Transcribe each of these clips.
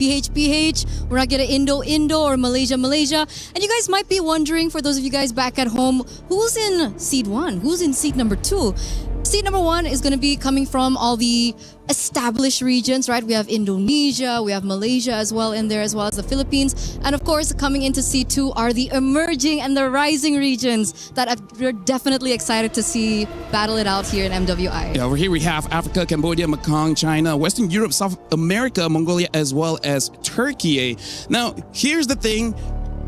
PH. We're not getting Indo or Malaysia. And you guys might be wondering, for those of you guys back at home, who's in seed 1? Who's in seed number 2? Seed number 1 is going to be coming from all the established regions, right? We have Indonesia, we have Malaysia as well in there, as well as the Philippines. And of course, coming into seed 2 are the emerging and the rising regions that we're definitely excited to see battle it out here in MWI. Yeah, over here we have Africa, Cambodia, Mekong, China, Western Europe, South America, Mongolia, as well as Turkey. Now, here's the thing.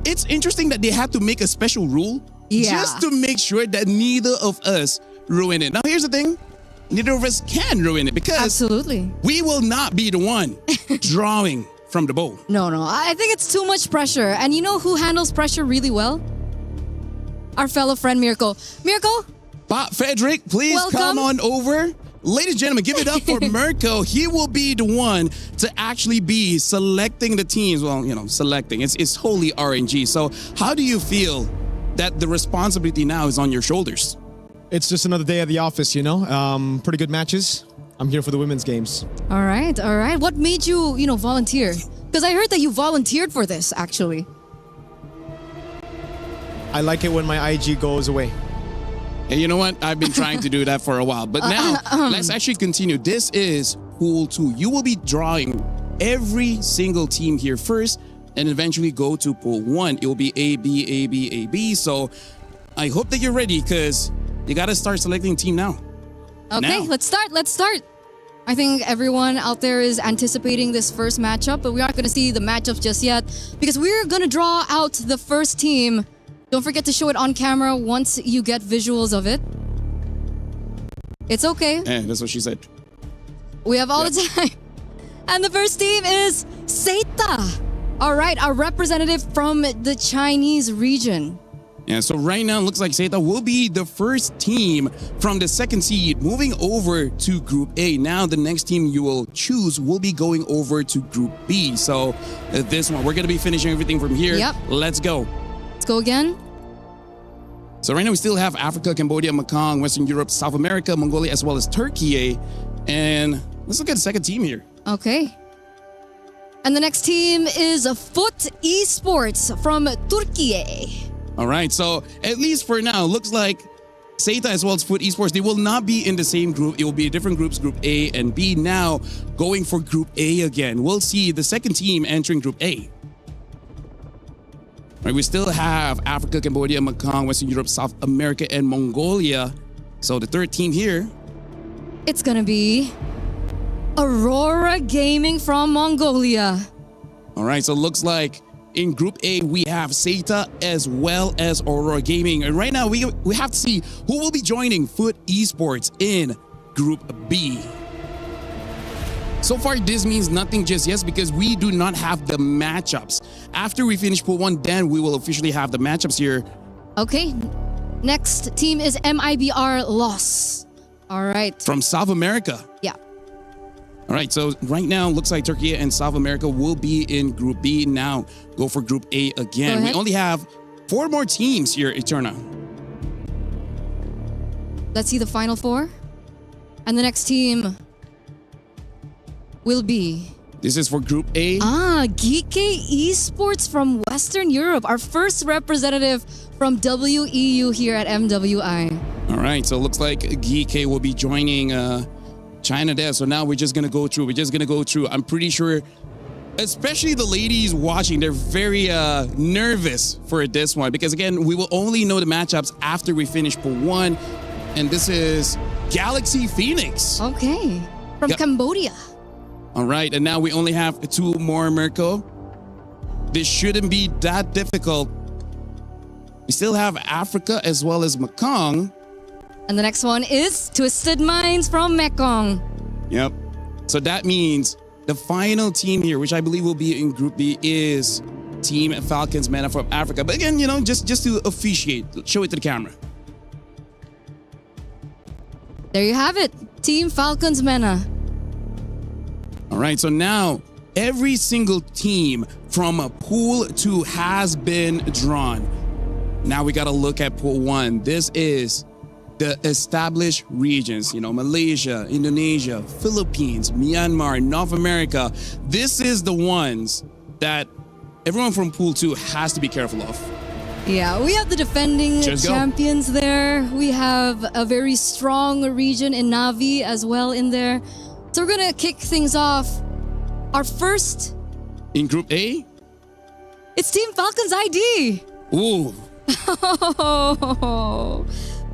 It's interesting that they had to make a special rule just to make sure that neither of us ruin it. Now, here's the thing. Neither of us can ruin it because absolutely, we will not be the one drawing from the bowl. No. I think it's too much pressure. And you know who handles pressure really well? Our fellow friend, Miracle. Miracle? Bob Frederick, please come on over. Ladies and gentlemen, give it up for Mirko. He will be the one to actually be selecting the teams. Well, selecting. It's wholly RNG. So how do you feel that the responsibility now is on your shoulders? It's just another day at the office, pretty good matches. I'm here for the women's games. All right. What made you, volunteer? Because I heard that you volunteered for this, actually. I like it when my IG goes away. And you know what? I've been trying to do that for a while. But now, let's actually continue. This is Pool 2. You will be drawing every single team here first and eventually go to Pool 1. It will be A, B, A, B, A, B. So I hope that you're ready because you got to start selecting team now. Okay, let's start. I think everyone out there is anticipating this first matchup, but we aren't going to see the matchups just yet because we're going to draw out the first team. Don't forget to show it on camera once you get visuals of it. It's okay. That's what she said. We have all the time. And the first team is Seita. All right, our representative from the Chinese region. Yeah, so right now it looks like Seita will be the first team from the second seed moving over to Group A. Now the next team you will choose will be going over to Group B. So this one, we're going to be finishing everything from here. Yep. Let's go. Let's go again. So right now we still have Africa, Cambodia, Mekong, Western Europe, South America, Mongolia, as well as Turkey. And let's look at the second team here. Okay. And the next team is Foot Esports from Turkey. All right, so at least for now, looks like Seita as well as Foot Esports, they will not be in the same group. It will be different groups, Group A and B. Now going for Group A again. We'll see the second team entering Group A. All right, we still have Africa, Cambodia, Mekong, Western Europe, South America, and Mongolia. So the third team here. It's going to be Aurora Gaming from Mongolia. All right, so it looks like in Group A, we have Seita as well as Aurora Gaming. And right now, we have to see who will be joining Foot Esports in Group B. So far, this means nothing just yet because we do not have the matchups. After we finish Pool 1, then we will officially have the matchups here. Okay. Next team is MIBR Loss. All right. From South America. Yeah. All right, so right now, looks like Turkey and South America will be in Group B. Now, go for Group A again. We only have 4 more teams here, Eterna. Let's see the final 4. And the next team will be... This is for Group A. Geeke Esports from Western Europe. Our first representative from WEU here at MWI. All right, so it looks like Geeke will be joining... China there. So now we're just going to go through. I'm pretty sure, especially the ladies watching, they're very nervous for this one because, again, we will only know the matchups after we finish Pool 1. And this is Galaxy Phoenix. Okay. From Cambodia. All right. And now we only have 2 more, Mirko. This shouldn't be that difficult. We still have Africa as well as Mekong. And the next one is Twisted Minds from Mekong. Yep. So that means the final team here, which I believe will be in Group B, is Team Falcons Mena from Africa. But again, just to officiate, show it to the camera. There you have it. Team Falcons Mena. All right. So now every single team from Pool 2 has been drawn. Now we got to look at Pool 1. This is the established regions, Malaysia, Indonesia, Philippines, Myanmar, North America. This is the ones that everyone from Pool 2 has to be careful of. Yeah, we have the defending Just go. champions there. We have a very strong region in Navi as well in there. So we're gonna kick things off. Our first, In Group A, it's Team Falcons ID. ooh,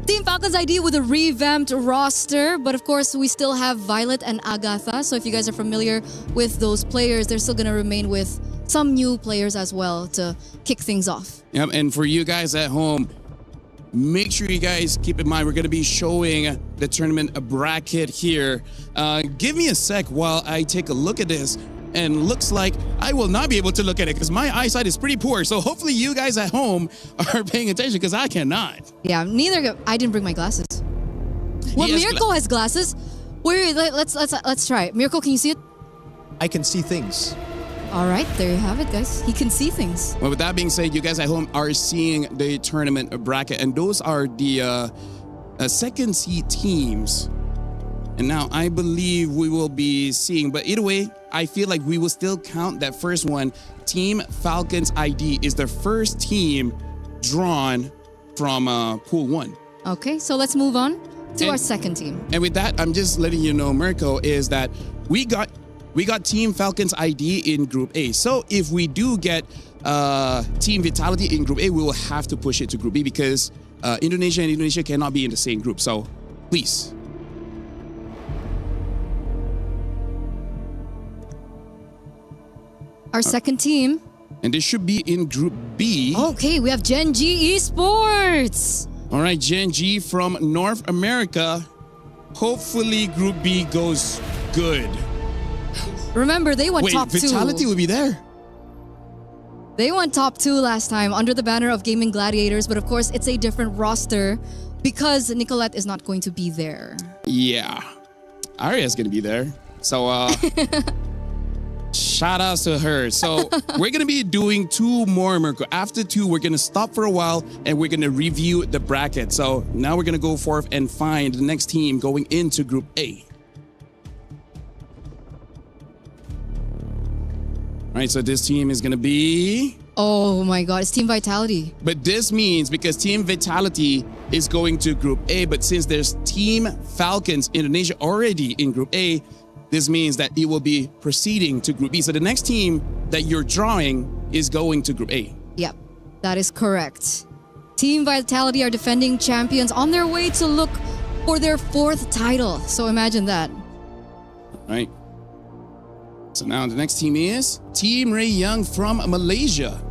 Team Falcons ID with a revamped roster, but of course we still have Violet and Agatha. So if you guys are familiar with those players, they're still gonna remain with some new players as well to kick things off. Yep, and for you guys at home, make sure you guys keep in mind we're going to be showing the tournament bracket here. Give me a sec while I take a look at this. And looks like I will not be able to look at it because my eyesight is pretty poor. So hopefully you guys at home are paying attention because I cannot. Yeah, I didn't bring my glasses. Well, Yes, Mirko has glasses. Wait, let's try it. Mirko, can you see it? I can see things. All right, there you have it, guys. He can see things. Well, with that being said, you guys at home are seeing the tournament bracket, and those are the second seed teams. And now I believe we will be seeing, but either way, I feel like we will still count that first one. Team Falcons ID is the first team drawn from Pool 1. Okay, so let's move on to our second team. And with that, I'm just letting you know, Mirko, is that we got Team Falcons ID in Group A. So if we do get Team Vitality in Group A, we will have to push it to Group B because Indonesia and Indonesia cannot be in the same group. So please. Our second team. And this should be in Group B. Okay, we have Gen G Esports. All right, Gen G from North America. Hopefully Group B goes good. Remember, they went Wait, top Vitality 2. will be there. They went top 2 last time under the banner of Gaming Gladiators, but of course, it's a different roster because Nicolette is not going to be there. Yeah. Aria's going to be there. So, shout outs to her. So we're going to be doing 2 more, Mirko. After 2, we're going to stop for a while and we're going to review the bracket. So now we're going to go forth and find the next team going into Group A. All right, so this team is going to be... Oh my god, it's Team Vitality. But this means because Team Vitality is going to Group A, but since there's Team Falcons Indonesia already in Group A, this means that it will be proceeding to Group B. So the next team that you're drawing is going to Group A. Yep, that is correct. Team Vitality are defending champions on their way to look for their 4th title. So imagine that. All right. So now the next team is Team Ray Young from Malaysia.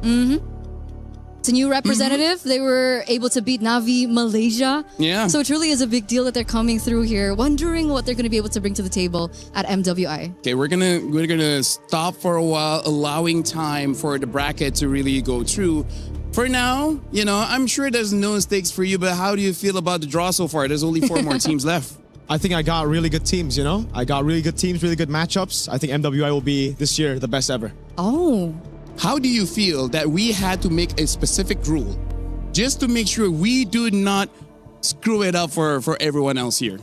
It's a new representative. They were able to beat Navi Malaysia. Yeah. So it truly is a big deal that they're coming through here, wondering what they're going to be able to bring to the table at MWI. Okay, we're gonna stop for a while, allowing time for the bracket to really go through. For now, I'm sure there's no stakes for you, but how do you feel about the draw so far? There's only 4 more teams left. I think I got really good teams, I got really good teams, really good matchups. I think MWI will be, this year, the best ever. Oh. How do you feel that we had to make a specific rule just to make sure we do not screw it up for everyone else here?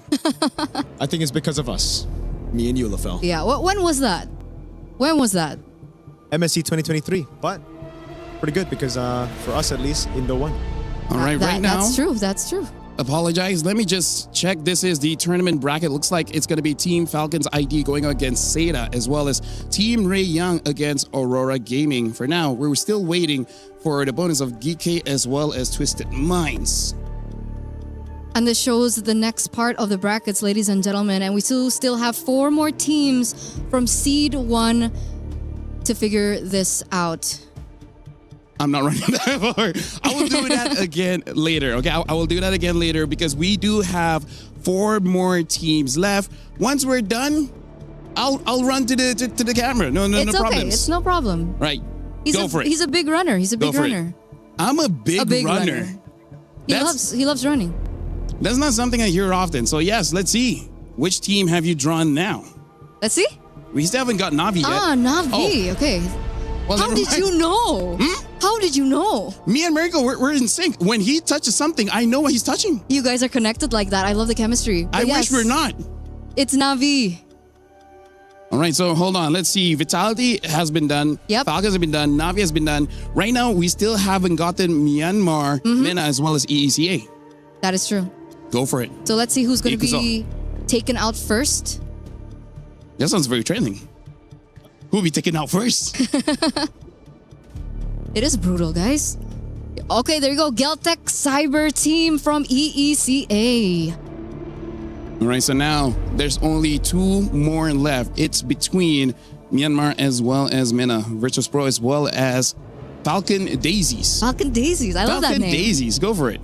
I think it's because of us. Me and you, LaFell. Yeah, when was that? When was that? MSC 2023, but pretty good because for us at least, Indo won. All right, right now. That's true. Apologize. Let me just check. This is the tournament bracket. Looks like it's going to be Team Falcons ID going against Seda, as well as Team Ray Young against Aurora Gaming. For now, we're still waiting for the bonus of GK as well as Twisted Minds. And this shows the next part of the brackets, ladies and gentlemen. And we still have 4 more teams from Seed 1 to figure this out. I'm not running that far. I will do that again later. Okay, I will do that again later because we do have 4 more teams left. Once we're done, I'll run to the camera. No It's okay. problems. It's no problem. Right. He's Go for it. He's a big runner. He's a big runner. I'm a big runner. He loves running. That's not something I hear often. So yes, let's see. Which team have you drawn now? Let's see. We still haven't got Navi yet. Navi. Oh. Okay. Well, How never did mind. you know? How did you know? Me and Miracle, we're in sync. When he touches something, I know what he's touching. You guys are connected like that. I love the chemistry. But I yes, wish we're not. It's Navi. All right, so hold on. Let's see. Vitality has been done. Yep. Falcons have been done. Navi has been done. Right now, we still haven't gotten Myanmar, MENA, as well as EECA. That is true. Go for it. So let's see who's going to Ikuzo. be taken out first. That sounds very trending. Who will be taken out first? It is brutal, guys. Okay, there you go. Geltec Cyber Team from EECA. All right, so now there's only 2 more left. It's between Myanmar as well as MENA, Virtus Pro as well as Falcon Daisies. Falcon Daisies. I love that Falcon name. Daisies, go for it.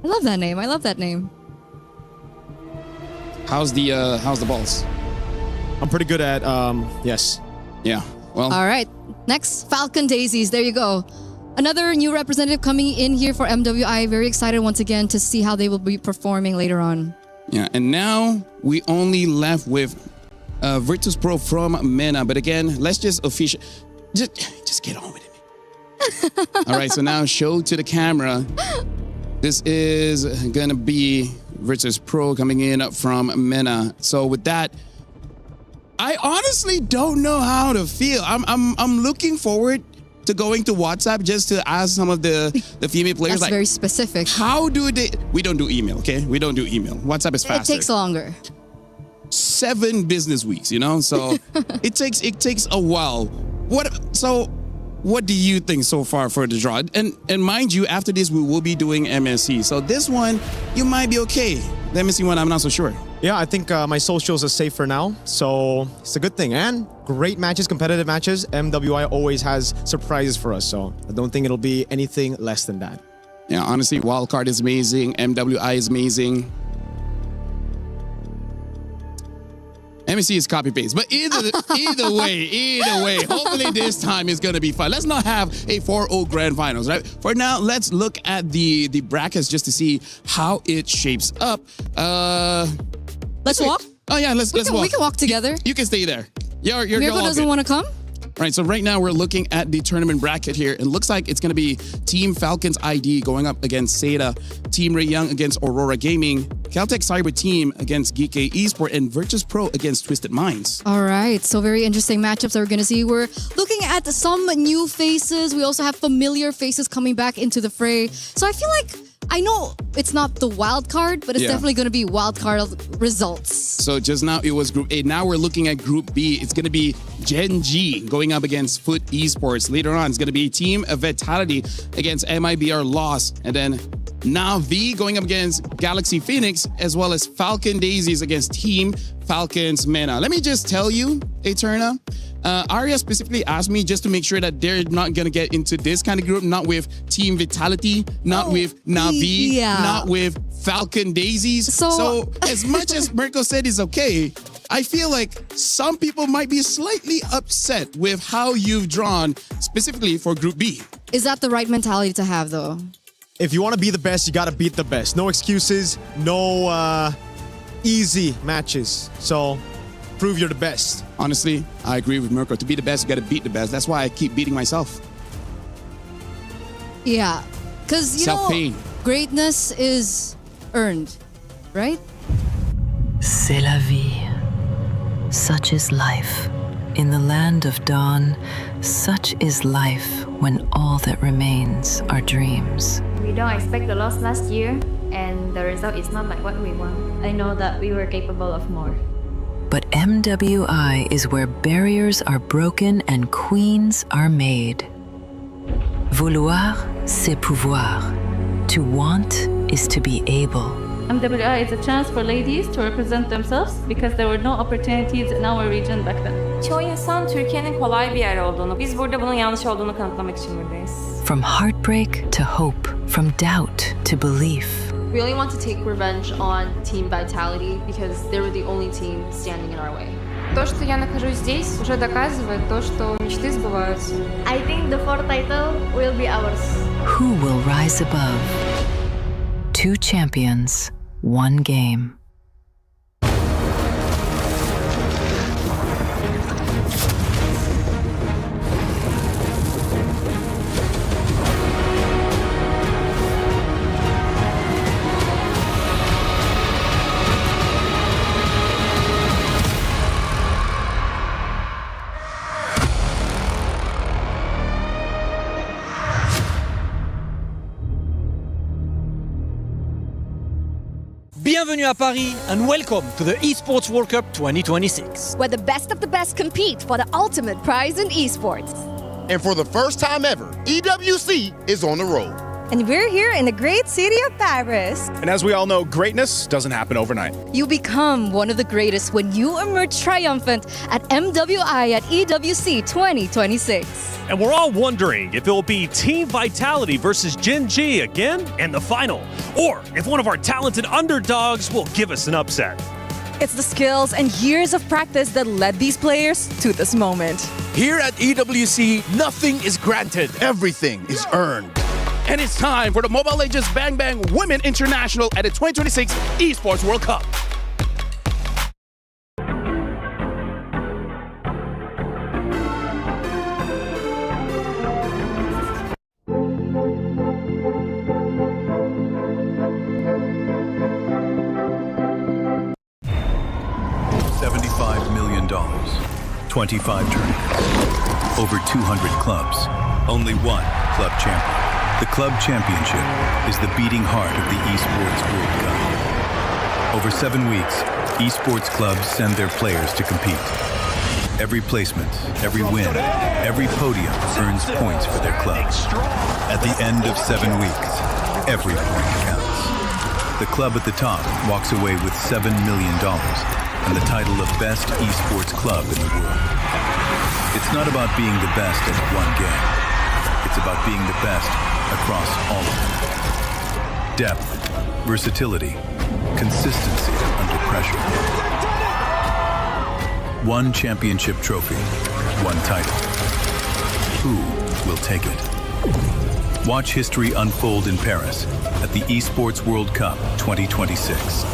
I love that name. I love that name. How's the balls? I'm pretty good at, yes. Yeah, well, All right. Next, Falcon Daisies. There you go. Another new representative coming in here for MWI. Very excited once again to see how they will be performing later on. yeah, and now we only left with Virtus Pro from MENA. But again, let's just just get on with it. All right, so now show to the camera. This is gonna be Virtus Pro coming in from MENA. So with that, I honestly don't know how to feel. I'm looking forward to going to WhatsApp just to ask some of the female players, That's like, very specific. how do they? We don't do email, okay? We don't do email. WhatsApp is It faster. takes longer. 7 business weeks, you know. So it takes a while. What do you think so far for the draw? And mind you, after this we will be doing MSC. So this one you might be okay. The MSC one I'm not so sure. Yeah, I think my socials are safe for now, so it's a good thing. And great matches, competitive matches. MWI always has surprises for us, so I don't think it'll be anything less than that. Yeah, honestly, Wildcard is amazing. MWI is amazing. MSC is copy paste, but either way, hopefully this time is gonna be fun. Let's not have a 4-0 grand finals, right? For now, let's look at the brackets just to see how it shapes up. Let's walk. Oh yeah, let's walk. We can walk together. You can stay there. You're Miracle all doesn't good. want to come? Right, so right now we're looking at the tournament bracket here. It looks like it's going to be Team Falcons ID going up against Seda, Team Ray Young against Aurora Gaming, Caltech Cyber Team against Geek Esport, and Virtus Pro against Twisted Minds. All right, so very interesting matchups that we're going to see. We're looking at some new faces. We also have familiar faces coming back into the fray. So I feel like, I know it's not the wild card, but it's Yeah. definitely going to be wild card results. So just now it was Group A. Now we're looking at Group B. It's going to be Gen G going up against Foot Esports. Later on, it's going to be Team Vitality against MIBR Lost. And then Navi going up against Galaxy Phoenix, as well as Falcon Daisies against Team Falcons MENA. Let me just tell you, Eterna, Arya specifically asked me just to make sure that they're not going to get into this kind of group, not with Team Vitality, not with Navi, yeah. not with Falcon Daisies. So as much as Mirko said is okay, I feel like some people might be slightly upset with how you've drawn specifically for Group B. Is that the right mentality to have, though? If you want to be the best, you got to beat the best. No excuses, no easy matches. So prove you're the best. Honestly, I agree with Mirko. To be the best, you got to beat the best. That's why I keep beating myself. Yeah, because, you know, Self-pain. greatness is earned, right? C'est la vie. Such is life. In the land of dawn, such is life when all that remains are dreams. We don't expect the loss last year, and the result is not like what we want. I know that we were capable of more. But MWI is where barriers are broken and queens are made. Vouloir, c'est pouvoir. To want is to be able. MWI is a chance for ladies to represent themselves because there were no opportunities in our region back then. Çoğu insan Türkiye'nin kolay bir yer olduğunu, biz burada bunun yanlış olduğunu kanıtlamak için buradayız. From heartbreak to hope, from doubt to belief. We only want to take revenge on Team Vitality because they were the only team standing in our way. То, что я нахожусь здесь, уже доказывает то, что мечты сбываются. I think the fourth title will be ours. Who will rise above? 2 champions, 1 game. Bienvenue à Paris and welcome to the Esports World Cup 2026. Where the best of the best compete for the ultimate prize in esports. And for the first time ever, EWC is on the road. And we're here in the great city of Paris. And as we all know, greatness doesn't happen overnight. You become one of the greatest when you emerge triumphant at MWI at EWC 2026. And we're all wondering if it will be Team Vitality versus Gen G again in the final, or if one of our talented underdogs will give us an upset. It's the skills and years of practice that led these players to this moment. Here at EWC, nothing is granted. Everything is earned. And it's time for the Mobile Legends Bang Bang Women International at the 2026 Esports World Cup. $75 million, 25 tournaments, over 200 clubs, only one club champion. The club championship is the beating heart of the Esports World Cup. Over 7 weeks, esports clubs send their players to compete. Every placement, every win, every podium earns points for their club. At the end of 7 weeks, every point counts. The club at the top walks away with $7 million and the title of Best Esports Club in the world. It's not about being the best at one game. It's about being the best across all of them. Depth, versatility, consistency under pressure. One championship trophy, one title. Who will take it? Watch history unfold in Paris at the Esports World Cup 2026.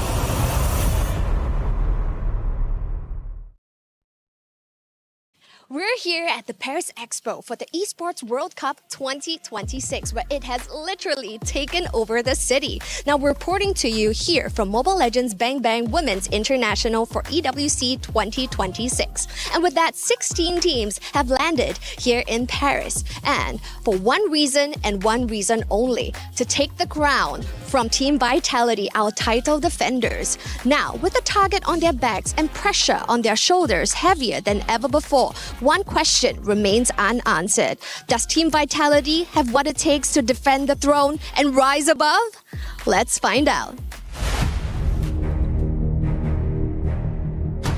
We're here at the Paris Expo for the Esports World Cup 2026, where it has literally taken over the city. Now, we're reporting to you here from Mobile Legends Bang Bang Women's International for EWC 2026. And with that, 16 teams have landed here in Paris. And for one reason and one reason only, to take the crown from Team Vitality, our title defenders. Now, with the target on their backs and pressure on their shoulders heavier than ever before, one question remains unanswered. Does Team Vitality have what it takes to defend the throne and rise above? Let's find out.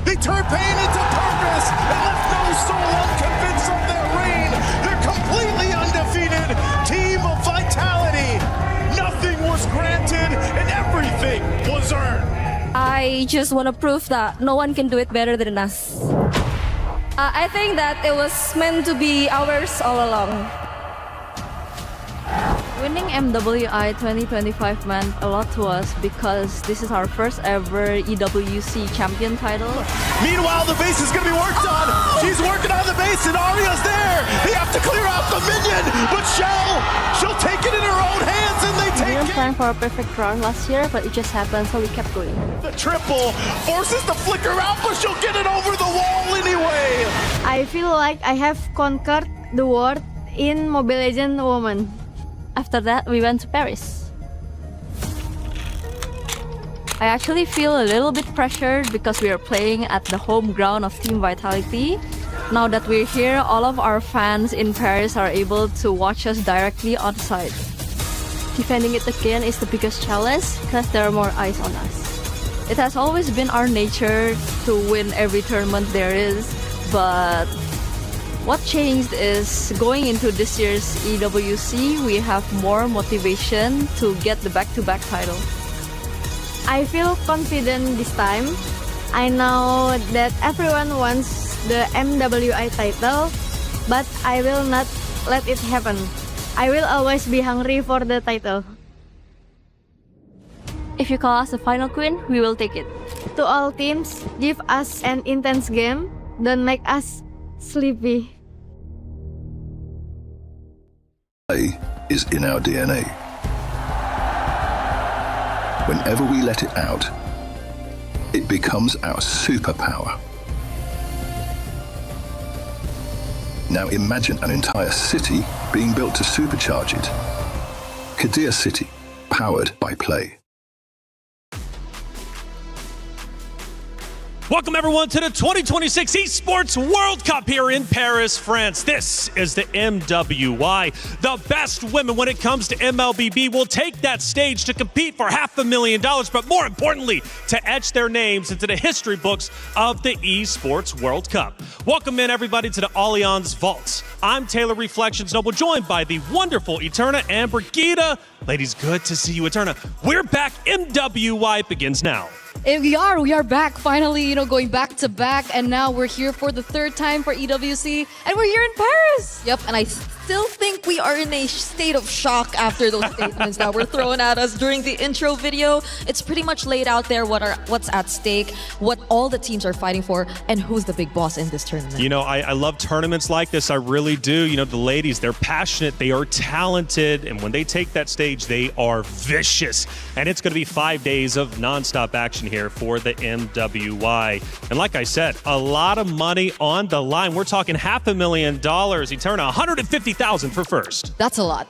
They turned pain into purpose and left no soul unconvinced of their reign. They're completely undefeated. Team of Vitality. Nothing was granted and everything was earned. I just want to prove that no one can do it better than us. I think that it was meant to be ours all along. Winning MWI 2025 meant a lot to us because this is our first ever EWC champion title. Meanwhile, the base is going to be worked on. She's working on the base and Arya's there. They have to clear out the minion, but she'll take it in her own hands and they take it. We didn't plan for a perfect run last year, but it just happened, so we kept going. The triple forces the flicker out, but she'll get it over the wall anyway. I feel like I have conquered the world in Mobile Legends Women. After that, we went to Paris. I actually feel a little bit pressured because we are playing at the home ground of Team Vitality. Now that we're here, all of our fans in Paris are able to watch us directly on site. Defending it again is the biggest challenge because there are more eyes on us. It has always been our nature to win every tournament there is, but what changed is going into this year's EWC, we have more motivation to get the back-to-back title. I feel confident this time. I know that everyone wants the MWI title, but I will not let it happen. I will always be hungry for the title. If you call us a final queen, we will take it. To all teams, give us an intense game. Don't make us sleepy. Play is in our DNA. Whenever we let it out, it becomes our superpower. Now imagine an entire city being built to supercharge it. Kadir City, powered by play. Welcome, everyone, to the 2026 Esports World Cup here in Paris, France. This is the MWI. The best women when it comes to MLBB will take that stage to compete for $500,000, but more importantly, to etch their names into the history books of the Esports World Cup. Welcome in, everybody, to the Allianz Vault. I'm Taylor Reflections Noble, joined by the wonderful Eterna and Brigida. Ladies, good to see you, Eterna. We're back. MWI begins now. And we are back finally, going back to back, and now we're here for the third time for EWC, and we're here in Paris. Yep, and I still think we are in a state of shock after those statements that were thrown at us during the intro video. It's pretty much laid out there what's at stake, what all the teams are fighting for, and who's the big boss in this tournament. I love tournaments like this. I really do. The ladies, they're passionate, they are talented, and when they take that stage, they are vicious. And it's going to be 5 days of nonstop action here for the MWI. And like I said, a lot of money on the line. We're talking $500,000. Eterna, $150,000 for first. That's a lot.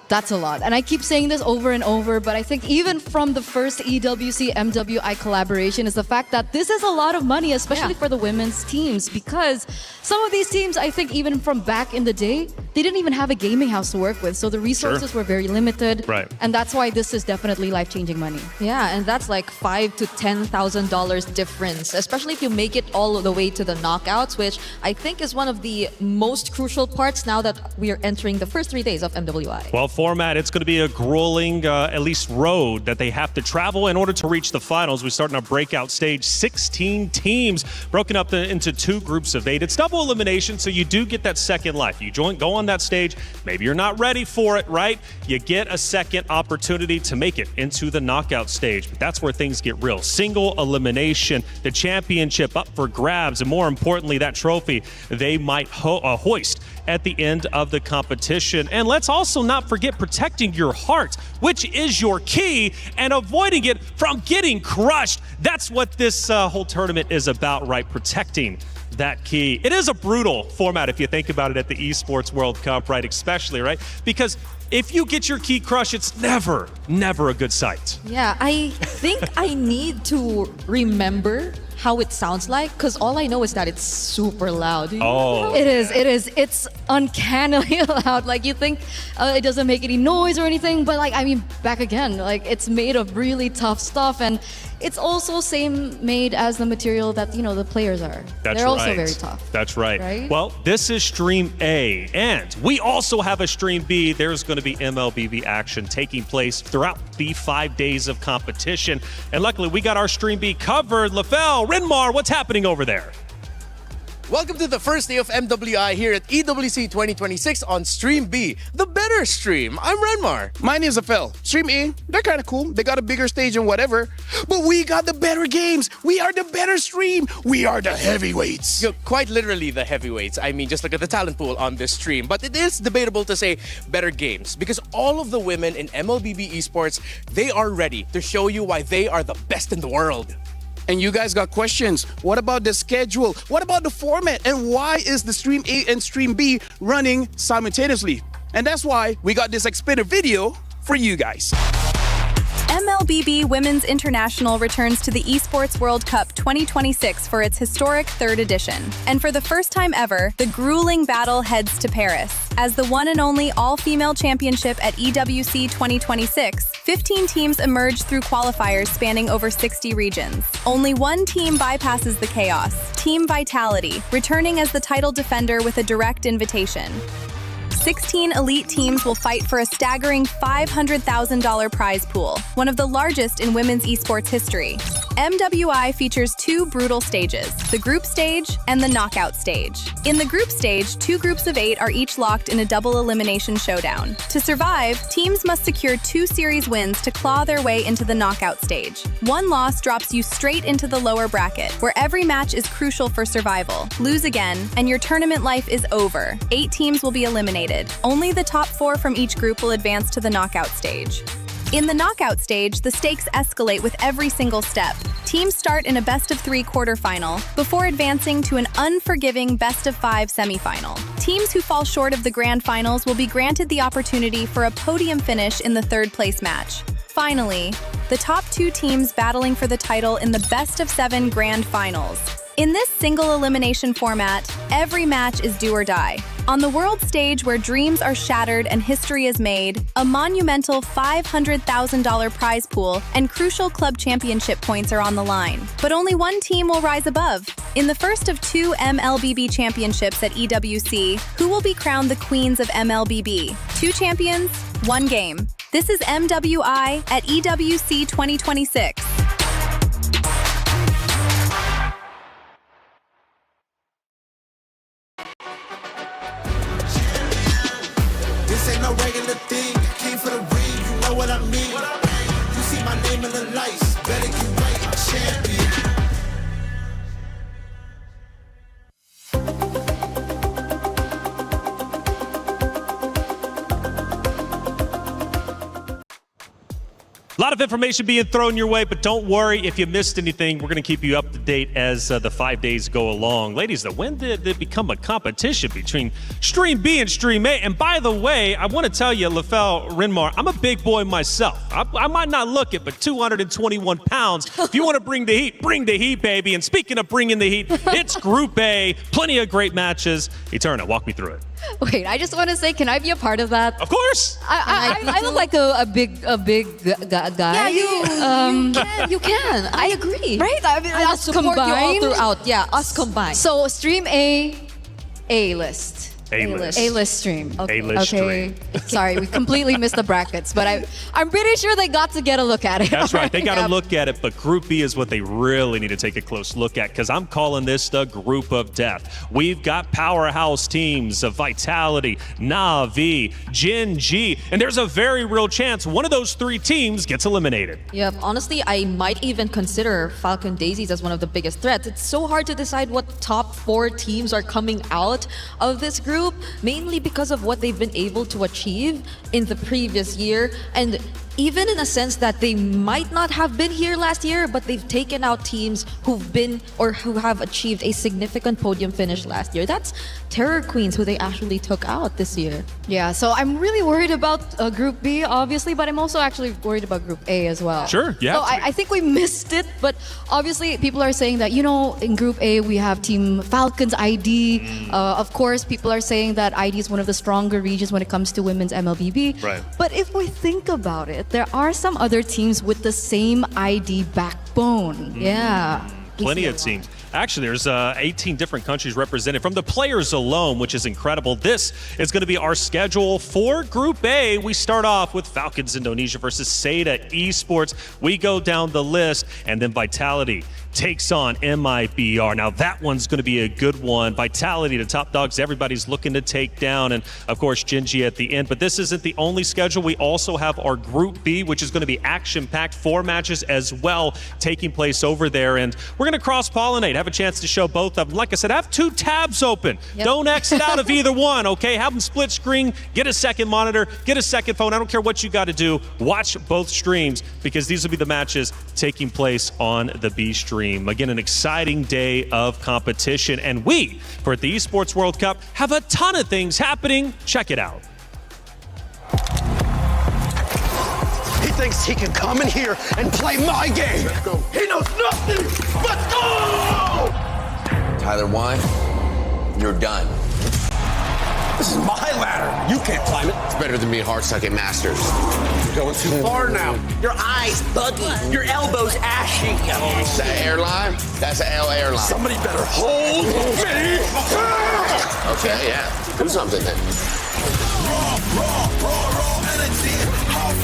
And I keep saying this over and over, but I think even from the first EWC MWI collaboration is the fact that this is a lot of money, especially for the women's teams, because some of these teams, I think even from back in the day, they didn't even have a gaming house to work with. So the resources were very limited. Right. And that's why this is definitely life-changing money. Yeah, and that's like $5,000 to $10,000 difference, especially if you make it all the way to the knockouts, which I think is one of the most crucial parts now that we are entering the first 3 days of MWI. Well, format, it's going to be a grueling, at least road that they have to travel in order to reach the finals. We start in a breakout stage, 16 teams broken up into 2 groups of 8. It's double elimination, so you do get that second life. You go on that stage, maybe you're not ready for it, right? You get a second opportunity to make it into the knockout stage, but that's where things get real. Single elimination, the championship up for grabs, and more importantly, that trophy they might hoist at the end of the competition. And let's also not forget protecting your heart, which is your key, and avoiding it from getting crushed. That's what this whole tournament is about, right? Protecting that key. It is a brutal format if you think about it at the Esports World Cup, right? Especially, right? Because if you get your key crushed, it's never a good sight. Yeah, I think I need to remember how it sounds like, because all I know is that it's super loud. It is. It's uncannily loud. Like, you think it doesn't make any noise or anything, but back again, it's made of really tough stuff, and it's also same made as the material that the players are. They're also very tough. That's right. Right? Well, this is Stream A, and we also have a Stream B. There's going to be MLBB action taking place throughout the 5 days of competition, and luckily we got our Stream B covered. Lafell, Renmar, what's happening over there? Welcome to the first day of MWI here at EWC26 on Stream B, the better stream. I'm Renmar. My name is Afel. Stream A, they're kind of cool. They got a bigger stage and whatever. But we got the better games. We are the better stream. We are the heavyweights. Quite literally the heavyweights. I mean, just look at the talent pool on this stream. But it is debatable to say better games, because all of the women in MLBB esports, they are ready to show you why they are the best in the world. And you guys got questions. What about the schedule? What about the format? And why is the Stream A and Stream B running simultaneously? And that's why we got this explainer video for you guys. MLBB Women's International returns to the Esports World Cup 2026 for its historic 3rd edition. And for the first time ever, the grueling battle heads to Paris. As the one and only all-female championship at EWC 2026, 15 teams emerge through qualifiers spanning over 60 regions. Only one team bypasses the chaos, Team Vitality, returning as the title defender with a direct invitation. 16 elite teams will fight for a staggering $500,000 prize pool, one of the largest in women's esports history. MWI features 2 brutal stages, the group stage and the knockout stage. In the group stage, 2 groups of 8 are each locked in a double elimination showdown. To survive, teams must secure 2 series wins to claw their way into the knockout stage. One loss drops you straight into the lower bracket, where every match is crucial for survival. Lose again, and your tournament life is over. 8 teams will be eliminated. Only the top 4 from each group will advance to the knockout stage. In the knockout stage, the stakes escalate with every single step. Teams start in a best-of-3 quarterfinal before advancing to an unforgiving best-of-5 semifinal. Teams who fall short of the grand finals will be granted the opportunity for a podium finish in the 3rd-place match. Finally, the top 2 teams battling for the title in the best-of-7 grand finals. In this single elimination format, every match is do or die. On the world stage where dreams are shattered and history is made, a monumental $500,000 prize pool and crucial club championship points are on the line. But only one team will rise above. In the first of 2 MLBB championships at EWC, who will be crowned the queens of MLBB? 2 champions, 1 game. This is MWI at EWC26. This ain't no regular thing. I came for the ring, you know what I mean. You see my name in the lights, better get right, I'm champion. A lot of information being thrown your way, but don't worry if you missed anything. We're going to keep you up to date as the 5 days go along. Ladies, when did it become a competition between Stream B and Stream A? And by the way, I want to tell you, Lefel Renmar, I'm a big boy myself. I might not look it, but 221 pounds. If you want to bring the heat, baby. And speaking of bringing the heat, it's Group A. Plenty of great matches. Eterna, walk me through it. Wait, I just want to say, can I be a part of that? Of course. I look like a big guy. Yeah, you can. I agree. Right? I mean, I will us support combined. you all throughout. Yeah, us combined. So Stream A-list. A-list. A-list stream. Okay. A-list stream. Sorry, we completely missed the brackets, but I'm pretty sure they got to get a look at it. That's right. They got to look at it, but Group B is what they really need to take a close look at, because I'm calling this the group of death. We've got powerhouse teams of Vitality, Na'Vi, Gen G, and there's a very real chance one of those 3 teams gets eliminated. Yep, honestly, I might even consider Falcon Daisies as one of the biggest threats. It's so hard to decide what top 4 teams are coming out of this group, mainly because of what they've been able to achieve in the previous year, and even in a sense that they might not have been here last year, but they've taken out teams who've been or who have achieved a significant podium finish last year. That's Terror Queens, who they actually took out this year. Yeah, so I'm really worried about Group B, obviously, but I'm also actually worried about Group A as well. Sure, yeah. So I think we missed it, but obviously people are saying that, in Group A we have Team Falcons ID. Of course, people are saying that ID is one of the stronger regions when it comes to women's MLBB. Right. But if we think about it, there are some other teams with the same ID backbone. Yeah. Plenty of teams. Actually, there's 18 different countries represented from the players alone, which is incredible. This is going to be our schedule for Group A. We start off with Falcons Indonesia versus Seda Esports. We go down the list, and then Vitality takes on MIBR. Now, that one's going to be a good one. Vitality, the top dogs everybody's looking to take down, and of course, Genji at the end. But this isn't the only schedule. We also have our Group B, which is going to be action-packed, 4 matches as well taking place over there. And we're going to cross-pollinate, have a chance to show both of them. Like I said, have 2 tabs open. Yep. Don't exit out of either one, okay? Have them split screen, get a second monitor, get a second phone. I don't care what you got to do. Watch both streams, because these will be the matches taking place on the B stream. Again, an exciting day of competition. And we, for the Esports World Cup, have a ton of things happening. Check it out. He thinks he can come in here and play my game. Let's go. He knows nothing. Let's go! Tyler Wine, you're done. This is my ladder. You can't climb it. It's better than being hard-sucking masters. You're going too far now. Your eyes buggy. Your elbows ashy. Is that airline? That's an L airline. Somebody better hold me. Okay, yeah. Do something then. Raw energy. House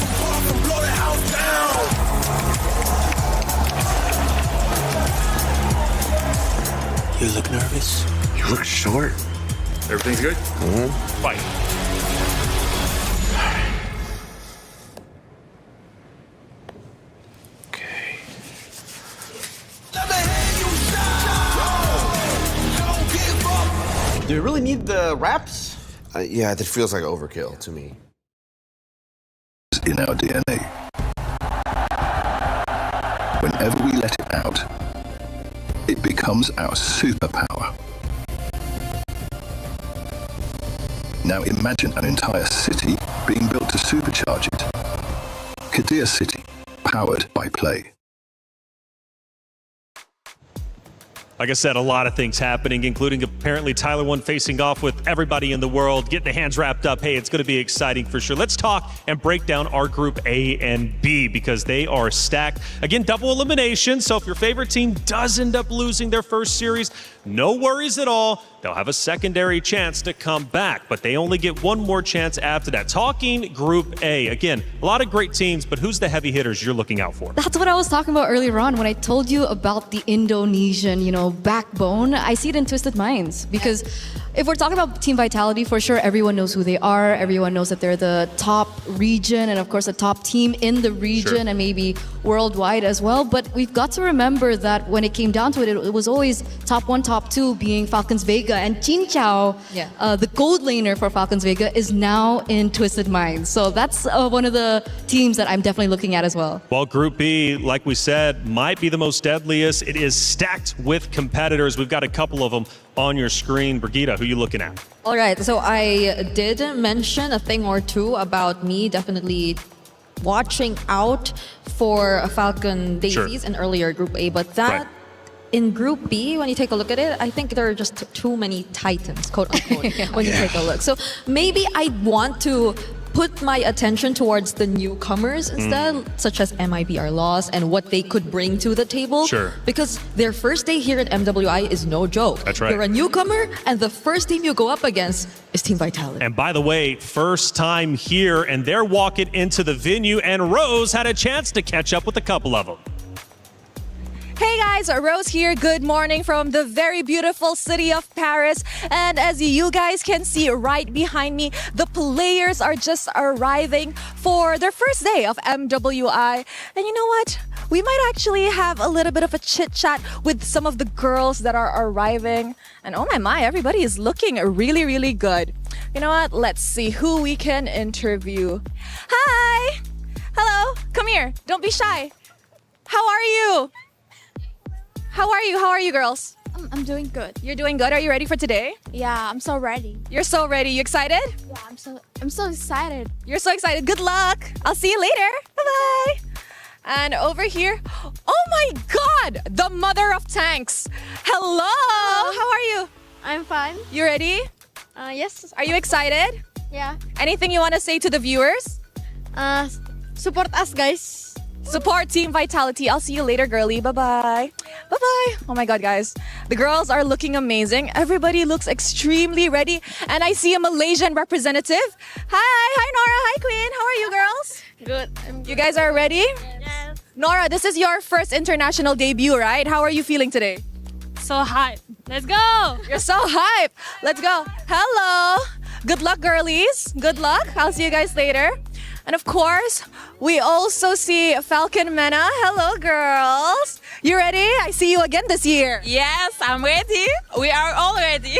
from blow the house down. You look nervous. You look short. Everything's good? Mm-hmm. Fight. Okay. Do you really need the wraps? Yeah, that feels like overkill to me. In our DNA. Whenever we let it out, it becomes our superpower. Now imagine an entire city being built to supercharge it. Kadir City, powered by play. Like I said, a lot of things happening, including apparently Tyler 1 facing off with everybody in the world, getting the hands wrapped up. Hey, it's going to be exciting for sure. Let's talk and break down our Group A and B because they are stacked. Again, double elimination. So if your favorite team does end up losing their first series, no worries at all. They'll have a secondary chance to come back, but they only get one more chance after that. Talking Group A, again, a lot of great teams, but who's the heavy hitters you're looking out for? That's what I was talking about earlier on when I told you about the Indonesian, backbone. I see it in Twisted Minds because if we're talking about Team Vitality, for sure, everyone knows who they are. Everyone knows that they're the top region and, of course, the top team in the region and maybe worldwide as well. But we've got to remember that when it came down to it, it was always top 1, top 2 being Falcons Vega. And Chin Chao, the gold laner for Falcons Vega, is now in Twisted Minds. So that's one of the teams that I'm definitely looking at as well. Well, Group B, like we said, might be the most deadliest. It is stacked with competitors. We've got a couple of them on your screen. Brigitte, who are you looking at? All right, so I did mention a thing or two about me definitely watching out for Falcon Daisies in earlier Group A, but that in Group B, when you take a look at it, I think there are just too many titans, quote unquote, when you take a look. So maybe I want to put my attention towards the newcomers instead, such as MIBR Loss and what they could bring to the table. Sure. Because their first day here at MWI is no joke. That's right. You're a newcomer, and the first team you go up against is Team Vitality. And by the way, first time here, and they're walking into the venue, and Rose had a chance to catch up with a couple of them. Hey guys, Rose here. Good morning from the very beautiful city of Paris. And as you guys can see right behind me, the players are just arriving for their first day of MWI. And you know what? We might actually have a little bit of a chit chat with some of the girls that are arriving. And oh my, everybody is looking really, really good. You know what? Let's see who we can interview. Hi! Hello, come here. Don't be shy. How are you? How are you? How are you, girls? I'm doing good. You're doing good. Are you ready for today? Yeah, I'm so ready. You're so ready. You excited? Yeah, I'm so excited. You're so excited. Good luck. I'll see you later. Bye-bye. And over here, oh my God, the mother of tanks. Hello. How are you? I'm fine. You ready? Yes. Are you excited? Yeah. Anything you want to say to the viewers? Support us, guys. Support Team Vitality. I'll see you later, girly. Bye-bye. Bye-bye. Oh my God, guys. The girls are looking amazing. Everybody looks extremely ready. And I see a Malaysian representative. Hi, Nora. Hi, Queen. How are you, girls? Good. You guys are ready? Yes. Nora, this is your first international debut, right? How are you feeling today? So hype. Let's go. You're so hype. Let's go. Hello. Good luck, girlies. Good luck. I'll see you guys later. And of course, we also see Falcon Mena. Hello, girls. You ready? I see you again this year. Yes, I'm ready. We are all ready.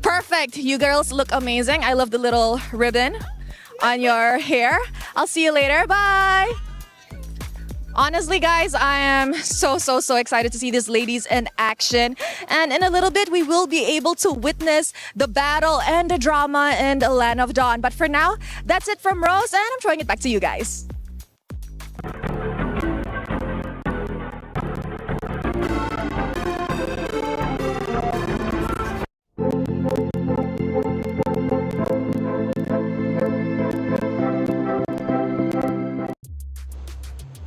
Perfect. You girls look amazing. I love the little ribbon on your hair. I'll see you later. Bye. Honestly, guys, I am so excited to see these ladies in action. And in a little bit, we will be able to witness the battle and the drama in the Land of Dawn. But for now, that's it from Rose, and I'm throwing it back to you guys.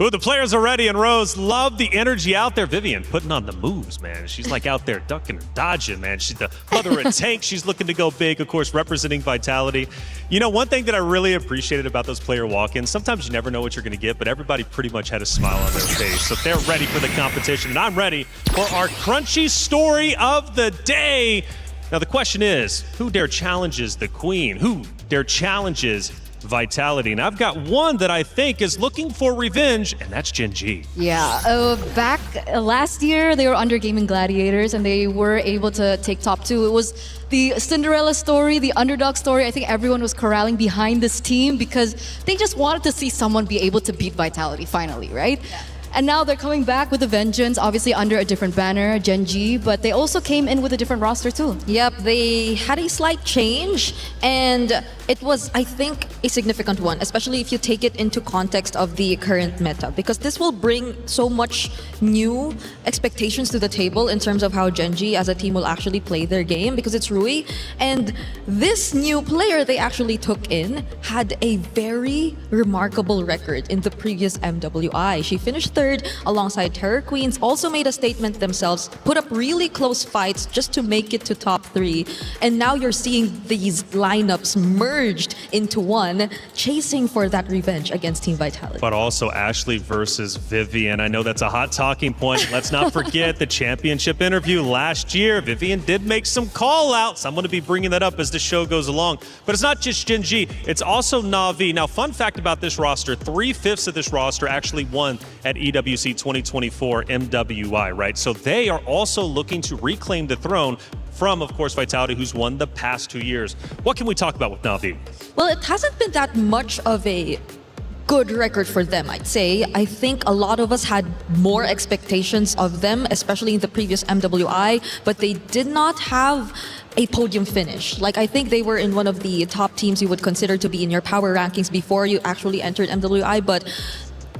Ooh, the players are ready, and Rose, love the energy out there. Vivian putting on the moves, man. She's like out there ducking and dodging, man. She's the mother of tank. She's looking to go big, of course, representing Vitality. You know, one thing that I really appreciated about those player walk-ins, sometimes you never know what you're going to get, but everybody pretty much had a smile on their face. So they're ready for the competition, and I'm ready for our crunchy story of the day. Now, the question is, who dare challenges the queen? Who dare challenges Vitality? And I've got one that I think is looking for revenge, and that's Gen G. Yeah, back last year, they were under Gaming Gladiators, and they were able to take top 2. It was the Cinderella story, the underdog story. I think everyone was corralling behind this team because they just wanted to see someone be able to beat Vitality finally, right? Yeah. And now they're coming back with a vengeance, obviously under a different banner, Gen G, but they also came in with a different roster too. Yep, they had a slight change, and it was, I think, a significant one, especially if you take it into context of the current meta, because this will bring so much new expectations to the table in terms of how Genji as a team will actually play their game, because it's Rui. And this new player they actually took in had a very remarkable record in the previous MWI. She finished third alongside Terror Queens, also made a statement themselves, put up really close fights just to make it to top 3. And now you're seeing these lineups merged into one, chasing for that revenge against Team Vitality. But also Ashley versus Vivian. I know that's a hot talking point. Let's not forget the championship interview last year. Vivian did make some call outs. I'm going to be bringing that up as the show goes along. But it's not just Genji, it's also Na'Vi. Now, fun fact about this roster, 3/5 of this roster actually won at EWC 2024 MWI, right? So they are also looking to reclaim the throne from, of course, Vitality, who's won the past 2 years. What can we talk about with Na'Vi? Well, it hasn't been that much of a good record for them, I'd say. I think a lot of us had more expectations of them, especially in the previous MWI, but they did not have a podium finish. Like, I think they were in one of the top teams you would consider to be in your power rankings before you actually entered MWI, but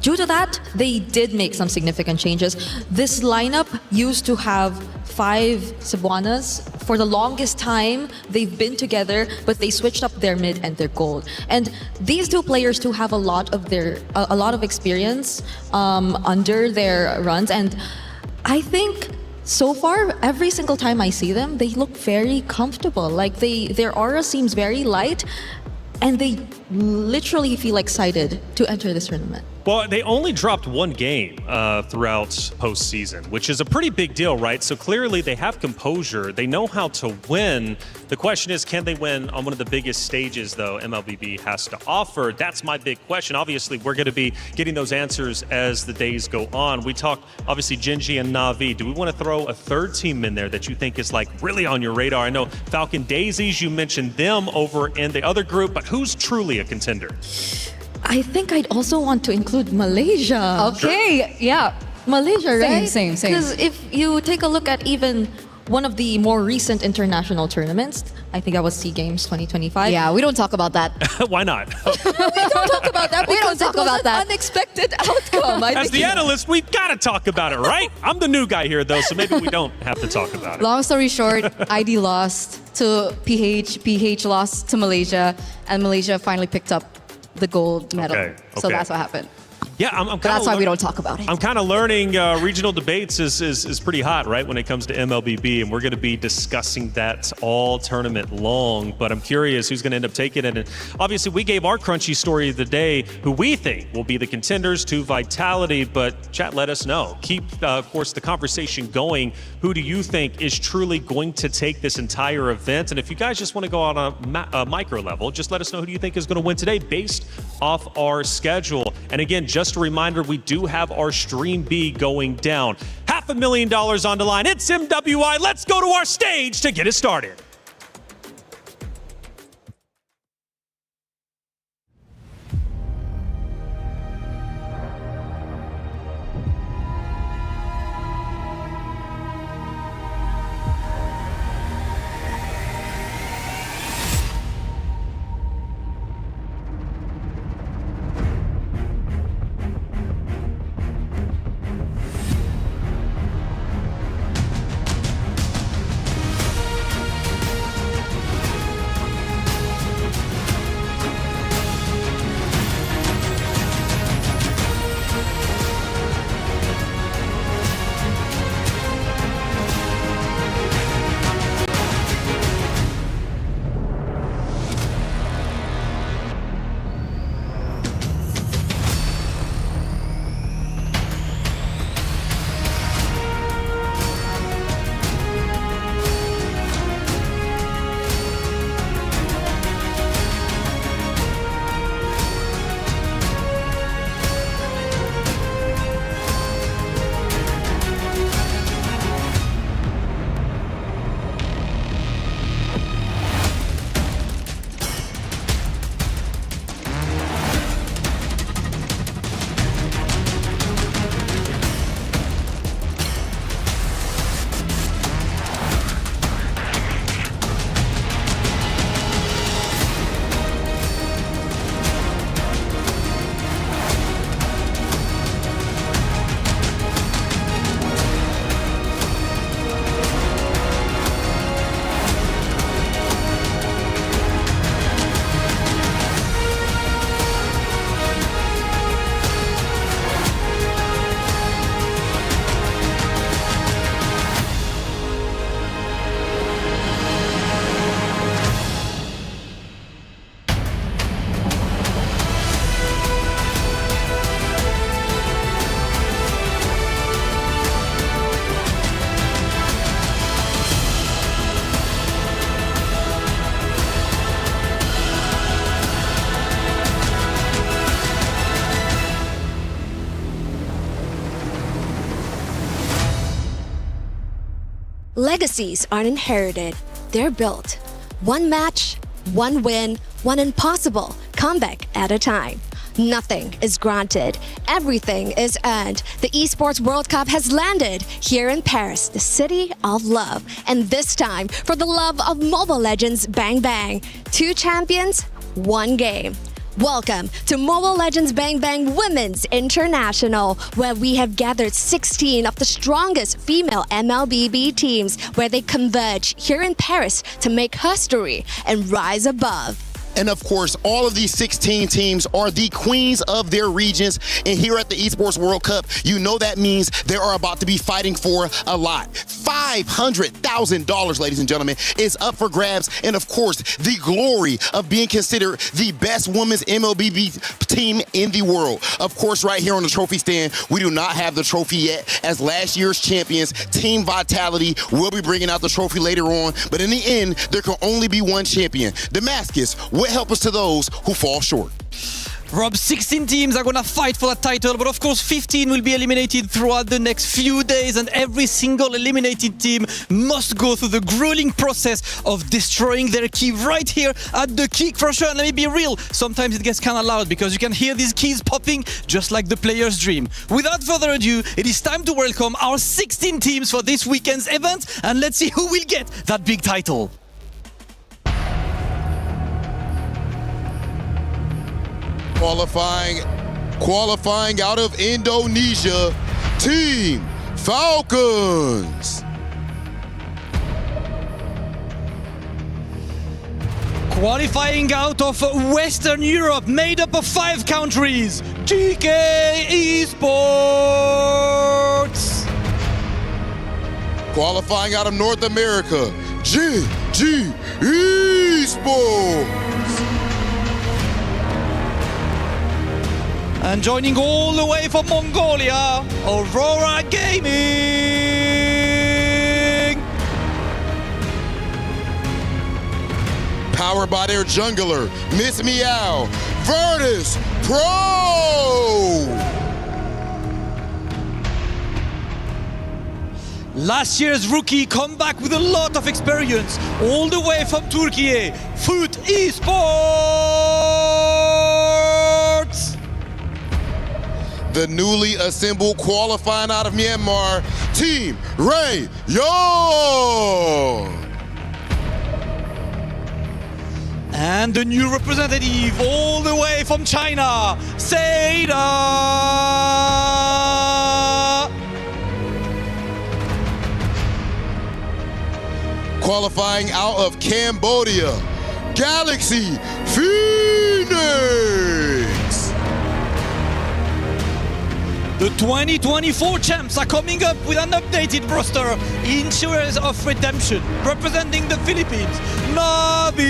due to that, they did make some significant changes. This lineup used to have 5 Cebuanas. For the longest time, they've been together, but they switched up their mid and their gold. And these two players too have a lot of experience under their runs. And I think so far, every single time I see them, they look very comfortable. Like their aura seems very light, and they literally feel excited to enter this tournament. Well, they only dropped 1 game throughout postseason, which is a pretty big deal, right? So clearly they have composure. They know how to win. The question is, can they win on one of the biggest stages, though, MLBB has to offer? That's my big question. Obviously, we're going to be getting those answers as the days go on. We talked, obviously, Genji and Na'Vi. Do we want to throw a third team in there that you think is, like, really on your radar? I know Falcon Daisies, you mentioned them over in the other group, but who's truly a contender? I think I'd also want to include Malaysia. Okay, yeah. Malaysia, right? Same. Because if you take a look at even one of the more recent international tournaments, I think that was SEA Games 2025. Yeah, we don't we don't talk about that. Why not? We don't talk about that because it was an unexpected outcome. As the analyst, we've got to talk about it, right? I'm the new guy here, though, so maybe we don't have to talk about it. Long story short, ID lost to PH, PH lost to Malaysia, and Malaysia finally picked up the gold medal. So that's what happened. Yeah, I'm that's why we don't talk about it. I'm kind of learning regional debates is pretty hot, right, when it comes to MLBB, and we're going to be discussing that all tournament long. But I'm curious who's going to end up taking it. And obviously, we gave our crunchy story of the day, who we think will be the contenders to Vitality. But chat, let us know. Keep, of course, the conversation going. Who do you think is truly going to take this entire event? And if you guys just want to go on a micro level, just let us know who do you think is going to win today based off our schedule. And again, just a reminder, we do have our Stream B going down. $500,000 on the line. It's MWI. Let's go to our stage to get it started. Legacies aren't inherited, they're built. One match, one win, one impossible comeback at a time. Nothing is granted. Everything is earned. The Esports World Cup has landed here in Paris, the city of love. And this time, for the love of Mobile Legends Bang Bang. 2 champions, 1 game. Welcome to Mobile Legends Bang Bang Women's International, where we have gathered 16 of the strongest female MLBB teams, where they converge here in Paris to make history and rise above. And of course, all of these 16 teams are the queens of their regions. And here at the Esports World Cup, you know that means they are about to be fighting for a lot. $500,000, ladies and gentlemen, is up for grabs. And of course, the glory of being considered the best women's MLBB team in the world. Of course, right here on the trophy stand, we do not have the trophy yet, as last year's champions, Team Vitality, will be bringing out the trophy later on. But in the end, there can only be one champion. Damascus, what help us to those who fall short? Rob, 16 teams are going to fight for that title, but of course 15 will be eliminated throughout the next few days, and every single eliminated team must go through the grueling process of destroying their key right here at the kick. For sure, and let me be real, sometimes it gets kind of loud because you can hear these keys popping just like the player's dream. Without further ado, it is time to welcome our 16 teams for this weekend's event, and let's see who will get that big title. Qualifying out of Indonesia, Team Falcons. Qualifying out of Western Europe, made up of 5 countries, GK Esports. Qualifying out of North America, GG Esports. And joining all the way from Mongolia, Aurora Gaming. Powered by their jungler, Miss Meow, Virtus Pro. Last year's rookie come back with a lot of experience, all the way from Turkey, Foot Esports. The newly assembled qualifying out of Myanmar, Team Ray Young. And the new representative all the way from China, Seda. Qualifying out of Cambodia, Galaxy Phoenix. The 2024 champs are coming up with an updated roster, Insurance of Redemption, representing the Philippines, Navi.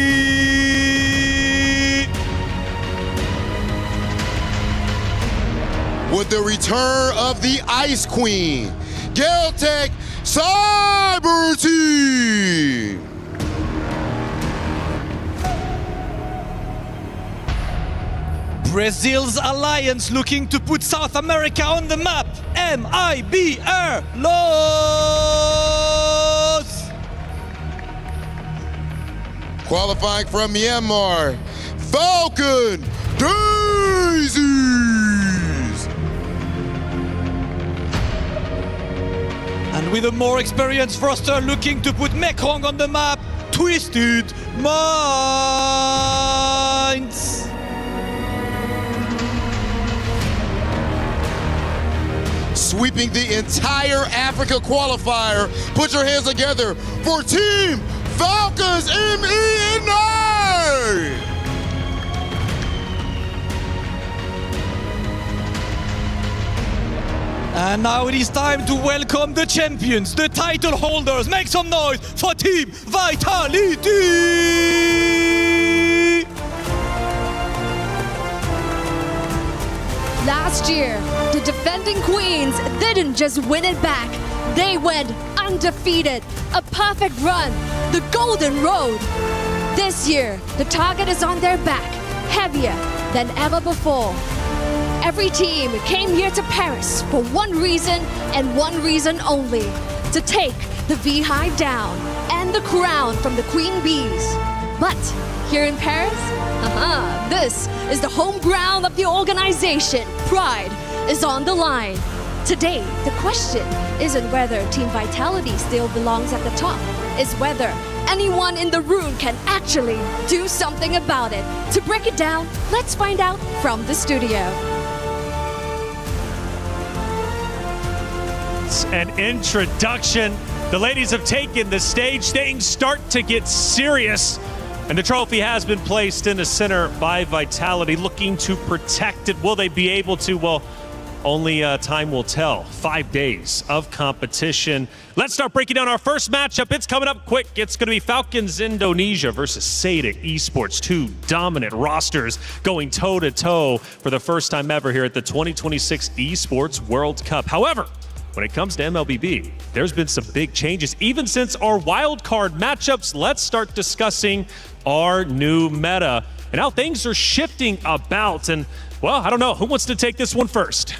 With the return of the Ice Queen, Galtech Cyber Team. Brazil's alliance looking to put South America on the map, MIBR Los. Qualifying from Myanmar, Falcon Daisies. And with a more experienced roster looking to put Mekong on the map, Twisted Minds. Sweeping the entire Africa qualifier. Put your hands together for Team Falcons MENA! And now it is time to welcome the champions, the title holders. Make some noise for Team Vitality! Last year, the defending queens didn't just win it back. They went undefeated. A perfect run. The golden road. This year, the target is on their back, heavier than ever before. Every team came here to Paris for one reason and one reason only, to take the beehive down, and the crown from the queen bees. But here in Paris, this is the home ground of the organization. Pride is on the line. Today, the question isn't whether Team Vitality still belongs at the top, it's whether anyone in the room can actually do something about it. To break it down, let's find out from the studio. An introduction. The ladies have taken the stage. Things start to get serious. And the trophy has been placed in the center by Vitality, looking to protect it. Will they be able to? Well, only time will tell. 5 days of competition. Let's start breaking down our first matchup. It's coming up quick. It's going to be Falcons Indonesia versus Seda Esports. Two dominant rosters going toe-to-toe for the first time ever here at the 2026 Esports World Cup. However, when it comes to MLBB, there's been some big changes even since our wild card matchups. Let's start discussing our new meta and how things are shifting about. And, well, I don't know. Who wants to take this one first?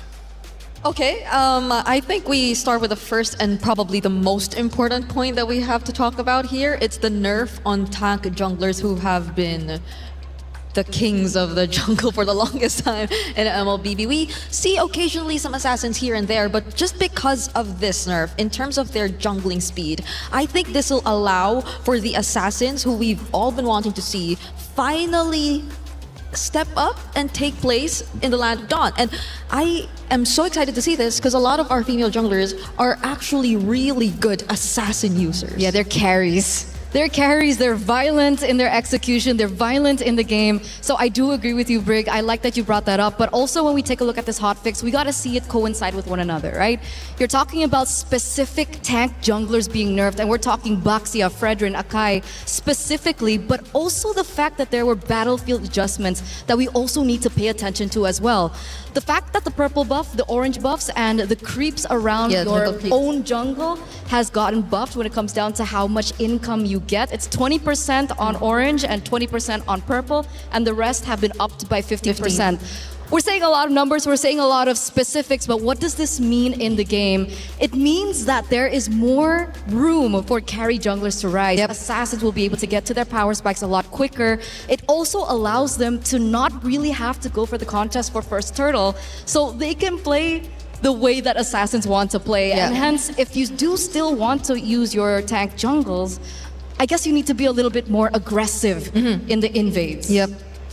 Okay, I think we start with the first and probably the most important point that we have to talk about here. It's the nerf on tank junglers who have been the kings of the jungle for the longest time in MLBB. We see occasionally some assassins here and there, but just because of this nerf, in terms of their jungling speed, I think this will allow for the assassins who we've all been wanting to see finally step up and take place in the Land of Dawn. And I am so excited to see this because a lot of our female junglers are actually really good assassin users. Yeah, they're carries. They're carries, they're violent in their execution, they're violent in the game. So I do agree with you, Brig. I like that you brought that up. But also when we take a look at this hotfix, we gotta see it coincide with one another, right? You're talking about specific tank junglers being nerfed, and we're talking Baxia, Fredrin, Akai specifically, but also the fact that there were battlefield adjustments that we also need to pay attention to as well. The fact that the purple buff, the orange buffs, and the creeps around your own jungle has gotten buffed when it comes down to how much income you get. It's 20% on orange and 20% on purple, and the rest have been upped by 50%. We're saying a lot of numbers, we're saying a lot of specifics, but what does this mean in the game? It means that there is more room for carry junglers to rise. Assassins will be able to get to their power spikes a lot quicker. It also allows them to not really have to go for the contest for first turtle, so they can play the way that assassins want to play. And hence, if you do still want to use your tank jungles, I guess you need to be a little bit more aggressive in the invades.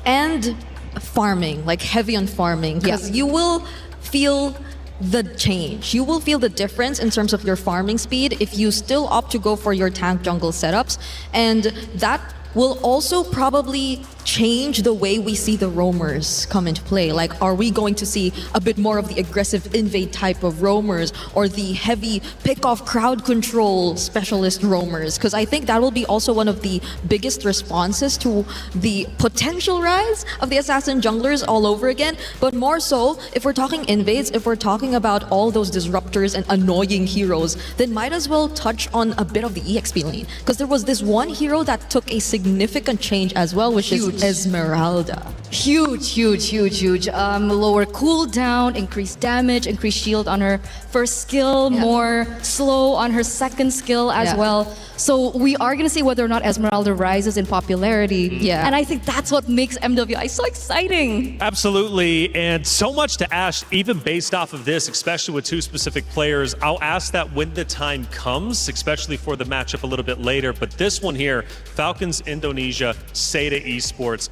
And farming, like heavy on farming, because you will feel the change. You will feel the difference in terms of your farming speed if you still opt to go for your tank jungle setups, and that will also probably change the way we see the roamers come into play. Like, are we going to see a bit more of the aggressive invade type of roamers or the heavy pick-off crowd control specialist roamers? Because I think that will be also one of the biggest responses to the potential rise of the assassin junglers all over again. But more so, if we're talking invades, if we're talking about all those disruptors and annoying heroes, then might as well touch on a bit of the EXP lane. Because there was this one hero that took a significant change as well, which is Esmeralda. Huge. Lower cooldown, increased damage, increased shield on her first skill, more slow on her second skill as well. So we are going to see whether or not Esmeralda rises in popularity. And I think that's what makes MWI so exciting. Absolutely. And so much to ask, even based off of this, especially with two specific players. I'll ask that when the time comes, especially for the matchup a little bit later. But this one here, Falcons Indonesia, Seda Esports.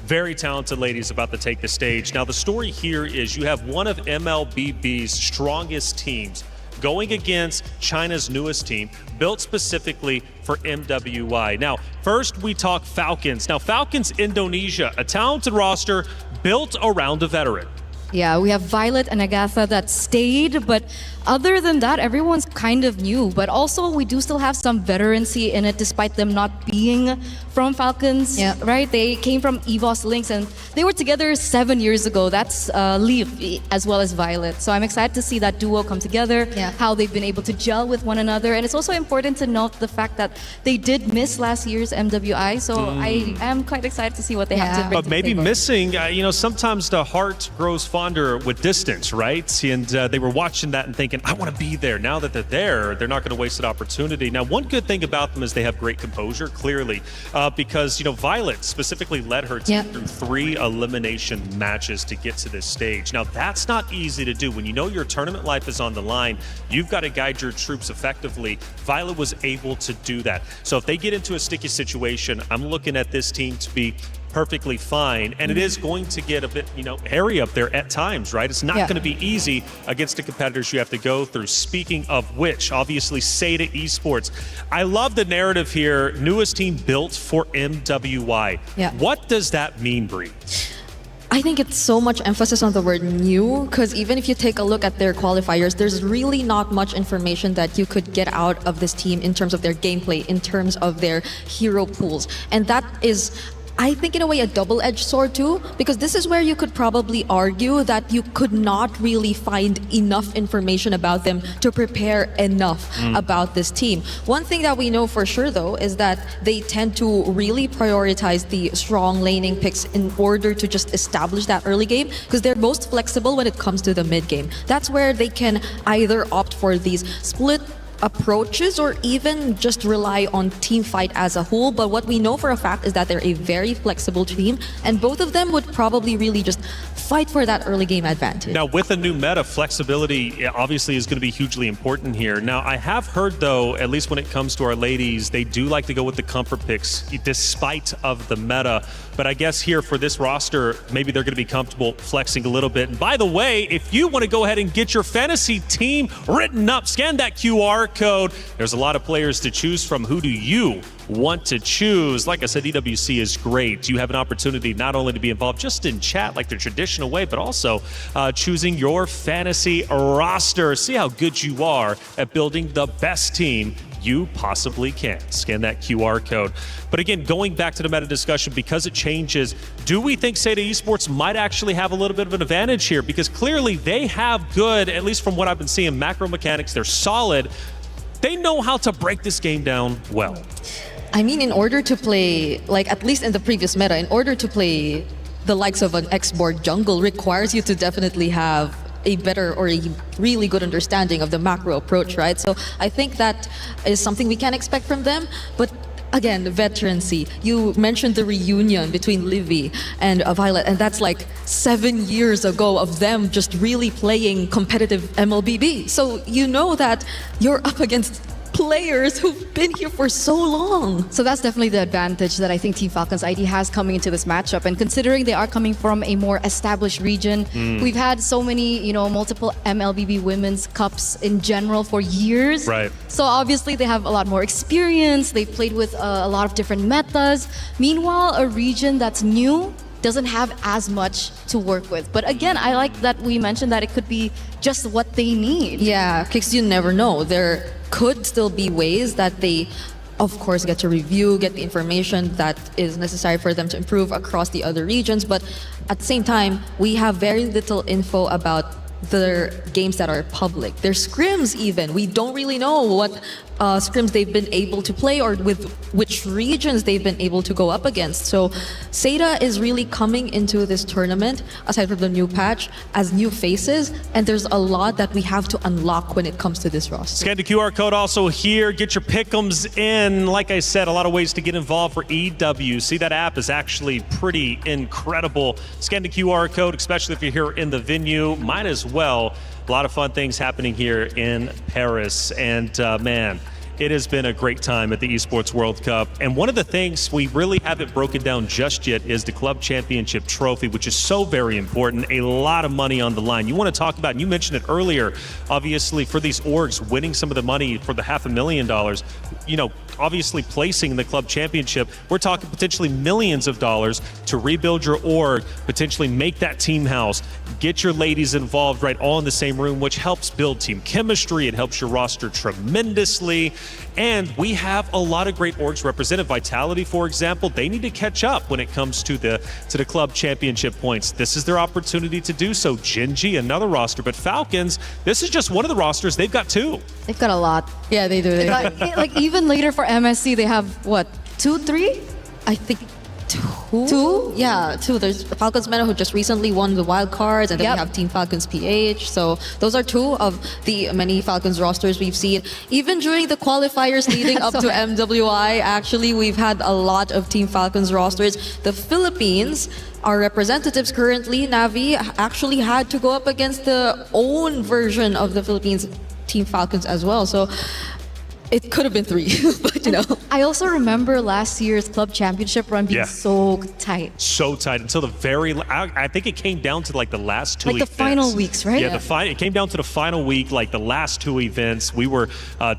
Very talented ladies about to take the stage. Now, the story here is you have one of MLBB's strongest teams going against China's newest team, built specifically for MWI. Now, first we talk Falcons. Now, Falcons Indonesia, a talented roster built around a veteran. Yeah, we have Violet and Agatha that stayed, but other than that, everyone's kind of new. But also, we do still have some veterancy in it, despite them not being from Falcons, right? They came from EVOS Lynx, and they were together 7 years ago. That's Leaf as well as Violet. So I'm excited to see that duo come together, how they've been able to gel with one another. And it's also important to note the fact that they did miss last year's MWI, so I am quite excited to see what they have to bring But to maybe the table. missing, sometimes the heart grows fond responder with distance, right? And they were watching that and thinking, I want to be there. Now that they're there, they're not going to waste an opportunity. Now, one good thing about them is they have great composure, clearly, because, Violet specifically led her team through 3 elimination matches to get to this stage. Now, that's not easy to do. When you know your tournament life is on the line, you've got to guide your troops effectively. Violet was able to do that. So if they get into a sticky situation, I'm looking at this team to be perfectly fine, and it is going to get a bit, hairy up there at times, right? It's not going to be easy against the competitors you have to go through. Speaking of which, obviously, Seda Esports. I love the narrative here. Newest team built for MWI. Yeah. What does that mean, Bree? I think it's so much emphasis on the word new, because even if you take a look at their qualifiers, there's really not much information that you could get out of this team in terms of their gameplay, in terms of their hero pools. And that is, I think, in a way, a double-edged sword too, because this is where you could probably argue that you could not really find enough information about them to prepare enough about this team. One thing that we know for sure, though, is that they tend to really prioritize the strong laning picks in order to just establish that early game, because they're most flexible when it comes to the mid game. That's where they can either opt for these split approaches or even just rely on team fight as a whole. But what we know for a fact is that they're a very flexible team, and both of them would probably really just fight for that early game advantage. Now, with a new meta, flexibility obviously is going to be hugely important here. Now, I have heard, though, at least when it comes to our ladies, they do like to go with the comfort picks despite of the meta. But I guess here for this roster, maybe they're going to be comfortable flexing a little bit. And by the way, if you want to go ahead and get your fantasy team written up, scan that QR code. There's a lot of players to choose from. Who do you want to choose? Like I said, EWC is great. You have an opportunity not only to be involved just in chat like the traditional way, but also choosing your fantasy roster. See how good you are at building the best team you possibly can. Scan that QR code. But again, going back to the meta discussion, because it changes, do we think Seda Esports might actually have a little bit of an advantage here? Because clearly they have good, at least from what I've been seeing, macro mechanics. They're solid. They know how to break this game down well. I mean, in order to play, like at least in the previous meta, in order to play the likes of an X-board jungle requires you to definitely have a better or a really good understanding of the macro approach, right? So I think that is something we can expect from them. But again, veterancy. You mentioned the reunion between Livy and Violet, and that's like 7 years ago of them just really playing competitive MLBB. So you know that you're up against players who've been here for so long. So that's definitely the advantage that I think Team Falcons ID has coming into this matchup. And considering they are coming from a more established region, we've had so many, multiple MLBB Women's Cups in general for years. Right. So obviously they have a lot more experience. They've played with a lot of different metas. Meanwhile, a region that's new doesn't have as much to work with. But again, I like that we mentioned that it could be just what they need. Yeah, because you never know. There could still be ways that they, of course, get to review, get the information that is necessary for them to improve across the other regions. But at the same time, we have very little info about their games that are public. Their scrims even. We don't really know what scrims they've been able to play or with which regions they've been able to go up against. So Seda is really coming into this tournament, aside from the new patch, as new faces, and there's a lot that we have to unlock when it comes to this roster. Scan the QR code also here. Get your pick'ems in. Like I said, a lot of ways to get involved for EWC. That app is actually pretty incredible. Scan the QR code, especially if you're here in the venue. Might as well. A lot of fun things happening here in Paris. And man, it has been a great time at the Esports World Cup. And one of the things we really haven't broken down just yet is the Club Championship Trophy, which is so very important. A lot of money on the line. You want to talk about, and you mentioned it earlier, obviously for these orgs winning some of the money for the $500,000, obviously placing in the Club Championship, we're talking potentially millions of dollars to rebuild your org, potentially make that team house, get your ladies involved right all in the same room, which helps build team chemistry. It helps your roster tremendously. And we have a lot of great orgs represented. Vitality, for example, they need to catch up when it comes to the Club Championship points. This is their opportunity to do so. Gen.G, another roster, but Falcons, this is just one of the rosters. They've got 2. They've got a lot. Yeah, they do. Like even later for MSC, they have what, 2, 3? I think 2. Two? Yeah, two. There's Falcons Meta who just recently won the wild cards, and then we have Team Falcons PH. So those are two of the many Falcons rosters we've seen. Even during the qualifiers leading up to MWI, actually, we've had a lot of Team Falcons rosters. The Philippines, our representatives currently, Navi, actually had to go up against the own version of the Philippines Team Falcons as well. So it could have been three, but you know. I also remember last year's club championship run being so tight. So tight until the very. I think it came down to like the last two. Like the final weeks, right? Yeah, it came down to the final week, like the last two events. We were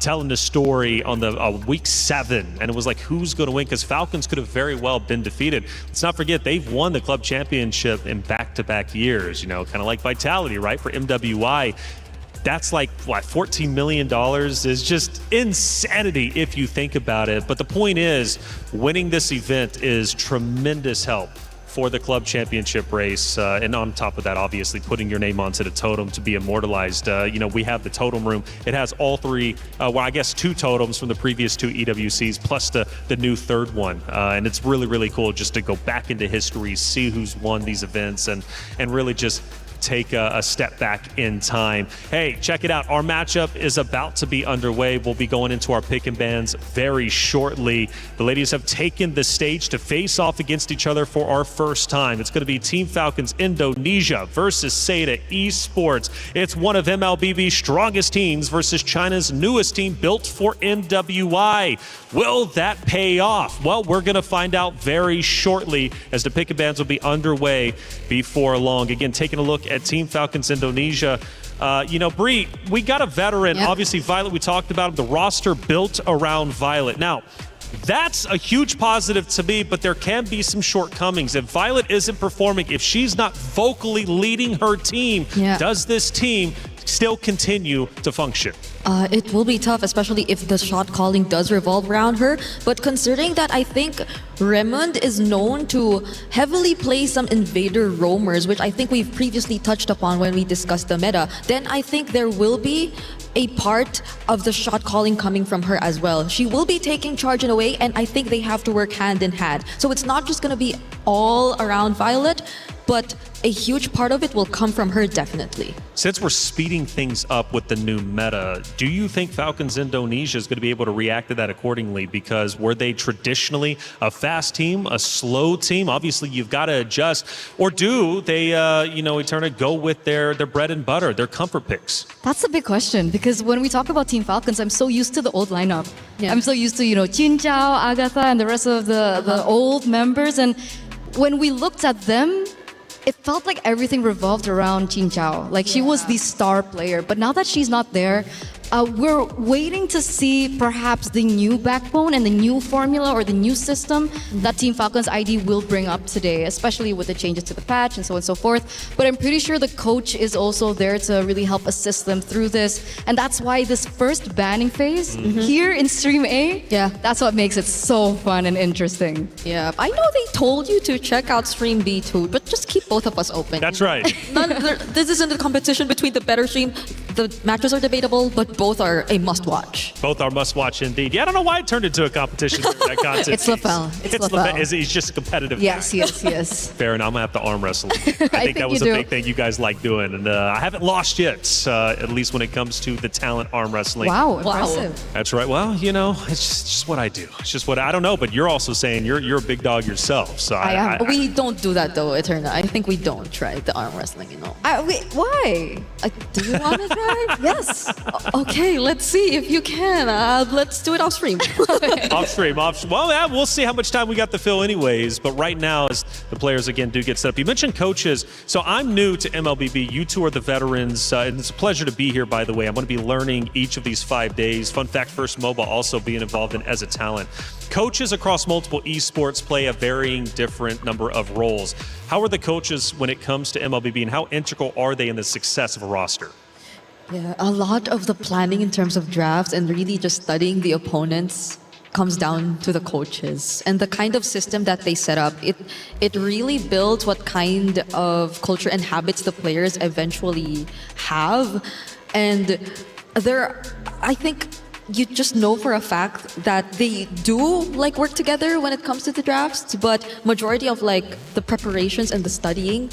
telling the story on the week 7, and it was like, who's going to win? Because Falcons could have very well been defeated. Let's not forget they've won the club championship in back-to-back years. You know, kind of like Vitality, right? For MWI. That's like, what, $14 million is just insanity if you think about it. But the point is, winning this event is tremendous help for the club championship race. And on top of that, obviously, putting your name onto the totem to be immortalized. You know, we have the totem room. It has all three, well, I guess 2 totems from the previous 2 EWCs, plus the new third one. And it's really, really cool just to go back into history, see who's won these events, and really just take a step back in time. Hey, check it out. Our matchup is about to be underway. We'll be going into our pick and bans very shortly. The ladies have taken the stage to face off against each other for our first time. It's going to be Team Falcons Indonesia versus Seda Esports. It's one of MLBB's strongest teams versus China's newest team built for MWI. Will that pay off? Well, we're going to find out very shortly as the pick and bans will be underway before long. Again, taking a look at Team Falcons Indonesia. You know, Bree, we got a veteran. Obviously, Violet, we talked about the roster built around Violet. Now, that's a huge positive to me, but there can be some shortcomings. If Violet isn't performing, if she's not vocally leading her team, does this team still continue to function? It will be tough, especially if the shot calling does revolve around her. But considering that I think Raymond is known to heavily play some invader roamers, which I think we've previously touched upon when we discussed the meta, then I think there will be a part of the shot calling coming from her as well. She will be taking charge in a way, and I think they have to work hand in hand. So it's not just going to be all around Violet, but a huge part of it will come from her, definitely. Since we're speeding things up with the new meta, do you think Falcons Indonesia is going to be able to react to that accordingly? Because were they traditionally a fast team, a slow team? Obviously, you've got to adjust. Or do they, you know, Eterna go with their bread and butter, their comfort picks? That's a big question, because when we talk about Team Falcons, I'm so used to the old lineup. I'm so used to, you know, Jin Chao, Agatha, and the rest of the old members. And when we looked at them, it felt like everything revolved around Jin Chao. Like she was the star player. But now that she's not there, we're waiting to see perhaps the new backbone and the new formula or the new system that Team Falcons ID will bring up today, especially with the changes to the patch and so on and so forth. But I'm pretty sure the coach is also there to really help assist them through this. And that's why this first banning phase here in Stream A, that's what makes it so fun and interesting. Yeah, I know they told you to check out Stream B too, but just keep both of us open. That's right. This isn't a competition between the better stream. The matches are debatable, but both are a must-watch. Both are must-watch indeed. Yeah, I don't know why it turned into a competition during that content. It's LaFell. It's LaFell. He's just a competitive Yes, guy. yes. Fair enough. I'm going to have to arm wrestle. I think that was a big thing you guys like doing. And I haven't lost yet, at least when it comes to the talent arm wrestling. Wow, impressive. That's right. Well, you know, it's just what I do. It's just what I don't know, but you're also saying you're a big dog yourself. So I am. We don't do that though, Eterna. I think we don't try the arm wrestling, you know. Wait, why? Do you want to try? Yes. Okay, let's see if you can. Let's do it off stream. Off stream. Well, yeah, we'll see how much time we got to fill anyways. But right now, as the players again do get set up. You mentioned coaches. So I'm new to MLBB. You two are the veterans. And it's a pleasure to be here, by the way. I'm going to be learning each of these 5 days. Fun fact, First Mobile also being involved in as a talent. Coaches across multiple esports play a varying different number of roles. How are the coaches when it comes to MLBB, and how integral are they in the success of a roster? Yeah, a lot of the planning in terms of drafts and really just studying the opponents comes down to the coaches and the kind of system that they set up. It really builds what kind of culture and habits the players eventually have. And I think you just know for a fact that they do like work together when it comes to the drafts, but majority of like the preparations and the studying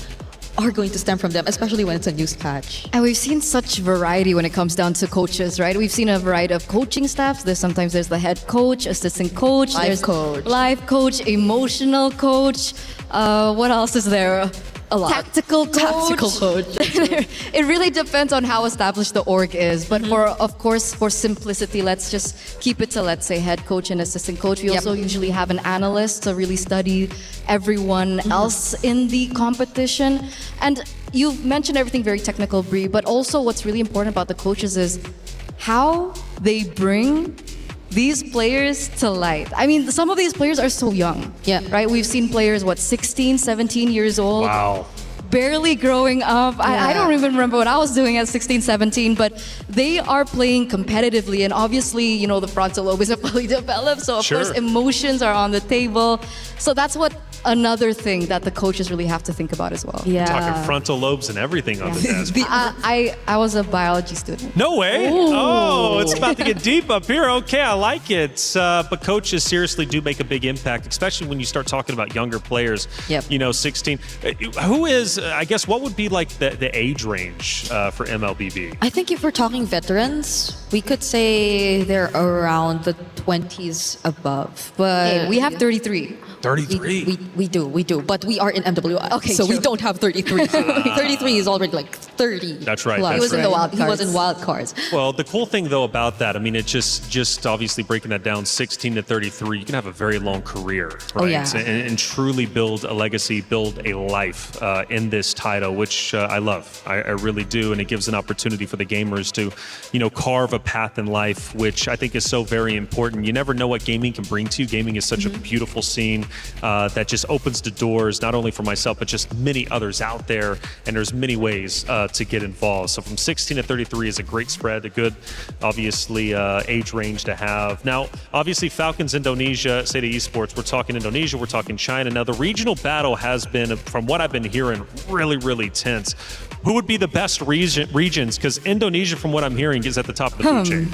are going to stem from them, especially when it's a news patch. And we've seen such variety when it comes down to coaches, right? We've seen a variety of coaching staffs. Sometimes there's the head coach, assistant coach, Life coach. life coach, emotional coach. What else is there? A lot. Tactical coach. It really depends on how established the org is. But for simplicity, let's just keep it to, let's say, head coach and assistant coach. We also usually have an analyst to really study everyone else in the competition. And you've mentioned everything very technical, Brie, but also what's really important about the coaches is how they bring these players to light. I mean, some of these players are so young. Yeah. Right? We've seen players, 16, 17 years old. Wow. Barely growing up. I don't even remember what I was doing at 16, 17, but they are playing competitively. And obviously, the frontal lobe isn't fully developed. So, of course, emotions are on the table. So that's what another thing that the coaches really have to think about as well. Yeah. Talking frontal lobes and everything on the desk. I was a biology student. No way. Ooh. Oh, it's about to get deep up here. Okay, I like it. But coaches seriously do make a big impact, especially when you start talking about younger players. Yep. 16. Who is, I guess, what would be like the age range for MLBB? I think if we're talking veterans, we could say they're around the 20s above. But Hey, we have 33. 33. We do, but we are in MWI. Okay, so we true. don't have 33. 33 is already like 30. That's right. plus. That's He was in the wild He was cards. in wild cards. Well, the cool thing though about that, I mean, it just obviously breaking that down, 16 to 33, you can have a very long career, right? Oh, yeah. And truly build a legacy, build a life in this title, which I love. I really do, and it gives an opportunity for the gamers to, carve a path in life, which I think is so very important. You never know what gaming can bring to you. Gaming is such a beautiful scene that just opens the doors, not only for myself, but just many others out there. And there's many ways to get involved. So from 16 to 33 is a great spread, a good, obviously, age range to have. Now, obviously, Falcons Indonesia, Seda Esports, we're talking Indonesia, we're talking China. Now, the regional battle has been, from what I've been hearing, really, really tense. Who would be the best regions? Because Indonesia, from what I'm hearing, is at the top of the food chain.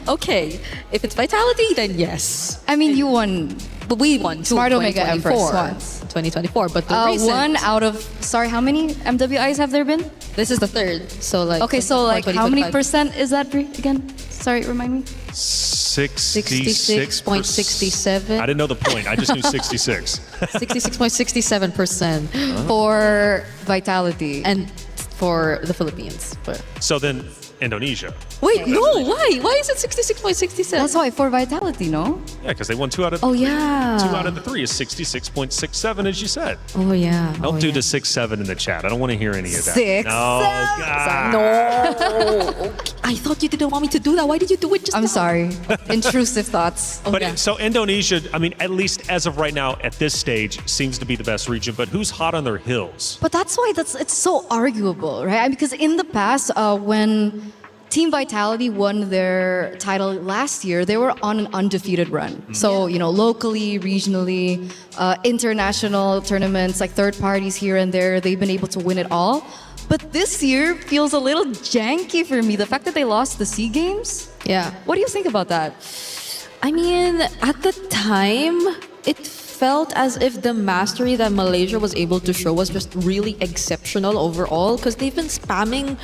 Okay, if it's Vitality, then yes. I mean, you won. But we won Smart Omega Empress 2024. once. 2024, but the recent, one out of, sorry, how many MWIs have there been? this is the third. So like Okay, so like 2024, how many 2025. percent is that again? Sorry, remind me. 66.67. I didn't know the point. I just knew 66. 66.67% For Vitality. and for the Philippines. So then Indonesia. Wait, no, why? Why is it 66.67? That's why, for Vitality, no? Yeah, because they won 2 out of Oh yeah. 2 out of the 3 is 66.67, as you said. Oh yeah. Don't do the 6-7 in the chat. I don't want to hear any of that. 6, No, 7. God. No. I thought you didn't want me to do that. Why did you do it just I'm now? sorry. Intrusive thoughts. But yeah. so Indonesia, I mean, at least as of right now, at this stage, seems to be the best region. But who's hot on their heels? But that's why it's so arguable, right? I mean, because in the past, when Team Vitality won their title last year, they were on an undefeated run. So, locally, regionally, international tournaments, like third parties here and there, they've been able to win it all. But this year feels a little janky for me. The fact that they lost the SEA Games. Yeah. What do you think about that? I mean, at the time, it felt as if the mastery that Malaysia was able to show was just really exceptional overall, because they've been spamming.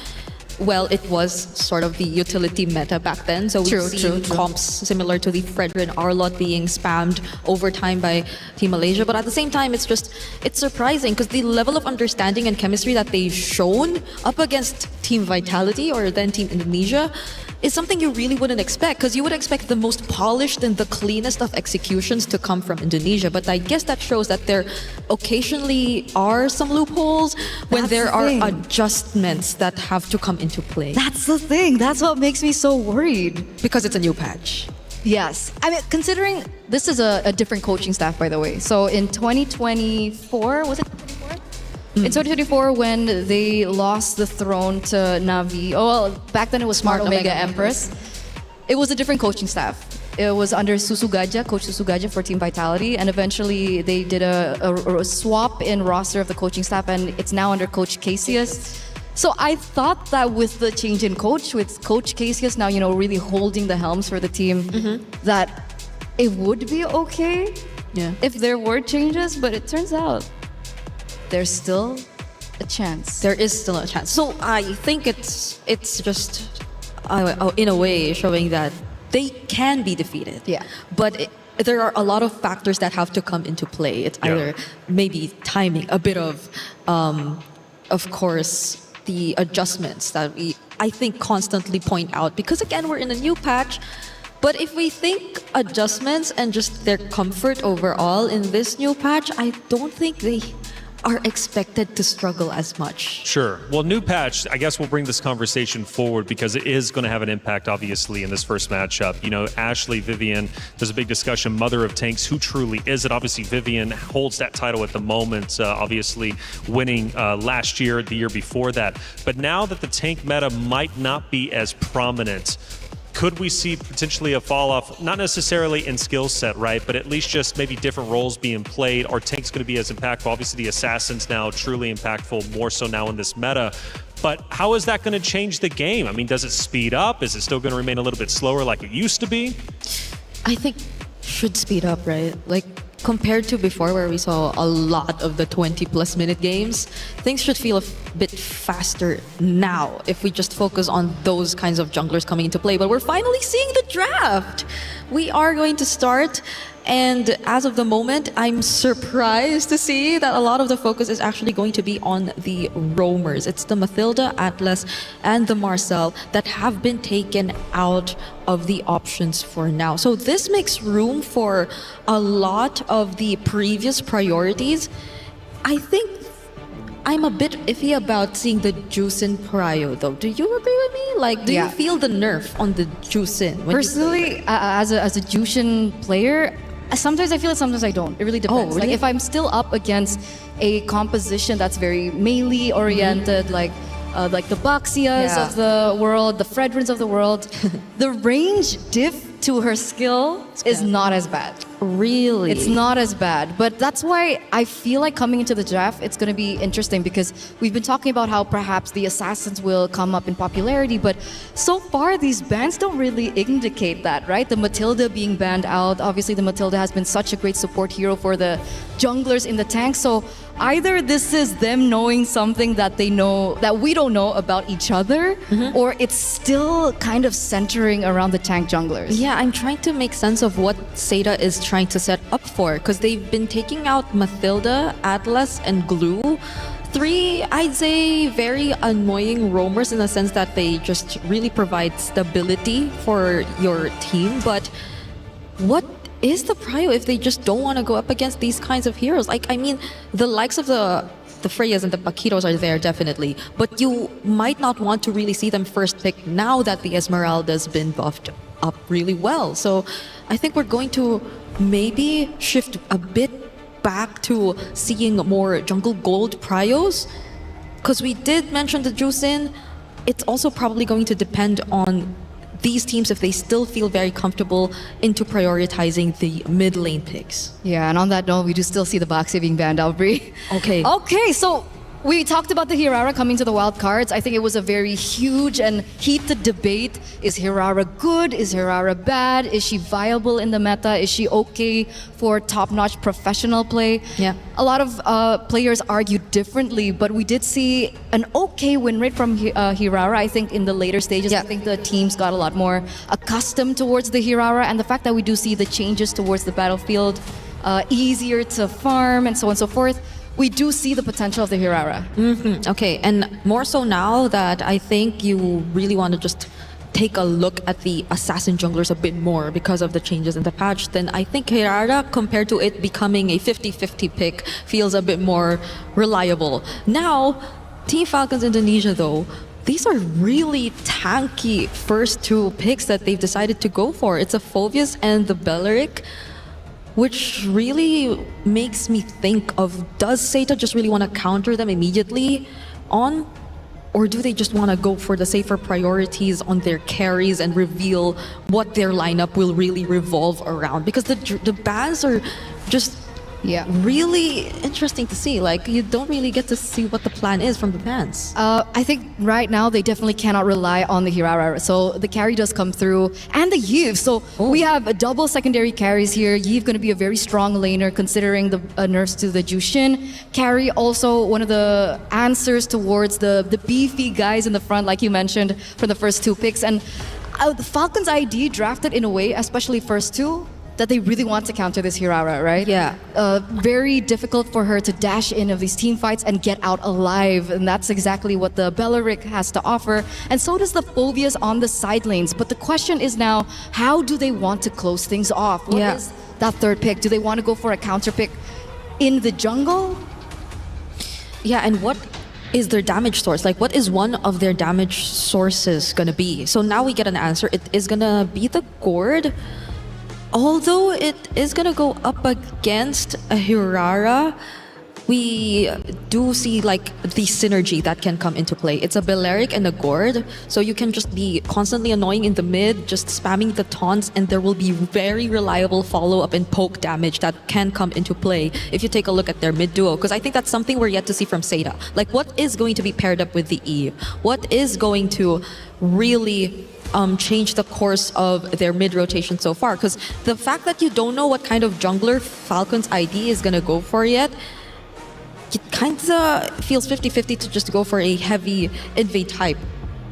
Well, it was sort of the utility meta back then. So we've seen comps similar to the Fredrin Arlot being spammed over time by Team Malaysia. But at the same time, it's surprising because the level of understanding and chemistry that they've shown up against Team Vitality or then Team Indonesia is something you really wouldn't expect, because you would expect the most polished and the cleanest of executions to come from Indonesia. But I guess that shows that there occasionally are some loopholes when there are adjustments that have to come into play. That's the thing. That's what makes me so worried. Because it's a new patch. Yes. I mean, considering this is a different coaching staff, by the way. So in 2024, was it 2024? In 2024, when they lost the throne to Navi, back then it was Smart Omega Empress. It was a different coaching staff. It was under Susu Gajah, Coach Susu Gajah for Team Vitality, and eventually they did a swap in roster of the coaching staff, and it's now under Coach Casius. So I thought that with the change in coach, with Coach Casius now, really holding the helms for the team, that it would be okay if there were changes, but it turns out there's still a chance. There is still a chance. So I think it's just in a way showing that they can be defeated. Yeah. But there are a lot of factors that have to come into play. It's either maybe timing, a bit of course, the adjustments that I think constantly point out, because again, we're in a new patch. But if we think adjustments and just their comfort overall in this new patch, I don't think they are expected to struggle as much. Sure. Well, new patch, I guess we'll bring this conversation forward because it is going to have an impact, obviously, in this first matchup. Ashley, Vivian, there's a big discussion, Mother of Tanks, who truly is it? Obviously, Vivian holds that title at the moment, obviously winning last year, the year before that. But now that the tank meta might not be as prominent, could we see potentially a fall off, not necessarily in skill set, right? But at least just maybe different roles being played. Are tanks going to be as impactful? Obviously, the assassins now truly impactful, more so now in this meta. But how is that going to change the game? I mean, does it speed up? Is it still going to remain a little bit slower like it used to be? I think should speed up, right? Like compared to before where we saw a lot of the 20+ minute games, things should feel a bit faster now if we just focus on those kinds of junglers coming into play. But we're finally seeing the draft. We are going to start. And as of the moment, I'm surprised to see that a lot of the focus is actually going to be on the roamers. It's the Mathilda, Atlas, and the Marcel that have been taken out of the options for now. So this makes room for a lot of the previous priorities. I think I'm a bit iffy about seeing the Juicin Prio though. Do you agree with me? Like, do you feel the nerf on the Juicin? Personally, as a Juicin player, sometimes I feel it, sometimes I don't. It really depends. really? Like if I'm still up against a composition that's very melee oriented, like the Baxias of the world, the Fredrins of the world, the range diff to her skill is not as bad. Really? It's not as bad. But that's why I feel like coming into the draft, it's going to be interesting because we've been talking about how perhaps the assassins will come up in popularity, but so far these bans don't really indicate that, right? The Matilda being banned out. Obviously, the Matilda has been such a great support hero for the junglers in the tank. So either this is them knowing something that they know that we don't know about each other, or it's still kind of centering around the tank junglers. Yeah, I'm trying to make sense of what Seda is trying to set up for, because they've been taking out Mathilda, Atlas, and Glue. 3, I'd say, very annoying roamers in the sense that they just really provide stability for your team. But what is the prio if they just don't want to go up against these kinds of heroes? Like, I mean, the likes of the Freyas and the Paquitos are there definitely, but you might not want to really see them first pick now that the Esmeralda's been buffed up really well. So I think we're going to maybe shift a bit back to seeing more jungle gold prios, because we did mention the Juicin. It's also probably going to depend on these teams if they still feel very comfortable into prioritizing the mid lane picks. Yeah, and on that note, we do still see the Baxi being banned out, Brie. Okay, so we talked about the Hirara coming to the wild cards. I think it was a very huge and heated debate. Is Hirara good? Is Hirara bad? Is she viable in the meta? Is she okay for top-notch professional play? Yeah. A lot of players argued differently, but we did see an okay win rate from Hirara. I think in the later stages, I think the teams got a lot more accustomed towards the Hirara, and the fact that we do see the changes towards the battlefield, easier to farm and so on and so forth, we do see the potential of the Hirara. Okay, and more so now that I think you really want to just take a look at the assassin junglers a bit more because of the changes in the patch, then I think Hirara, compared to it becoming a 50-50 pick, feels a bit more reliable. Now, Team Falcons Indonesia though, these are really tanky first 2 picks that they've decided to go for. It's a Phoveus and the Belleric, which really makes me think of, does Seta just really want to counter them immediately on, or do they just want to go for the safer priorities on their carries and reveal what their lineup will really revolve around? Because the bans are just Yeah. Really interesting to see. Like, you don't really get to see what the plan is from the fans. I think right now they definitely cannot rely on the Hirara. So the carry does come through, and the Yves. So we have a double secondary carries here. Yves going to be a very strong laner considering the nerfs to the Jushin. Carry also one of the answers towards the beefy guys in the front, like you mentioned, for the first two picks. And the Falcons ID drafted in a way, especially first two, that they really want to counter this Hirara, right? Yeah. Very difficult for her to dash in of these team fights and get out alive. And that's exactly what the Belleric has to offer. And so does the Phobias on the side lanes. But the question is now, how do they want to close things off? What is that third pick? Do they want to go for a counter pick in the jungle? Yeah, and what is their damage source? Like, what is one of their damage sources gonna be? So now we get an answer. It is gonna be the Gourd. Although it is gonna go up against a Hirara, we do see like the synergy that can come into play. It's a Belleric and a Gourd, so you can just be constantly annoying in the mid, just spamming the taunts, and there will be very reliable follow-up and poke damage that can come into play if you take a look at their mid duo. Because I think that's something we're yet to see from Seda. Like, what is going to be paired up with the Eve? What is going to really change the course of their mid rotation so far? Because the fact that you don't know what kind of jungler Falcon's ID is gonna go for yet, it kind of feels 50-50 to just go for a heavy invade type.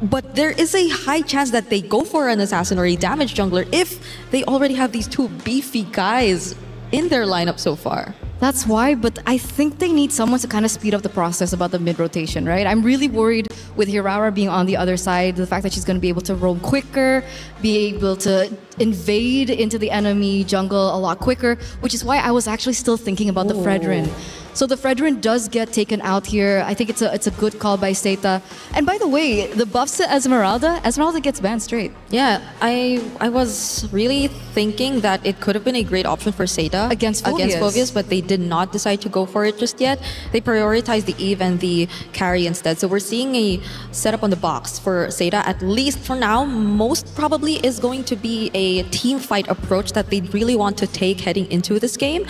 But there is a high chance that they go for an assassin or a damage jungler if they already have these two beefy guys in their lineup so far. That's why, but I think they need someone to kind of speed up the process about the mid-rotation, right? I'm really worried with Hirara being on the other side, the fact that she's going to be able to roam quicker, be able to invade into the enemy jungle a lot quicker, which is why I was actually still thinking about the Fredrin. So the Fredrin does get taken out here. I think it's a good call by Seta. And by the way, the buffs to Esmeralda gets banned straight. Yeah, I was really thinking that it could have been a great option for Seta against Phobias, but they did not decide to go for it just yet. They prioritized the Eve and the carry instead. So we're seeing a setup on the box for Seta, at least for now. Most probably is going to be a team fight approach that they really want to take heading into this game.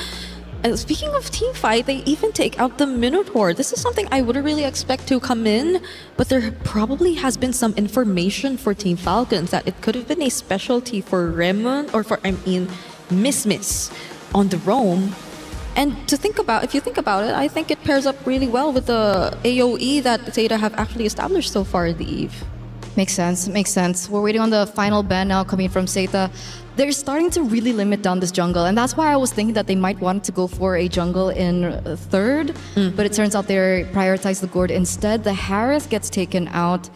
And speaking of team fight, they even take out the Minotaur. This is something I wouldn't really expect to come in, but there probably has been some information for Team Falcons that it could have been a specialty for Remon, or for, Miss on the roam. And if you think about it, I think it pairs up really well with the AoE that Zeta have actually established so far in the Eve. Makes sense. We're waiting on the final ban now coming from Zeta. They're starting to really limit down this jungle, and that's why I was thinking that they might want to go for a jungle in third, but it turns out they prioritize the Gourd instead. The Harith gets taken out,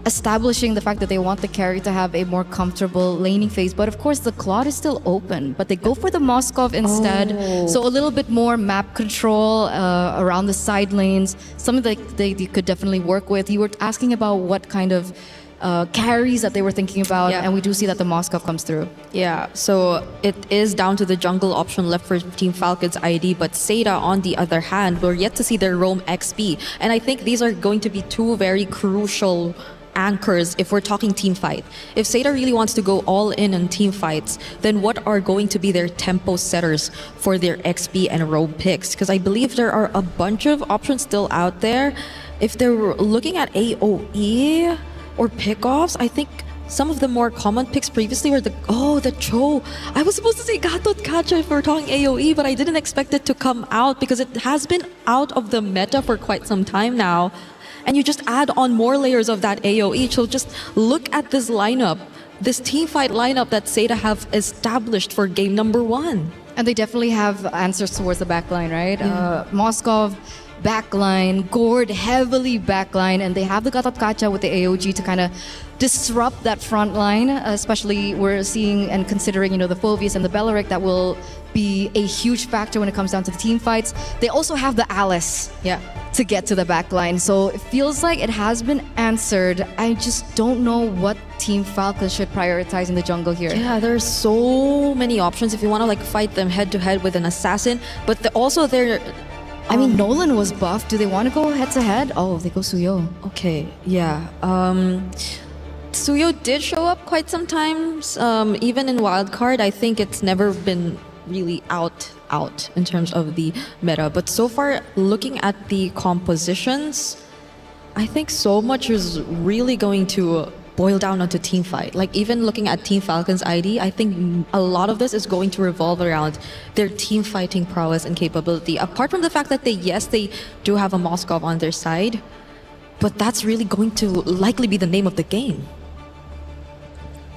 establishing the fact that they want the carry to have a more comfortable laning phase. But of course, the Claude is still open, but they go for the Moskov instead. So a little bit more map control around the side lanes, something that they could definitely work with. You were asking about what kind of carries that they were thinking about, and we do see that the Moskov comes through. Yeah, so it is down to the jungle option left for Team Falcon's ID, but Seda, on the other hand, we're yet to see their roam XP. And I think these are going to be two very crucial anchors if we're talking team fight. If Seda really wants to go all in on team fights, then what are going to be their tempo setters for their XP and roam picks? Because I believe there are a bunch of options still out there. If they're looking at AoE or pickoffs, I think some of the more common picks previously were the Cho. I was supposed to say Gatot Kacha if we're talking AoE, but I didn't expect it to come out because it has been out of the meta for quite some time now. And you just add on more layers of that AoE. So just look at this lineup, this team fight lineup that Seda have established for game number 1. And they definitely have answers towards the backline, right? Moskov, backline, Gourd, heavily backline, and they have the Gatot Kacha with the AOG to kind of disrupt that front line, especially we're seeing and considering, the Phobias and the Belleric that will be a huge factor when it comes down to the team fights. They also have the Alice to get to the backline. So it feels like it has been answered. I just don't know what Team Falcon should prioritize in the jungle here. Yeah, there's so many options if you want to fight them head to head with an assassin, but Nolan was buffed. Do they want to go head to head? Oh, they go Suyo. Okay, yeah. Suyo did show up quite sometimes. Even in Wildcard, I think it's never been really out in terms of the meta. But so far, looking at the compositions, I think so much is really going to boil down onto team fight. Like even looking at Team Falcon's ID, I think a lot of this is going to revolve around their team fighting prowess and capability. Apart from the fact that they do have a Moskov on their side, but that's really going to likely be the name of the game.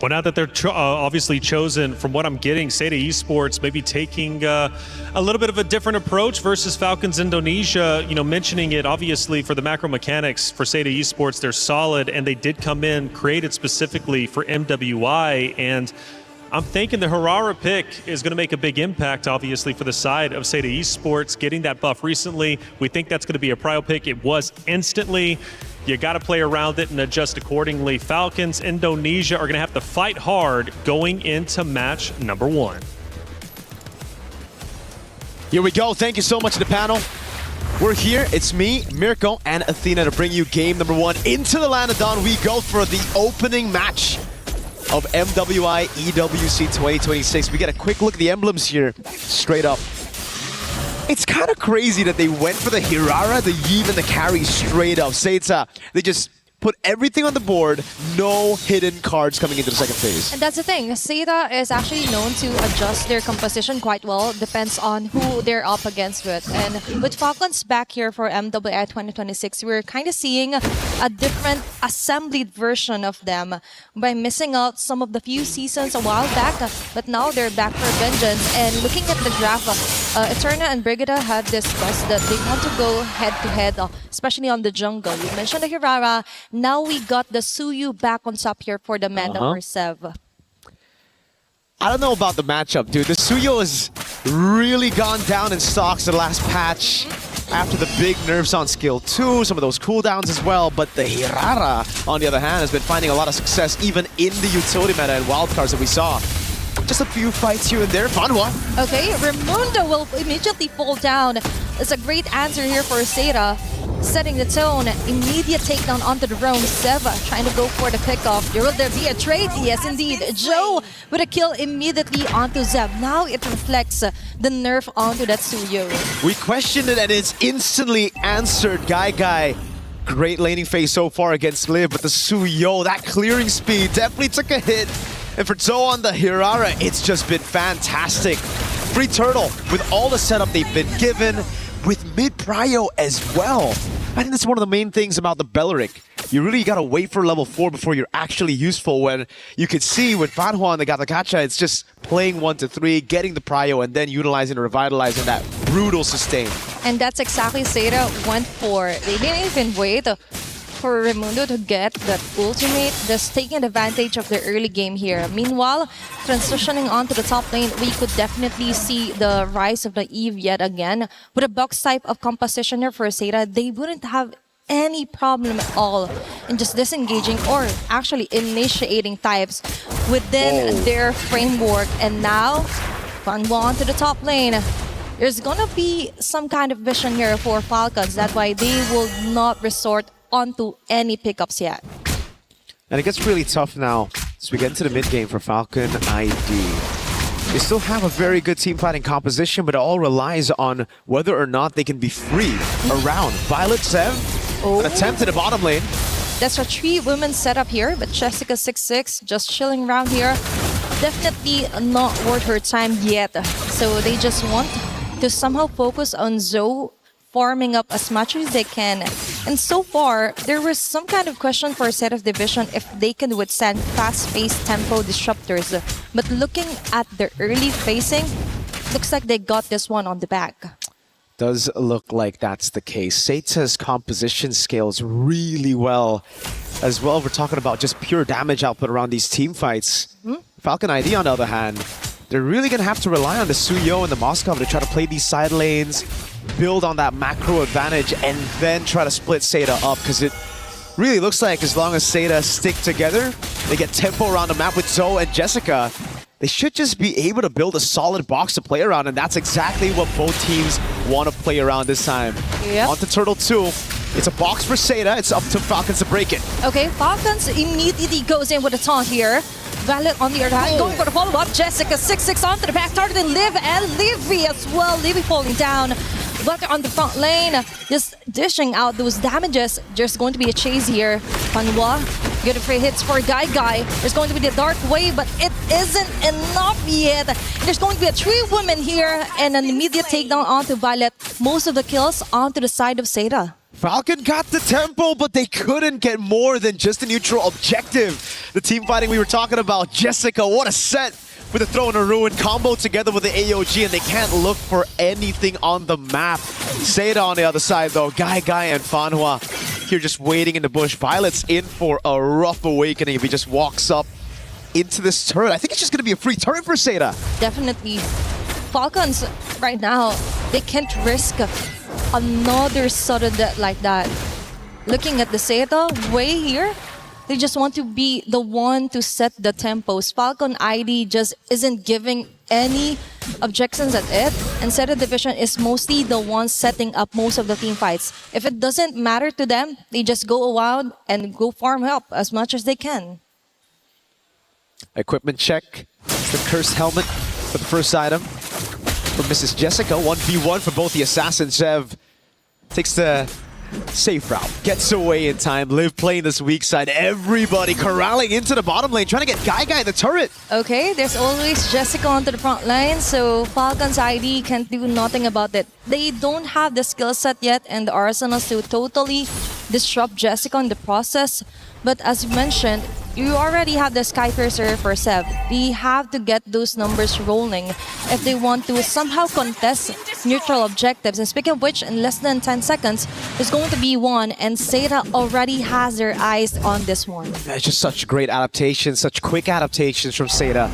Well, now that they're obviously chosen, from what I'm getting, Seda Esports maybe taking a little bit of a different approach versus Falcons Indonesia. You know, mentioning it obviously for the macro mechanics for Seda Esports, they're solid, and they did come in created specifically for MWI. And I'm thinking the Hirara pick is going to make a big impact, obviously, for the side of Seda Esports. Getting that buff recently, we think that's going to be a prio pick. It was instantly. You got to play around it and adjust accordingly. Falcons Indonesia are going to have to fight hard going into match number 1. Here we go. Thank you so much to the panel. We're here. It's me, Mirko, and Athena to bring you game number 1 into the land of Dawn. We go for the opening match of MWI EWC 2026. We get a quick look at the emblems here, straight up. It's kind of crazy that they went for the Hirara, the Yeeve, and the carry straight up. Seita, they just put everything on the board, no hidden cards coming into the second phase. And that's the thing, Seda is actually known to adjust their composition quite well, depends on who they're up against with. And with Falcons back here for MWI 2026, we're kind of seeing a different assembled version of them by missing out some of the few seasons a while back, but now they're back for vengeance. And looking at the graph, Eterna and Brigida had discussed that they want to go head-to-head, especially on the jungle. You mentioned the Hirara. Now we got the Suyu back on top here for the Manda or Sev. I don't know about the matchup, dude. The Suyo has really gone down in stocks the last patch after the big nerfs on skill 2, some of those cooldowns as well. But the Hirara, on the other hand, has been finding a lot of success even in the utility meta and wildcards that we saw. Just a few fights here and there. Fun one. Okay, Raimundo will immediately fall down. It's a great answer here for Seda. Setting the tone, immediate takedown onto the roam. Seva trying to go for the pickoff. Will there be a trade? Yes, indeed. Joe with a kill immediately onto Zeb. Now it reflects the nerf onto that Suyo. We questioned it and it's instantly answered. Guy. Great laning phase so far against Liv, but the Suyo, that clearing speed definitely took a hit. And for Zoe on the Hirara, it's just been fantastic. Free Turtle with all the setup they've been given, with mid-prio as well. I think that's one of the main things about the Belleric. You really gotta wait for level 4 before you're actually useful, when you could see with Fanhua and the Gatakacha, it's just playing 1 to 3, getting the prio, and then utilizing and revitalizing that brutal sustain. And that's exactly Seda went for. They didn't even wait for Raimundo to get that ultimate, just taking advantage of the early game here. Meanwhile, transitioning onto the top lane, we could definitely see the rise of the Eve yet again. With a box type of composition here for Seda, they wouldn't have any problem at all in just disengaging or actually initiating types within their framework. And now, Fanwa onto the top lane. There's gonna be some kind of vision here for Falcons. That's why they will not resort onto any pickups yet. And it gets really tough now as we get into the mid game for Falcon ID. They still have a very good team fighting composition, but it all relies on whether or not they can be free around. Violet Sev, an attempt at the bottom lane. That's a 3-women setup here, but Jessica6-6 just chilling around here. Definitely not worth her time yet. So they just want to somehow focus on Zoe farming up as much as they can. And so far, there was some kind of question for a set of division if they can withstand fast-paced tempo disruptors. But looking at the early facing, looks like they got this one on the back. Does look like that's the case. Seita's composition scales really well as well. We're talking about just pure damage output around these team fights. Falcon ID, on the other hand, they're really going to have to rely on the Suyo and the Moskov to try to play these side lanes, build on that macro advantage, and then try to split Seda up, because it really looks like as long as Seda stick together, they get tempo around the map with Zoe and Jessica, they should just be able to build a solid box to play around, and that's exactly what both teams want to play around this time. Yep. On to Turtle 2. It's a box for Seda. It's up to Falcons to break it. Okay, Falcons immediately goes in with a taunt here. Violet on the other hand, going for the follow-up. Jessica 6-6 onto the back, targeting Liv and Livy as well. Livy falling down. But on the front lane, just dishing out those damages. There's going to be a chase here. Fanwa, good free hits for Guy. There's going to be the dark wave, but it isn't enough yet. There's going to be a 3 women here and an immediate takedown onto Violet. Most of the kills onto the side of Seda. Falcon got the tempo, but they couldn't get more than just a neutral objective. The team fighting we were talking about, Jessica, what a set with a throw and a ruin combo together with the AOG, and they can't look for anything on the map. Seda on the other side though, Guy and Fanhua here just waiting in the bush. Violet's in for a rough awakening if he just walks up into this turret. I think it's just going to be a free turret for Seda. Definitely. Falcons right now, they can't risk another sudden death like that. Looking at the Seda way here, they just want to be the one to set the tempos. Falcon ID just isn't giving any objections at it, and Seda Division is mostly the one setting up most of the team fights. If it doesn't matter to them, they just go around and go farm help as much as they can. Equipment check. It's the cursed helmet for the first item from Mrs. Jessica. 1v1 for both the assassins. Zev takes the safe route, gets away in time. Liv playing this weak side. Everybody corralling into the bottom lane, trying to get Guy in the turret. Okay, there's always Jessica onto the front line, so Falcon's ID can't do nothing about it. They don't have the skill set yet and the arsenals to totally disrupt Jessica in the process. But as you mentioned, you already have the Skypiercer for Sev. They have to get those numbers rolling if they want to somehow contest neutral objectives. And speaking of which, in less than 10 seconds, there's going to be one, and Seda already has their eyes on this one. It's just such great adaptations, such quick adaptations from Seda.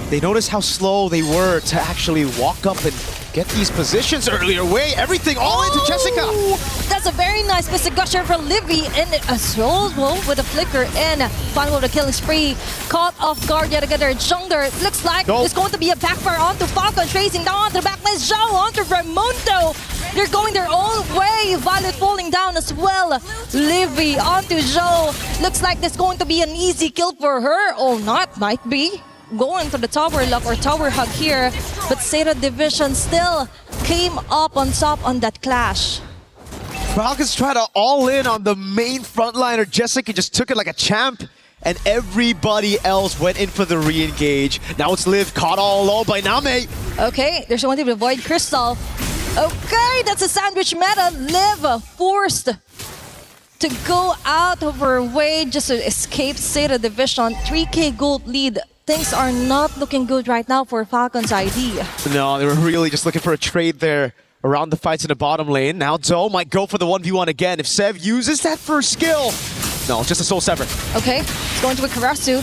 They noticed how slow they were to actually walk up and get these positions earlier. Everything all into Jessica. That's a very nice missing gusher for Livy in a slow with a flicker in. Final with a killing spree. Caught off guard yet again. Jungler, looks like it's going to be a backfire onto Falcon. Tracing down onto the backlane. Zhao onto Raimundo. They're going their own way. Violet falling down as well. Livy onto Zhao. Looks like there's going to be an easy kill for her. Or not, might be. Going for the tower lock or tower hug here, but Seda Division still came up on top on that clash. Falcons try to all in on the main frontliner. Jessica just took it like a champ, and everybody else went in for the re-engage. Now it's Liv caught all alone by Name. Okay, there's one to avoid Crystal. Okay, that's a sandwich meta. Liv forced to go out of her way just to escape Seda Division. 3k gold lead. Things are not looking good right now for Falcon's ID. No, they were really just looking for a trade there around the fights in the bottom lane. Now Zoe might go for the 1v1 again. If Sev uses that first skill. No, just a soul sever. Okay, it's going to be Karasu.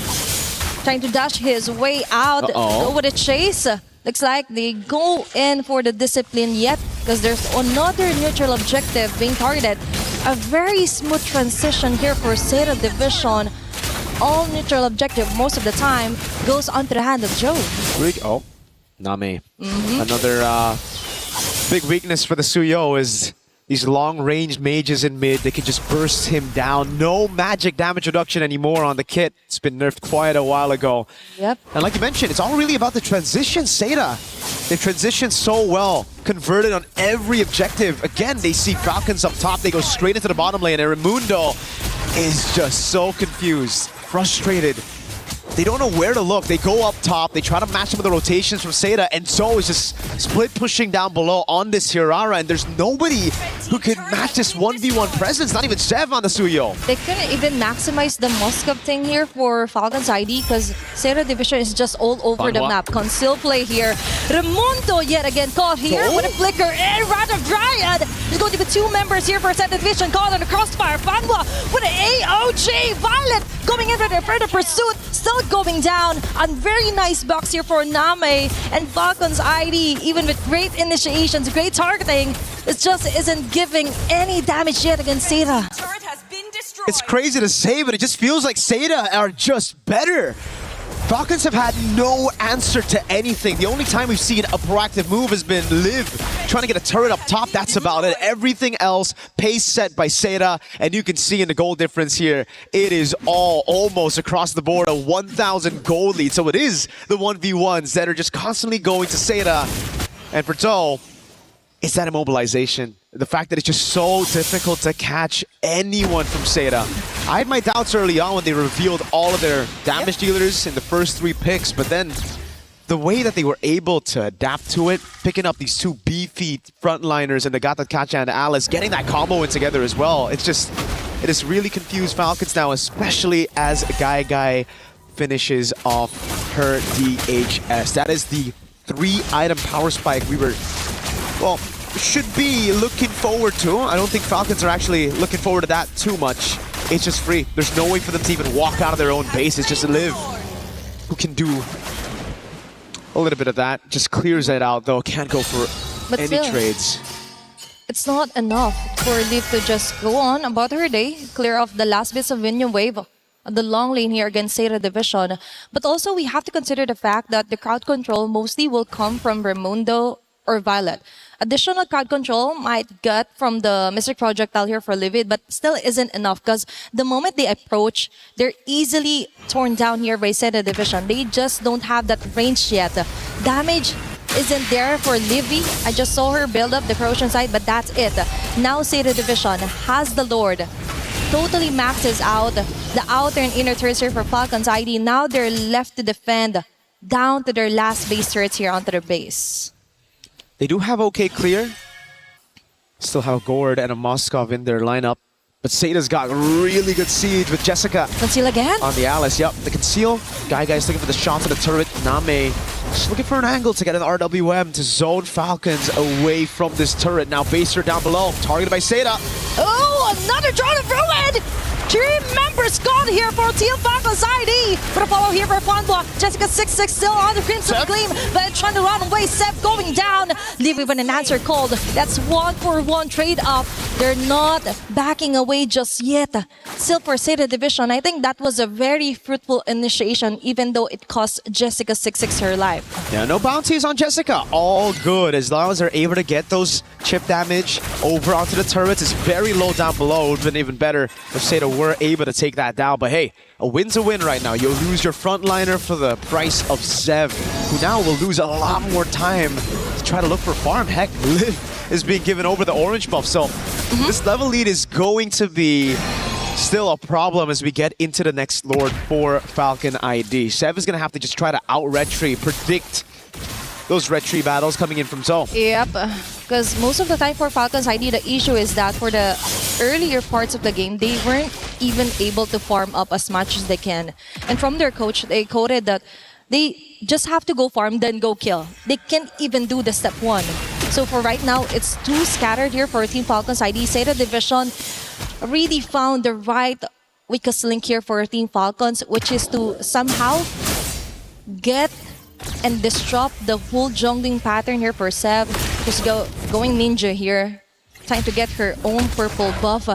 Trying to dash his way out. Go with a chase. Looks like they go in for the discipline yet because there's another neutral objective being targeted. A very smooth transition here for Seda Division. All neutral objective most of the time goes onto the hand of Joe. Oh, Name. Another big weakness for the Suyo is these long-range mages in mid. They can just burst him down. No magic damage reduction anymore on the kit. It's been nerfed quite a while ago. Yep. And like you mentioned, it's all really about the transition. Seda, they've transitioned so well. Converted on every objective. Again, they see Falcons up top. They go straight into the bottom lane. And Raimundo is just so confused, frustrated. They don't know where to look. They go up top. They try to match some of the rotations from Seda, and Zoe is just split pushing down below on this Hirara, and there's nobody who can match this 1v1 presence, not even Zev on the Suyo. They couldn't even maximize the Moskov thing here for Falcon's ID because Seda Division is just all over the map. Conceal play here. Raimundo yet again caught here with a flicker and Wrath of Dryad. There's going to be 2 members here for Seda Division caught on the crossfire. Fanwa with an AOG. Violet going in for the further pursuit. Still going down. A very nice box here for Name and Falcon's ID. Even with great initiations, great targeting, it just isn't giving any damage yet against Seda. It's crazy to say, but it just feels like Seda are just better. Falcons have had no answer to anything. The only time we've seen a proactive move has been Liv trying to get a turret up top. That's about it. Everything else, pace set by Seda. And you can see in the goal difference here, it is all almost across the board, a 1,000 goal lead. So it is the 1v1s that are just constantly going to Seda. And for Zoe, it's that immobilization. The fact that it's just so difficult to catch anyone from Seda. I had my doubts early on when they revealed all of their damage dealers in the first 3 picks, but then the way that they were able to adapt to it, picking up these 2 beefy frontliners and the Gata Kacha and Alice, getting that combo in together as well. It has really confused Falcons now, especially as Guy finishes off her DHS. That is the 3-item power spike we were, well, should be looking forward to. I don't think Falcons are actually looking forward to that too much. It's just free. There's no way for them to even walk out of their own base. It's just Liv who can do a little bit of that. Just clears it out though. Can't go for But any still, trades. It's not enough for Liv to just go on about her day, clear off the last bits of minion wave on the long lane here against Seda Division. But also we have to consider the fact that the crowd control mostly will come from Raimundo or Violet. Additional crowd control might get from the Mystic Projectile here for Livid, but still isn't enough because the moment they approach, they're easily torn down here by Seda Division. They just don't have that range yet. Damage isn't there for Livy. I just saw her build up the corrosion side, but that's it. Now Seda Division has the Lord. Totally maxes out the outer and inner turrets here for Falcons ID. Now they're left to defend down to their last base turrets here onto their base. They do have okay clear. Still have a Gord and a Moskov in their lineup. But Seda's got really good siege with Jessica. Conceal again? On the Alice, yep. The conceal. Guy's looking for the shots of the turret. Name just looking for an angle to get an RWM to zone Falcons away from this turret. Now Baser down below. Targeted by Seda. Oh, another drone of ruin! 3 members gone here for Team Falcons ID. For the follow here for Fanboy. Jessica26 still on the Crimson Gleam, but trying to run away. Seth going down. Leaving with an answer called. That's 1-for-1 trade up. They're not backing away just yet. Still for Seda Division, I think that was a very fruitful initiation, even though it cost Jessica26 her life. Yeah, no bounties on Jessica. All good as long as they're able to get those chip damage over onto the turrets. It's very low down below. It would have been even better if Seda were able to take that down. But hey, a win's a win right now. You'll lose your frontliner for the price of Zev, who now will lose a lot more time to try to look for farm. Heck, Liv is being given over the orange buff. So this level lead is going to be still a problem as we get into the next Lord for Falcon ID. Sev is going to have to just try to out-red tree, predict those red tree battles coming in from Zoe. Yep, because most of the time for Falcons ID, the issue is that for the earlier parts of the game, they weren't even able to farm up as much as they can. And from their coach, they quoted that they just have to go farm, then go kill. They can't even do the step 1. So for right now, it's too scattered here for Team Falcons ID. Seda Division really found the right weakest link here for Team Falcons, which is to somehow get and disrupt the whole jungling pattern here for Sev, who's going ninja here, trying to get her own purple buff,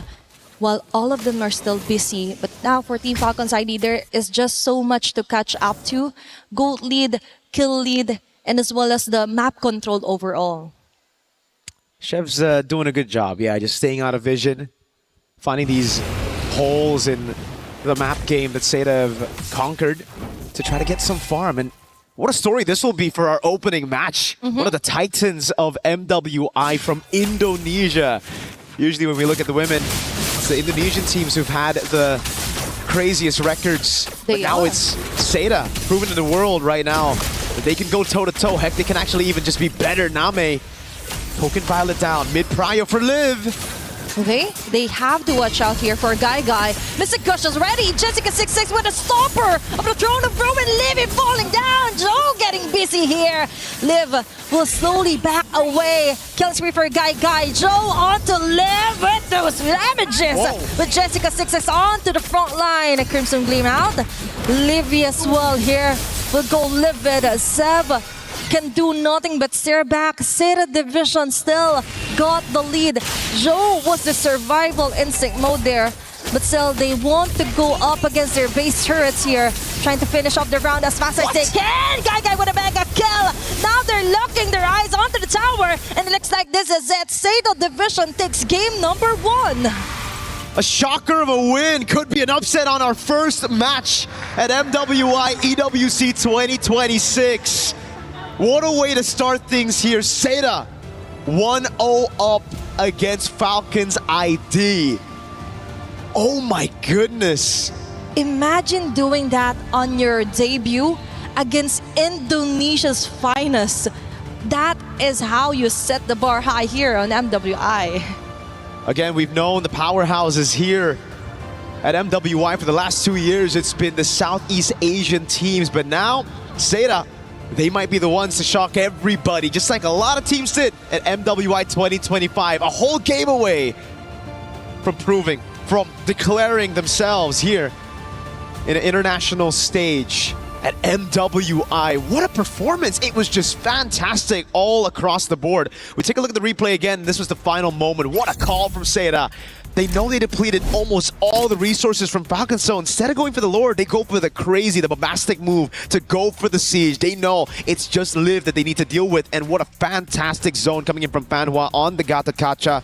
while all of them are still busy. But now for Team Falcons ID, there is just so much to catch up to. Gold lead, kill lead, and as well as the map control overall. Chev's doing a good job, yeah, just staying out of vision, finding these holes in the map game that Seda have conquered to try to get some farm. And what a story this will be for our opening match. One of the titans of MWI from Indonesia. Usually when we look at the women, it's the Indonesian teams who've had the craziest records. But now it's Seda, proven to the world right now that they can go toe-to-toe. Heck, they can actually even just be better. Name, poking Violet down. Mid-prio for Liv. Okay, they have to watch out here for Guy. Mystic Gush is ready. Jessica26 with a stopper of the Throne of Ruin. Liv falling down. Joe getting busy here. Liv will slowly back away. Kill spree for Guy. Joe onto Liv with those damages. With Jessica26 onto the front line. A Crimson Gleam out. Livy as well here will go livid. Sev can do nothing but stare back. Seda Division still got the lead. Joe was the survival instinct mode there. But still, they want to go up against their base turrets here, trying to finish off the round as fast as they can. Guy with a mega kill. Now they're locking their eyes onto the tower, and it looks like this is it. Seda Division takes game number 1. A shocker of a win. Could be an upset on our first match at MWI EWC 2026. What a way to start things here. Seda 1-0 up against Falcons ID. Oh my goodness. Imagine doing that on your debut against Indonesia's finest. That is how you set the bar high here on MWI. Again, we've known the powerhouses here at MWI for the last 2 years. It's been the Southeast Asian teams, but now Seda, they might be the ones to shock everybody, just like a lot of teams did at MWI 2025. A whole game away from declaring themselves here in an international stage at MWI. What a performance. It was just fantastic all across the board. We take a look at the replay again. This was the final moment. What a call from Seda. They know they depleted almost all the resources from Falcons, so instead of going for the Lord, they go for the bombastic move to go for the siege. They know it's just Liv that they need to deal with, and what a fantastic zone coming in from Fanhua on the Gata Kacha.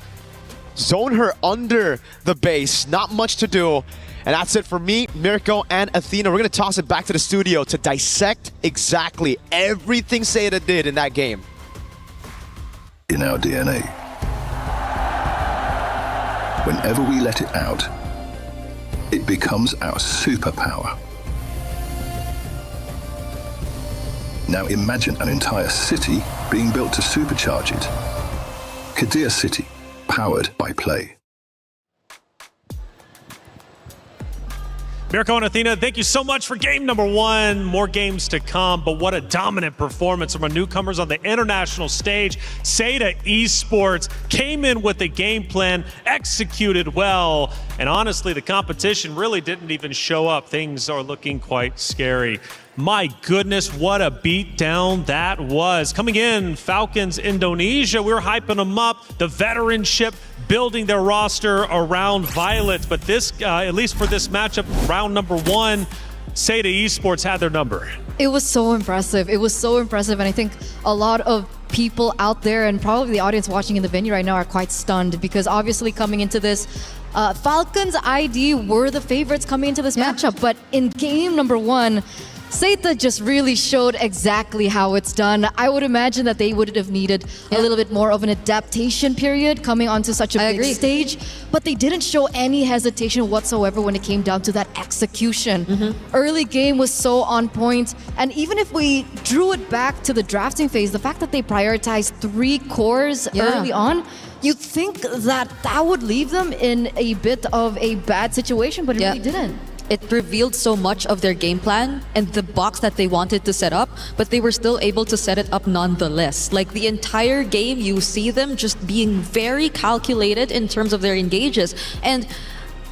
Zone her under the base, not much to do. And that's it for me, Mirko, and Athena. We're going to toss it back to the studio to dissect exactly everything Seda did in that game. In our DNA. Whenever we let it out, it becomes our superpower. Now imagine an entire city being built to supercharge it. Kadir City, powered by play. Mirko and Athena, thank you so much for game number 1. More games to come, but what a dominant performance from our newcomers on the international stage. Seda Esports came in with a game plan, executed well, and honestly, the competition really didn't even show up. Things are looking quite scary. My goodness, what a beatdown that was. Coming in, Falcons Indonesia, we were hyping them up. The veteranship, building their roster around Violet. But this, at least for this matchup, round number 1, Seda Esports had their number. It was so impressive. It was so impressive. And I think a lot of people out there and probably the audience watching in the venue right now are quite stunned because obviously coming into this, Falcons ID were the favorites coming into this matchup. But in game number 1, Seda just really showed exactly how it's done. I would imagine that they would have needed a little bit more of an adaptation period coming onto such a big stage, but they didn't show any hesitation whatsoever when it came down to that execution. Early game was so on point, and even if we drew it back to the drafting phase, the fact that they prioritized 3 cores early on, you'd think that that would leave them in a bit of a bad situation, but it really didn't. It revealed so much of their game plan and the box that they wanted to set up, but they were still able to set it up nonetheless. Like the entire game, you see them just being very calculated in terms of their engages. And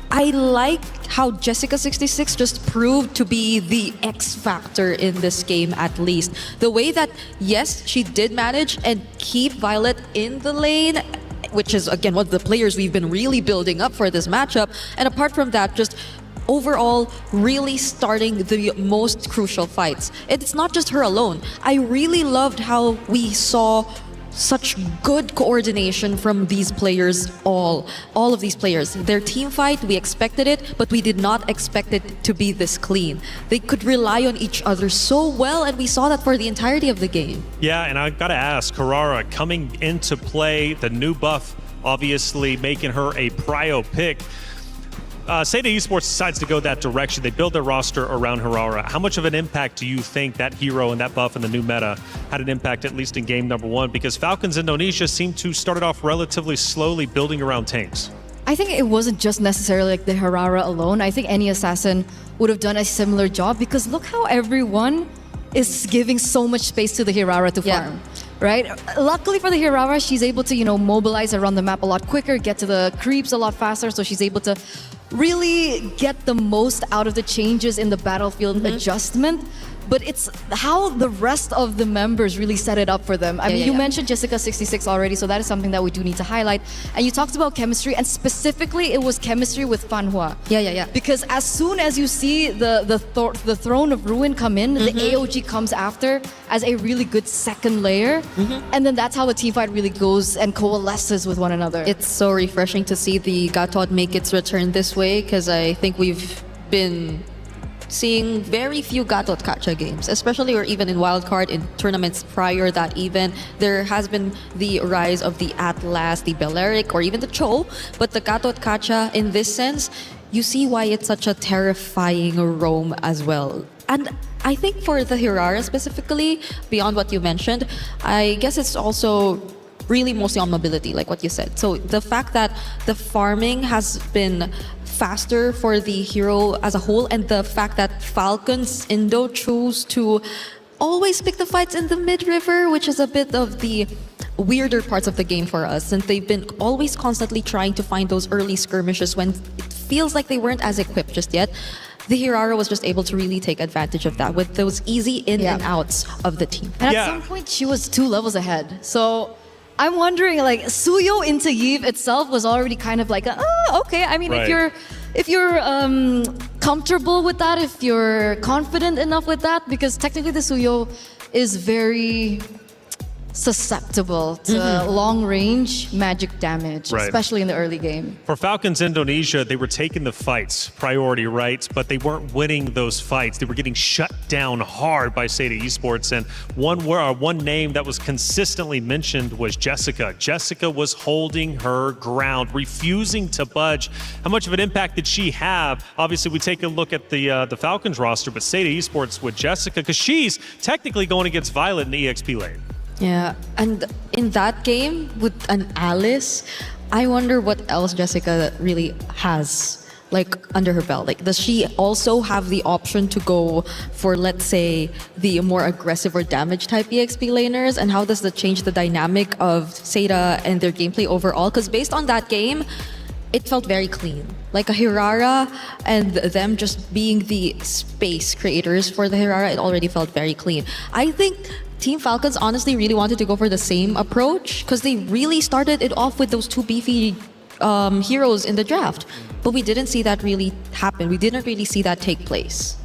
I like how Jessica26 just proved to be the X factor in this game, at least. The way that, yes, she did manage and keep Violet in the lane, which is, again, one of the players we've been really building up for this matchup. And apart from that, just overall really starting the most crucial fights. It's not just her alone. I really loved how we saw such good coordination from these players, all of these players. Their team fight, we expected it, but we did not expect it to be this clean. They could rely on each other so well, and we saw that for the entirety of the game. Yeah, and I gotta ask, Carrara coming into play, the new buff obviously making her a prio pick. Seda Esports decides to go that direction. They build their roster around Harara. How much of an impact do you think that hero and that buff and the new meta had an impact, at least in game number 1? Because Falcons Indonesia seemed to start it off relatively slowly, building around tanks. I think it wasn't just necessarily like the Harara alone. I think any assassin would have done a similar job because look how everyone is giving so much space to the Harara to farm. Right? Luckily for the Harara, she's able to, mobilize around the map a lot quicker, get to the creeps a lot faster, so she's able to really get the most out of the changes in the battlefield adjustment. but it's how the rest of the members really set it up for them. I mean, you mentioned Jessica26 already, so that is something that we do need to highlight. And you talked about chemistry, and specifically it was chemistry with Fanhua. Yeah. Because as soon as you see the Throne of Ruin come in, the AOG comes after as a really good second layer, and then that's how the team fight really goes and coalesces with one another. It's so refreshing to see the Gatot make its return this way, because I think we've been seeing very few Gatot Kacha games, especially or even in wildcard in tournaments prior that even. There has been the rise of the Atlas, the Balearic, or even the Cho, but the Gatot Kacha in this sense, you see why it's such a terrifying roam as well. And I think for the Hirara specifically, beyond what you mentioned, I guess it's also really mostly on mobility, like what you said. So the fact that the farming has been faster for the hero as a whole, and the fact that Falcon's Indo chose to always pick the fights in the mid-river, which is a bit of the weirder parts of the game for us, and they've been always constantly trying to find those early skirmishes when it feels like they weren't as equipped just yet. The Hirara was just able to really take advantage of that with those easy in and outs of the team. And at some point, she was 2 levels ahead. So I'm wondering, like, Suyo into Yves itself was already kind of like, okay. I mean, if you're comfortable with that, if you're confident enough with that, because technically the Suyo is very susceptible to long-range magic damage, especially in the early game. For Falcons Indonesia, they were taking the fights, priority rights, but they weren't winning those fights. They were getting shut down hard by Seda Esports, and one name that was consistently mentioned was Jessica. Jessica was holding her ground, refusing to budge. How much of an impact did she have? Obviously, we take a look at the Falcons roster, but Seda Esports with Jessica, because she's technically going against Violet in the EXP lane. Yeah, and in that game with an Alice, I wonder what else Jessica really has like under her belt. Like, does she also have the option to go for, let's say, the more aggressive or damage type EXP laners? And how does that change the dynamic of Seda and their gameplay overall? Because based on that game, it felt very clean. Like a Hirara and them just being the space creators for the Hirara, it already felt very clean. I think Team Falcons honestly really wanted to go for the same approach, because they really started it off with those 2 beefy heroes in the draft. But we didn't see that really happen. We didn't really see that take place.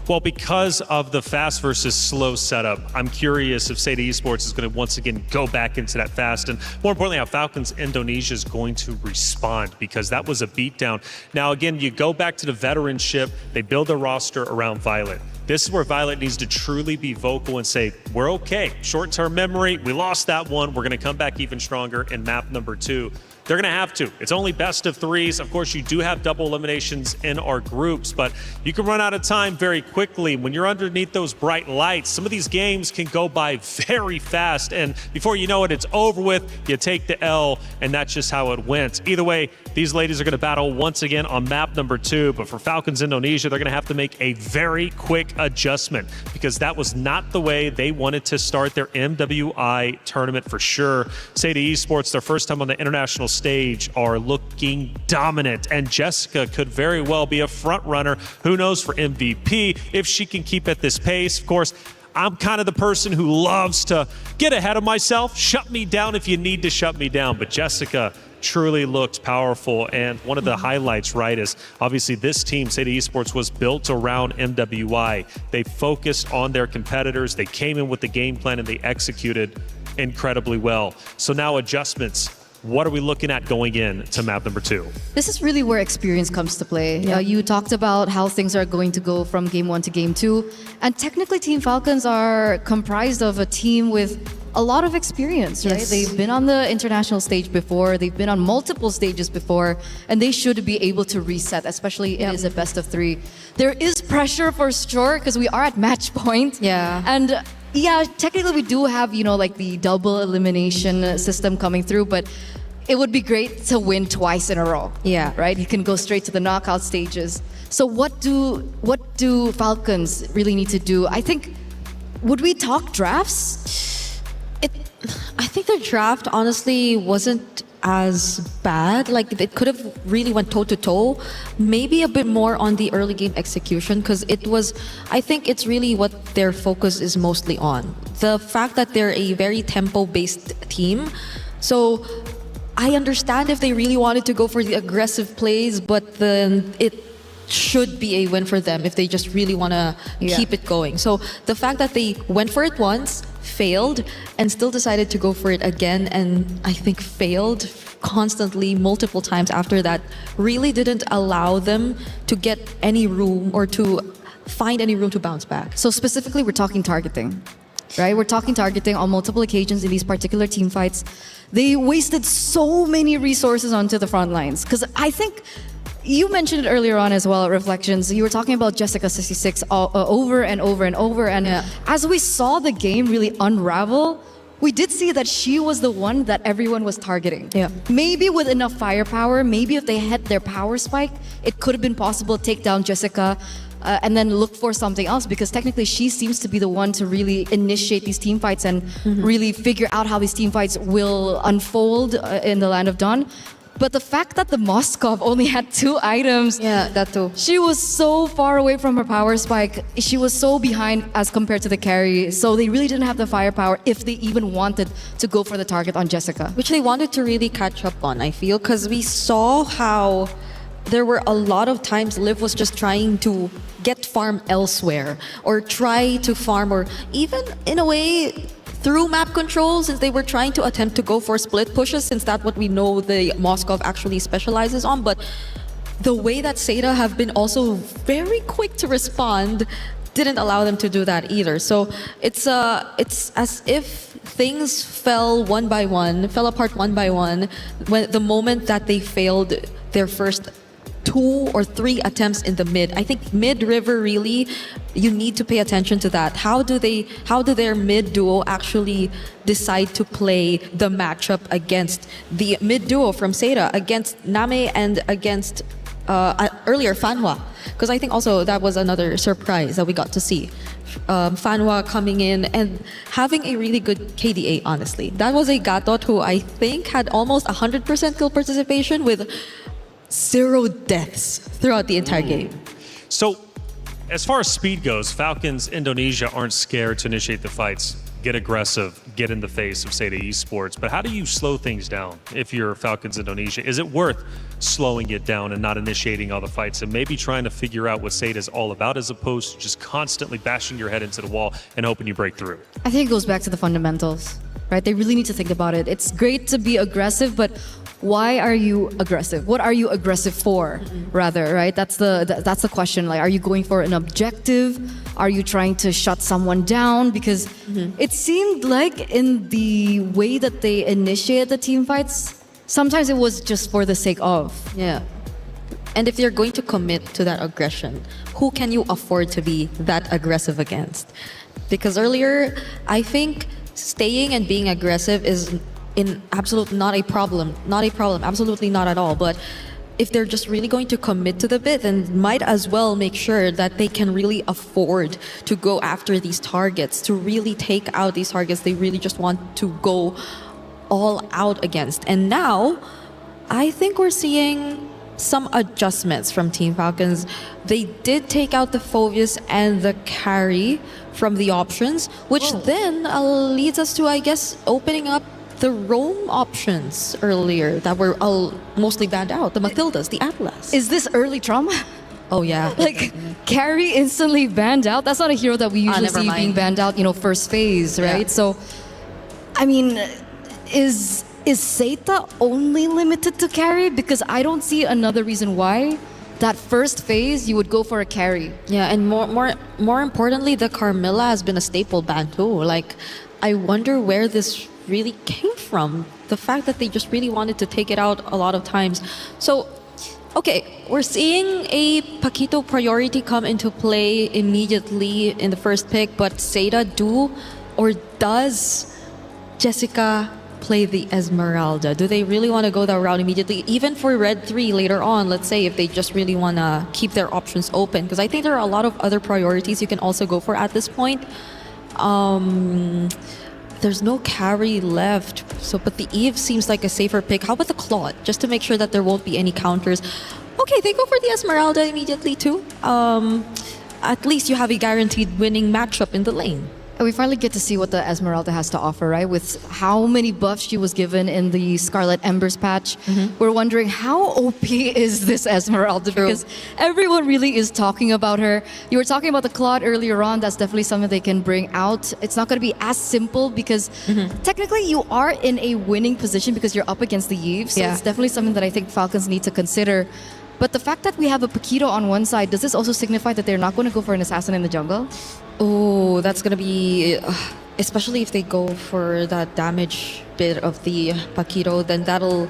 Well, because of the fast versus slow setup, I'm curious if Seda Esports is going to once again go back into that fast, and more importantly, how Falcons Indonesia is going to respond, because that was a beatdown. Now, again, you go back to the veteranship, they build a roster around Violet. This is where Violet needs to truly be vocal and say, we're okay. Short-term memory, we lost that one. We're going to come back even stronger in map number 2. They're going to have to. It's only best of 3s. Of course, you do have double eliminations in our groups, but you can run out of time very quickly. When you're underneath those bright lights, some of these games can go by very fast, and before you know it, it's over with. You take the L, and that's just how it went. Either way, these ladies are going to battle once again on map number 2, but for Falcons Indonesia, they're going to have to make a very quick adjustment, because that was not the way they wanted to start their MWI tournament for sure. Seda Esports, their first time on the international stage, are looking dominant, and Jessica could very well be a front runner. Who knows for MVP if she can keep at this pace. Of course, I'm kind of the person who loves to get ahead of myself. Shut me down if you need to shut me down, but Jessica truly looked powerful. And one of the highlights, right, is obviously this team, Seda Esports, was built around MWI. They focused on their competitors. They came in with the game plan and they executed incredibly well. So now adjustments. What are we looking at going in to map number 2? This is really where experience comes to play. You talked about how things are going to go from game 1 to game 2. And technically, Team Falcons are comprised of a team with a lot of experience, right? Yes. They've been on the international stage before. They've been on multiple stages before. And they should be able to reset, especially it is a best of 3. There is pressure for sure, because we are at match point. Yeah. And yeah, technically we do have, like the double elimination system coming through, but it would be great to win twice in a row. Yeah. Right? You can go straight to the knockout stages. So what do Falcons really need to do? I think, would we talk drafts? I think their draft honestly wasn't as bad. Like it could have really went toe to toe. Maybe a bit more on the early game execution, because it was, I think it's really what their focus is mostly on. The fact that they're a very tempo-based team. So I understand if they really wanted to go for the aggressive plays, but then it should be a win for them if they just really want to keep it going. So the fact that they went for it once, failed, and still decided to go for it again, and I think failed constantly multiple times after that, really didn't allow them to get any room or to find any room to bounce back. So specifically, we're talking targeting, right? We're talking targeting on multiple occasions in these particular team fights. They wasted so many resources onto the front lines, because I think you mentioned it earlier on as well at Reflections. You were talking about Jessica26 over and over and over. And as we saw the game really unravel, we did see that she was the one that everyone was targeting. Maybe with enough firepower, maybe if they had their power spike, it could have been possible to take down Jessica and then look for something else, because technically she seems to be the one to really initiate these team fights and really figure out how these team fights will unfold in the Land of Dawn. But the fact that the Moskov only had 2 items, that too. She was so far away from her power spike. She was so behind as compared to the carry. So they really didn't have the firepower if they even wanted to go for the target on Jessica. Which they wanted to really catch up on, I feel, because we saw how there were a lot of times Liv was just trying to get farm elsewhere or try to farm, or even in a way through map control, since they were trying to attempt to go for split pushes, since that's what we know the Moskov actually specializes on. But the way that Seda have been also very quick to respond didn't allow them to do that either. So it's as if things fell apart one by one, when the moment that they failed their first 2 or 3 attempts in the mid. I think mid-river, really, you need to pay attention to that. How do their mid duo actually decide to play the matchup against the mid duo from Seda, against Name and against earlier Fanhua? Because I think also that was another surprise that we got to see. Fanhua coming in and having a really good KDA, honestly. That was a Gatot who I think had almost 100% kill participation with 0 deaths throughout the entire game. So, as far as speed goes, Falcons Indonesia aren't scared to initiate the fights, get aggressive, get in the face of Seda Esports. But how do you slow things down if you're Falcons Indonesia? Is it worth slowing it down and not initiating all the fights and maybe trying to figure out what Seda is all about, as opposed to just constantly bashing your head into the wall and hoping you break through? I think it goes back to the fundamentals, right? They really need to think about it. It's great to be aggressive, but why are you aggressive? What are you aggressive for, rather, right? That's the question. Like, are you going for an objective? Are you trying to shut someone down? Because it seemed like in the way that they initiated the team fights, sometimes it was just for the sake of. Yeah. And if you're going to commit to that aggression, who can you afford to be that aggressive against? Because earlier, I think staying and being aggressive is absolutely not a problem, absolutely not at all. But if they're just really going to commit to the bit, then might as well make sure that they can really afford to go after these targets, to really take out these targets they really just want to go all out against. And now, I think we're seeing some adjustments from Team Falcons. They did take out the Phoveus and the carry from the options, which then leads us to, I guess, opening up the roam options earlier that were mostly banned out. The Matildas, the Atlas. Is this early trauma? Oh yeah. Like, carry instantly banned out? That's not a hero that we usually see being banned out, first phase, right? Yeah. So, I mean, is Seita only limited to carry? Because I don't see another reason why that first phase you would go for a carry. Yeah, and more importantly, the Carmilla has been a staple ban too. Like, I wonder where this really came from. The fact that they just really wanted to take it out a lot of times. So, okay, we're seeing a Paquito priority come into play immediately in the first pick, but Seda does Jessica play the Esmeralda? Do they really want to go that route immediately? Even for Red 3 later on, let's say, if they just really want to keep their options open. Because I think there are a lot of other priorities you can also go for at this point. there's no carry left. So, but the Eve seems like a safer pick. How about the Claude? Just to make sure that there won't be any counters. Okay, they go for the Esmeralda immediately too. At least you have a guaranteed winning matchup in the lane. And we finally get to see what the Esmeralda has to offer, right? With how many buffs she was given in the Scarlet Embers patch. We're wondering how OP is this Esmeralda, because everyone really is talking about her. You were talking about the Claude earlier on. That's definitely something they can bring out. It's not going to be as simple because technically you are in a winning position because you're up against the Eve. So it's definitely something that I think Falcons need to consider. But the fact that we have a Paquito on one side, does this also signify that they're not going to go for an assassin in the jungle? Oh, that's gonna be, especially if they go for that damage bit of the Paquito, then that'll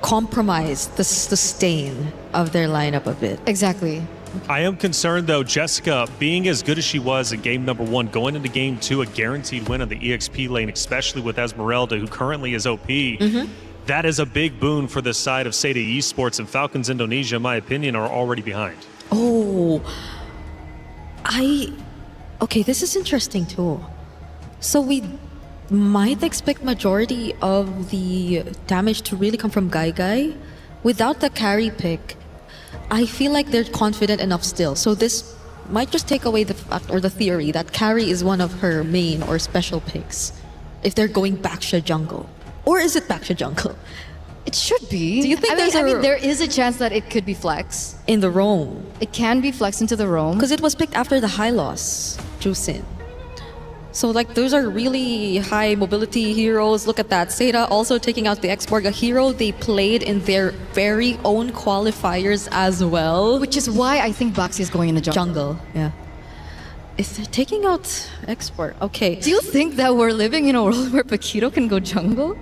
compromise the sustain of their lineup a bit. Exactly. I am concerned though, Jessica, being as good as she was in game number 1, going into game 2, a guaranteed win on the EXP lane, especially with Esmeralda, who currently is OP. That is a big boon for the side of Seda Esports, and Falcons Indonesia, in my opinion, are already behind. Oh, okay, this is interesting too. So we might expect majority of the damage to really come from Guy without the carry pick. I feel like they're confident enough still. So this might just take away the fact or the theory that carry is one of her main or special picks if they're going Baksha jungle. Or is it Baksha jungle? It should be. Do you think there is a chance that it could be flex in the roam? It can be flexed into the roam because it was picked after the high loss Jusin. So like those are really high mobility heroes. Look at that. Seda also taking out the Expo, a hero they played in their very own qualifiers as well. Which is why I think Baxi is going in the jungle. Yeah. If they're taking out Expo, okay. Do you think that we're living in a world where Paquito can go jungle?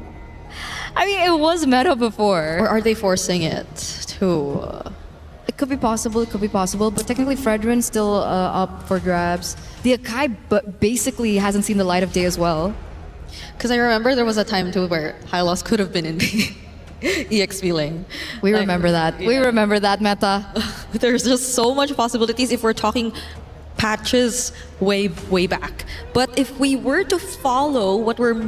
I mean, it was meta before. Or are they forcing it to? It could be possible, but technically Fredrin's still up for grabs. The Akai basically hasn't seen the light of day as well. Because I remember there was a time too where high loss could have been in the EXP lane. We remember that. Yeah. We remember that meta. There's just so much possibilities if we're talking patches way back. But if we were to follow what we're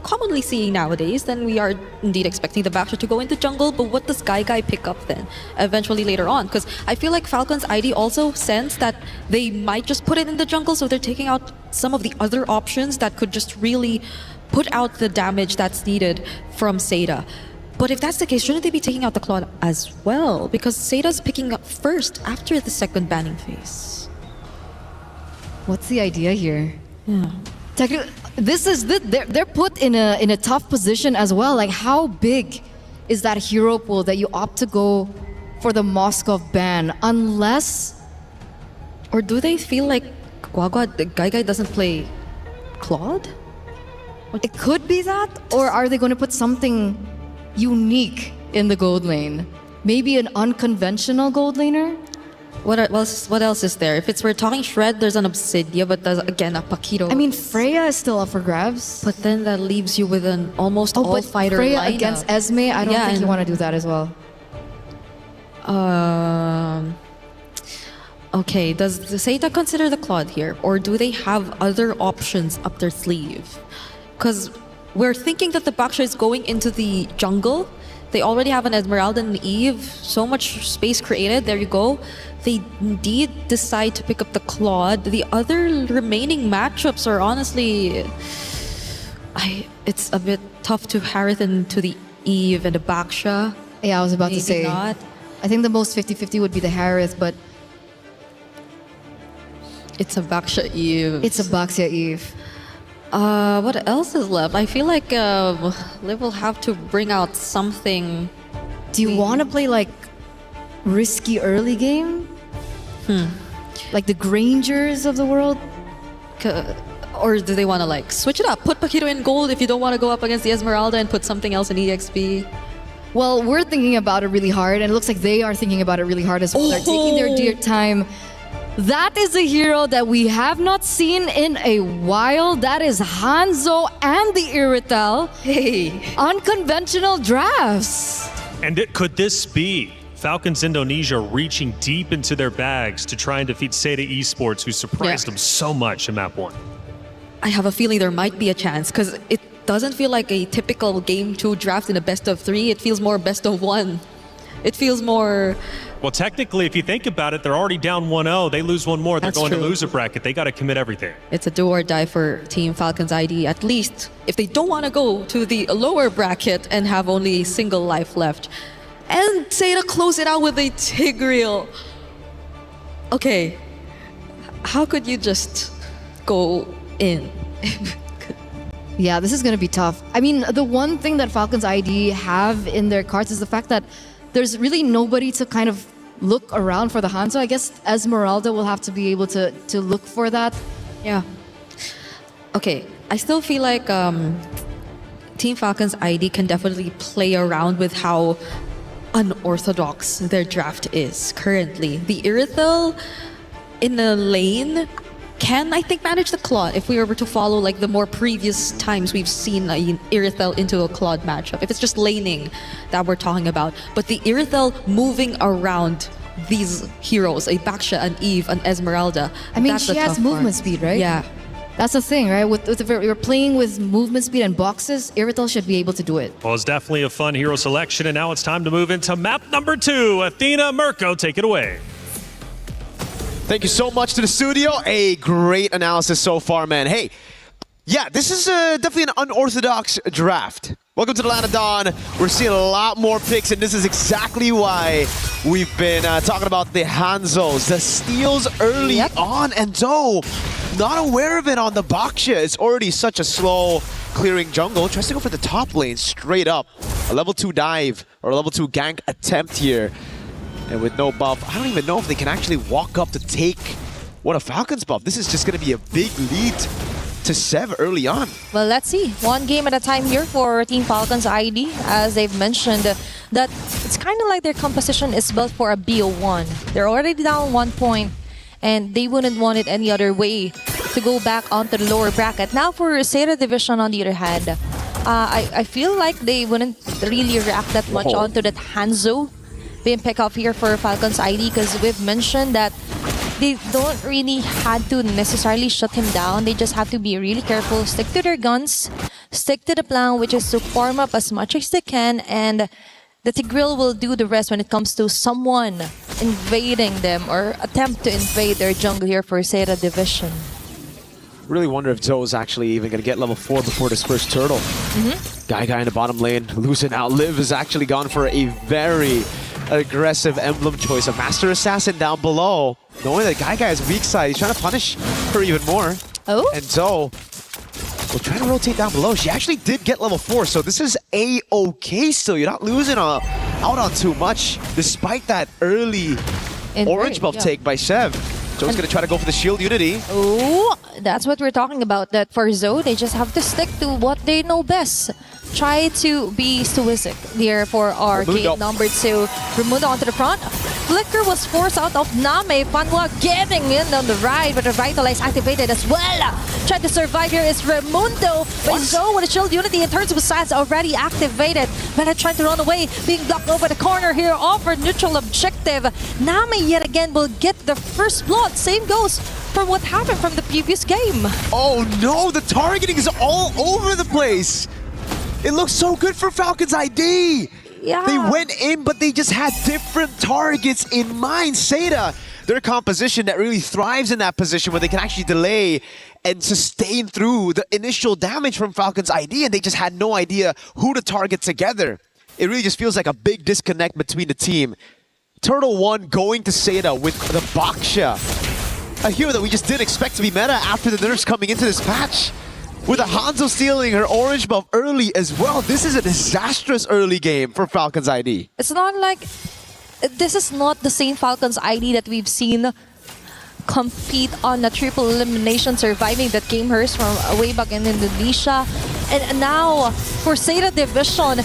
commonly seeing nowadays, then we are indeed expecting the Baksha to go into jungle. But what does Guy pick up then eventually later on? Because I feel like Falcons ID also sense that they might just put it in the jungle, so they're taking out some of the other options that could just really put out the damage that's needed from Seda. But if that's the case, shouldn't they be taking out the Claude as well? Because Seda's picking up first after the second banning phase. What's the idea here? Yeah. Technically, they're put in a tough position as well. Like, how big is that hero pool that you opt to go for the Moskov ban? Unless, or do they feel like Guy doesn't play Claude? It could be that, or are they going to put something unique in the gold lane? Maybe an unconventional gold laner? What else is there? If we're talking Shred, there's an Obsidia, but there's again a Paquito. I mean, Freya is still up for grabs. But then that leaves you with an almost all-fighter Freya lineup. Against Esme, I don't think you want to do that as well. Okay, does Seita consider the Claude here? Or do they have other options up their sleeve? Because we're thinking that the Baksha is going into the jungle. They already have an Esmeralda and Eve. So much space created. There you go. They indeed decide to pick up the Claude. The other remaining matchups are honestly... it's a bit tough to Harith into the Eve and the Baksha. Yeah, I was about to say. Not. I think the most 50-50 would be the Harith, but... It's a Baksha Eve. It's a Baksha Eve. What else is left? I feel like Liv will have to bring out something. Do you want to play like risky early game? Like the Grangers of the world? Or do they want to like switch it up? Put Paquito in gold if you don't want to go up against the Esmeralda and put something else in EXP? Well, we're thinking about it really hard, and it looks like they are thinking about it really hard as well. They're taking their dear time. That is a hero that we have not seen in a while. That is Hanzo and the Iritel. Hey. Unconventional drafts. And could this be Falcons Indonesia reaching deep into their bags to try and defeat Seda Esports, who surprised them so much in map 1? I have a feeling there might be a chance because it doesn't feel like a typical Game 2 draft in a best of 3. It feels more best of 1. It feels more... Well, technically, if you think about it, they're already down 1-0. They lose one more, they're That's going true. to loser bracket. They got to commit everything. It's a do or die for Team Falcons ID, at least if they don't want to go to the lower bracket and have only a single life left. And say to close it out with a Tigreal. Okay, how could you just go in? Yeah, this is going to be tough. I mean, the one thing that Falcons ID have in their cards is the fact that there's really nobody to kind of look around for the Hanzo. I guess Esmeralda will have to be able to look for that. Yeah. Okay, I still feel like Team Falcons ID can definitely play around with how unorthodox their draft is currently. The Irithel in the lane can, I think, manage the Claude if we were to follow like the more previous times we've seen Irithel into a Claude matchup. If it's just laning that we're talking about. But the Irithel moving around these heroes, a Baksha, an Eve, an Esmeralda. I mean, that's she the has tough movement part. speed, right? Yeah. That's the thing, right? If you're playing with movement speed and boxes, Irithel should be able to do it. Well, it's definitely a fun hero selection, and now it's time to move into map number 2. Athena, Mirko, take it away. Thank you so much to the studio. A great analysis so far, man. Hey, yeah, this is definitely an unorthodox draft. Welcome to the Land of Dawn. We're seeing a lot more picks, and this is exactly why we've been talking about the Hanzos, the steals early on, and Zoe, not aware of it on the Baksha. It's already such a slow clearing jungle. Tries to go for the top lane straight up. A level 2 dive or a level 2 gank attempt here. And with no buff, I don't even know if they can actually walk up to take what a Falcons buff. This is just going to be a big lead to Sev early on. Well, let's see. One game at a time here for Team Falcons ID. As they've mentioned, that it's kind of like their composition is built for a BO1. They're already down 1 point, and they wouldn't want it any other way to go back onto the lower bracket. Now for Zeta Division, on the other hand, I feel like they wouldn't really react that much onto that Hanzo being picked up here for Falcons ID, because we've mentioned that they don't really have to necessarily shut him down. They just have to be really careful, stick to their guns, stick to the plan, which is to farm up as much as they can, and the Tigreal will do the rest when it comes to someone invading them or attempt to invade their jungle here for Zeta Division. Really wonder if Zoe's actually even going to get level 4 before this first turtle. Guy in the bottom lane, losing out. Liv has actually gone for a very aggressive emblem choice. A Master Assassin down below. Knowing that Guy is weak side, he's trying to punish her even more. Oh. And Zoe will try to rotate down below. She actually did get level 4, so this is A-okay still. You're not losing out on too much, despite that early orange buff take by Sev. Zoe's going to try to go for the shield unity. Oh, that's what we're talking about. That for Zoe, they just have to stick to what they know best. Try to be stoic here for our game number 2. Raimundo onto the front. Flicker was forced out of Name. Fanwa getting in on the right, but the Vitalize activated as well. Trying to survive here is Raimundo. But Zoe with a shield unity in terms of size already activated. Meta trying to run away, being blocked over the corner here, offered neutral objective. Name yet again will get the first blood. Same goes from what happened from the previous game. Oh no, the targeting is all over the place. It looks so good for Falcons ID. Yeah. They went in, but they just had different targets in mind. Zeta, their composition that really thrives in that position where they can actually delay and sustain through the initial damage from Falcons ID, and they just had no idea who to target together. It really just feels like a big disconnect between the team. Turtle 1 going to Zeta with the Baksha. A hero that we just didn't expect to be meta after the nerfs coming into this patch. With a Hanzo stealing her orange buff early as well. This is a disastrous early game for Falcons ID. It's not like... This is not the same Falcons ID that we've seen compete on a triple elimination, surviving that game hers from way back in Indonesia. And now, for Zeta Division,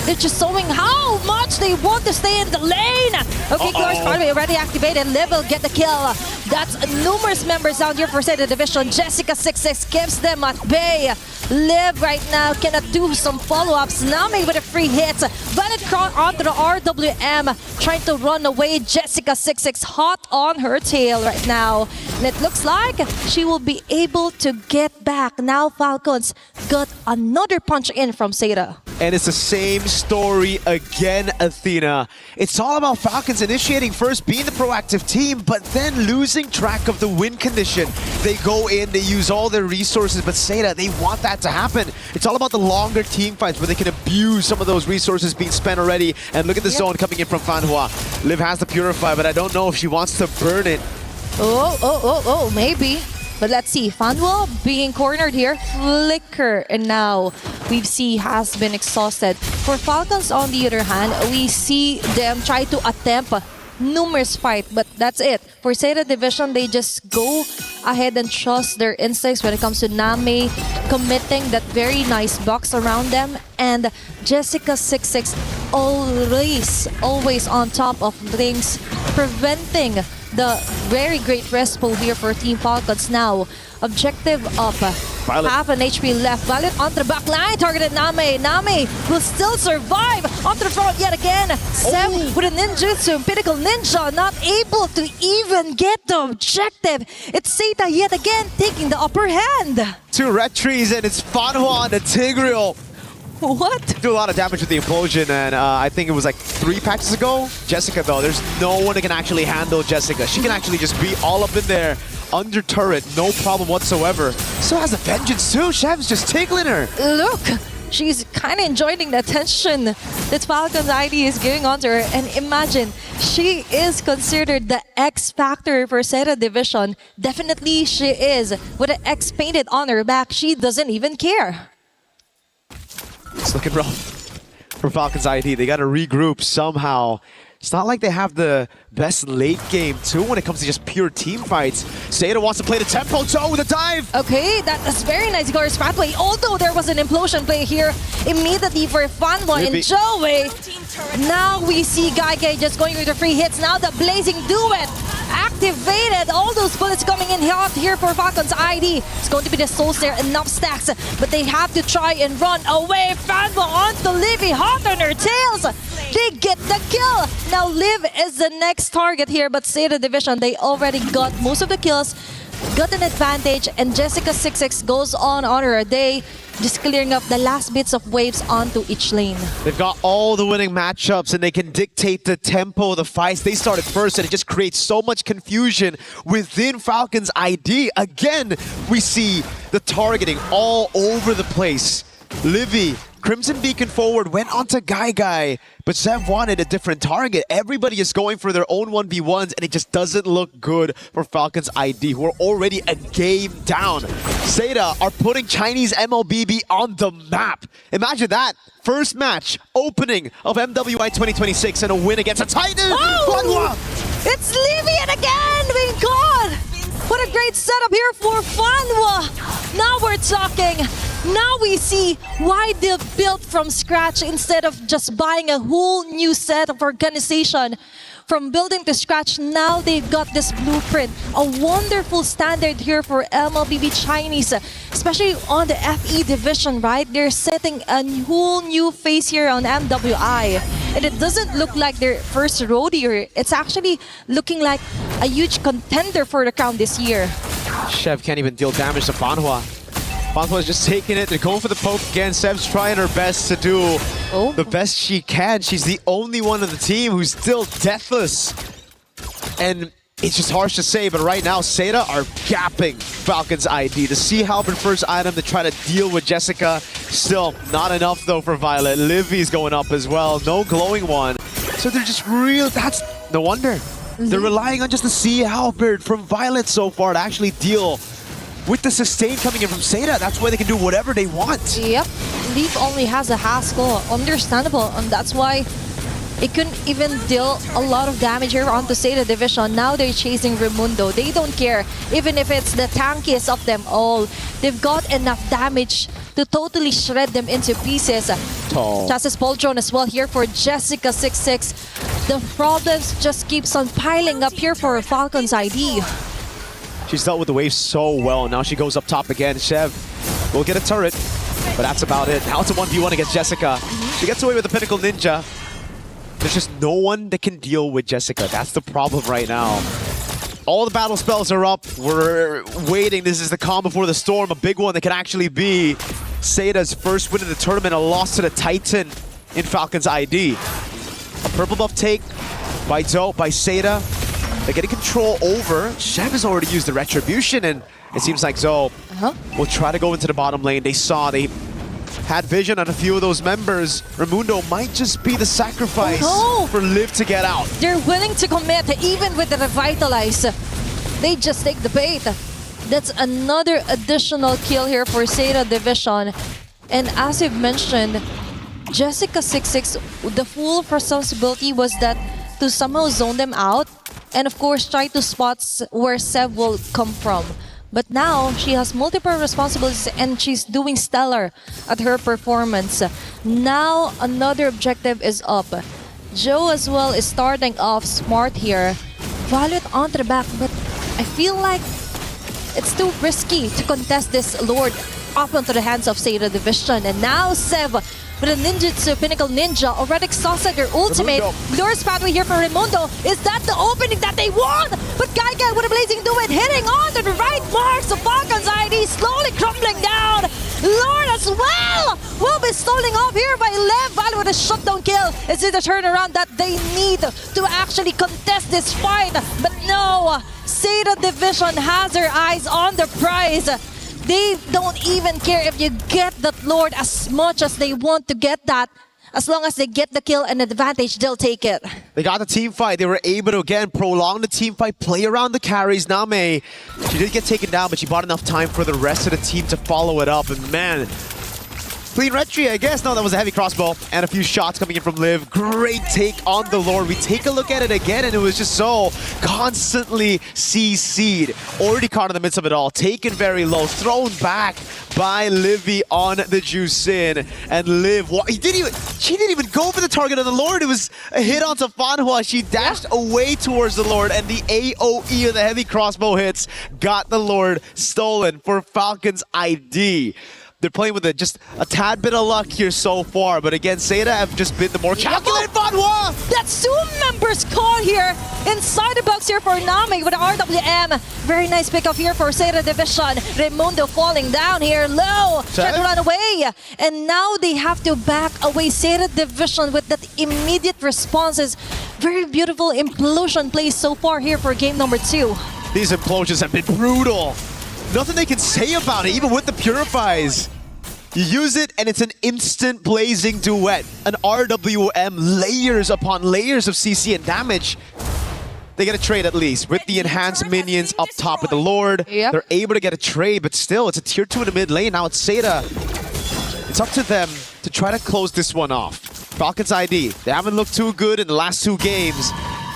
They're just showing how much they want to stay in the lane. Okay, Glorious Cartway already activated. Liv will get the kill. That's numerous members down here for Zeta Division. Jessica26 keeps them at bay. Liv right now cannot do some follow-ups. Nami with a free hit. Valid Crown onto the RWM, trying to run away. Jessica26 hot on her tail right now. And it looks like she will be able to get back. Now Falcons got another punch in from Zeta. And it's the same story again, Athena. It's all about Falcons initiating first, being the proactive team, but then losing track of the win condition. They go in, they use all their resources, but Zeta, they want that to happen. It's all about the longer team fights where they can abuse some of those resources being spent already. And look at the zone coming in from Fanhua. Liv has the Purify, but I don't know if she wants to burn it. Oh, maybe. But let's see, Fanwa being cornered here, Flicker, and now we see has been exhausted. For Falcons, on the other hand, we see them try to attempt numerous fight, but that's it. For Zeta Division, they just go ahead and trust their instincts when it comes to Nami committing that very nice box around them, and Jessica26 always on top of things, preventing the very great respo here for Team Falcons now. Objective up. Violet. Half an HP left. Violet onto the back line. Targeted Nami. Nami will still survive. Onto the front yet again. Seb with a ninjutsu. Pinnacle Ninja not able to even get the objective. It's Zeta yet again taking the upper hand. 2 red trees, and it's Fanhua on the Tigreal. What? Do a lot of damage with the implosion, and I think it was like 3 patches ago. Jessica, though, there's no one that can actually handle Jessica. She can actually just be all up in there, under turret, no problem whatsoever. So has the Vengeance too. Shev's just tickling her. Look, she's kind of enjoying the attention that Falcon's ID is giving onto her. And imagine, she is considered the X factor for Zeta Division. Definitely she is. With an X painted on her back, she doesn't even care. It's looking rough for Falcons ID. They got to regroup somehow. It's not like they have the best late game too when it comes to just pure team fights. Zeta wants to play the tempo toe with a dive. Okay, that's very nice, Glorious Pathway. Although there was an implosion play here immediately for Fanwa and Joey. Now we see Gaige just going with the free hits. Now the Blazing Duet activated. All those bullets coming in hot here for Falcons ID. It's going to be the Soul Snare, enough stacks, but they have to try and run away. Fanwa onto Livy, hot on her tails. They get the kill. Now Liv is the next target here, but Zeta Division, they already got most of the kills, got an advantage, and Jessica26 goes on her day, just clearing up the last bits of waves onto each lane. They've got all the winning matchups, and they can dictate the tempo of the fights. They started first, and it just creates so much confusion within Falcons ID. Again, we see the targeting all over the place. Livy, Crimson Beacon forward, went onto Guy, but Sev wanted a different target. Everybody is going for their own 1v1s, and it just doesn't look good for Falcons ID, who are already a game down. Zeta are putting Chinese MLBB on the map. Imagine that. First match, opening of MWI 2026, and a win against a Titan. Oh, it's Livian again, my God! What a great setup here for Fanwa. Now we're talking. Now we see why they've built from scratch instead of just buying a whole new set of organization. From building to scratch, now they've got this blueprint. A wonderful standard here for MLBB Chinese, especially on the FE division, right? They're setting a whole new face here on MWI. And it doesn't look like their first rodeo. It's actually looking like a huge contender for the crown this year. Shev can't even deal damage to Fanhua. Fanhua is just taking it. They're going for the poke again. Sev's trying her best to do the best she can. She's the only one on the team who's still deathless. And it's just harsh to say, but right now, Zeta are gapping Falcons ID. The Sea Halberd first item to try to deal with Jessica. Still not enough though for Violet. Livy's going up as well. No glowing one. So they're just real. That's no wonder. They're relying on just the Sea Halberd from Violet so far to actually deal with the sustain coming in from Zeta. That's why they can do whatever they want. Yep. Leaf only has a Haskell. Understandable. And that's why It couldn't even deal a lot of damage here onto Seda Division. Now they're chasing Raimundo. They don't care, even if it's the tankiest of them all. They've got enough damage to totally shred them into pieces. Chassis Poltron as well here for Jessica26. The problems just keeps on piling up here for Falcon's ID. She's dealt with the wave so well. Now she goes up top again. Chev will get a turret, but that's about it. Now it's a 1v1 against Jessica. She gets away with the Pinnacle Ninja. There's just no one that can deal with Jessica. That's the problem right now. All the battle spells are up. We're waiting. This is the calm before the storm. A big one that could actually be Seda's first win in the tournament. A loss to the Titan in Falcon's ID. A purple buff take by Zoe, by Seda. They're getting control over. Chev has already used the Retribution, and it seems like Zoe will try to go into the bottom lane. They had vision on a few of those members. Raimundo might just be the sacrifice for Liv to get out. They're willing to commit even with the Revitalize. They just take the bait. That's another additional kill here for Seda Division. And as you've mentioned, Jessica26, the full responsibility was that to somehow zone them out and of course try to spot where Sev will come from. But now she has multiple responsibilities and she's doing stellar at her performance. Now another objective is up. Joe as well is starting off smart here. Violet onto the back, but I feel like it's too risky to contest this Lord up onto the hands of Seda Division. And now Sev with a ninjutsu, Pinnacle Ninja, already exhausted their ultimate. Lure's pathway here for Raimundo. Is that the opening that they want? But Gaigai with a blazing duet hitting on to the right marks of Falcon's ID, slowly crumbling down. Lord as well will be stalling off here by Lev. Violet with a shutdown kill. Is it the turnaround that they need to actually contest this fight? But no, Seda Division has their eyes on the prize. They don't even care if you get that Lord as much as they want to get that. As long as they get the kill and advantage, they'll take it. They got the team fight. They were able to, again, prolong the team fight, play around the carries. Name, she did get taken down, but she bought enough time for the rest of the team to follow it up. And man, clean retry, I guess. No, that was a heavy crossbow and a few shots coming in from Liv. Great take on the Lord. We take a look at it again, and it was just so constantly CC'd. Already caught in the midst of it all. Taken very low. Thrown back by Livy on the juice in. And Liv, she didn't even go for the target of the Lord. It was a hit onto Fanhua. She dashed away towards the Lord, and the AoE of the heavy crossbow hits got the Lord stolen for Falcon's ID. They're playing with just a tad bit of luck here so far, but again, Seda have just been the more calculated Fanhua! That's two members caught here inside the box here for Nami with the RWM. Very nice pickup here for Seda Division. Raimundo falling down here low. Trying to run away. And now they have to back away. Seda Division with that immediate responses. Very beautiful implosion plays so far here for game number 2. These implosions have been brutal. Nothing they can say about it, even with the Purifies. You use it and it's an instant blazing duet. An RWM, layers upon layers of CC and damage. They get a trade at least with the enhanced minions up top with the Lord. They're able to get a trade, but still, it's a tier 2 in the mid lane. Now it's Seda. It's up to them to try to close this one off. Falcon's ID, they haven't looked too good in the last 2 games,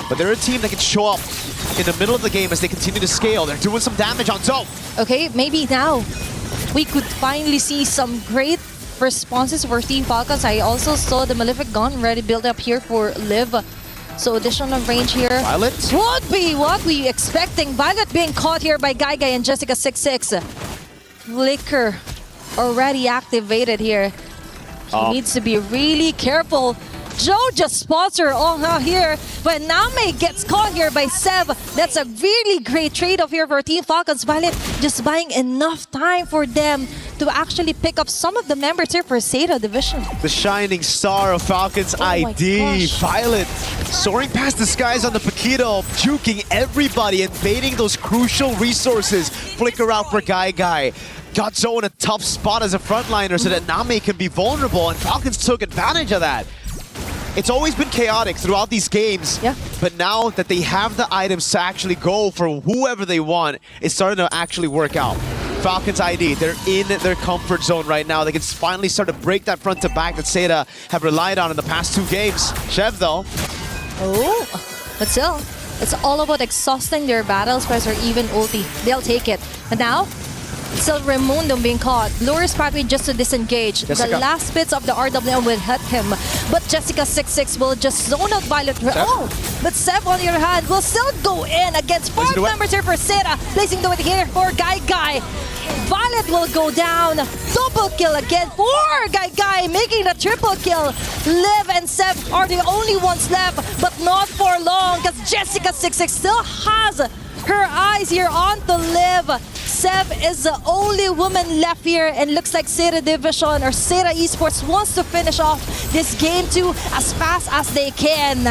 but they're a team that can show up in the middle of the game as they continue to scale. They're doing some damage on Zoe. Okay, maybe now we could finally see some great responses for Team Falcons. I also saw the Malefic Gun ready build up here for Liv. So additional range here. Violet? Would be what we expecting. Violet being caught here by Gaigai and Jessica26. Flicker already activated here. He needs to be really careful. Joe just spots her here, but Name gets caught here by Sev. That's a really great trade-off here for Team Falcons. Violet just buying enough time for them to actually pick up some of the members here for Seda Division. The shining star of Falcon's ID, Violet, soaring past the skies on the Paquito, juking everybody, invading those crucial resources. Flicker out for Gaigai. Got Zoe in a tough spot as a frontliner so that Name can be vulnerable, and Falcons took advantage of that. It's always been chaotic throughout these games, but now that they have the items to actually go for whoever they want, it's starting to actually work out. Falcons ID, they're in their comfort zone right now. They can finally start to break that front to back that Seda have relied on in the past 2 games. Chev, though. Oh, but still, it's all about exhausting their battle spreads or even ulti. They'll take it. But now, still Raimundo being caught. Lures probably just to disengage. Jessica. The last bits of the RWM will hit him. But Jessica26 will just zone out Violet. Oh, but Sev on the other hand will still go in against 4 members here for Seda. Placing the way here for Guy. Violet will go down. Double kill again for Guy, making the triple kill. Liv and Sev are the only ones left, but not for long because Jessica26 still has her eyes here on the Liv. Sev is the only woman left here, and looks like Seda Division or Seda Esports wants to finish off this game 2 as fast as they can.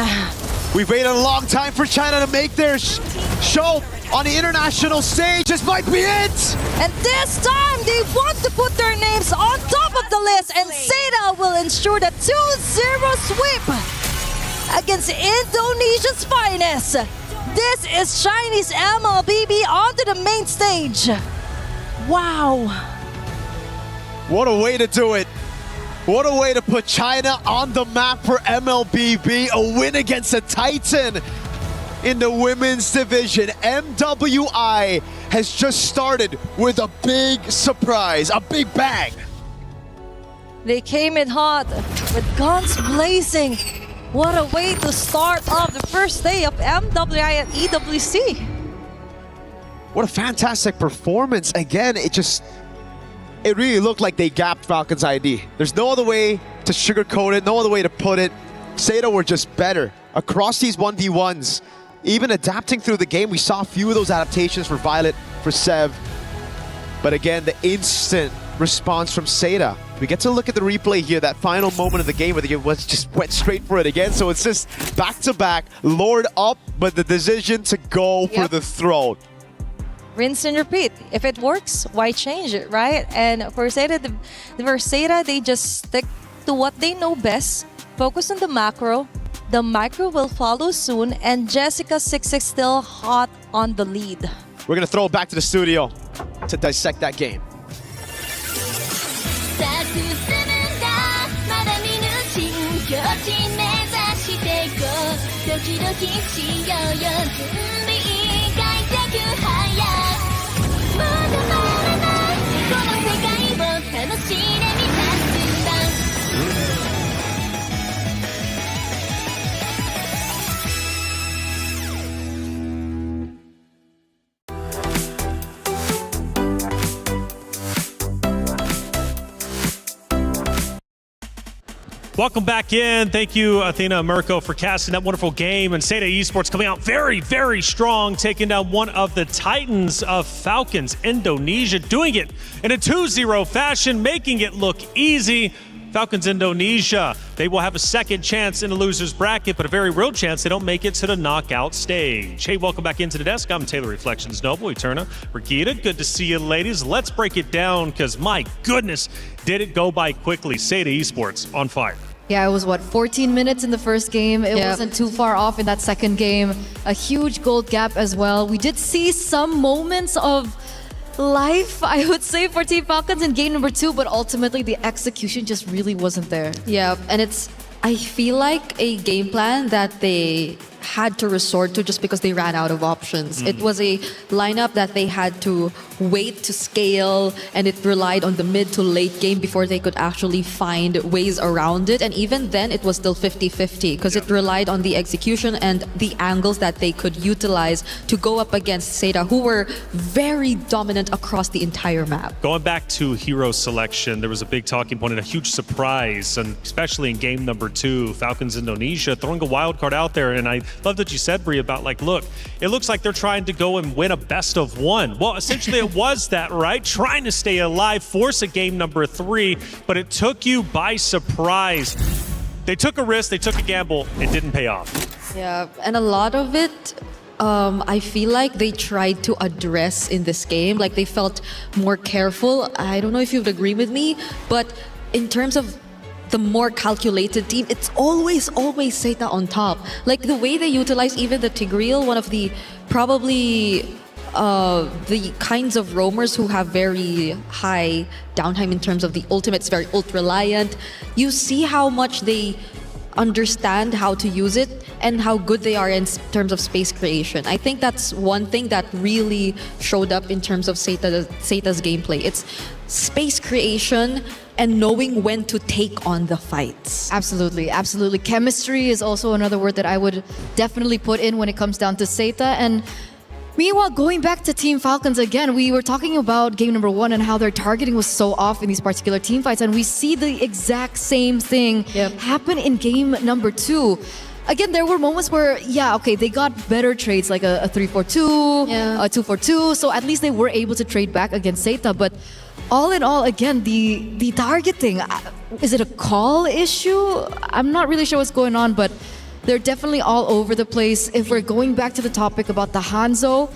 We've waited a long time for China to make their show on the international stage. This might be it! And this time, they want to put their names on top of the list, and Seda will ensure the 2-0 sweep against Indonesia's finest. This is Chinese MLBB onto the main stage. Wow. What a way to do it. What a way to put China on the map for MLBB. A win against a Titan in the women's division. MWI has just started with a big surprise, a big bang. They came in hot with guns blazing. What a way to start off the first day of MWI at EWC. What a fantastic performance. Again, it really looked like they gapped Falcons ID. There's no other way to sugarcoat it, no other way to put it. Seda were just better across these 1v1s. Even adapting through the game, we saw a few of those adaptations for Violet, for Sev. But again, the instant response from Seda. We get to look at the replay here, that final moment of the game where they just went straight for it again. So it's just back-to-back, Lord up, but the decision to go for the throne. Rinse and repeat. If it works, why change it, right? And for Seda, they just stick to what they know best, focus on the macro. The micro will follow soon, and Jessica26 still hot on the lead. We're going to throw it back to the studio to dissect that game. Welcome back in. Thank you, Athena and Mirko, for casting that wonderful game. And Seda Esports coming out very, very strong, taking down one of the titans of Falcons, Indonesia, doing it in a 2-0 fashion, making it look easy. Falcons Indonesia, they will have a second chance in the loser's bracket, but a very real chance they don't make it to the knockout stage. Hey, welcome back into the desk. I'm Taylor Reflections Noble, Eterna, Regina. Good to see you, ladies. Let's break it down, because my goodness, did it go by quickly. Seda Esports on fire. Yeah, it was 14 minutes in the first game. It wasn't too far off in that second game. A huge gold gap as well. We did see some moments of life, I would say, for Team Falcons in game number 2, but ultimately the execution just really wasn't there. Yeah, and I feel like a game plan that they had to resort to just because they ran out of options. It was a lineup that they had to wait to scale, and it relied on the mid to late game before they could actually find ways around it. And even then, it was still 50-50 because it relied on the execution and the angles that they could utilize to go up against Seda, who were very dominant across the entire map. Going back to hero selection, there was a big talking point and a huge surprise, and especially in game number 2, Falcons Indonesia throwing a wild card out there. And I love that you said, Brie, about like, look, it looks like they're trying to go and win a best of 1. Well, essentially it was that, right? Trying to stay alive, force a game number 3, but it took you by surprise. They took a risk, they took a gamble, it didn't pay off. Yeah, and a lot of it, I feel like they tried to address in this game. Like they felt more careful. I don't know if you would agree with me, but in terms of the more calculated team, it's always Seda on top. Like the way they utilize even the Tigreal, one of the probably the kinds of roamers who have very high downtime in terms of the ultimates, very ult-reliant. You see how much they understand how to use it and how good they are in terms of space creation. I think that's one thing that really showed up in terms of Seita's gameplay. It's space creation and knowing when to take on the fights. Absolutely, absolutely. Chemistry is also another word that I would definitely put in when it comes down to Seita. And meanwhile, going back to Team Falcons again, we were talking about game number 1 and how their targeting was so off in these particular team fights, and we see the exact same thing happen in game number 2. Again, there were moments where, they got better trades, like a 3-4-2, a 2-4-2, so at least they were able to trade back against Seita. But all in all, again, the targeting, is it a call issue? I'm not really sure what's going on, but they're definitely all over the place. If we're going back to the topic about the Hanzo,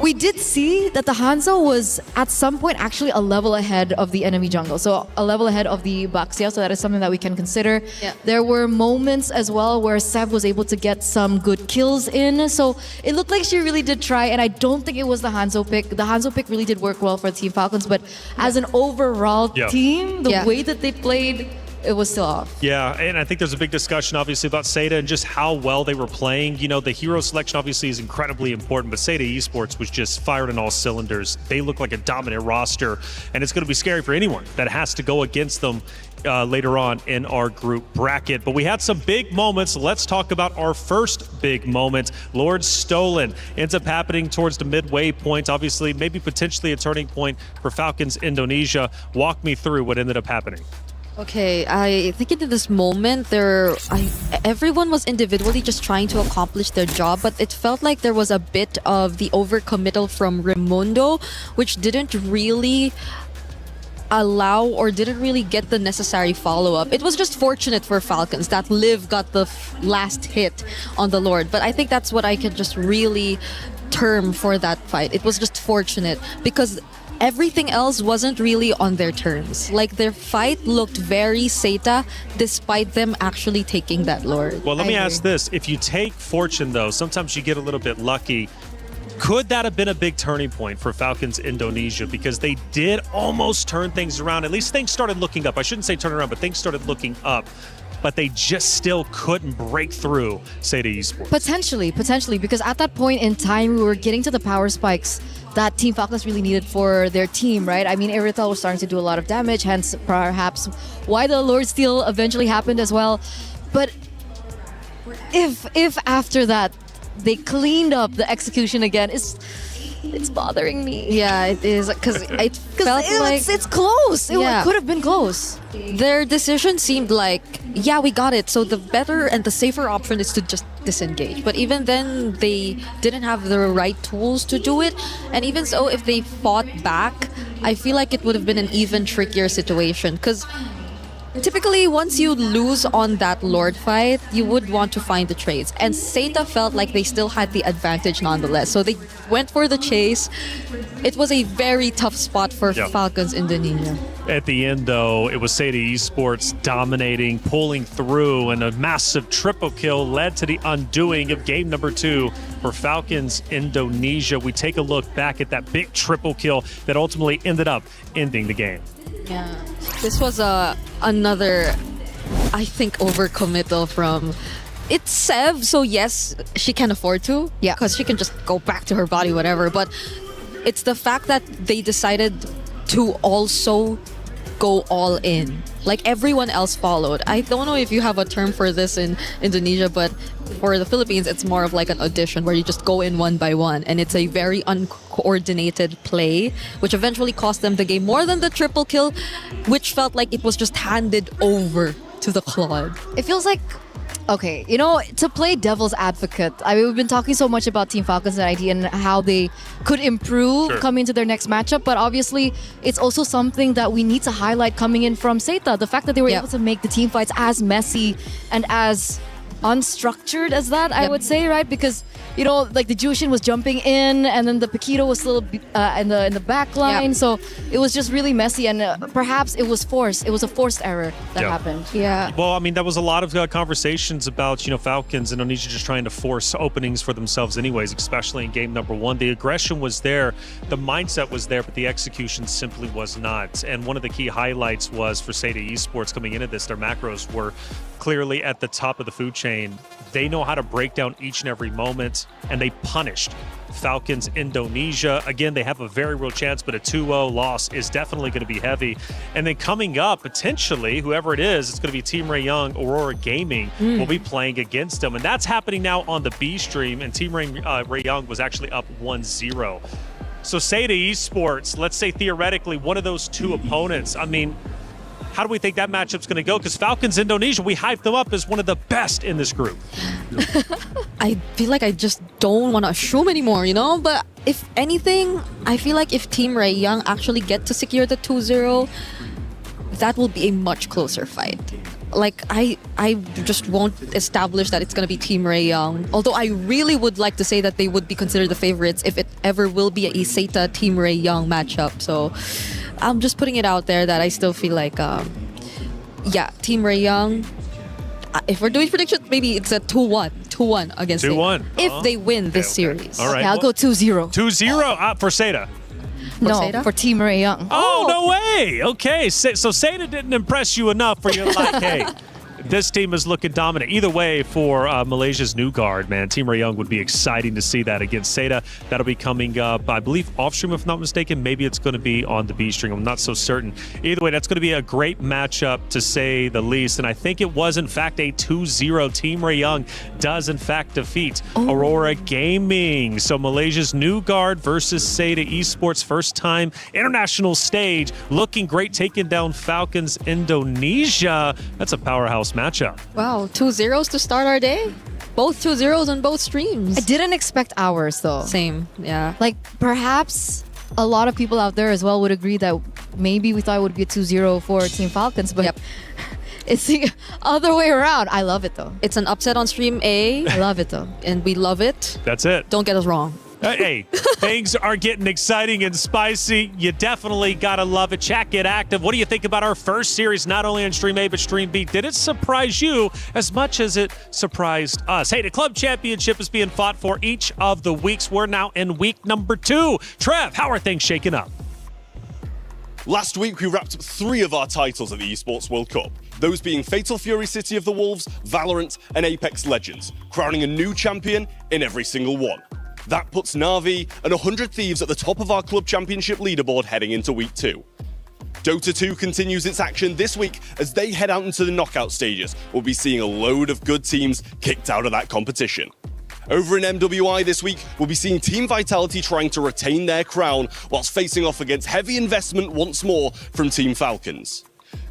we did see that the Hanzo was at some point actually a level ahead of the enemy jungle. So a level ahead of the Baxia, so that is something that we can consider. There were moments as well where Sev was able to get some good kills in. So it looked like she really did try, and I don't think it was the Hanzo pick. The Hanzo pick really did work well for Team Falcons, but as an overall team, the way that they played, it was still off. Yeah, and I think there's a big discussion obviously about Seita and just how well they were playing. You know, the hero selection obviously is incredibly important, but Seita Esports was just fired on all cylinders. They look like a dominant roster, and it's going to be scary for anyone that has to go against them later on in our group bracket. But we had some big moments. Let's talk about our first big moment. Lord Stolen ends up happening towards the midway point. Obviously, maybe potentially a turning point for Falcons Indonesia. Walk me through what ended up happening. Okay, I think in this moment, everyone was individually just trying to accomplish their job, but it felt like there was a bit of the overcommittal from Raimundo, which didn't really allow or didn't really get the necessary follow-up. It was just fortunate for Falcons that Liv got the last hit on the Lord, but I think that's what I could just really term for that fight. It was just fortunate because everything else wasn't really on their terms. Like, their fight looked very Seita despite them actually taking that Lord. Well, let me ask this. If you take fortune, though, sometimes you get a little bit lucky. Could that have been a big turning point for Falcons Indonesia? Because they did almost turn things around. At least things started looking up. I shouldn't say turn around, but things started looking up. But they just still couldn't break through Seita Esports. Potentially, because at that point in time, we were getting to the power spikes that Team Falcons really needed for their team, right? I mean, Irithel was starting to do a lot of damage, hence perhaps why the Lord Steal eventually happened as well. But if after that they cleaned up the execution again, it's bothering me. Yeah, it is, because it felt like it's close. It could have been close. Their decision seemed like, we got it, so the better and the safer option is to just disengage. But even then, they didn't have the right tools to do it. And even so, if they fought back, I feel like it would have been an even trickier situation, because typically, once you lose on that Lord fight, you would want to find the trades. And Seita felt like they still had the advantage nonetheless. So they went for the chase. It was a very tough spot for Falcons Indonesia. At the end, though, it was Seita Esports dominating, pulling through, and a massive triple kill led to the undoing of game number 2 for Falcons Indonesia. We take a look back at that big triple kill that ultimately ended up ending the game. Yeah, this was another, I think, overcommittal from... It's Sev, so yes, she can afford to. Yeah. Because she can just go back to her body, whatever. But it's the fact that they decided to also go all in. Like, everyone else followed. I don't know if you have a term for this in Indonesia, but for the Philippines, it's more of like an audition where you just go in one by one. And it's a very uncoordinated play, which eventually cost them the game more than the triple kill, which felt like it was just handed over to the Claude. It feels like, okay, you know, to play devil's advocate, I mean, we've been talking so much about Team Falcons and ID and how they could improve coming into their next matchup, but obviously it's also something that we need to highlight coming in from Seita. The fact that they were able to make the team fights as messy and as unstructured as that, I would say, right? Because, you know, like the Jushin was jumping in and then the Paquito was still in the back line. So it was just really messy and perhaps it was forced. It was a forced error that happened. Yeah. Well, I mean, that was a lot of conversations about, you know, Falcons, Indonesia just trying to force openings for themselves anyways, especially in game number 1. The aggression was there, the mindset was there, but the execution simply was not. And one of the key highlights was for Seda Esports coming into this, their macros were clearly at the top of the food chain. They know how to break down each and every moment, and they punished Falcons Indonesia. Again, they have a very real chance, but a 2-0 loss is definitely going to be heavy. And then coming up, potentially, whoever it is, it's going to be Team Ray Young, Aurora Gaming will be playing against them. And that's happening now on the B stream, and Team Ray Young was actually up 1-0. So Seda Esports, let's say theoretically one of those two opponents, I mean, how do we think that matchup's going to go? Because Falcons Indonesia, we hyped them up as one of the best in this group. I feel like I just don't want to assume anymore, you know? But if anything, I feel like if Team Ray Young actually get to secure the 2-0, that will be a much closer fight. Like, I just won't establish that it's going to be Team Ray Young. Although I really would like to say that they would be considered the favorites if it ever will be a Iseta Team Ray Young matchup. So I'm just putting it out there that I still feel like, Team Ray Young. If we're doing predictions, maybe it's a 2-1 against 2-1. if they win this series. All right. Okay, I'll go 2-0. 2-0 for Seda. No, for Team Ray Young. Oh, no way. Okay, so Seda didn't impress you enough for you like, hey, this team is looking dominant. Either way, for Malaysia's new guard, man, Team Ray Young would be exciting to see that against Seda. That'll be coming up, I believe, off stream, if not mistaken. Maybe it's going to be on the B string. I'm not so certain. Either way, that's going to be a great matchup, to say the least. And I think it was, in fact, a 2-0. Team Ray Young does, in fact, defeat Aurora Gaming. So Malaysia's new guard versus Seda Esports, first time international stage. Looking great, taking down Falcons Indonesia. That's a powerhouse matchup. Wow, 2-0s to start our day. Both 2-0s on both streams. I didn't expect ours though. Same, yeah. Like perhaps a lot of people out there as well would agree that maybe we thought it would be a 2-0 for Team Falcons, but it's the other way around. I love it though. It's an upset on stream A. I love it though. And we love it. That's it. Don't get us wrong. Hey, things are getting exciting and spicy. You definitely gotta love it. Chat, get active. What do you think about our first series, not only on Stream A, but Stream B? Did it surprise you as much as it surprised us? Hey, the club championship is being fought for each of the weeks. We're now in week number 2. Trev, how are things shaking up? Last week, we wrapped up 3 of our titles at the Esports World Cup. Those being Fatal Fury City of the Wolves, Valorant, and Apex Legends, crowning a new champion in every single one. That puts Na'Vi and 100 Thieves at the top of our club championship leaderboard heading into week 2. Dota 2 continues its action this week as they head out into the knockout stages. We'll be seeing a load of good teams kicked out of that competition. Over in MWI this week, we'll be seeing Team Vitality trying to retain their crown whilst facing off against heavy investment once more from Team Falcons.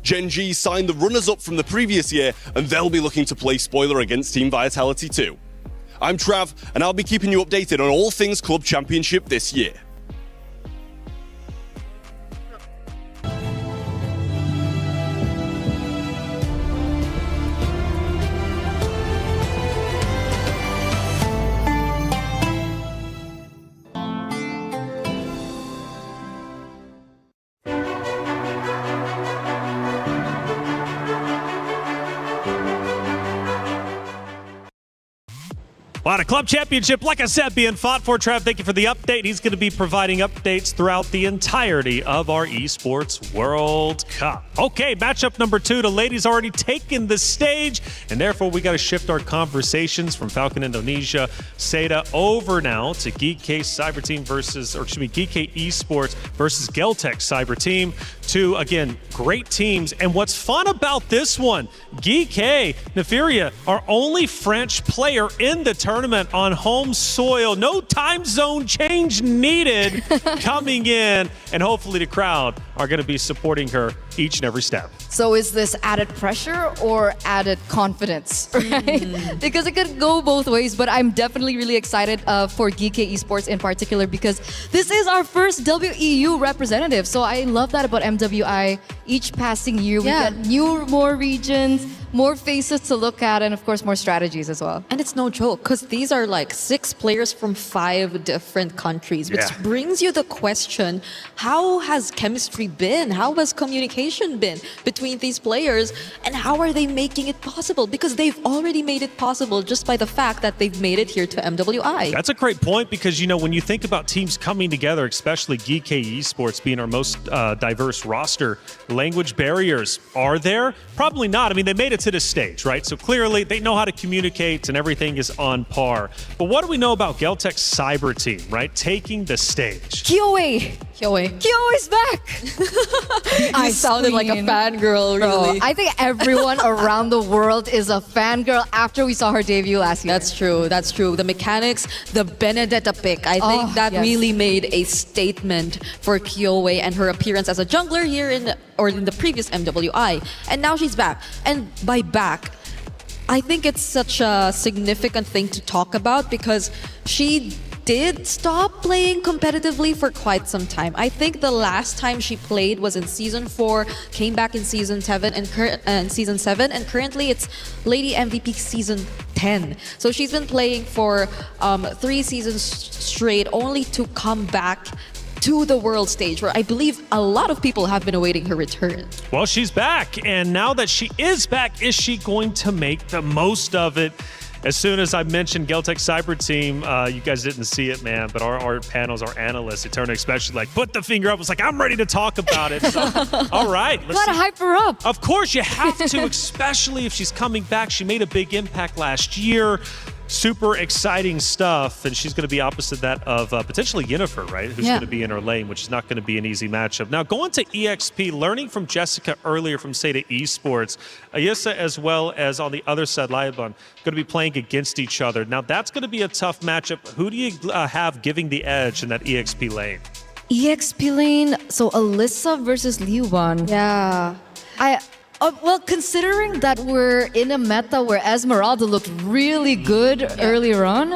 Gen G signed the runners-up from the previous year, and they'll be looking to play spoiler against Team Vitality too. I'm Trav, and I'll be keeping you updated on all things Club Championship this year. Well, the club championship, like I said, being fought for. Trav, thank you for the update. He's going to be providing updates throughout the entirety of our Esports World Cup. Okay, matchup number 2. The ladies already taken the stage, and therefore we got to shift our conversations from Falcon Indonesia, Seda, over now to Geek Cyber Team Geek Esports versus Geltech Cyber Team. 2, again, great teams. And what's fun about this one, Geek Neferia, our only French player in the tournament on home soil. No time zone change needed coming in, and hopefully the crowd are going to be supporting her each and every step. So is this added pressure or added confidence, right? Because it could go both ways, but I'm definitely really excited for Geek Esports in particular because this is our first WEU representative. So I love that about MWI. Each passing year, we get more regions, more faces to look at, and of course, more strategies as well. And it's no joke, because these are like 6 players from 5 different countries, which brings you the question, how has chemistry been? How has communication been between these players? And how are they making it possible? Because they've already made it possible just by the fact that they've made it here to MWI. That's a great point, because, you know, when you think about teams coming together, especially GK Esports being our most diverse roster, language barriers, are there? Probably not. I mean, they made it to this stage, right? So clearly they know how to communicate and everything is on par. But what do we know about Geltec's cyber team, right? Taking the stage. Kyoe is back. You sounded like a fangirl, really. Bro, I think everyone around the world is a fangirl after we saw her debut last year. That's true. That's true. The mechanics, the Benedetta pick, I think that really made a statement for Kyoe and her appearance as a jungler here in the previous MWI. And now she's back. And by back, I think it's such a significant thing to talk about because she did stop playing competitively for quite some time. I think the last time she played was in Season 4, came back in Season 7, and Season 7, and currently it's Lady MVP Season 10. So she's been playing for 3 seasons straight, only to come back to the world stage, where I believe a lot of people have been awaiting her return. Well, she's back, and now that she is back, is she going to make the most of it? As soon as I mentioned Geltec Cyber Team, you guys didn't see it, man, but our panels, our analysts, Eterna especially, like, put the finger up. I was like, I'm ready to talk about it. So, all right. Let's gotta hype her up. Of course, you have to, especially if she's coming back. She made a big impact last year. Super exciting stuff, and she's going to be opposite that of potentially Yennefer, right? Who's going to be in her lane, which is not going to be an easy matchup. Now, going to EXP, learning from Jessica earlier from Seda Esports, Ayissa as well as on the other side, Laibon, going to be playing against each other. Now, that's going to be a tough matchup. Who do you have giving the edge in that EXP lane? EXP lane, so Alyssa versus Liuban. Yeah. Well, considering that we're in a meta where Esmeralda looked really good earlier on,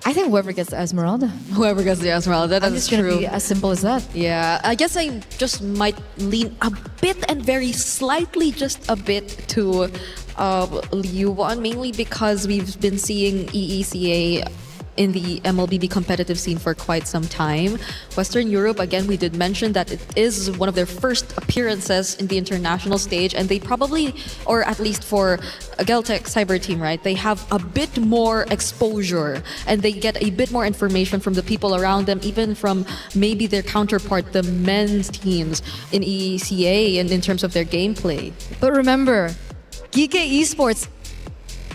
I think whoever gets the Esmeralda. Whoever gets the Esmeralda, that's just gonna be as simple as that. Yeah, I guess I just might lean a bit and very slightly just a bit to Liuban, mainly because we've been seeing EECA in the MLBB competitive scene for quite some time. Western Europe, again, we did mention that it is one of their first appearances in the international stage, and they probably, or at least for a Geltec Cyber Team, right, they have a bit more exposure and they get a bit more information from the people around them, even from maybe their counterpart, the men's teams in EECA, and in terms of their gameplay. But remember, GK Esports,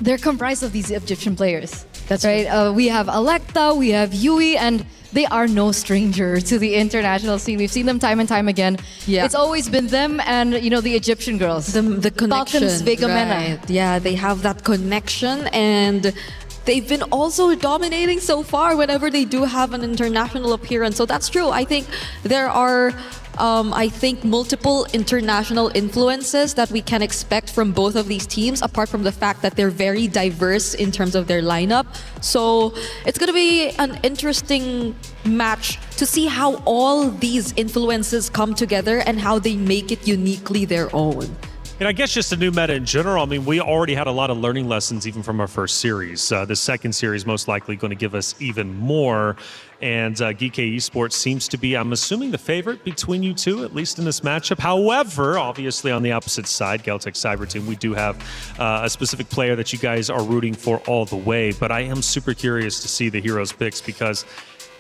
they're comprised of these Egyptian players. That's right. We have Electa, we have Yui, and they are no stranger to the international scene. We've seen them time and time again. Yeah. It's always been them and, you know, the Egyptian girls. The connection. Right. Yeah, they have that connection, and they've been also dominating so far whenever they do have an international appearance. So that's true. I think there are multiple international influences that we can expect from both of these teams, apart from the fact that they're very diverse in terms of their lineup. So it's going to be an interesting match to see how all these influences come together and how they make it uniquely their own. And I guess just a new meta in general. I mean, we already had a lot of learning lessons even from our first series. The second series most likely going to give us even more. And GK Esports seems to be, I'm assuming, the favorite between you two, at least in this matchup. However, obviously on the opposite side, Geltec Cyber Team, we do have a specific player that you guys are rooting for all the way. But I am super curious to see the heroes picks because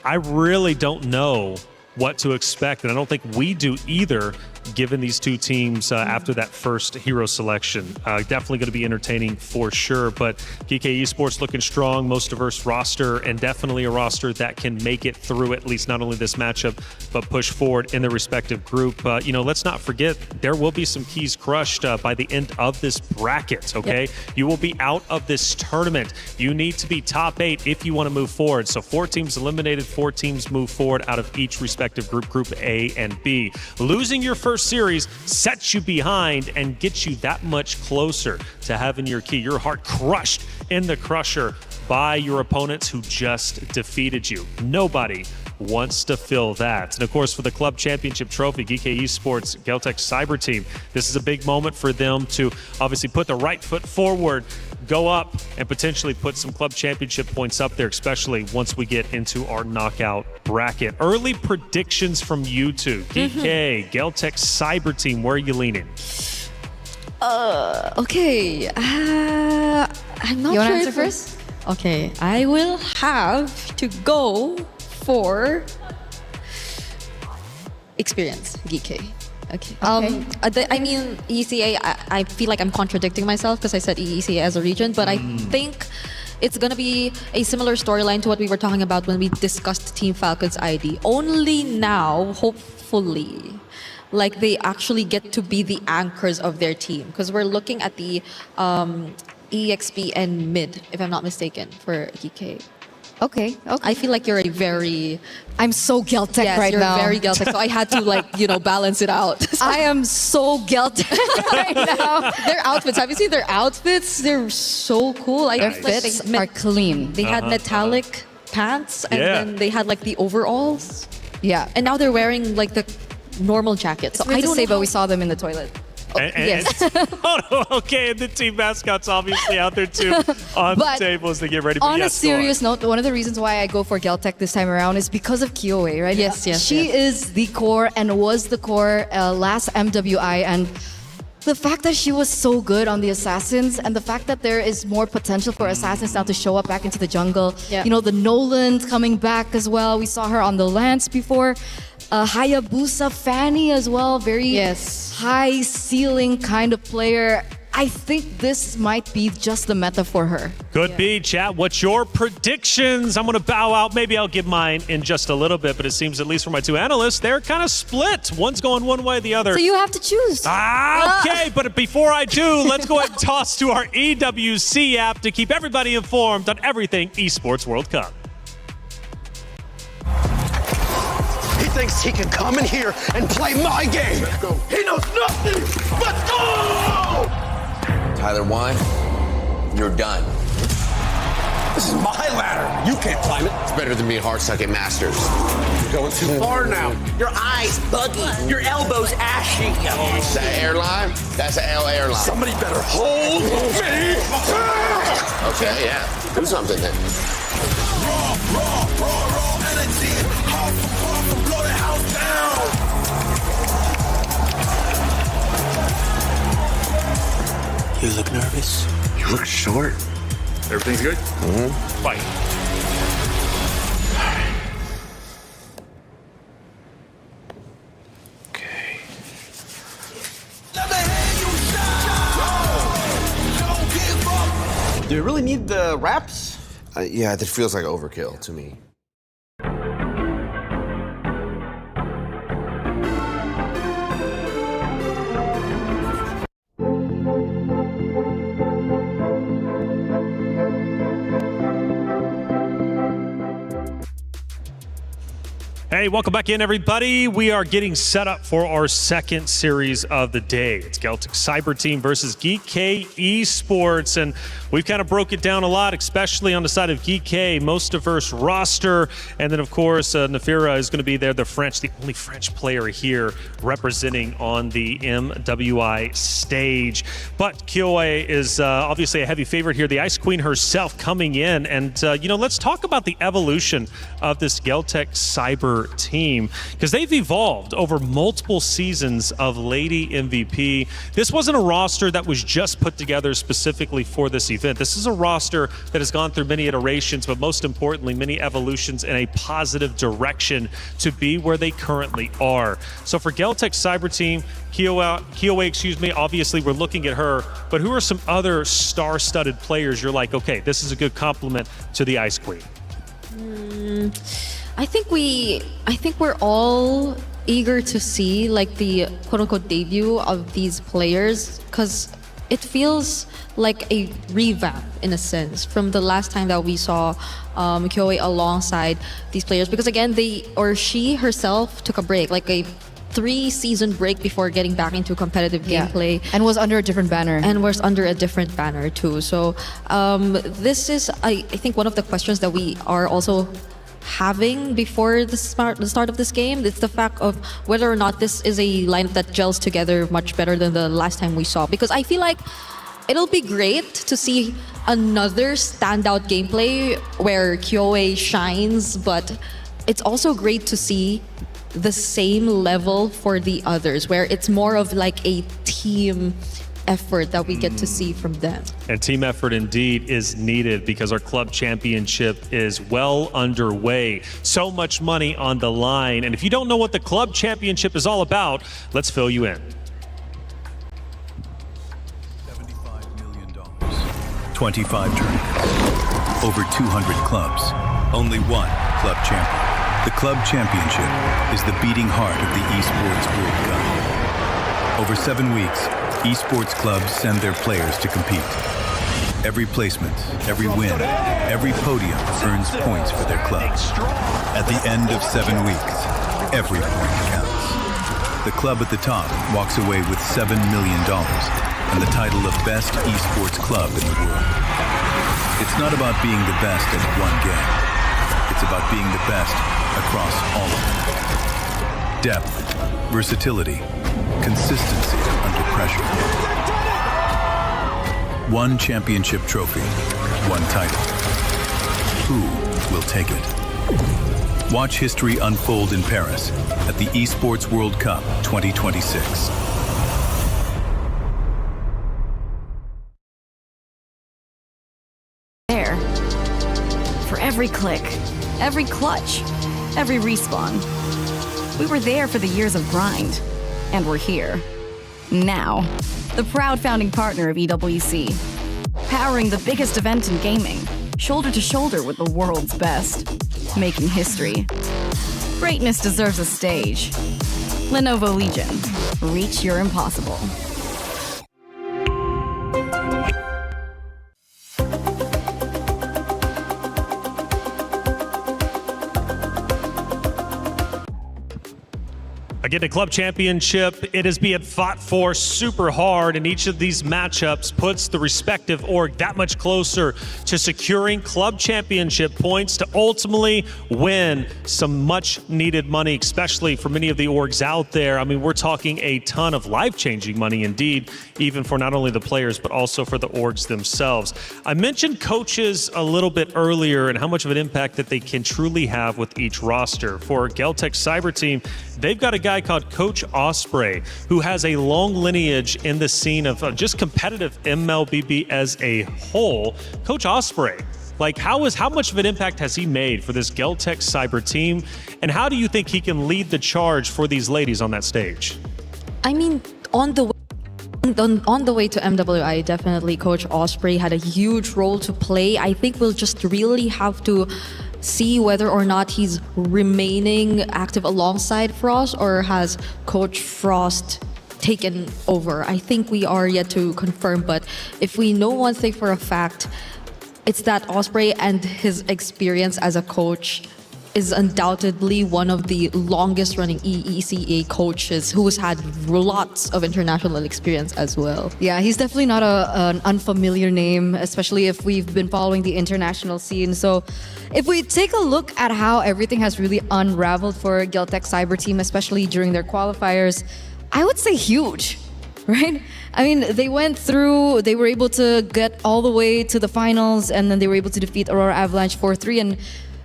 I really don't know what to expect. And I don't think we do either, given these two teams after that first hero selection. Definitely going to be entertaining for sure, but GK Esports looking strong, most diverse roster, and definitely a roster that can make it through at least not only this matchup, but push forward in their respective group. You know, let's not forget, there will be some keys crushed by the end of this bracket, okay? Yep. You will be out of this tournament. You need to be top 8 if you want to move forward. So 4 teams eliminated, 4 teams move forward out of each respective group, Group A and B. Losing your first series sets you behind and gets you that much closer to having your key, your heart crushed in the crusher by your opponents who just defeated you. Nobody wants to fill that. And of course, for the club championship trophy, GK Esports Geltec Cyber Team, this is a big moment for them to obviously put the right foot forward, go up, and potentially put some club championship points up there, especially once we get into our knockout bracket. Early predictions from you two. GK, Geltec Cyber Team, where are you leaning? Okay. I'm not You want sure. to answer first? Okay, I will have to go for experience, GK. Okay. I mean, ECA, I feel like I'm contradicting myself because I said ECA as a region, but I think it's going to be a similar storyline to what we were talking about when we discussed Team Falcon's ID. Only now, hopefully, like they actually get to be the anchors of their team, because we're looking at the EXP and mid, if I'm not mistaken, for GK. Okay. I feel like you're a very... I'm so Geltec right you're now. very Geltec, so I had to balance it out. I am so Geltec right now. Their outfits, have you seen their outfits? They're so cool. Their fits are clean. They had metallic pants, and then they had like the overalls. Yeah. And now they're wearing like the normal jackets. So I don't say, but we saw them in the toilet. Yes. Okay, and the team mascot's obviously out there too on the table as they get ready. On a serious note, one of the reasons why I go for Geltec this time around is because of Kyoe, right? Yes. She is the core and was the core last MWI, and the fact that she was so good on the Assassins, and the fact that there is more potential for Assassins now to show up back into the jungle. Yeah. You know, the Nolan's coming back as well. We saw her on the Lance before. Hayabusa Fanny as well, very high ceiling kind of player. I think this might be just the meta for her. Could be, chat. What's your predictions? I'm going to bow out. Maybe I'll give mine in just a little bit, but it seems, at least for my two analysts, they're kind of split. One's going one way, the other. So you have to choose. Okay, but before I do, let's go ahead and toss to our EWC app to keep everybody informed on everything Esports World Cup. He thinks he can come in here and play my game. Let's go. He knows nothing. Let's go! Tyler Wine, you're done. This is my ladder. You can't climb it. It's better than being hard sucking Masters. You're going too far now. Your eyes buggy. Your elbows ashy. Is that airline? That's an L airline. Somebody better hold me. Okay, yeah. Do something then. Raw energy. Blow the house down. You look nervous. You look short. Everything's good? Mm-hmm. Fight. Okay. Do you really need the wraps? Yeah, that feels like overkill to me. Hey, welcome back in, everybody. We are getting set up for our second series of the day. It's Geltec Cyber Team versus GK Esports, and we've kind of broke it down a lot, especially on the side of GK, most diverse roster, and then, of course, Nafira is going to be there, the only French player here representing on the MWI stage. But Kyoe is obviously a heavy favorite here, the Ice Queen herself coming in, and, let's talk about the evolution of this Geltec Cyber team, because they've evolved over multiple seasons of Lady MVP. This wasn't a roster that was just put together specifically for this event. This is a roster that has gone through many iterations, but most importantly, many evolutions in a positive direction to be where they currently are. So for Geltec Cyber Team, Kyoe, obviously we're looking at her, but who are some other star-studded players you're like, okay, this is a good compliment to the Ice Queen? I think we're all eager to see like the quote-unquote debut of these players, because it feels like a revamp in a sense from the last time that we saw Kyoe alongside these players, because again she herself took a break, like a 3-season break before getting back into competitive gameplay, and was under a different banner too. So this is I think one of the questions that we are also having before the start of this game. It's the fact of whether or not this is a lineup that gels together much better than the last time we saw. Because I feel like it'll be great to see another standout gameplay where Kyoe shines, but it's also great to see the same level for the others, where it's more of like a team effort that we get to see from them. And team effort indeed is needed because our club championship is well underway. So much money on the line. And if you don't know what the club championship is all about, let's fill you in. 25 tournaments, over 200 clubs, only one club champion. The club championship is the beating heart of the Esports World Cup. Over 7 weeks, esports clubs send their players to compete. Every placement, every win, every podium earns points for their club. At the end of 7 weeks, every point counts. The club at the top walks away with $7 million and the title of Best Esports Club in the world. It's not about being the best at one game. It's about being the best across all of them. Depth, versatility, consistency under pressure. One championship trophy, one title. Who will take it? Watch history unfold in Paris at the Esports World Cup 2026. There. For every click, every clutch, every respawn. We were there for the years of grind, and we're here. Now, the proud founding partner of EWC, powering the biggest event in gaming, shoulder to shoulder with the world's best, making history. Greatness deserves a stage. Lenovo Legion, reach your impossible. Again, the club championship, it is being fought for super hard, and each of these matchups puts the respective org that much closer to securing club championship points to ultimately win some much needed money, especially for many of the orgs out there. I mean, we're talking a ton of life-changing money indeed, even for not only the players, but also for the orgs themselves. I mentioned coaches a little bit earlier and how much of an impact that they can truly have with each roster. For Geltec Cyber Team, they've got a guy called Coach Osprey, who has a long lineage in the scene of just competitive MLBB as a whole. Coach Osprey, like how much of an impact has he made for this Geltec Cyber Team, and how do you think he can lead the charge for these ladies on that stage? I mean, on the way to MWI, definitely Coach Osprey had a huge role to play. I think we'll just really have to see whether or not he's remaining active alongside Frost, or has Coach Frost taken over. I think we are yet to confirm, but if we know one thing for a fact, it's that Osprey and his experience as a coach is undoubtedly one of the longest running EECA coaches who's had lots of international experience as well. Yeah, he's definitely not an unfamiliar name, especially if we've been following the international scene. So if we take a look at how everything has really unraveled for Geltec Cyber Team, especially during their qualifiers, I would say huge, right? I mean, they were able to get all the way to the finals, and then they were able to defeat Aurora Avalanche 4-3, and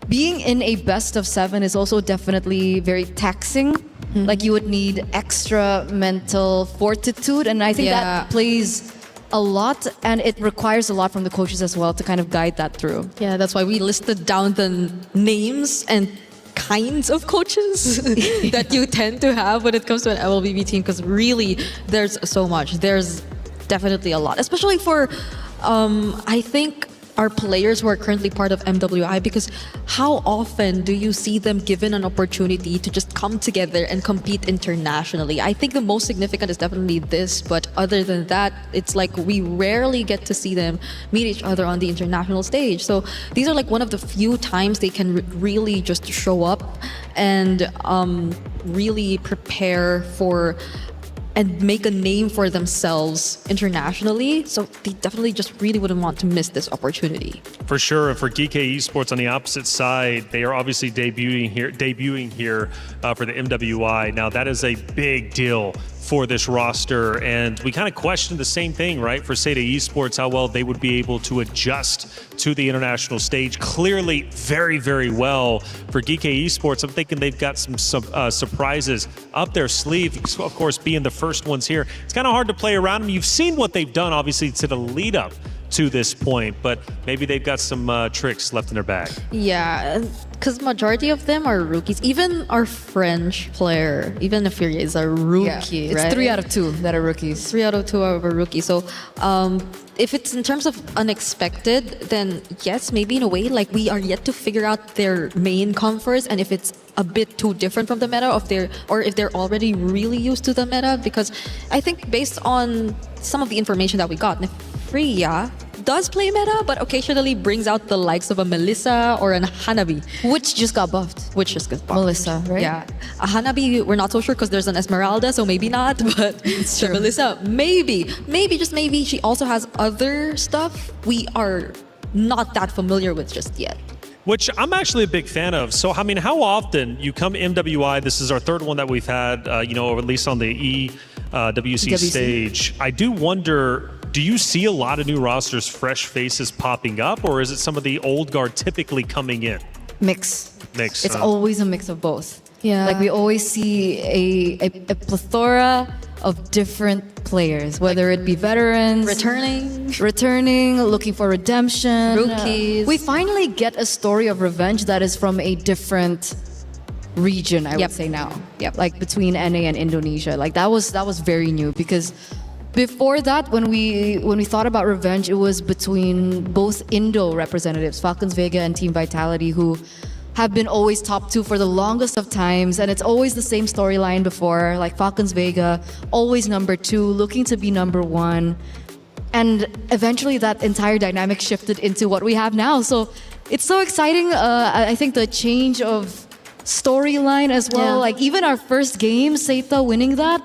being in a best of 7 is also definitely very taxing. Like, you would need extra mental fortitude, and I think that plays a lot, and it requires a lot from the coaches as well to kind of guide that through. Yeah, that's why we listed down the names and kinds of coaches that you tend to have when it comes to an MLBB team, because really there's so much. There's definitely a lot, especially for I think our players who are currently part of MWI, because how often do you see them given an opportunity to just come together and compete internationally? I think the most significant is definitely this, but other than that, it's like we rarely get to see them meet each other on the international stage. So these are like one of the few times they can really just show up and really prepare for and make a name for themselves internationally. So they definitely just really wouldn't want to miss this opportunity. For sure. And for GK Esports on the opposite side, they are obviously debuting here for the MWI. Now, that is a big deal for this roster. And we kind of questioned the same thing, right? For Seda Esports, how well they would be able to adjust to the international stage. Clearly, very, very well. For GK Esports, I'm thinking they've got some surprises up their sleeve. Of course, being the first ones here, it's kind of hard to play around them. You've seen what they've done, obviously, to the lead up to this point, but maybe they've got some tricks left in their bag. Yeah, because majority of them are rookies. Even our French player, even Fury is a rookie, it's right? 3 out of 2 that are rookies. 3 out of 2 are a rookie. So if it's in terms of unexpected, then yes, maybe in a way, like we are yet to figure out their main comforts and if it's a bit too different from the meta, or if they're already really used to the meta. Because I think based on some of the information that we got, Freya does play meta, but occasionally brings out the likes of a Melissa or an Hanabi. Which just got buffed. Melissa, right? Yeah. A Hanabi, we're not so sure because there's an Esmeralda, so maybe not, but the Melissa, maybe, just maybe she also has other stuff we are not that familiar with just yet. Which I'm actually a big fan of. So, I mean, how often you come MWI, this is our third one that we've had, or at least on the EWC stage. I do wonder, do you see a lot of new rosters, fresh faces popping up, or is it some of the old guard typically coming in? Mix. It's huh? always a mix of both. Yeah. Like we always see a plethora of different players, whether it be veterans, returning, looking for redemption, rookies. We finally get a story of revenge that is from a different region, I would say now. Yep. Like between NA and Indonesia. Like that was very new, because before that, when we thought about revenge, it was between both Indo representatives, Falcons Vega and Team Vitality, who have been always top 2 for the longest of times, and it's always the same storyline before, like Falcons Vega, always number 2, looking to be number 1. And eventually that entire dynamic shifted into what we have now. So it's so exciting. I think the change of storyline as well, like even our first game, Seita winning that,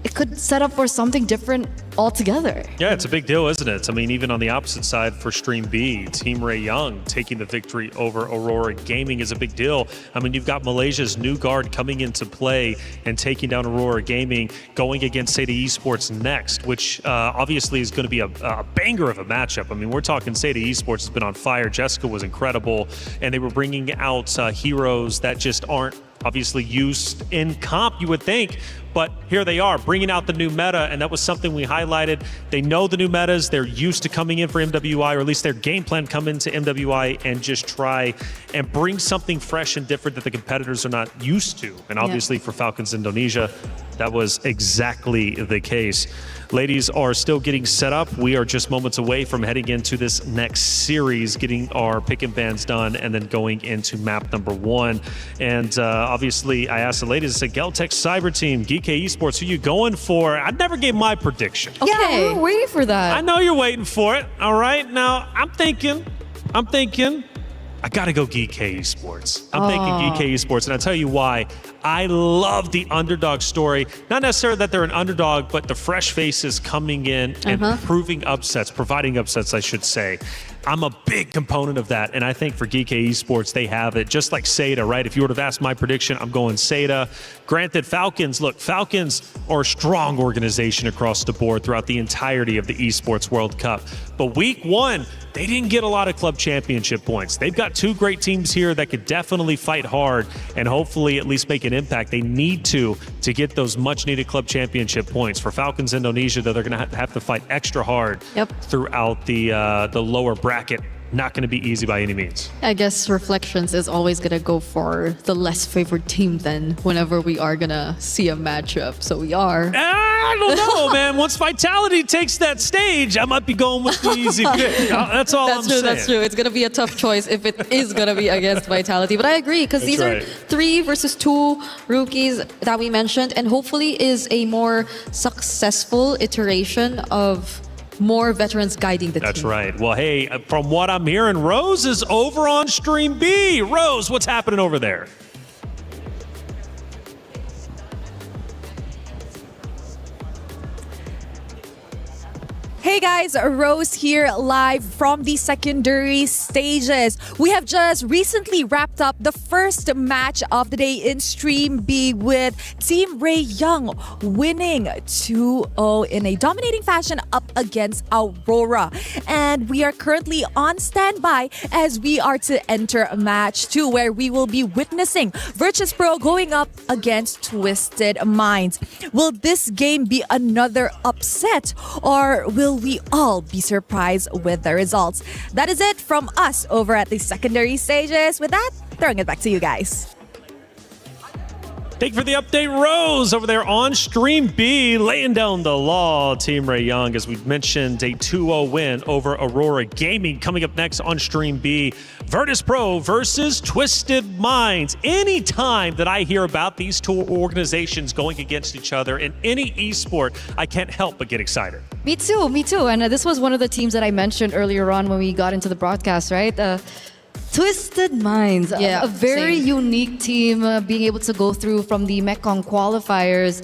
it could set up for something different altogether. Yeah, it's a big deal, isn't it? I mean, even on the opposite side for Stream B, Team Ray Young taking the victory over Aurora Gaming is a big deal. I mean, you've got Malaysia's new guard coming into play and taking down Aurora Gaming, going against Seda Esports next, which obviously is going to be a banger of a matchup. I mean, we're talking Seda Esports has been on fire. Jessica was incredible, and they were bringing out heroes that just aren't obviously used in comp, you would think. But here they are, bringing out the new meta, and that was something we highlighted. They know the new metas. They're used to coming in for MWI, or at least their game plan come into MWI and just try and bring something fresh and different that the competitors are not used to. And obviously for Falcons Indonesia, that was exactly the case. Ladies are still getting set up. We are just moments away from heading into this next series, getting our pick and bans done, and then going into map number 1. And obviously, I asked the ladies, I said, Geltech Cyber Team, GK Esports, who you going for? I never gave my prediction. Okay. Yeah, we're waiting for that. I know you're waiting for it. All right. Now, I'm thinking, I gotta go GK Esports. I'm thinking GK Esports, and I'll tell you why. I love the underdog story. Not necessarily that they're an underdog, but the fresh faces coming in and providing upsets, I should say. I'm a big component of that, and I think for GK Esports, they have it. Just like Seda, right? If you would have asked my prediction, I'm going Seda. Granted, Falcons are a strong organization across the board throughout the entirety of the Esports World Cup. But week 1, they didn't get a lot of club championship points. They've got 2 great teams here that could definitely fight hard and hopefully at least make an impact. They need to get those much-needed club championship points. For Falcons Indonesia, though, they're going to have to fight extra hard throughout the lower bracket. Not going to be easy by any means. I guess Reflections is always going to go for the less favored team then whenever we are going to see a matchup. So we are. I don't know, man. Once Vitality takes that stage, I might be going with the easy pick. That's all I'm saying. That's true. It's going to be a tough choice if it is going to be against Vitality. But I agree, because these are 3 versus 2 rookies that we mentioned, and hopefully is a more successful iteration of more veterans guiding the team. That's right. Well, hey, from what I'm hearing, Rose is over on Stream B. Rose, what's happening over there? Hey guys, Rose here live from the secondary stages. We have just recently wrapped up the first match of the day in Stream B with Team Ray Young winning 2-0 in a dominating fashion up against Aurora. And we are currently on standby as we are to enter match 2 where we will be witnessing Virtus Pro going up against Twisted Minds. Will this game be another upset or will we all be surprised with the results? That is it from us over at the secondary stages. With that, throwing it back to you guys. Thank you for the update, Rose, over there on Stream B, laying down the law. Team Ray Young, as we mentioned, a 2-0 win over Aurora Gaming. Coming up next on Stream B, Virtus Pro versus Twisted Minds. Anytime that I hear about these two organizations going against each other in any esport, I can't help but get excited. Me too. And this was one of the teams that I mentioned earlier on when we got into the broadcast, right? Twisted Minds, a very unique team, being able to go through from the Mekong qualifiers.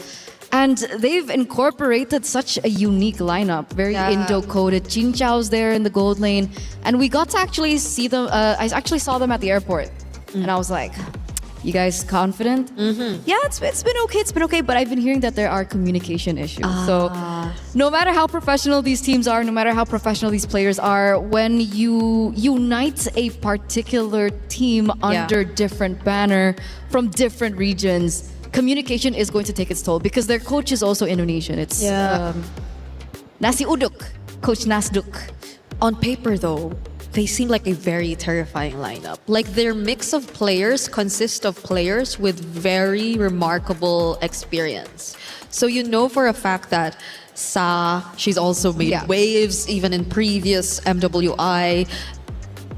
And they've incorporated such a unique lineup, very Indo-coded. Jin Chao's there in the gold lane. And we got to actually see them, I actually saw them at the airport. And I was like, you guys confident? Yeah, it's been okay, but I've been hearing that there are communication issues. So no matter how professional these teams are, no matter how professional these players are, when you unite a particular team under different banner from different regions, communication is going to take its toll because their coach is also Indonesian. It's Nasi Uduk, Coach Nasduk. On paper though, they seem like a very terrifying lineup. Like their mix of players consists of players with very remarkable experience. So you know for a fact that Sa, she's also made waves even in previous MWI.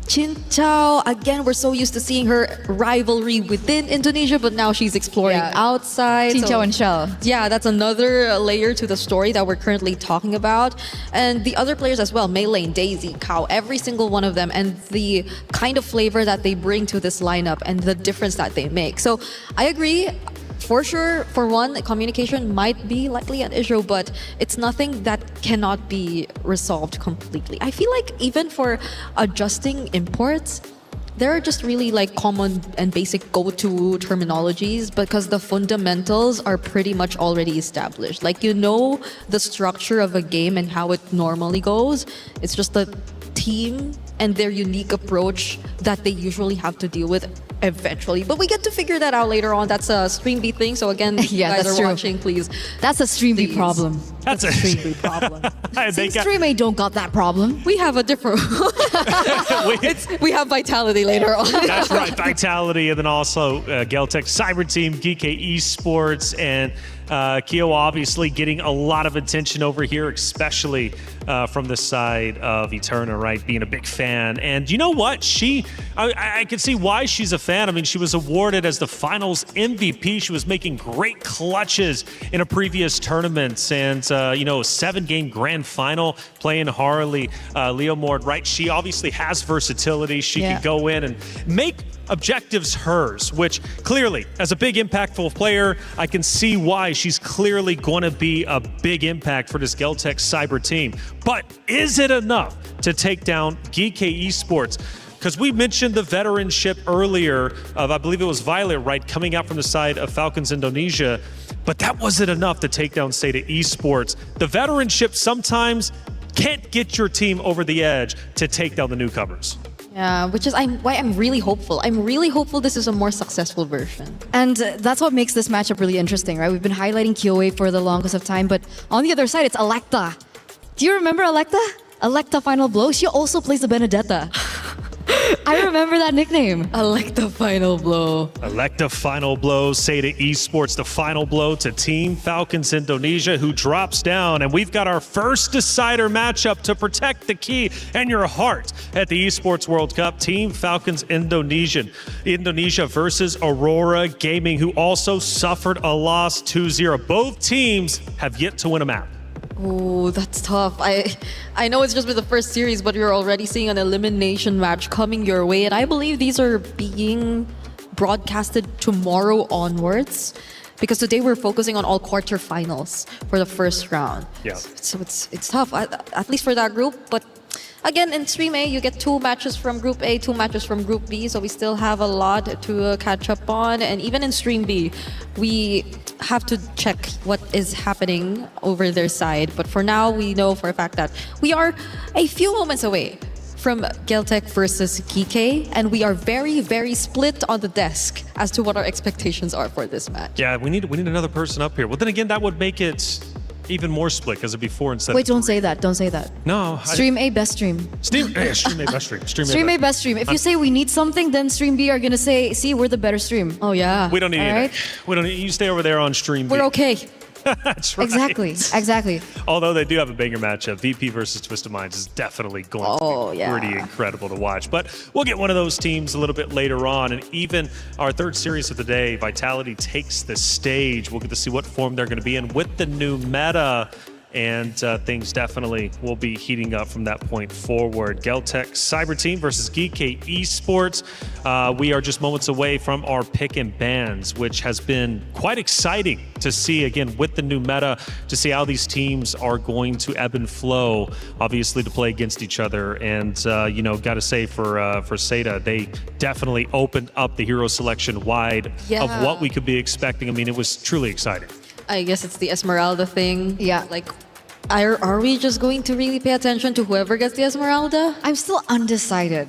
Jin Chao, again, we're so used to seeing her rivalry within Indonesia, but now she's exploring outside. Jin Chao and Shell. Yeah, that's another layer to the story that we're currently talking about. And the other players as well, Mei Lane, Daisy, Kao, every single one of them, and the kind of flavor that they bring to this lineup and the difference that they make. So I agree. For sure, for one, communication might be likely an issue, but it's nothing that cannot be resolved completely. I feel like even for adjusting imports, there are just really like common and basic go-to terminologies because the fundamentals are pretty much already established. Like you know the structure of a game and how it normally goes. It's just the team and their unique approach that they usually have to deal with eventually. But we get to figure that out later on. That's a Stream B thing. So again, you guys are watching, please. That's a Stream B problem. That's a Stream B problem. Stream A don't got that problem. We have a different... we have Vitality later on. That's right, Vitality, and then also Geltech Cyber Team, GK Esports, and Kyo obviously getting a lot of attention over here, especially from the side of Eterna, right? Being a big fan. And you know what? I can see why she's a fan. I mean, she was awarded as the finals MVP. She was making great clutches in a previous tournament. And, a 7-game grand final playing Harley, Leo Mord, right? She obviously has versatility. She can go in and make objectives hers, which clearly, as a big impactful player, I can see why she's clearly going to be a big impact for this Geltech Cyber team. But is it enough to take down GK Esports? Because we mentioned the veteranship earlier of, I believe it was Violet, right, coming out from the side of Falcons Indonesia, but that wasn't enough to take down Sata Esports. The veteranship sometimes can't get your team over the edge to take down the newcomers. Yeah, which is why I'm really hopeful. I'm really hopeful this is a more successful version. And that's what makes this matchup really interesting, right? We've been highlighting Kyoe for the longest of time, but on the other side, it's Electa. Do you remember Electa? Electa Final Blow? She also plays the Benedetta. I remember that nickname. Electa Final Blow. Electa Final Blow, Sata Esports, the final blow to Team Falcons Indonesia, who drops down. And we've got our first decider matchup to protect the key and your heart at the Esports World Cup. Team Falcons Indonesia versus Aurora Gaming, who also suffered a loss 2-0. Both teams have yet to win a map. Oh, that's tough. I know it's just been the first series, but you're already seeing an elimination match coming your way. And I believe these are being broadcasted tomorrow onwards. because today we're focusing on all quarterfinals for the first round. Yeah. So it's tough, at least for that group. But again, in Stream A, you get 2 matches from Group A, 2 matches from Group B. So we still have a lot to catch up on. And even in Stream B, we have to check what is happening over their side. But for now, we know for a fact that we are a few moments away from Geltec versus GK, and we are very, very split on the desk as to what our expectations are for this match. Yeah, we need another person up here. Well, then again, that would make it even more split because it'd be 4 instead Wait, of 3. don't say that. Don't say that. No. Stream A, best stream. Stream A, best stream. Stream A, best stream. If you say we need something, then Stream B are going to say, see, we're the better stream. Oh, yeah. We don't need All it. right? We don't need, you stay over there on Stream B. We're okay. That's right. Exactly. Although they do have a banger matchup, VP versus Twisted Minds is definitely going to be pretty incredible to watch. But we'll get one of those teams a little bit later on. And even our third series of the day, Vitality takes the stage. We'll get to see what form they're going to be in with the new meta. And things definitely will be heating up from that point forward. Geltec Cyber Team versus GK Esports. We are just moments away from our pick and bans, which has been quite exciting to see, again, with the new meta, to see how these teams are going to ebb and flow, obviously, to play against each other. And, you know, got to say for Seda, they definitely opened up the hero selection wide of what we could be expecting. I mean, it was truly exciting. I guess it's the Esmeralda thing. Yeah. Like, are we just going to really pay attention to whoever gets the Esmeralda? I'm still undecided.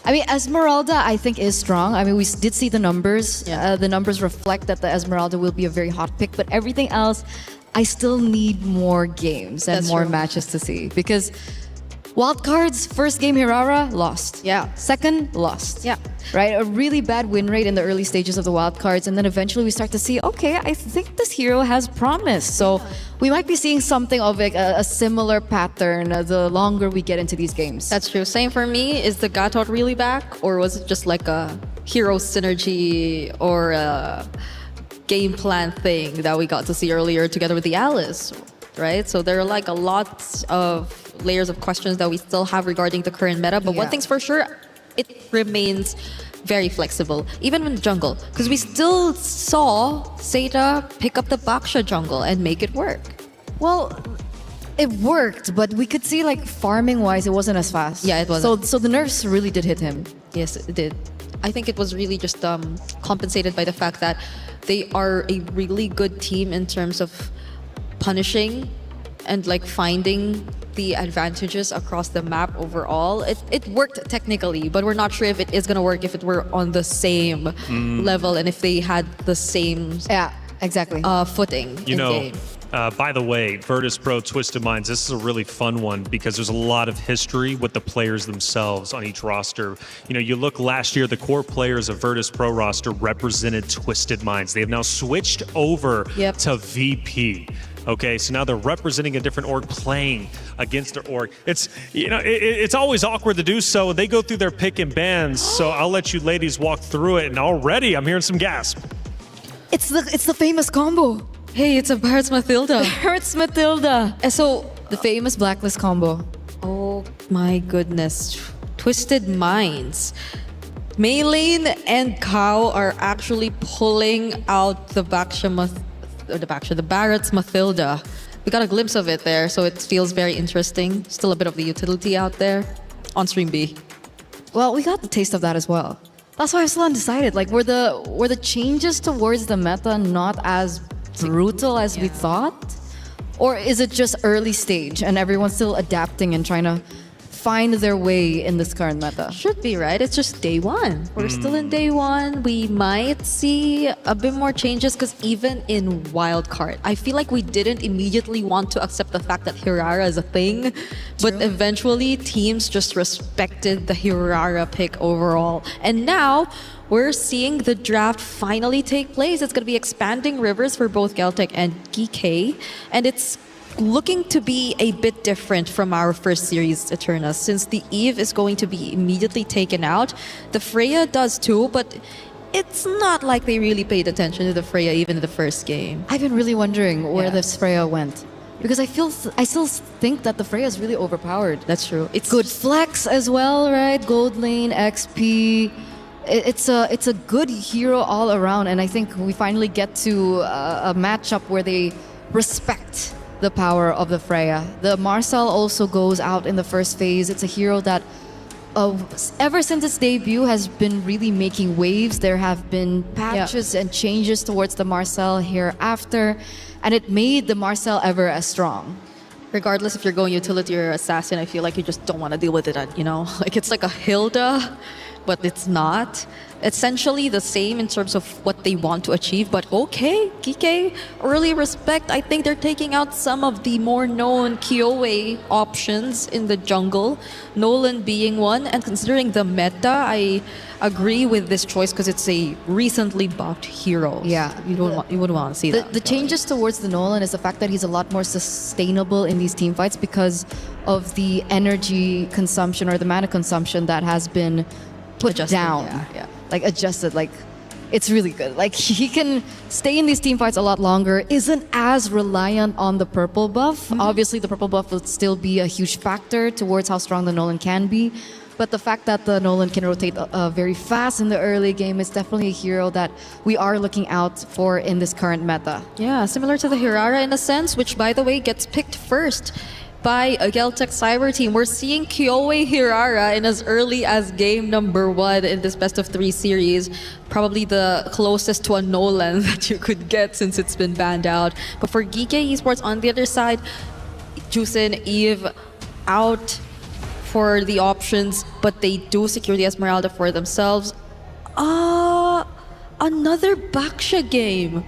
I mean, Esmeralda, I think, is strong. I mean, we did see the numbers. The numbers reflect that the Esmeralda will be a very hot pick, but everything else, I still need more games and more matches to see. Because wildcards, first game Hirara, lost. Yeah. Second, lost. Yeah. Right? A really bad win rate in the early stages of the wildcards, and then eventually we start to see, okay, I think this hero has promise. So we might be seeing something of a similar pattern the longer we get into these games. That's true. Same for me. Is the Gatot really back? Or was it just like a hero synergy or a game plan thing that we got to see earlier together with the Alice? Right? So there are like a lot of layers of questions that we still have regarding the current meta. But one thing's for sure, it remains very flexible, even in jungle. Because we still saw Seda pick up the Baksha jungle and make it work. Well, it worked, but we could see like farming-wise, it wasn't as fast. Yeah, it wasn't. So the nerfs really did hit him. Yes, it did. I think it was really just compensated by the fact that they are a really good team in terms of punishing and like finding the advantages across the map overall. It worked technically, but we're not sure if it is going to work if it were on the same level and if they had the same footing You in know, game. By the way, Virtus Pro Twisted Minds, this is a really fun one because there's a lot of history with the players themselves on each roster. You know, you look last year, the core players of Virtus Pro roster represented Twisted Minds. They have now switched over to VP. Okay, so now they're representing a different org, playing against their org. It's, you know, it's always awkward to do so. They go through their pick and bans, so I'll let you ladies walk through it. And already, I'm hearing some gasp. It's the famous combo. Hey, it's a Barrett's Mathilda. Barrett's Mathilda. And so the famous blacklist combo. Oh my goodness, Twisted Minds. Maylane and Kao are actually pulling out the the Barrett's Mathilda. We got a glimpse of it there, so it feels very interesting. Still a bit of the utility out there on Stream B. Well, we got the taste of that as well. That's why I'm still undecided. Like, were the changes towards the meta not as brutal as we thought? Or is it just early stage and everyone's still adapting and trying to find their way in this current meta? Should be, right? It's just day one. We're still in day one. We might see a bit more changes because even in wildcard, I feel like we didn't immediately want to accept the fact that Hirara is a thing, but eventually teams just respected the Hirara pick overall. And now we're seeing the draft finally take place. It's going to be expanding rivers for both Geltec and GK, and it's looking to be a bit different from our first series, Eterna, since the Eve is going to be immediately taken out. The Freya does too, but it's not like they really paid attention to the Freya even in the first game. I've been really wondering where this Freya went. Because I still think that the Freya is really overpowered. That's true. It's good flex as well, right? Gold lane, XP. it's a good hero all around, and I think we finally get to a matchup where they respect the power of the Freya. The Marcel also goes out in the first phase. It's a hero that ever since its debut has been really making waves. There have been patches and changes towards the Marcel hereafter, and it made the Marcel ever as strong. Regardless if you're going utility or assassin, I feel like you just don't want to deal with it, Like it's like a Hilda, but it's not. Essentially the same in terms of what they want to achieve, but okay, Kike, early respect. I think they're taking out some of the more known Kyoei options in the jungle, Nolan being one, and considering the meta, I agree with this choice because it's a recently buffed hero. Yeah. You wouldn't want to see that. The changes towards the Nolan is the fact that he's a lot more sustainable in these team fights because of the energy consumption or the mana consumption that has been put down. Like adjusted, like it's really good. Like he can stay in these team fights a lot longer, isn't as reliant on the purple buff. Obviously the purple buff will still be a huge factor towards how strong the Nolan can be. But the fact that the Nolan can rotate very fast in the early game is definitely a hero that we are looking out for in this current meta. Yeah, similar to the Hirara in a sense, which by the way gets picked first by a Geltec Cyber team. We're seeing Kyoei Hirara in as early as game number 1 in this best of 3 series. Probably the closest to a Nolan that you could get since it's been banned out. But for Geekei Esports on the other side, Jusin, Eve out for the options, but they do secure the Esmeralda for themselves. Another Baksha game.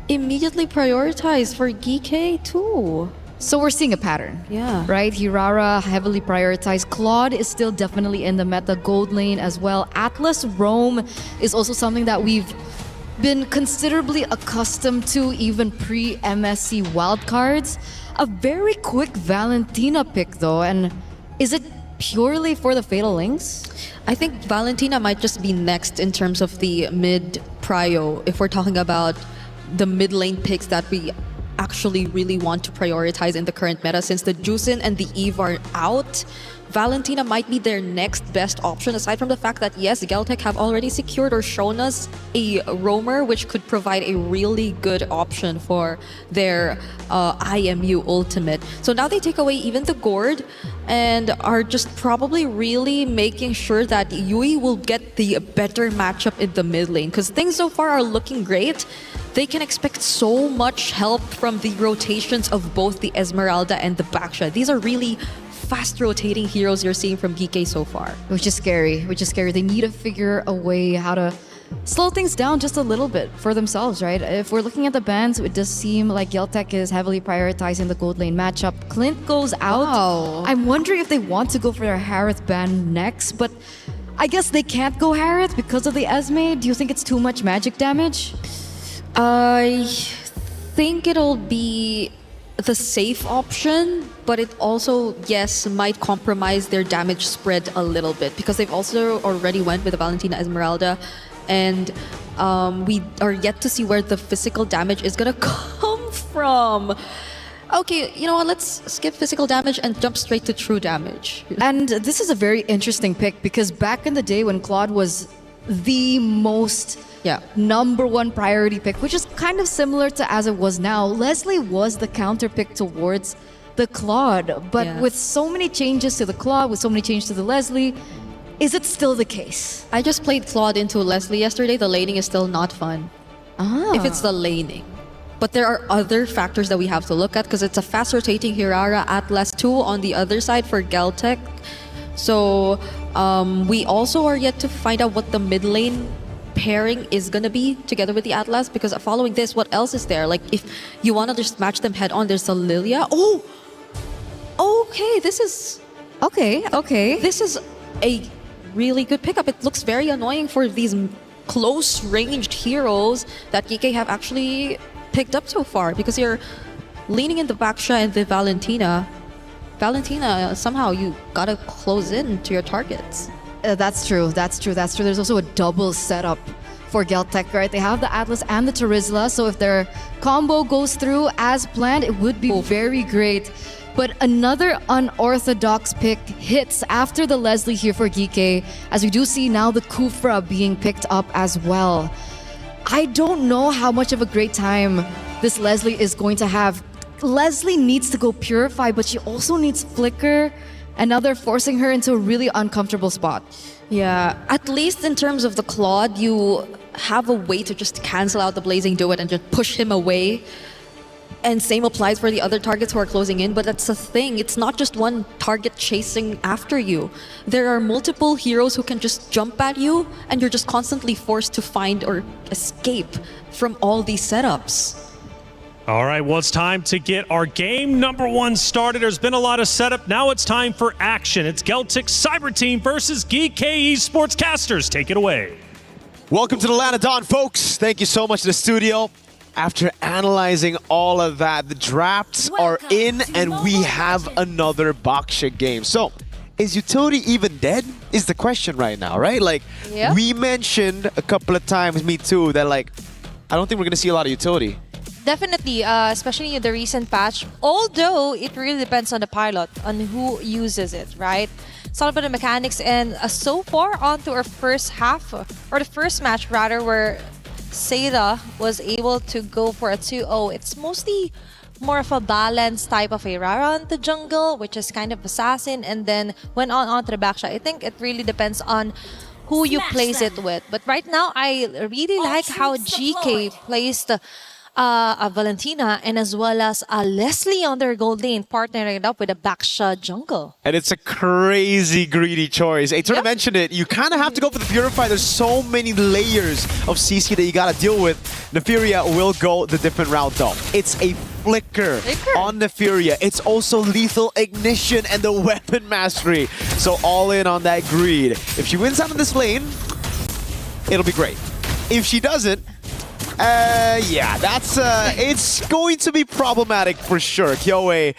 Immediately prioritized for Geekei too. So we're seeing a pattern. Yeah. Right? Hirara heavily prioritized. Claude is still definitely in the meta. Gold lane as well. Atlas Roam is also something that we've been considerably accustomed to even pre-MSC wildcards. A very quick Valentina pick though, and is it purely for the Fatal Links? I think Valentina might just be next in terms of the mid prio if we're talking about the mid lane picks that we actually really want to prioritize in the current meta. Since the Jusin and the Eve are out, Valentina might be their next best option, aside from the fact that yes, Geltec have already secured or shown us a roamer which could provide a really good option for their IMU ultimate. So now they take away even the Gourd and are just probably really making sure that Yui will get the better matchup in the mid lane, because things so far are looking great. They can expect so much help from the rotations of both the Esmeralda and the Baksha. These are really fast rotating heroes you're seeing from Geekei so far. Which is scary. They need to figure a way how to slow things down just a little bit for themselves, right? If we're looking at the bans, it does seem like Geltec is heavily prioritizing the gold lane matchup. Clint goes out. Wow. I'm wondering if they want to go for their Harith ban next, but I guess they can't go Harith because of the Esme. Do you think it's too much magic damage? I think it'll be the safe option, but it also, yes, might compromise their damage spread a little bit because they've also already went with the Valentina Esmeralda, and we are yet to see where the physical damage is gonna come from. Okay, you know what, let's skip physical damage and jump straight to true damage. And this is a very interesting pick because back in the day when Claude was the most number 1 priority pick, which is kind of similar to as it was now, Leslie was the counter pick towards the Claude. But with so many changes to the Claude, with so many changes to the Leslie, is it still the case? I just played Claude into Leslie yesterday. The laning is still not fun. If it's the laning. But there are other factors that we have to look at because it's a fast rotating Hirara Atlas 2 on the other side for Geltec. So we also are yet to find out what the mid lane pairing is gonna be together with the Atlas, because following this, what else is there? Like if you want to just match them head on, there's a Lilia. Okay, this is okay. This is a really good pickup. It looks very annoying for these close ranged heroes that Geekei have actually picked up so far, because you're leaning in the Baksha and the Valentina, somehow you gotta close in to your targets. That's true. There's also a double setup for Geltec, right? They have the Atlas and the Terizla, so if their combo goes through as planned, it would be very great But another unorthodox pick hits after the Leslie here for Geeke, as we do see now the Kufra being picked up as well. I don't know how much of a great time this Leslie is going to have. Leslie needs to go Purify, but she also needs Flicker, and now they're forcing her into a really uncomfortable spot. Yeah, at least in terms of the Claude, you have a way to just cancel out the Blazing Duet and just push him away. And same applies for the other targets who are closing in, but that's the thing. It's not just one target chasing after you. There are multiple heroes who can just jump at you, and you're just constantly forced to find or escape from all these setups. All right, well, it's time to get our game number 1 started. There's been a lot of setup. Now it's time for action. It's Geltic Cyber Team versus Geek Esports Casters. Take it away. Welcome to the Land of Dawn, folks. Thank you so much to the studio. After analyzing all of that, the drafts are in and we have another Baksha game. So, is utility even dead? Is the question right now, right? Like, we mentioned a couple of times, me too, that like, I don't think we're going to see a lot of utility. Definitely, especially in the recent patch. Although it really depends on the pilot, on who uses it, right? It's all about the mechanics, and so far onto our first half, or the first match rather, where Seda was able to go for a 2-0. It's mostly more of a balanced type of a Rara on the jungle, which is kind of assassin, and then went on to the backshot. I think it really depends on who you place it with. But right now, I really like how GK placed Valentina and as well as Leslie on their gold lane, partnering it up with a Baksha jungle. And it's a crazy greedy choice. Aitor mentioned it. You kind of have to go for the Purify. There's so many layers of CC that you got to deal with. Nefiria will go the different route though. It's a Flicker on Nefiria. It's also lethal ignition and the weapon mastery. So all in on that greed. If she wins out of this lane, it'll be great. If she doesn't, yeah, that's it's going to be problematic for sure. Kyoe,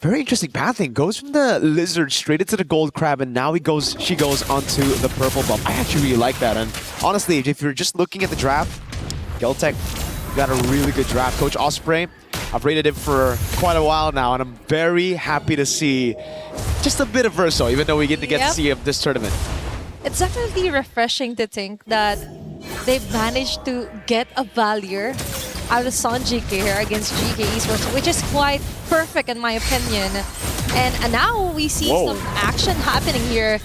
very interesting pathing. Goes from the lizard straight into the gold crab, and now she goes onto the purple buff. I actually really like that. And honestly, if you're just looking at the draft, Geltec got a really good draft. Coach Osprey, I've rated him for quite a while now, and I'm very happy to see just a bit of Verso, even though we get to see him this tournament. It's definitely refreshing to think that they've managed to get a Valier out of Sanjik here against GK Esports, which is quite perfect in my opinion. And now we see some action happening here.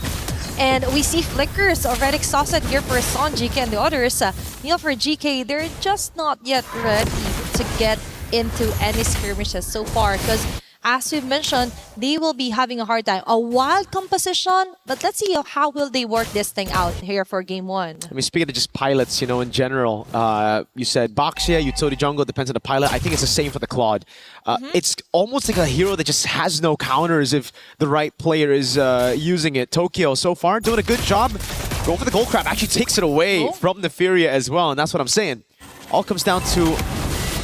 And we see Flickers already exhausted here for Sanjik and the others. For GK, they're just not yet ready to get into any skirmishes so far, because as we've mentioned, they will be having a hard time. A wild composition, but let's see how will they work this thing out here for game 1. I mean, speaking of just pilots, in general, you said Baksha, utility jungle, depends on the pilot. I think it's the same for the Claude. It's almost like a hero that just has no counters if the right player is using it. Tokyo, so far, doing a good job. Going for the gold crab, actually takes it away from Nefiria as well, and that's what I'm saying. All comes down to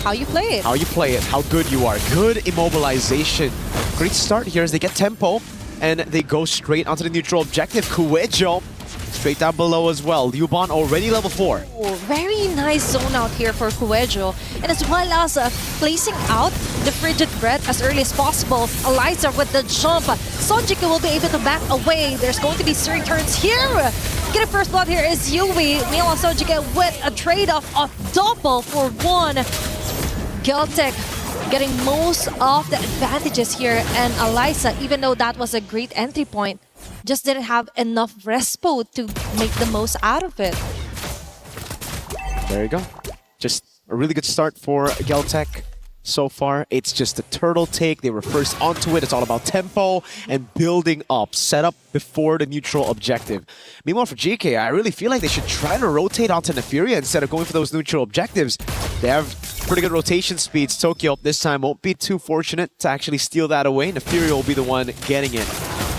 how you play it. How you play it, how good you are. Good immobilization. Great start here as they get tempo and they go straight onto the neutral objective. Kuejo straight down below as well. Liuban already level 4. Oh, very nice zone out here for Kuejo. And as well as placing out the frigid bread as early as possible. Eliza with the jump. Sonjika will be able to back away. There's going to be 3 turns here. Getting first blood here is Yui. Meanwhile, Sonjika with a trade-off of double for 1. Geltic getting most of the advantages here, and Eliza, even though that was a great entry point, just didn't have enough respo to make the most out of it. There you go. Just a really good start for Geltec so far. It's just a turtle take. They were first onto it. It's all about tempo and building up. Set up before the neutral objective. Meanwhile, for GK, I really feel like they should try to rotate onto Nefiria instead of going for those neutral objectives. They have pretty good rotation speeds. Tokyo this time won't be too fortunate to actually steal that away. Nefiria will be the one getting it.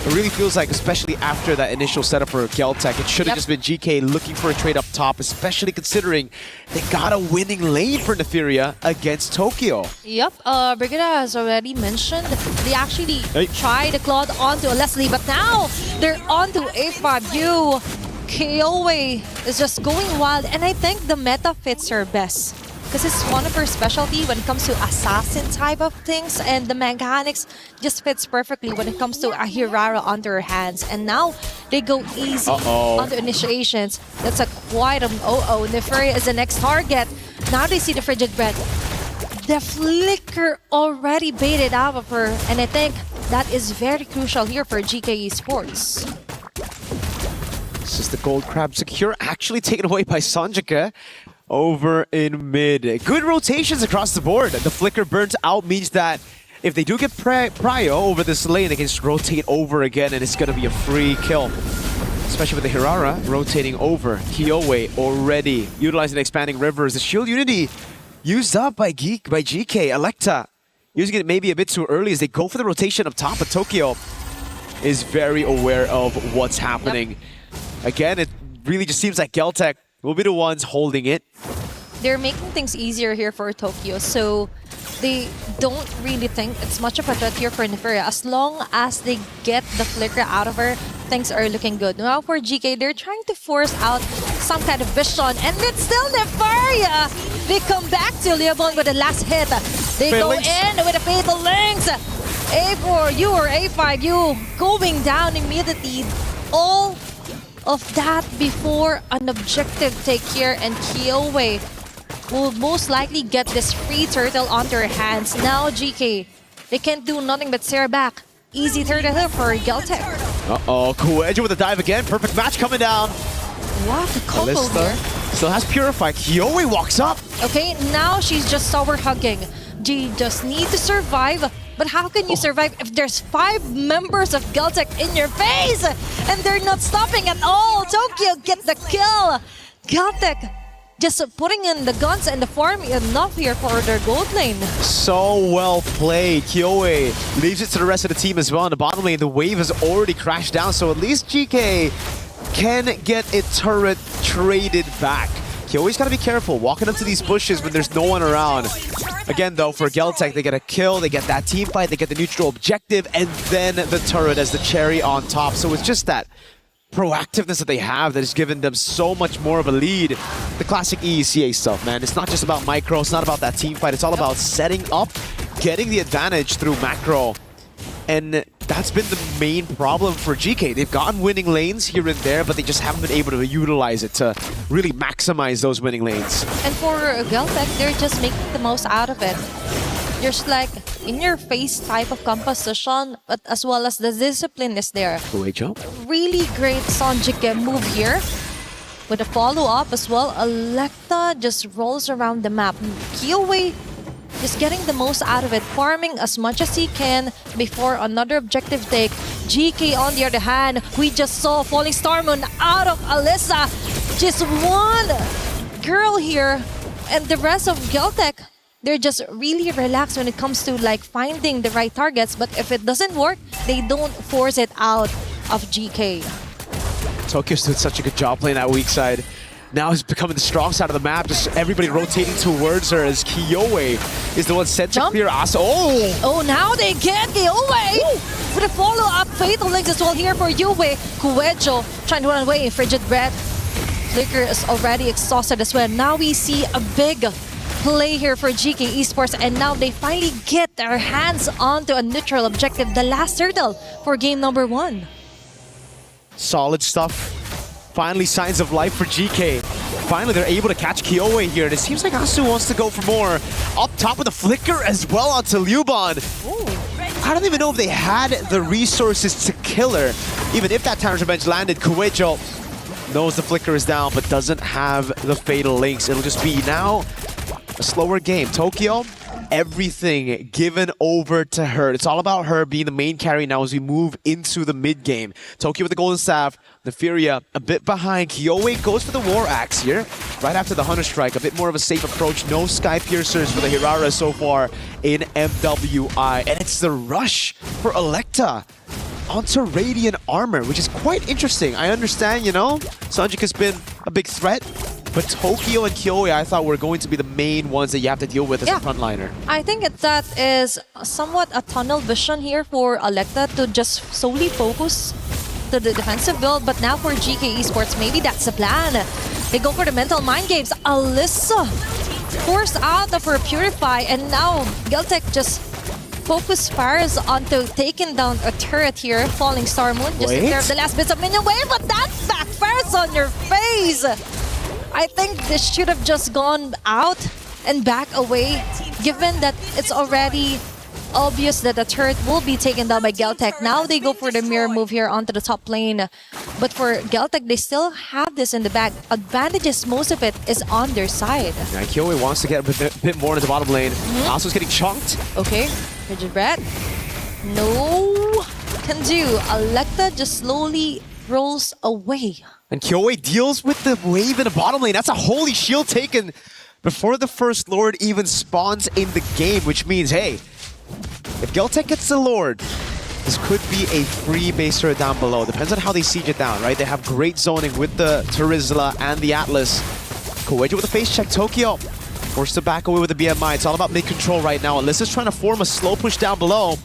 It really feels like, especially after that initial setup for Geltec, it should have just been GK looking for a trade up top, especially considering they got a winning lane for Nefiria against Tokyo. Yep, Brigida has already mentioned they actually tried the Claude onto a Leslie, but now they're onto A5U. Kyoe is just going wild, and I think the meta fits her best. because it's one of her specialty when it comes to assassin type of things, and the mechanics just fits perfectly when it comes to a Hirara under her hands. And now they go easy on the initiations. That's a quite an Neferia is the next target. Now they see the frigid bread. The flicker already baited out of her, and I think that is very crucial here for GK Esports. This is the gold crab secure, actually taken away by Sanjika over in mid. Good rotations across the board. The flicker burnt out means that if they do get prio over this lane, they can just rotate over again, and it's going to be a free kill. Especially with the Hirara rotating over. Kiowe already utilizing expanding rivers. The shield unity used up by GK. Electa using it maybe a bit too early as they go for the rotation up top, but Tokyo is very aware of what's happening. Again, it really just seems like Geltec will be the ones holding it. They're making things easier here for Tokyo, so they don't really think it's much of a threat here for Neferia. As long as they get the flicker out of her, things are looking good. Now for GK, they're trying to force out some kind of vision, and it's still Neferia! They come back to Leobon with the last hit. They go in with a Fatal Links. A4, you or A5, you going down immediately. All of that before an objective take here, and Kiowe will most likely get this free turtle onto her hands. Now GK, they can't do nothing but stare back. Easy turtle here for Geltec. Kueja with a dive again. Perfect match coming down. What a combo here. Still has Purify. Kiowe walks up. Okay, now she's just tower hugging. She just need to survive. But how can you survive if there's 5 members of Geltec in your face? And they're not stopping at all. Tokyo get the kill. Geltec just putting in the guns and the farm enough here for their gold lane. So well played. Kiowe leaves it to the rest of the team as well. In the bottom lane, the wave has already crashed down, so at least GK can get a turret traded back. Kiowe's got to be careful walking up to these bushes when there's no one around. Again, though, for Geltec, they get a kill, they get that team fight, they get the neutral objective, and then the turret as the cherry on top. So it's just that proactiveness that they have that has given them so much more of a lead. The classic EECA stuff, man. It's not just about micro, it's not about that team fight, it's all about setting up, getting the advantage through macro. And that's been the main problem for GK. They've gotten winning lanes here and there, but they just haven't been able to utilize it to really maximize those winning lanes. And for Geltec, they're just making the most out of it. There's like in-your-face type of composition, but as well as the discipline is there. Great jump. Really great Sanjika move here. With a follow-up as well, Electa just rolls around the map. Kiowe just getting the most out of it, farming as much as he can before another objective take. GK on the other hand, we just saw Falling Star Moon out of Alyssa. Just one girl here, and the rest of Geltec, they're just really relaxed when it comes to like finding the right targets, but if it doesn't work, they don't force it out of GK. Tokyo's doing such a good job playing that weak side. Now is becoming the strong side of the map, just everybody rotating towards her as Kiowe is the one sent to clear Asa. Oh, now they get Kiowe with a follow-up Fatal Links as well here for Yue. Kuejo trying to run away, Frigid Bread. Flicker is already exhausted as well. Now we see a big play here for GK Esports, and now they finally get their hands onto a neutral objective, the last turtle for game number 1. Solid stuff. Finally, signs of life for GK. Finally, they're able to catch Kiowe here, and it seems like Asu wants to go for more. Up top of the flicker as well onto Liuban. I don't even know if they had the resources to kill her. Even if that Tower's Revenge landed, Kuejo knows the flicker is down, but doesn't have the Fatal Links. It'll just be now a slower game. Tokyo, everything given over to her. It's all about her being the main carry now as we move into the mid game. Tokyo with the Golden Staff, Neferia a bit behind. Kiowe goes for the War Axe here, right after the Hunter Strike. A bit more of a safe approach. No Sky Piercers for the Hirara so far in MWI. And it's the rush for Electa onto Radiant Armor, which is quite interesting. I understand, you know, Sanjika's been a big threat, but Tokyo and Kiowe, I thought, were going to be the main ones that you have to deal with as a frontliner. I think that is somewhat a tunnel vision here for Electa to just solely focus to the defensive build, but now for GK Esports, maybe that's the plan. They go for the mental mind games. Alyssa forced out of her Purify, and now Geltec just focus Paris onto taking down a turret here. Falling Star Moon just in there of the last bits of minion wave, but that backfires on your face. I think this should have just gone out and back away, given that it's already obvious that the turret will be taken down by Geltec. Now they go for the mirror move here onto the top lane. But for Geltec, they still have this in the bag. Advantages, most of it is on their side. Yeah, Kyoe wants to get a bit more into the bottom lane. Asu's getting chunked. Okay, Rigid Red. No can do. Electa just slowly rolls away. And Kyoe deals with the wave in the bottom lane. That's a holy shield taken before the first Lord even spawns in the game, which means, hey, if Geltec gets the Lord, this could be a free base turret down below. Depends on how they siege it down, right? They have great zoning with the Terizla and the Atlas. Kowejo with a face check. Tokyo forced to back away with the BMI. It's all about mid-control right now. Alyssa's trying to form a slow push down below.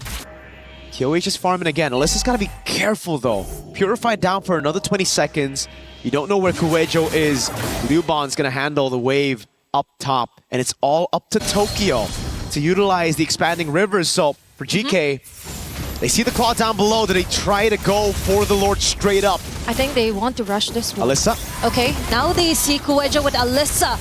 Kyoe just farming again. Alyssa's got to be careful, though. Purified down for another 20 seconds. You don't know where Kowejo is. Liuban's going to handle the wave up top, and it's all up to Tokyo to utilize the expanding rivers. So for GK, they see the claw down below. Do they try to go for the Lord straight up? I think they want to rush this one. Alyssa. Okay, now they see Kowejo with Alyssa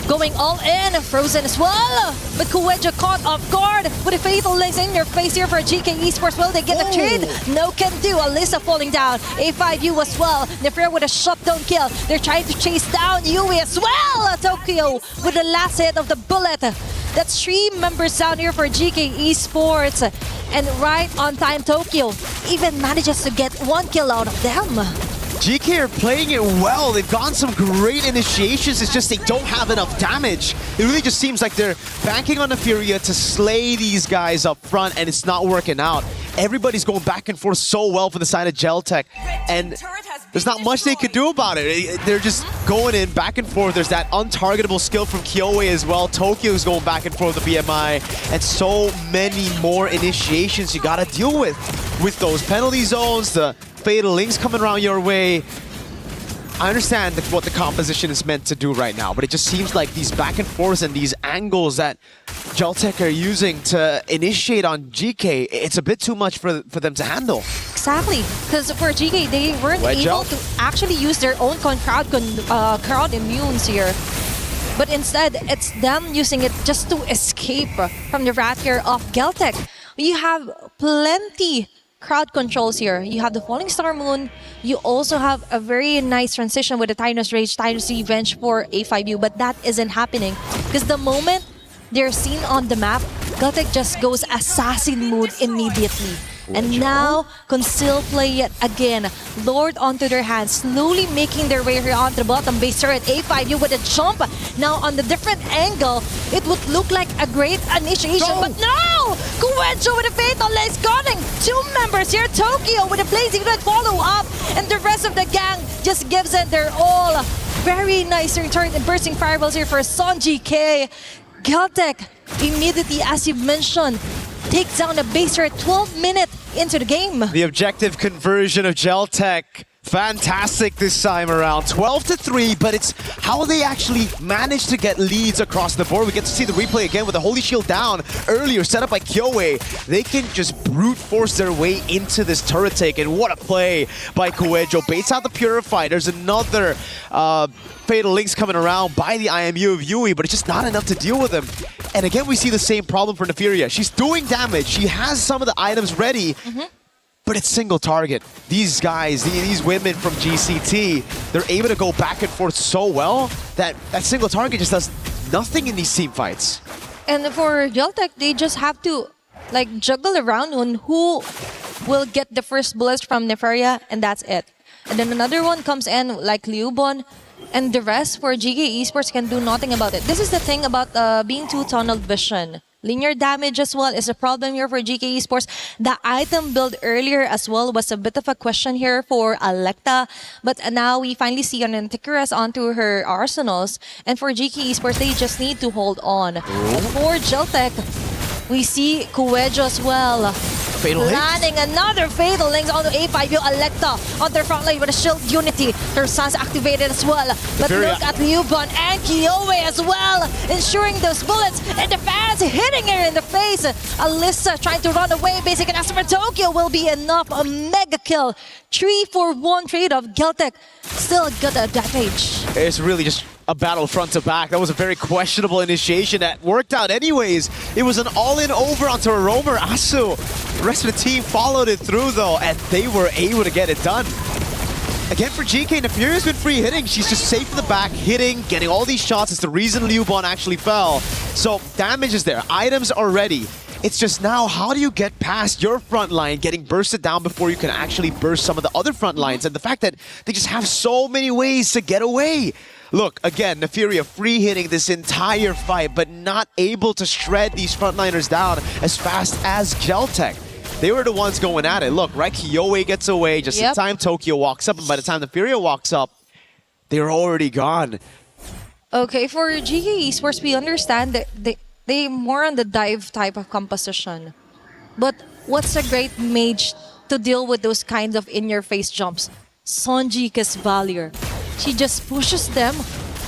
going all in, frozen as well. But Kowejo caught off guard with a fatal lace in their face here for GK Esports. Will they get the trade? No can do. Alyssa falling down. A5U as well. Nefria with a shutdown kill. They're trying to chase down Yui as well. Tokyo with the last hit of the bullet. That's 3 members down here for GK Esports. And right on time, Tokyo even manages to get 1 kill out of them. GK are playing it well. They've gotten some great initiations. It's just they don't have enough damage. It really just seems like they're banking on the Furia to slay these guys up front, and it's not working out. Everybody's going back and forth so well for the side of Geltec, and there's not much they could do about it. They're just going in back and forth. There's that untargetable skill from Kyoe as well. Tokyo's going back and forth with the BMI, and so many more initiations you gotta deal with those penalty zones, the fatal links coming around your way. I understand what the composition is meant to do right now, but it just seems like these back and forths and these angles that Geltec are using to initiate on GK, it's a bit too much for them to handle. Exactly, because for GK, they weren't able to actually use their own crowd immunes here. But instead, it's them using it just to escape from the wrath here of Geltec. You have plenty crowd controls here. You have the Falling Star Moon. You also have a very nice transition with the Titan's Rage, Titan's Revenge for A5U, but that isn't happening because the moment they're seen on the map, Geltec just goes assassin mode immediately. And now, Conceal play yet again. Lord onto their hands, slowly making their way here onto the bottom base turret. A5U with a jump. Now on the different angle, it would look like a great initiation, but no! Kowejo with a fatal lace gunning. 2 members here, Tokyo with a blazing red follow up, and the rest of the gang just gives it their all. Very nice return and bursting fireballs here for Son GK. Geltec immediately, as you mentioned, takes down the base turret 12 minutes into the game. The objective conversion of Geltec, fantastic this time around. 12-3, but it's how they actually managed to get leads across the board. We get to see the replay again with the Holy Shield down earlier, set up by Kyoe. They can just brute force their way into this turret take, and what a play by Kowejo. Baits out the Purify. There's another Fatal Links coming around by the IMU of Yui, but it's just not enough to deal with him. And again, we see the same problem for Neferia. She's doing damage. She has some of the items ready, but it's single target. These guys, these women from GCT, they're able to go back and forth so well that that single target just does nothing in these team fights. And for Geltec, they just have to like juggle around on who will get the first bullets from Neferia, and that's it. And then another one comes in like Liubon, and the rest for GK Esports can do nothing about it. This is the thing about being too tunnel vision. Linear damage as well is a problem here for GK Esports. The item build earlier as well was a bit of a question here for Electa. But now we finally see an Antiquaris onto her arsenals. And for GK Esports, they just need to hold on. For Geltec, we see Kowejo as well. Fatal Link. Landing another Fatal Links onto A5U. Electa on their front line with a Shield Unity. Their Sun's activated as well. But look at Liuban and Kiowe as well, ensuring those bullets and the fans hitting her in the face. Alyssa trying to run away. Basic and for Tokyo will be enough. A mega kill. 3-for-1 trade-off. Geltek still got the damage. It's really just a battle front to back. That was a very questionable initiation that worked out anyways. It was an all-in over onto Roamer Asu. The rest of the team followed it through though, and they were able to get it done. Again for GK, Neferia's been free hitting. She's just safe in the back, hitting, getting all these shots. It's the reason Liuban actually fell. So damage is there. Items are ready. It's just now, how do you get past your front line, getting bursted down before you can actually burst some of the other front lines? And the fact that they just have so many ways to get away. Look, again, Neferia free hitting this entire fight, but not able to shred these frontliners down as fast as Geltek. They were the ones going at it. Look, right? Kiowe gets away just in time. Tokyo walks up, and by the time Neferia walks up, they're already gone. Okay, for GK Esports, we understand that they more on the dive type of composition. But what's a great mage to deal with those kinds of in-your-face jumps? Sonjika's Valier. She just pushes them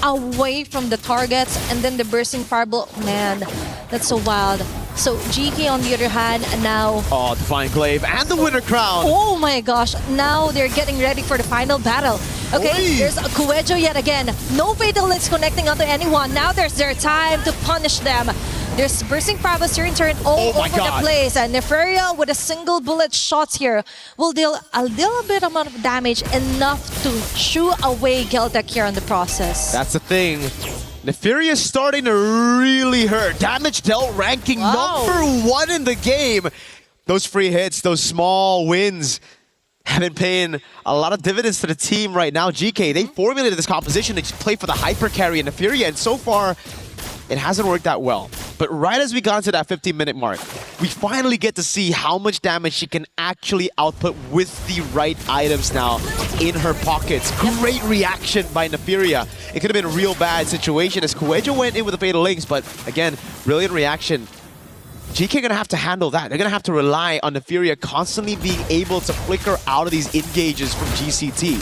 away from the targets, and then the bursting fireball. Man, that's so wild. So GK on the other hand, now... Oh, Divine Glaive and the Winter Crown! Oh my gosh, now they're getting ready for the final battle. Okay, there's a Kuejo yet again. No Fatal Links connecting onto anyone. Now there's their time to punish them. There's bursting fireballs here in turn all over the place. And Neferia with a single bullet shots here will deal a little bit amount of damage, enough to shoo away Geltek here on the process. That's the thing. Neferia's starting to really hurt. Damage dealt ranking #1 in the game. Those free hits, those small wins have been paying a lot of dividends to the team right now. GK, they formulated this composition to play for the hyper carry in Neferia, and so far, it hasn't worked out well. But right as we got to that 15-minute mark, we finally get to see how much damage she can actually output with the right items now in her pockets. Great reaction by Neferia. It could have been a real bad situation as Kuejo went in with the Fatal Links, but again, brilliant reaction. GK are going to have to handle that. They're going to have to rely on Neferia constantly being able to flicker out of these engages from GCT.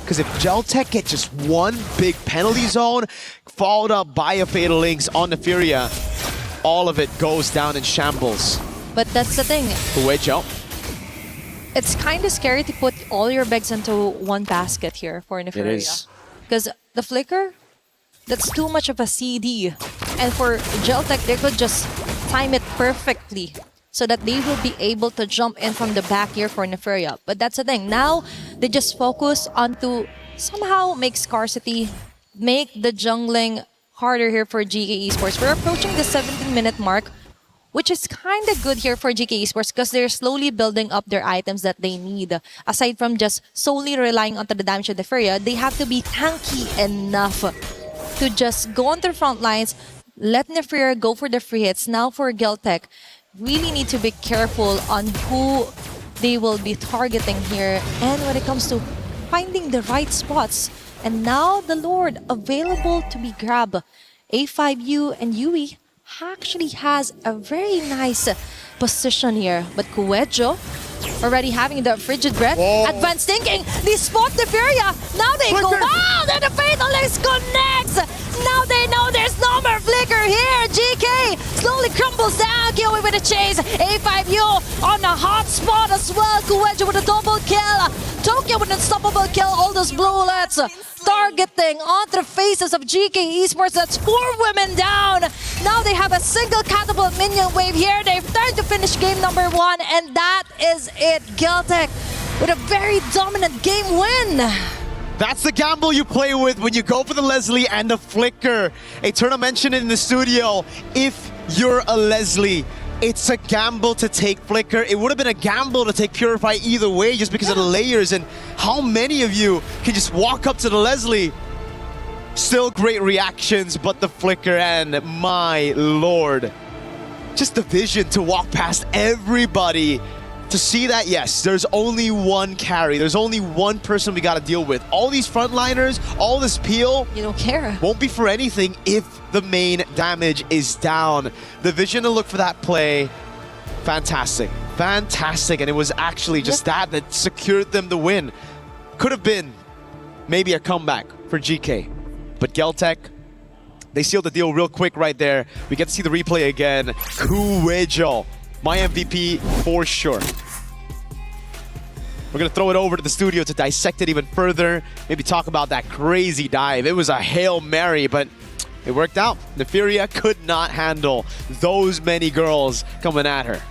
Because if Geltek get just one big penalty zone, followed up by a Fatal Links on Neferia, all of it goes down in shambles. But that's the thing. Kuejo. It's kind of scary to put all your bags into one basket here for Neferia. It is. Because the flicker, that's too much of a CD. And for Geltek, they could just time it perfectly so that they will be able to jump in from the back here for Neferia. But that's the thing. Now, they just focus on to somehow make scarcity, make the jungling harder here for GK Esports. We're approaching the 17-minute mark, which is kind of good here for GK Esports because they're slowly building up their items that they need. Aside from just solely relying on the damage of Neferia, they have to be tanky enough to just go on the front lines, let Neferia go for the free hits. Now for Geltek, really need to be careful on who they will be targeting here. And when it comes to finding the right spots, and now the Lord available to be grabbed. A5U and Yui actually has a very nice position here. But Kuejo already having the frigid breath. Advanced thinking. They spot Neferia. Now they go. Wow! Then the Fatal Links connects. Now they know there's no more flicker here. GK slowly crumbles down. Kiowe with a chase. A5U on a hot spot as well. Kuejo with a double kill. Tokyo with an unstoppable kill. All those bullets targeting onto the faces of GK Esports. That's 4 women down. Now they have a single catapult minion wave here. They've tried to finish game number 1, and that is it. Geltek with a very dominant game win. That's the gamble you play with when you go for the Leslie and the flicker. Eterna mentioned it in the studio. If you're a Leslie, it's a gamble to take flicker. It would have been a gamble to take Purify either way just because of the layers and how many of you can just walk up to the Leslie. Still great reactions, but the flicker, and my lord. Just the vision to walk past everybody. To see that, yes, there's only one carry. There's only one person we got to deal with. All these frontliners, all this peel, you don't care. Won't be for anything if the main damage is down. The vision to look for that play, fantastic. Fantastic, and it was actually just that secured them the win. Could have been maybe a comeback for GK, but Geltec, they sealed the deal real quick right there. We get to see the replay again. Kuwejo, my MVP for sure. We're gonna throw it over to the studio to dissect it even further, maybe talk about that crazy dive. It was a Hail Mary, but it worked out. Neferia could not handle those many girls coming at her.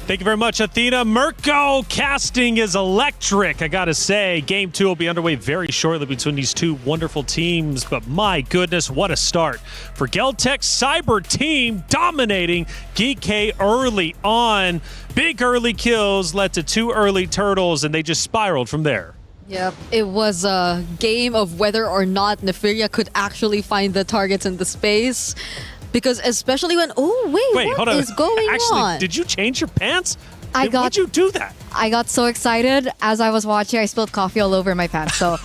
Thank you very much, Athena. Mirko casting is electric, I gotta say. Game 2 will be underway very shortly between these two wonderful teams, but my goodness, what a start for Geltec Cyber team, dominating GK early on. Big early kills led to 2 early turtles, and they just spiraled from there. Yep, it was a game of whether or not Neferia could actually find the targets in the space. Because especially when, what is going on? Did you change your pants? Why'd you do that? I got so excited as I was watching. I spilled coffee all over my pants. So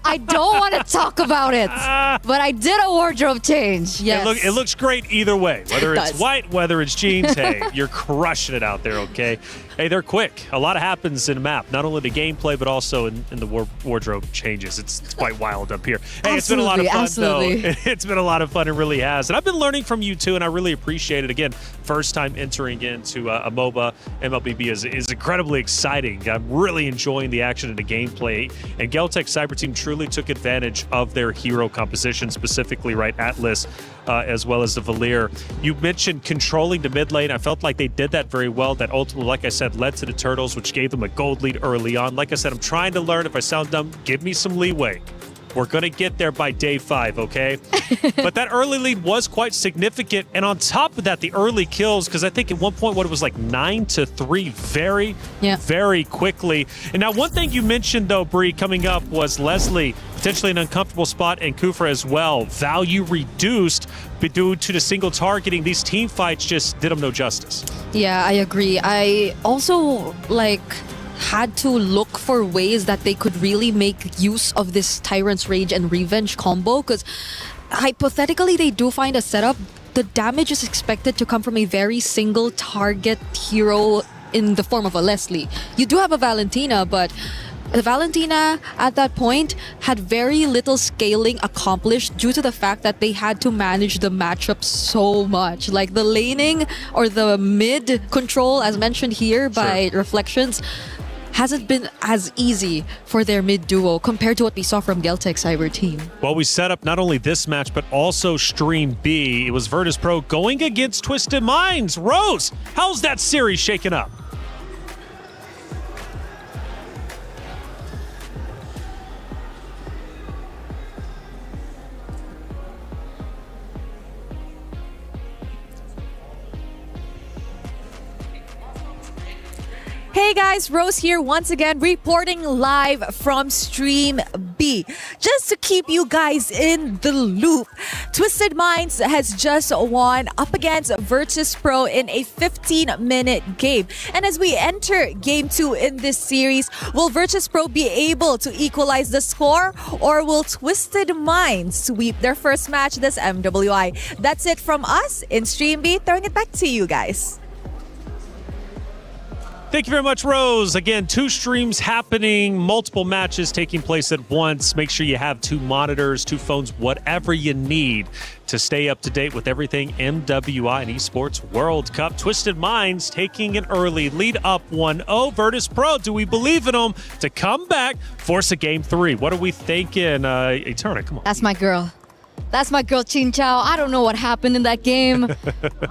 I don't want to talk about it. But I did a wardrobe change. Yes. It looks great either way. Whether it's white, whether it's jeans, hey, you're crushing it out there, okay? Hey, they're quick. A lot happens in a map. Not only the gameplay, but also in the wardrobe changes. It's quite wild up here. Hey, it's been a lot of fun, though. It's been a lot of fun. It really has. And I've been learning from you, too, and I really appreciate it. Again, first time entering into a MOBA. MLBB is incredibly exciting. I'm really enjoying the action and the gameplay. And Geltec Cyber Team truly took advantage of their hero composition, specifically, right, Atlas, as well as the Valir. You mentioned controlling the mid lane. I felt like they did that very well. That ultimately, like I said, led to the Turtles, which gave them a gold lead early on. Like I said, I'm trying to learn. If I sound dumb, give me some leeway. We're going to get there by day 5, okay? But that early lead was quite significant. And on top of that, the early kills, because I think at one point, it was like 9-3 very quickly. And now one thing you mentioned, though, Bree, coming up was Leslie, potentially an uncomfortable spot, and Kufra as well. Value reduced, but due to the single targeting, these team fights just did them no justice. Yeah, I agree. I also, had to look for ways that they could really make use of this Tyrant's Rage and Revenge combo, because hypothetically they do find a setup. The damage is expected to come from a very single target hero in the form of a Leslie. You do have a Valentina, but the Valentina at that point had very little scaling accomplished due to the fact that they had to manage the matchup so much. Like the laning or the mid control, as mentioned here by Reflections, hasn't been as easy for their mid duo compared to what we saw from Geltec Cyber Team. Well, we set up not only this match, but also Stream B. It was Virtus Pro going against Twisted Minds. Rose, how's that series shaking up? Hey guys, Rose here once again, reporting live from Stream B. Just to keep you guys in the loop, Twisted Minds has just won up against Virtus Pro in a 15-minute game. And as we enter Game 2 in this series, will Virtus Pro be able to equalize the score, or will Twisted Minds sweep their first match this MWI? That's it from us in Stream B. Throwing it back to you guys. Thank you very much, Rose. Again, 2 streams happening, multiple matches taking place at once. Make sure you have 2 monitors, 2 phones, whatever you need to stay up to date with everything MWI and Esports World Cup. Twisted Minds taking an early lead up 1-0. Virtus Pro, do we believe in them to come back, force a Game 3? What are we thinking? Eterna, come on. That's my girl. That's my girl, Chin Chao. I don't know what happened in that game,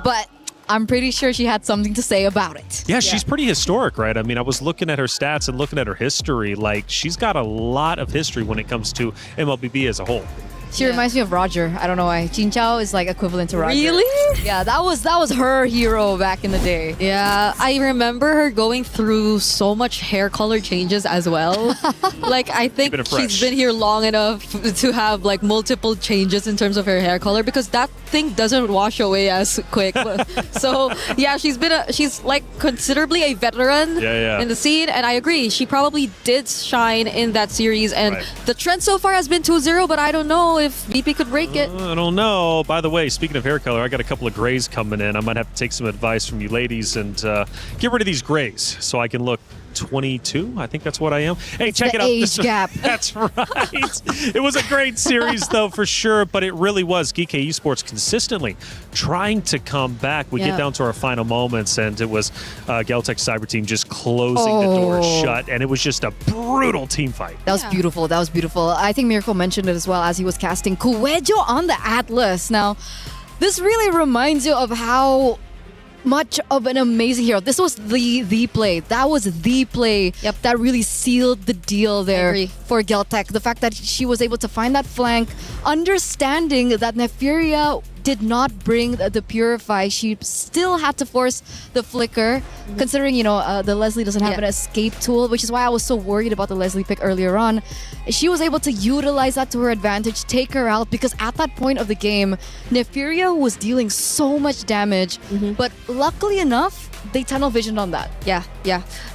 but I'm pretty sure she had something to say about it. Yeah, she's pretty historic, right? I mean, I was looking at her stats and looking at her history. Like, she's got a lot of history when it comes to MLBB as a whole. She reminds me of Roger. I don't know why. Jin Chao is like equivalent to Roger. Really? Yeah, that was her hero back in the day. Yeah, I remember her going through so much hair color changes as well. Like, I think she's been here long enough to have like multiple changes in terms of her hair color, because that thing doesn't wash away as quick. So yeah, she's like considerably a veteran in the scene, and I agree. She probably did shine in that series, and the trend so far has been 2-0, but I don't know know if VP could break it. I don't know. By the way, speaking of hair color, I got a couple of grays coming in. I might have to take some advice from you ladies and get rid of these grays so I can look 22. I think that's what I am. Hey, check it out. Age gap. That's right. It was a great series, though, for sure. But it really was. GK Esports consistently trying to come back. We get down to our final moments, and it was Galtech Cyber Team just closing the door shut. And it was just a brutal team fight. That was beautiful. That was beautiful. I think Miracle mentioned it as well as he was casting Cuejo on the Atlas. Now, this really reminds you of how much of an amazing hero. This was the play. That was the play that really sealed the deal there for Galtech. The fact that she was able to find that flank, understanding that Nefiria did not bring the Purify. She still had to force the Flicker, considering, the Leslie doesn't have an escape tool, which is why I was so worried about the Leslie pick earlier on. She was able to utilize that to her advantage, take her out, because at that point of the game, Nefiria was dealing so much damage, but luckily enough, they tunnel visioned on that. Yeah.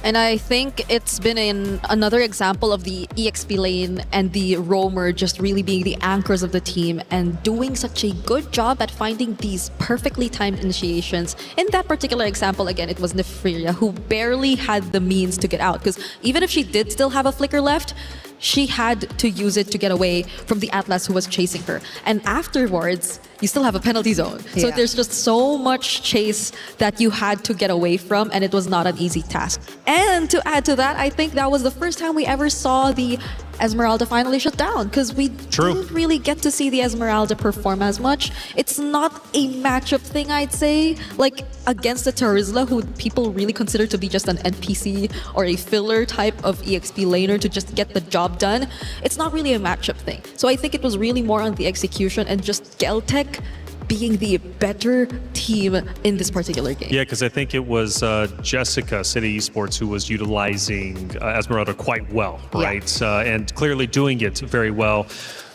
And I think it's been another example of the EXP lane and the roamer just really being the anchors of the team and doing such a good job at finding these perfectly timed initiations. In that particular example, again, it was Nefiria who barely had the means to get out, because even if she did still have a flicker left, she had to use it to get away from the Atlas who was chasing her. And afterwards, you still have a penalty zone. So there's just so much chase that you had to get away from, and it was not an easy task. And to add to that, I think that was the first time we ever saw the Esmeralda finally shut down, because we didn't really get to see the Esmeralda perform as much. It's not a matchup thing, I'd say, like against the Tarizla, who people really consider to be just an NPC or a filler type of EXP laner to just get the job done. It's not really a matchup thing. So I think it was really more on the execution and just Galtech being the better team in this particular game. Yeah, because I think it was Jessica, City Esports, who was utilizing Esmeralda quite well, right? And clearly doing it very well.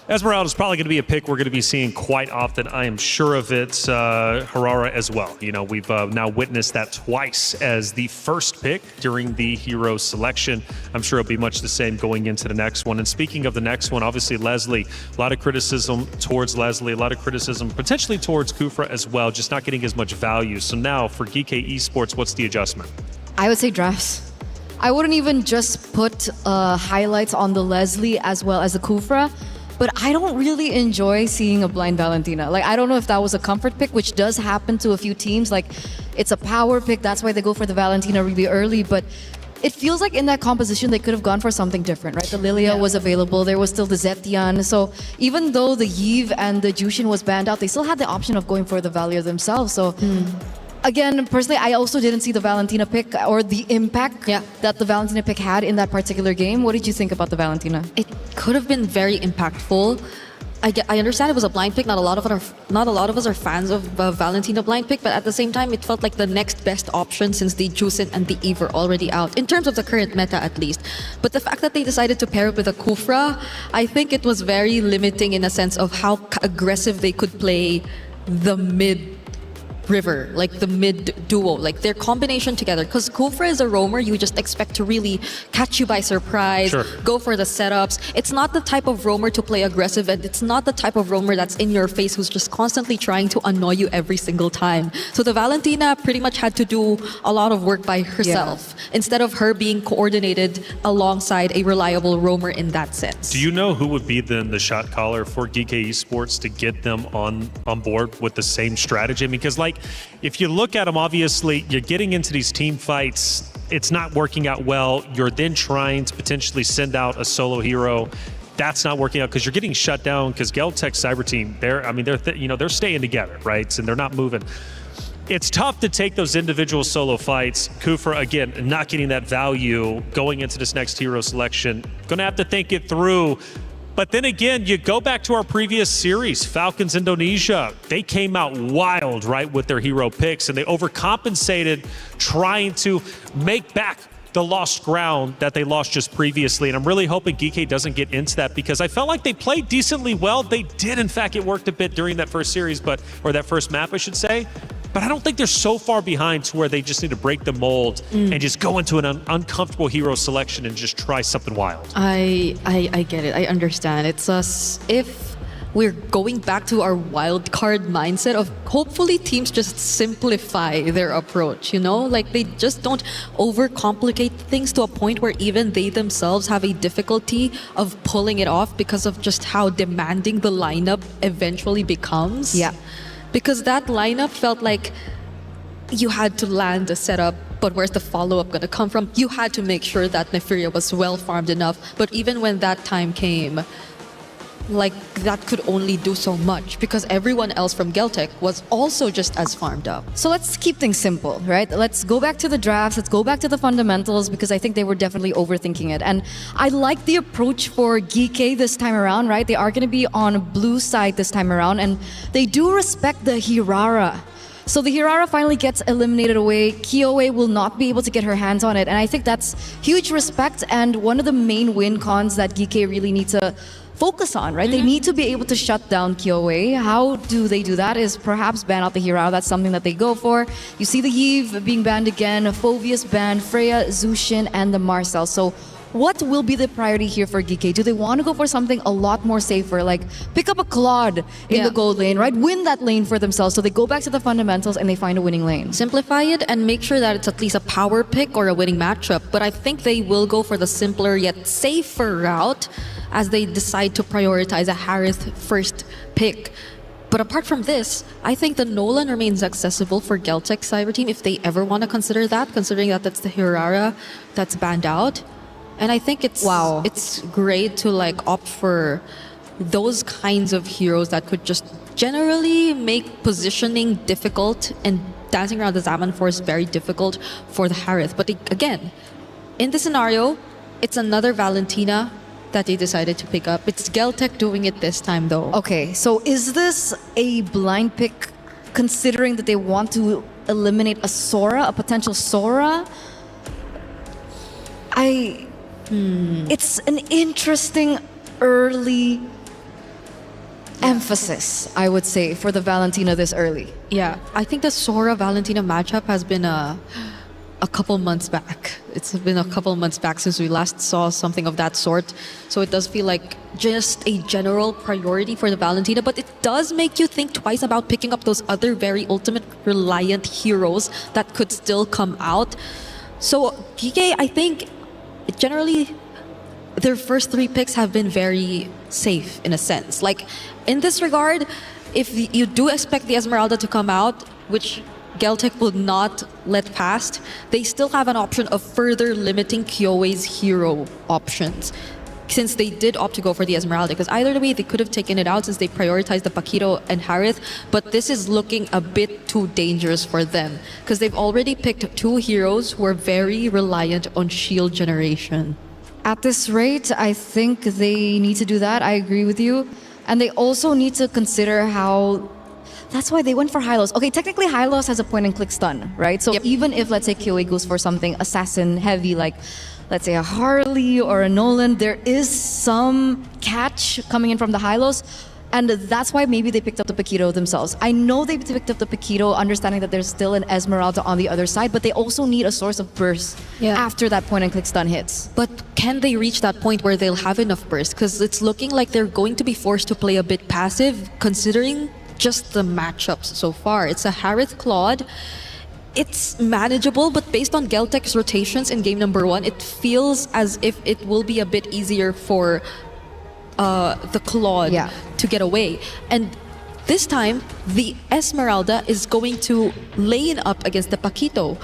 Esmeralda is probably going to be a pick we're going to be seeing quite often. I am sure of it. Harara as well. We've now witnessed that twice as the first pick during the hero selection. I'm sure it'll be much the same going into the next one. And speaking of the next one, obviously Leslie, a lot of criticism towards Leslie, a lot of criticism potentially towards Kufra as well, just not getting as much value. So now for GK Esports, what's the adjustment? I would say drafts. I wouldn't even just put highlights on the Leslie as well as the Kufra. But I don't really enjoy seeing a blind Valentina. Like, I don't know if that was a comfort pick, which does happen to a few teams. Like, it's a power pick. That's why they go for the Valentina really early. But it feels like in that composition, they could have gone for something different, right? The Lilia was available. There was still the Zetian. So even though the Yves and the Jushin was banned out, they still had the option of going for the Valia themselves. So again, personally, I also didn't see the Valentina pick or the impact that the Valentina pick had in that particular game. What did you think about the Valentina? It could have been very impactful. I understand it was a blind pick. Not a lot of us are fans of Valentina blind pick, but at the same time, it felt like the next best option since the Jusin and the Eve were already out, in terms of the current meta at least. But the fact that they decided to pair it with a Kufra, I think it was very limiting in a sense of how aggressive they could play the mid river, like the mid duo, like their combination together. Because Kufra is a roamer, you just expect to really catch you by surprise, go for the setups. It's not the type of roamer to play aggressive, and it's not the type of roamer that's in your face who's just constantly trying to annoy you every single time. So the Valentina pretty much had to do a lot of work by herself instead of her being coordinated alongside a reliable roamer in that sense. Do you know who would be then the shot caller for GK Esports to get them on board with the same strategy? Because if you look at them, obviously you're getting into these team fights, it's not working out well. You're then trying to potentially send out a solo hero. That's not working out because you're getting shut down because Galtech Cyber Team, they're staying together, right? And they're not moving. It's tough to take those individual solo fights. Kufra, again, not getting that value going into this next hero selection. Gonna have to think it through. But then again, you go back to our previous series, Falcons Indonesia. They came out wild, right, with their hero picks, and they overcompensated trying to make back the lost ground that they lost just previously. And I'm really hoping GK doesn't get into that because I felt like they played decently well. They did, in fact, it worked a bit during that first series, or that first map, I should say. But I don't think they're so far behind to where they just need to break the mold and just go into an uncomfortable hero selection and just try something wild. I get it. I understand. It's us. If we're going back to our wild card mindset of hopefully teams just simplify their approach, you know? Like they just don't overcomplicate things to a point where even they themselves have a difficulty of pulling it off because of just how demanding the lineup eventually becomes. Yeah. Because that lineup felt like you had to land a setup, but where's the follow-up going to come from? You had to make sure that Nefiria was well farmed enough, but even when that time came, like that could only do so much because everyone else from Geltec was also just as farmed up. So let's keep things simple, right? Let's go back to the drafts, let's go back to the fundamentals because I think they were definitely overthinking it. And I like the approach for Geekei this time around, right? They are going to be on blue side this time around and they do respect the Hirara. So the Hirara finally gets eliminated away. Kyoe will not be able to get her hands on it. And I think that's huge respect and one of the main win cons that Geekei really need to focus on, right? They need to be able to shut down Kyoe. How do they do that is perhaps ban out the Hirara. That's something that they go for. You see the Yves being banned again, Phoveus banned, Freya, Zushin, and the Marcel. So what will be the priority here for Geekei? Do they want to go for something a lot more safer, like pick up a Claude in the gold lane, right? Win that lane for themselves. So they go back to the fundamentals and they find a winning lane. Simplify it and make sure that it's at least a power pick or a winning matchup. But I think they will go for the simpler yet safer route as they decide to prioritize a Harith first pick. But apart from this, I think the Nolan remains accessible for Geltec cyber team if they ever want to consider that, considering that that's the Hirara that's banned out. And I think it's great to like opt for those kinds of heroes that could just generally make positioning difficult and dancing around the Zaman Force very difficult for the Harith. But again, in this scenario, it's another Valentina that they decided to pick up. It's Geltec doing it this time though. Okay, so is this a blind pick considering that they want to eliminate a Sora, a potential Sora? It's an interesting early emphasis, I would say, for the Valentina this early. Yeah, I think the Sora Valentina matchup has been a couple months back. It's been a couple months back since we last saw something of that sort. So it does feel like just a general priority for the Valentina, but it does make you think twice about picking up those other very ultimate reliant heroes that could still come out. So Geekei, I think generally their first three picks have been very safe in a sense. Like in this regard, if you do expect the Esmeralda to come out, which Geltec will not let past, they still have an option of further limiting Kyoe's hero options. Since they did opt to go for the Esmeralda, because either way they could have taken it out since they prioritized the Paquito and Harith, but this is looking a bit too dangerous for them because they've already picked two heroes who are very reliant on shield generation. At this rate, I think they need to do that. I agree with you. And they also need to consider how... That's why they went for Hylos. Okay, technically Hylos has a point and click stun, right? So even if, let's say, Kyoe goes for something assassin heavy, like let's say a Harley or a Nolan, there is some catch coming in from the Hylos. And that's why maybe they picked up the Paquito themselves. I know they picked up the Paquito, understanding that there's still an Esmeralda on the other side, but they also need a source of burst after that point and click stun hits. But can they reach that point where they'll have enough burst? Because it's looking like they're going to be forced to play a bit passive, considering just the matchups so far. It's a Harith Claude. It's manageable, but based on Geltec's rotations in game number 1, it feels as if it will be a bit easier for the Claude to get away. And this time, the Esmeralda is going to lane up against the Paquito.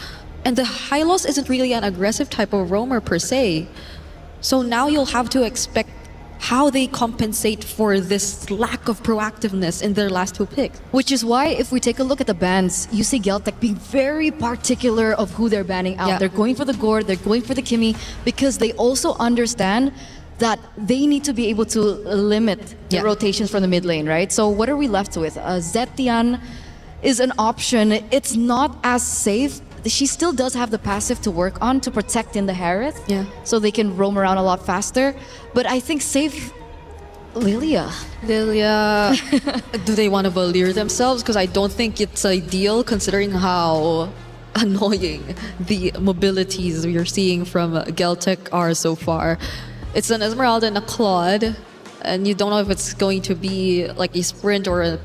And the Hylos isn't really an aggressive type of roamer per se. So now you'll have to expect how they compensate for this lack of proactiveness in their last two picks. Which is why, if we take a look at the bans, you see Geltec being very particular of who they're banning out. They're going for the Gord, they're going for the Kimmy, because they also understand that they need to be able to limit the rotations from the mid lane, right? So what are we left with? Zetian is an option. It's not as safe. She still does have the passive to work on to protect in the Harith, so they can roam around a lot faster. But I think safe Lilia. Do they want to Valir themselves? Because I don't think it's ideal considering how annoying the mobilities we're seeing from Geltec are so far. It's an Esmeralda and a Claude. and you don't know if it's going to be like a sprint or a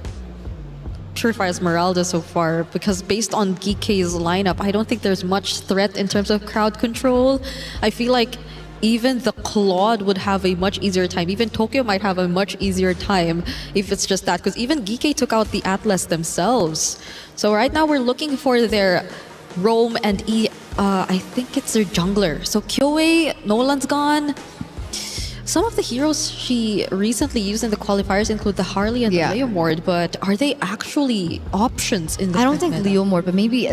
Purify Esmeralda so far, because based on GK's lineup, I don't think there's much threat in terms of crowd control. I feel like even the Claude would have a much easier time. Even Tokyo might have a much easier time if it's just that, because even GK took out the Atlas themselves. So right now we're looking for their Rome and I think it's their jungler. So Kyoe, Nolan's gone. Some of the heroes she recently used in the qualifiers include the Harley and the Leomord, but are they actually options in the I don't think Leomord, but maybe...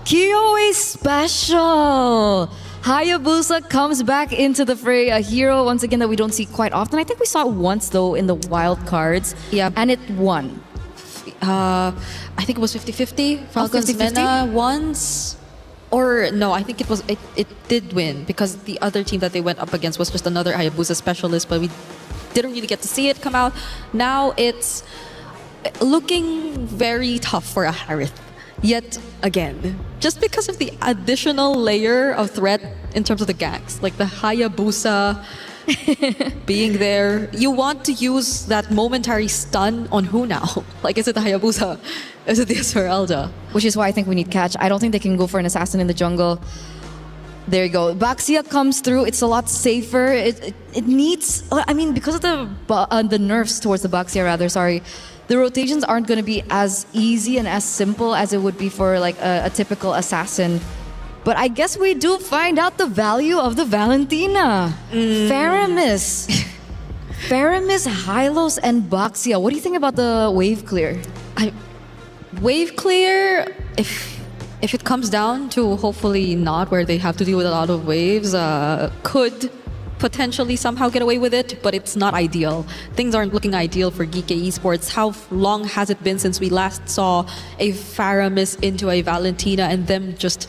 Kyoe special! Hayabusa comes back into the fray, a hero once again that we don't see quite often. I think we saw it once though in the wild cards. Yeah. And it won. I think it was 50-50. Falcons Mena once. Or no, I think it did win because the other team that they went up against was just another Hayabusa specialist, but we didn't really get to see it come out. Now it's looking very tough for a Harith. Yet again, just because of the additional layer of threat in terms of the ganks, like the Hayabusa being there, you want to use that momentary stun on who now? Like, is it the Hayabusa? Is it the Esmeralda? Which is why I think we need catch. I don't think they can go for an assassin in the jungle. There you go. Baxia comes through. It's a lot safer. It needs... I mean, because of the nerfs towards the Baxia, rather, sorry, the rotations aren't going to be as easy and as simple as it would be for like a typical assassin. But I guess we do find out the value of the Valentina. Faramis. Faramis, Hylos, and Baxia. What do you think about the wave clear? Wave clear, if it comes down to hopefully not where they have to deal with a lot of waves, could potentially somehow get away with it, but it's not ideal. Things aren't looking ideal for Geek Esports. How long has it been since we last saw a Faramis into a Valentina and them just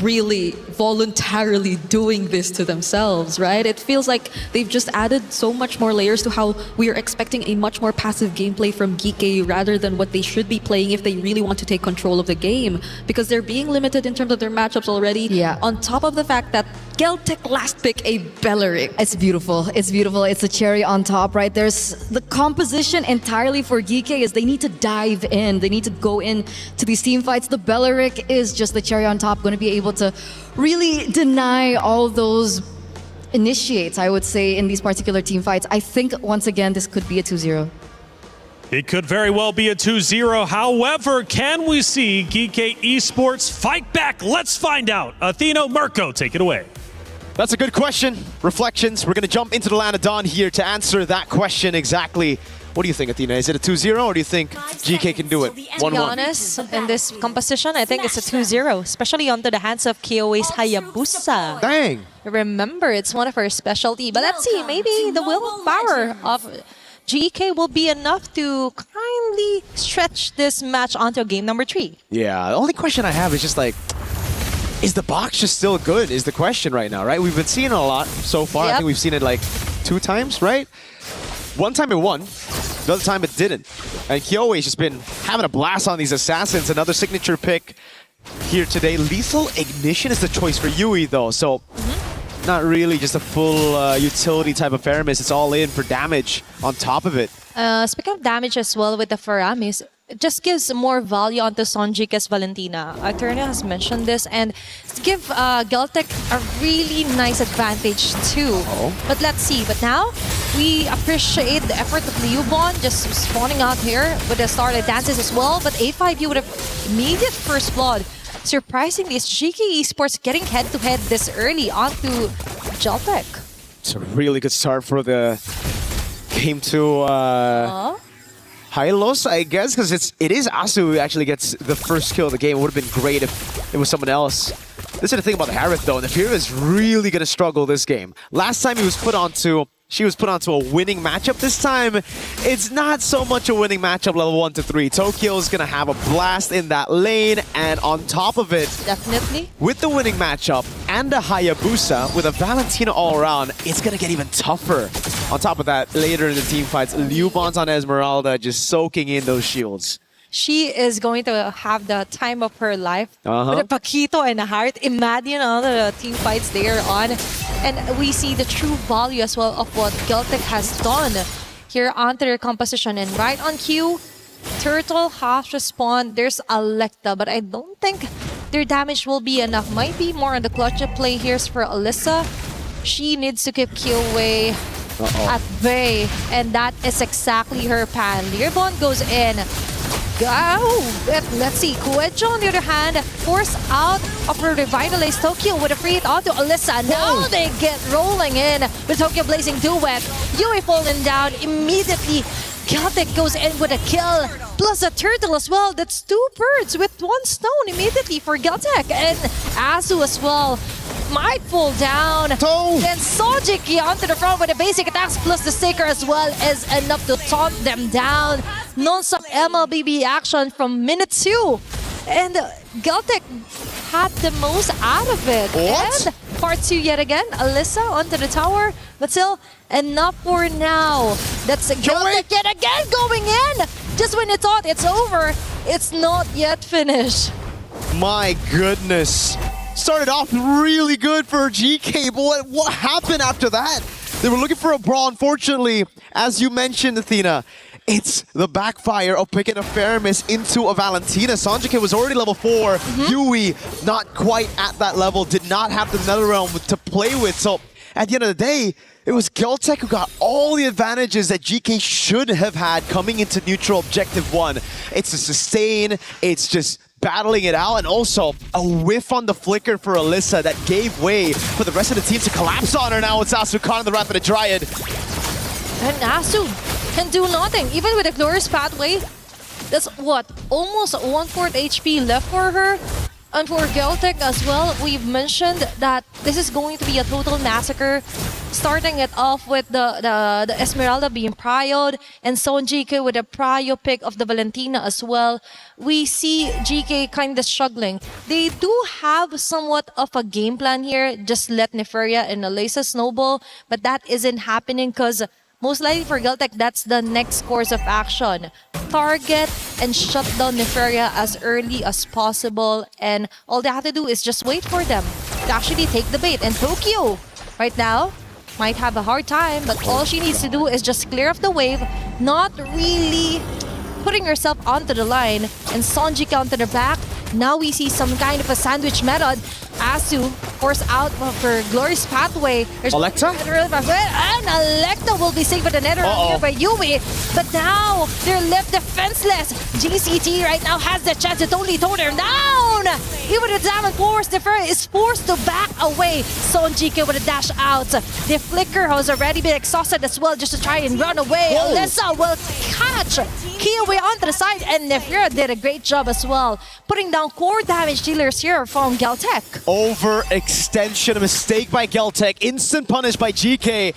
really voluntarily doing this to themselves, right? It feels like they've just added so much more layers to how we are expecting a much more passive gameplay from Geek rather than what they should be playing if they really want to take control of the game, because they're being limited in terms of their matchups already. Yeah. On top of the fact that Geltec last pick a Beleric. It's beautiful. It's beautiful. It's a cherry on top, right? There's the composition entirely for Geek is they need to dive in. They need to go in to these team fights. The Beleric is just the cherry on top, going to be able to really deny all those initiates, I would say, in these particular team fights. I think, once again, this could be a 2-0. It could very well be a 2-0. However, can we see Geek Esports fight back? Let's find out. Atheno, Marco, take it away. That's a good question. Reflections. We're going to jump into the land of dawn here to answer that question exactly. What do you think, Athena? Is it a 2-0 or do you think GK can do it? 1-1. To be honest, in this composition, I think it's a 2-0, especially onto the hands of Kyoe's Hayabusa. Dang. Remember, it's one of her specialty. But let's see, maybe the willpower of GK will be enough to kindly stretch this match onto game number 3. Yeah, the only question I have is just like, is the box just still good is the question right now, right? We've been seeing it a lot so far. Yep. I think we've seen it like 2 times, right? One time it won, the other time it didn't. And Kyoe's just been having a blast on these assassins. Another signature pick here today. Lethal Ignition is the choice for Yui though, so not really just a full utility type of Faramis. It's all in for damage on top of it. Speaking of damage as well with the Faramis, it just gives more value onto Sonjika's Valentina. Eterna has mentioned this, and give Geltec a really nice advantage too. But let's see. But now, we appreciate the effort of Liubon just spawning out here with the started dances as well. But A5U would have immediate first blood. Surprisingly, is GK Esports getting head-to-head this early onto Geltec. It's a really good start for the game to Hylos, I guess, because it is Asu who actually gets the first kill of the game. It would have been great if it was someone else. This is the thing about the Harith though. Nefira is really going to struggle this game. Last time she was put onto a winning matchup. This time, it's not so much a winning matchup level 1 to 3. Tokyo's gonna have a blast in that lane, and on top of it, definitely with the winning matchup and a Hayabusa with a Valentina all around, it's gonna get even tougher. On top of that, later in the team fights, Liubon's on Esmeralda just soaking in those shields. She is going to have the time of her life with a Paquito and a Heart. Imagine all the team fights there on And we see the true value as well of what Geltic has done here onto their composition. And right on cue, Turtle has respawned. There's Alecta, but I don't think their damage will be enough. Might be more on the clutch of play here for Alyssa. She needs to keep Killway at bay, and that is exactly her plan. Learbond goes in. Let's see. Kuejo, on the other hand, forced out of her revitalized Tokyo with a free hit onto Alyssa. Now they get rolling in with Tokyo Blazing Duet. Yui falling down immediately. Celtic goes in with a kill, plus a turtle as well. That's 2 birds with 1 stone immediately for Celtic. And Azu as well might fall down. Then Sojiki onto the front with the basic attacks, plus the sticker as well is enough to taunt them down. Non-stop MLBB action from minute 2. And Celtic had the most out of it. What? And part 2 yet again. Alyssa onto the tower, but still enough for now. That's Celtic yet again going in. Just when you thought it's over, it's not yet finished. My goodness. Started off really good for GK, but what happened after that? They were looking for a brawl. Unfortunately, as you mentioned, Athena, it's the backfire of picking a Faramis into a Valentina. Sanjike was already level 4. Yui, not quite at that level, did not have the Netherrealm to play with. So at the end of the day, it was Geltec who got all the advantages that GK should have had coming into neutral objective 1. It's a sustain, it's just battling it out, and also a whiff on the flicker for Alyssa that gave way for the rest of the team to collapse on her. Now it's Asukan, the Wrath of the Dryad. And Asu can do nothing, even with a glorious pathway. That's what, almost 1/4 HP left for her. And for Geltic as well, we've mentioned that this is going to be a total massacre. Starting it off with the Esmeralda being prioed, and Son GK with a prio pick of the Valentina as well. We see GK kind of struggling. They do have somewhat of a game plan here. Just let Neferia and Alyssa snowball, but that isn't happening because most likely for Geltic, that's the next course of action. Target and shut down Neferia as early as possible, and all they have to do is just wait for them to actually take the bait. And Tokyo, right now, might have a hard time, but all she needs to do is just clear off the wave, not really putting herself onto the line, and Sonjika onto the back. Now we see some kind of a sandwich method. Asu forced out of her glorious pathway. There's Alecta? And Alecta will be saved with the nether here by Yui. But now they're left defenseless. GCT right now has the chance to totally tone her down. Even the Diamond Force, the Fairy is forced to back away. Sonjika with a dash out. The Flicker has already been exhausted as well, just to try and run away. Alyssa will catch Kiyowe onto the side, and Nefira did a great job as well, putting down core damage dealers here from Geltec. Overextension, a mistake by Geltec, instant punish by GK.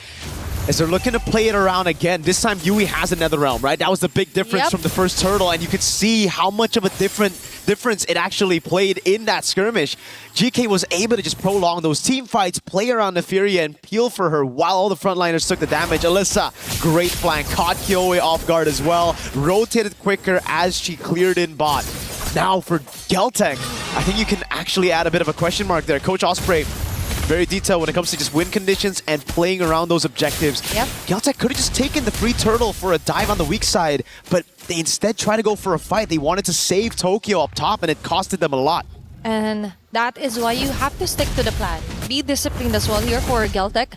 As they're looking to play it around again. This time Yui has a Netherrealm, right? That was the big difference from the first turtle, and you could see how much of a difference it actually played in that skirmish. GK was able to just prolong those team fights, play around Neferia and peel for her while all the frontliners took the damage. Alyssa, great flank, caught Kyoe off guard as well, rotated quicker as she cleared in bot. Now for Geltec, I think you can actually add a bit of a question mark there. Coach Osprey, very detailed when it comes to just win conditions and playing around those objectives. Geltec could have just taken the free turtle for a dive on the weak side, but they instead tried to go for a fight. They wanted to save Tokyo up top, and it costed them a lot. And that is why you have to stick to the plan. Be disciplined as well here for Geltec.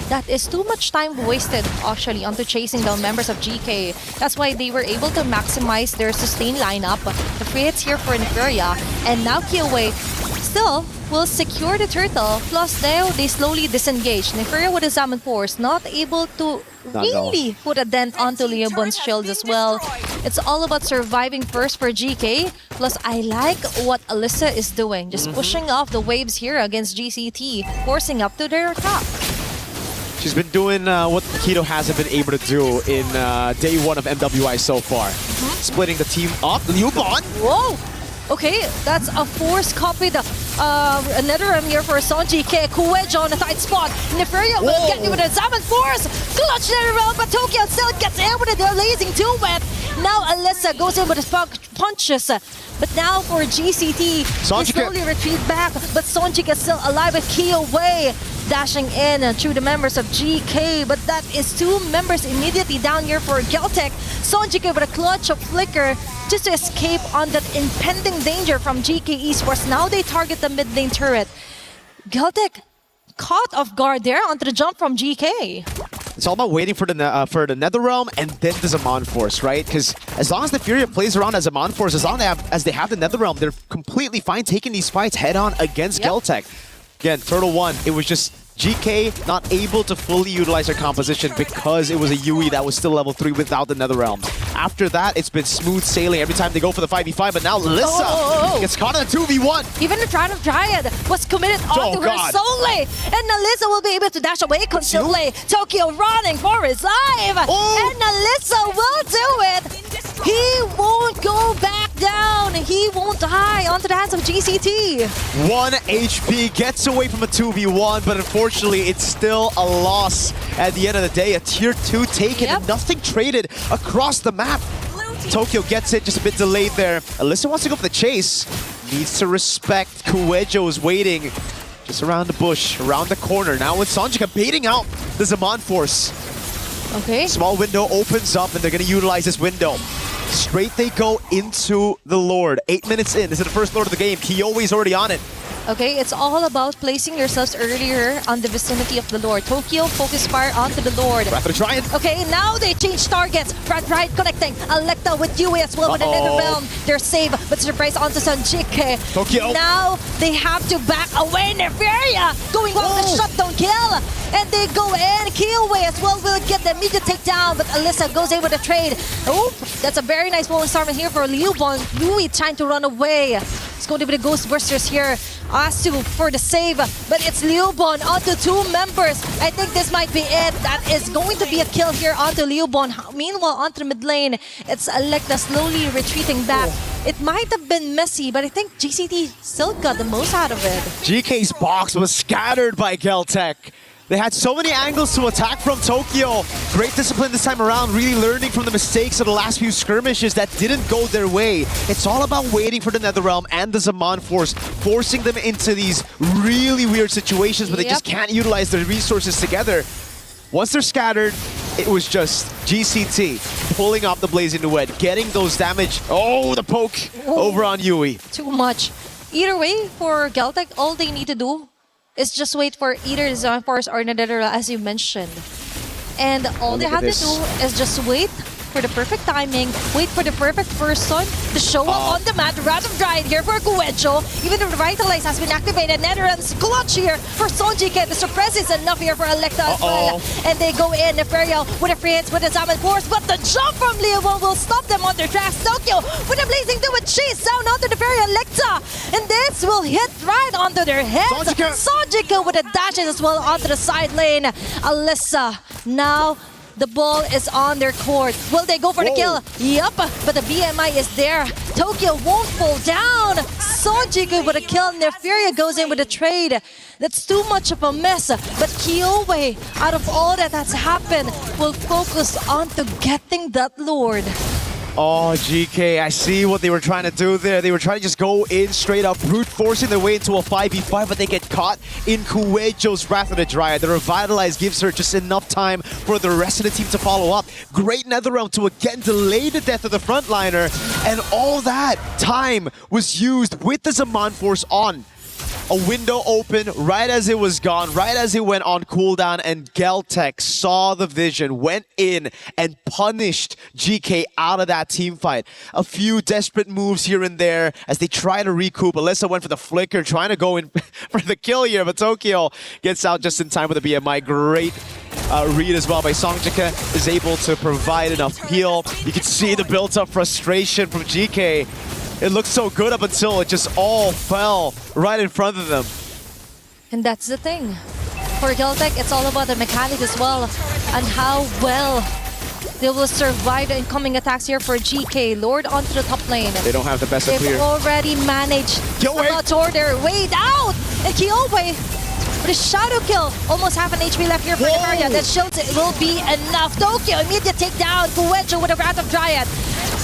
That is too much time wasted actually onto chasing down members of GK. That's why they were able to maximize their sustain lineup. The free hits here for Neferia, and now Kyoe still will secure the turtle. Plus now they slowly disengage. Neferia with a Salmon Force, not able to really put a dent onto Leobon's shield as well. It's all about surviving first for GK. Plus I like what Alyssa is doing. Just pushing off the waves here against GCT, forcing up to their top. She's been doing what Keto hasn't been able to do in day 1 of MWI so far. Splitting the team up. Leobon! Whoa! Okay, that's a force copy. Another here for Sonji K. Kuejo on the tight spot. Neferia will get you with a Salmon Force. Clutch Netherrealm, but Tokyo still gets in with a blazing duet. Now Alyssa goes in with his punches. But now for GCT, they slowly retreat back. But Sonji is still alive with Kyoe. dashing in through the members of GK, but that is two members immediately down here for Geltec. Sonjike with a clutch of flicker just to escape on that impending danger from GK Esports. Now they target the mid lane turret. Geltec caught off guard there onto the jump from GK. It's all about waiting for the Netherrealm and then the Zaman Force, right? Because as long as the Furia plays around as Zaman Force, as long as they have the Netherrealm, they're completely fine taking these fights head-on against Geltec. Again, Turtle 1, it was just GK not able to fully utilize their composition because it was a Yui that was still level 3 without the Netherrealm. After that, it's been smooth sailing every time they go for the 5v5, but now Lissa gets caught in a 2v1. Even the Triad of Dryad was committed onto her solely, and Alyssa will be able to dash away constantly. Tokyo running for his life, and Alyssa will do it. He won't go back down. He won't die onto the hands of GCT. 1 HP gets away from a 2v1, but unfortunately, it's still a loss at the end of the day. A tier 2 taken and nothing traded across the map. Tokyo gets it, just a bit delayed there. Alyssa wants to go for the chase. Needs to respect. Kuejo is waiting just around the bush, around the corner. Now with Sonjika baiting out the Zaman Force. Okay. Small window opens up and they're going to utilize this window. Straight they go into the Lord. 8 minutes in. This is the first Lord of the game. Kyowe is already on it. Okay, it's all about placing yourselves earlier on the vicinity of the Lord. Tokyo, focus fire onto the Lord. Wrath of the Giant. Okay, now they change targets. Right connecting. Electa with Yui as well with the Netherrealm. They're safe, but surprise onto Sonjike. Tokyo. Now they have to back away. Nefaria going on the shutdown kill. And they go in. Kyowe as well will get the immediate takedown, but Alyssa goes in with a trade. Oh, that's a very nice rolling storm in here for Liubon. Yui trying to run away. It's going to be the Ghostbusters here. Asu for the save, but it's Liubon onto 2 members. I think this might be it. That is going to be a kill here onto Liubon. Meanwhile, onto the mid lane, it's Electa slowly retreating back. It might have been messy, but I think GCT still got the most out of it. GK's box was scattered by Geltec. They had so many angles to attack from Tokyo. Great discipline this time around, really learning from the mistakes of the last few skirmishes that didn't go their way. It's all about waiting for the Netherrealm and the Zaman Force, forcing them into these really weird situations where they just can't utilize their resources together. Once they're scattered, it was just GCT pulling off the Blazing Duet, getting those damage. Oh, the poke over on Yui. Too much. Either way, for Geltec, all they need to do is just wait for either the Zaman Force or Netherrealm, as you mentioned. And all they have to do is just wait for the perfect timing, wait for the perfect person to show up on the mat. Wrath of Dryad here for Kuejo. Even the Revitalize has been activated. Netherrealm's clutch here for Sonjike. The suppress is enough here for Electa as well. And they go in, Nefaria with a free hits with the Zaman Force, but the jump from Liubon will stop them on their tracks. Tokyo with a Blazing Duet chase down onto Nefaria Electa. And this will hit right onto their heads. Sonjike with the dashes as well onto the side lane. Alyssa now the ball is on their court. Will they go for the kill? Yup, but the BMI is there. Tokyo won't fall down. Sonjike with a kill. Nefaria goes in with a trade. That's too much of a mess. But Kyowe, out of all that has happened, will focus on to getting that Lord. Oh, GK, I see what they were trying to do there. They were trying to just go in straight up, brute forcing their way into a 5v5, but they get caught in Kuejo's Wrath of the Dryad. The Revitalize gives her just enough time for the rest of the team to follow up. Great Netherrealm to again delay the death of the frontliner, and all that time was used with the Zaman Force on. A window open right as it was gone, right as it went on cooldown, and Geltec saw the vision, went in and punished GK out of that team fight. A few desperate moves here and there as they try to recoup. Alyssa went for the flicker, trying to go in for the kill here, but Tokyo gets out just in time with the BMI. Great read as well by Sonjika, is able to provide enough heal. You can see the built-up frustration from GK. It looked so good up until it just all fell right in front of them. And that's the thing. For Geltec, it's all about the mechanics as well and how well they will survive the incoming attacks here for GK. Lord onto the top lane. They don't have the best of clear. They've already managed to tore their way down. And Kyowe with a shadow kill. Almost half an HP left here for Nefaria. That shield will be enough. Tokyo, immediate takedown. Kuejo with a Wrath of Dryad.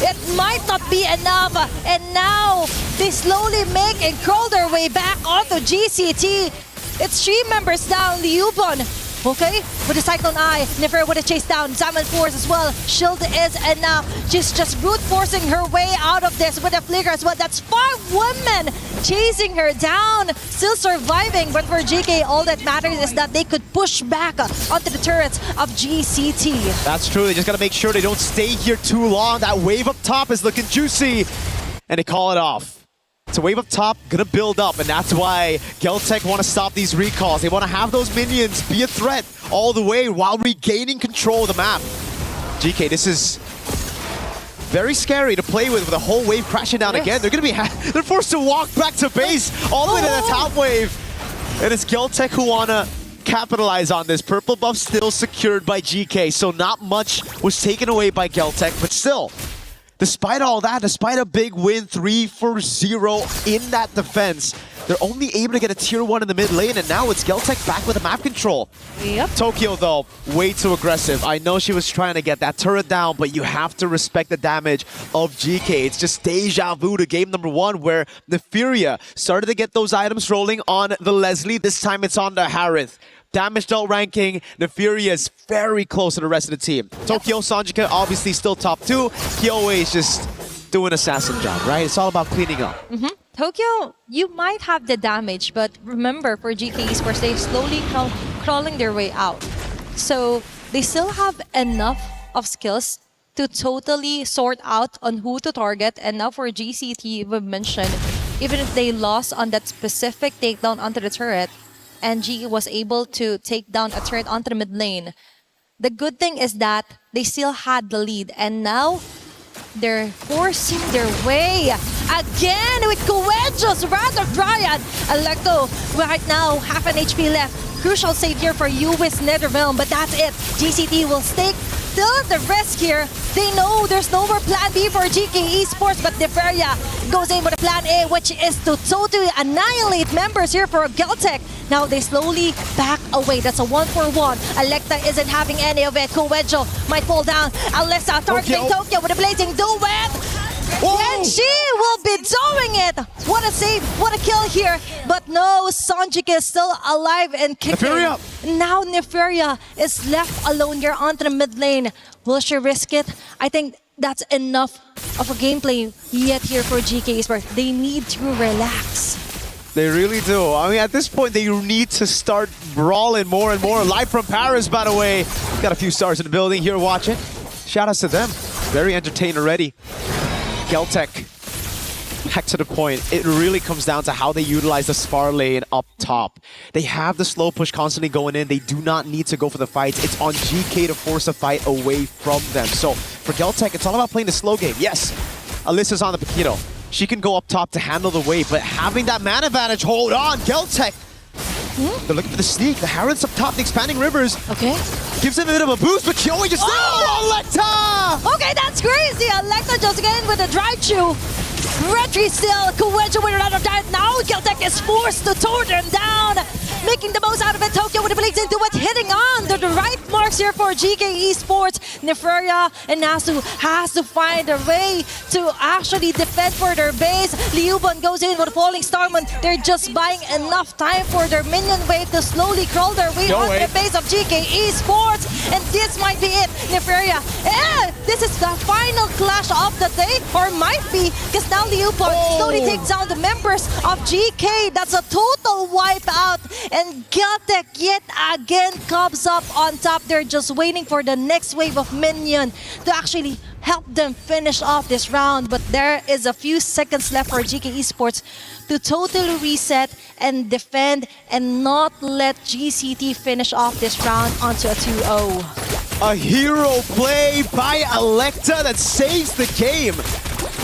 It might not be enough. And now they slowly make and crawl their way back onto GCT. It's 3 members down. Liubon, okay, with the Cyclone Eye. Nefer with a chase down. Diamond Force as well. Shield is enough. She's just brute forcing her way out of this with a flicker as well. That's 5 women chasing her down. Still surviving, but for GK, all that matters is that they could push back onto the turrets of GCT. That's true. They just got to make sure they don't stay here too long. That wave up top is looking juicy. And they call it off. So wave up top, gonna build up, and that's why Geltec want to stop these recalls. They want to have those minions be a threat all the way while regaining control of the map. GK, this is very scary to play with the whole wave crashing down again. They're gonna be they're forced to walk back to base all the way to the top wave. And it's Geltec who wanna capitalize on this. Purple buff still secured by GK, so not much was taken away by Geltec, but still. Despite all that, despite a big win, 3-0 in that defense, they're only able to get a tier 1 in the mid lane, and now it's Geltec back with the map control. Yep. Tokyo, though, way too aggressive. I know she was trying to get that turret down, but you have to respect the damage of GK. It's just deja vu to game number 1, where Neferia started to get those items rolling on the Leslie. This time it's on the Harith. Damage dealt ranking, Neferia is very close to the rest of the team. Tokyo, Sanjika, obviously still top 2. Kyoe is just doing assassin job, right? It's all about cleaning up. Tokyo, you might have the damage, but remember for GK Esports, they're slowly crawling their way out. So they still have enough of skills to totally sort out on who to target. And now for GCT, we've mentioned, even if they lost on that specific takedown onto the turret, and GE was able to take down a turret onto the mid lane. The good thing is that they still had the lead, and now they're forcing their way again with Coedjo's Wrath of Dryad. Electo right now, half an HP left. Crucial save here for UWIS Netherrealm, but that's it. GCT will stake still at the risk here. They know there's no more plan B for GK Esports, but Neferia goes in with a plan A, which is to totally annihilate members here for Geltec. Now they slowly back away. That's a 1-for-1. Electa isn't having any of it. Coedjo might fall down. Alyssa targeting Tokyo with a blazing duet. And she will be doing it. What a save, what a kill here. But no, Sanjika is still alive and kicking. Neferia. Now Neferia is left alone here onto the mid lane. Will she risk it? I think that's enough of a gameplay yet here for GK Esports. They need to relax. They really do. I mean, at this point, they need to start brawling more and more. Live from Paris, by the way. Got a few stars in the building here watching. Shout outs to them. Very entertained already. Geltec, back to the point. It really comes down to how they utilize the spar lane up top. They have the slow push constantly going in. They do not need to go for the fights. It's on GK to force a fight away from them. So for Geltec, it's all about playing the slow game. Yes, Alyssa's on the Paquito. She can go up top to handle the wave, but having that man advantage, hold on, Geltec. They're looking for the sneak. The Harrods up top, the expanding rivers. Okay. Gives him a bit of a boost, but Kyoe just... Oh, Electa! Okay, that's crazy. Electa just again with a drive chew. Retry still. Coedjo with another dive. Now Geltec is forced to tore them down. Making the most out of it. Tokyo with a blazing duet, hitting on the right marks here for GK Esports. Neferia and Nasu has to find a way to actually defend for their base. Liuban goes in with a falling Starman. They're just buying enough time for their minion wave to slowly crawl their way on the base of GK Esports. And this might be it. Neferia, this is the final clash of the day, or might be, because now Liuban slowly takes down the members of GK. That's a total wipeout. And Geltec yet again comes up on top. They're just waiting for the next wave of minion to actually help them finish off this round. But there is a few seconds left for GK Esports to totally reset and defend and not let GCT finish off this round onto a 2-0. A hero play by Electa that saves the game.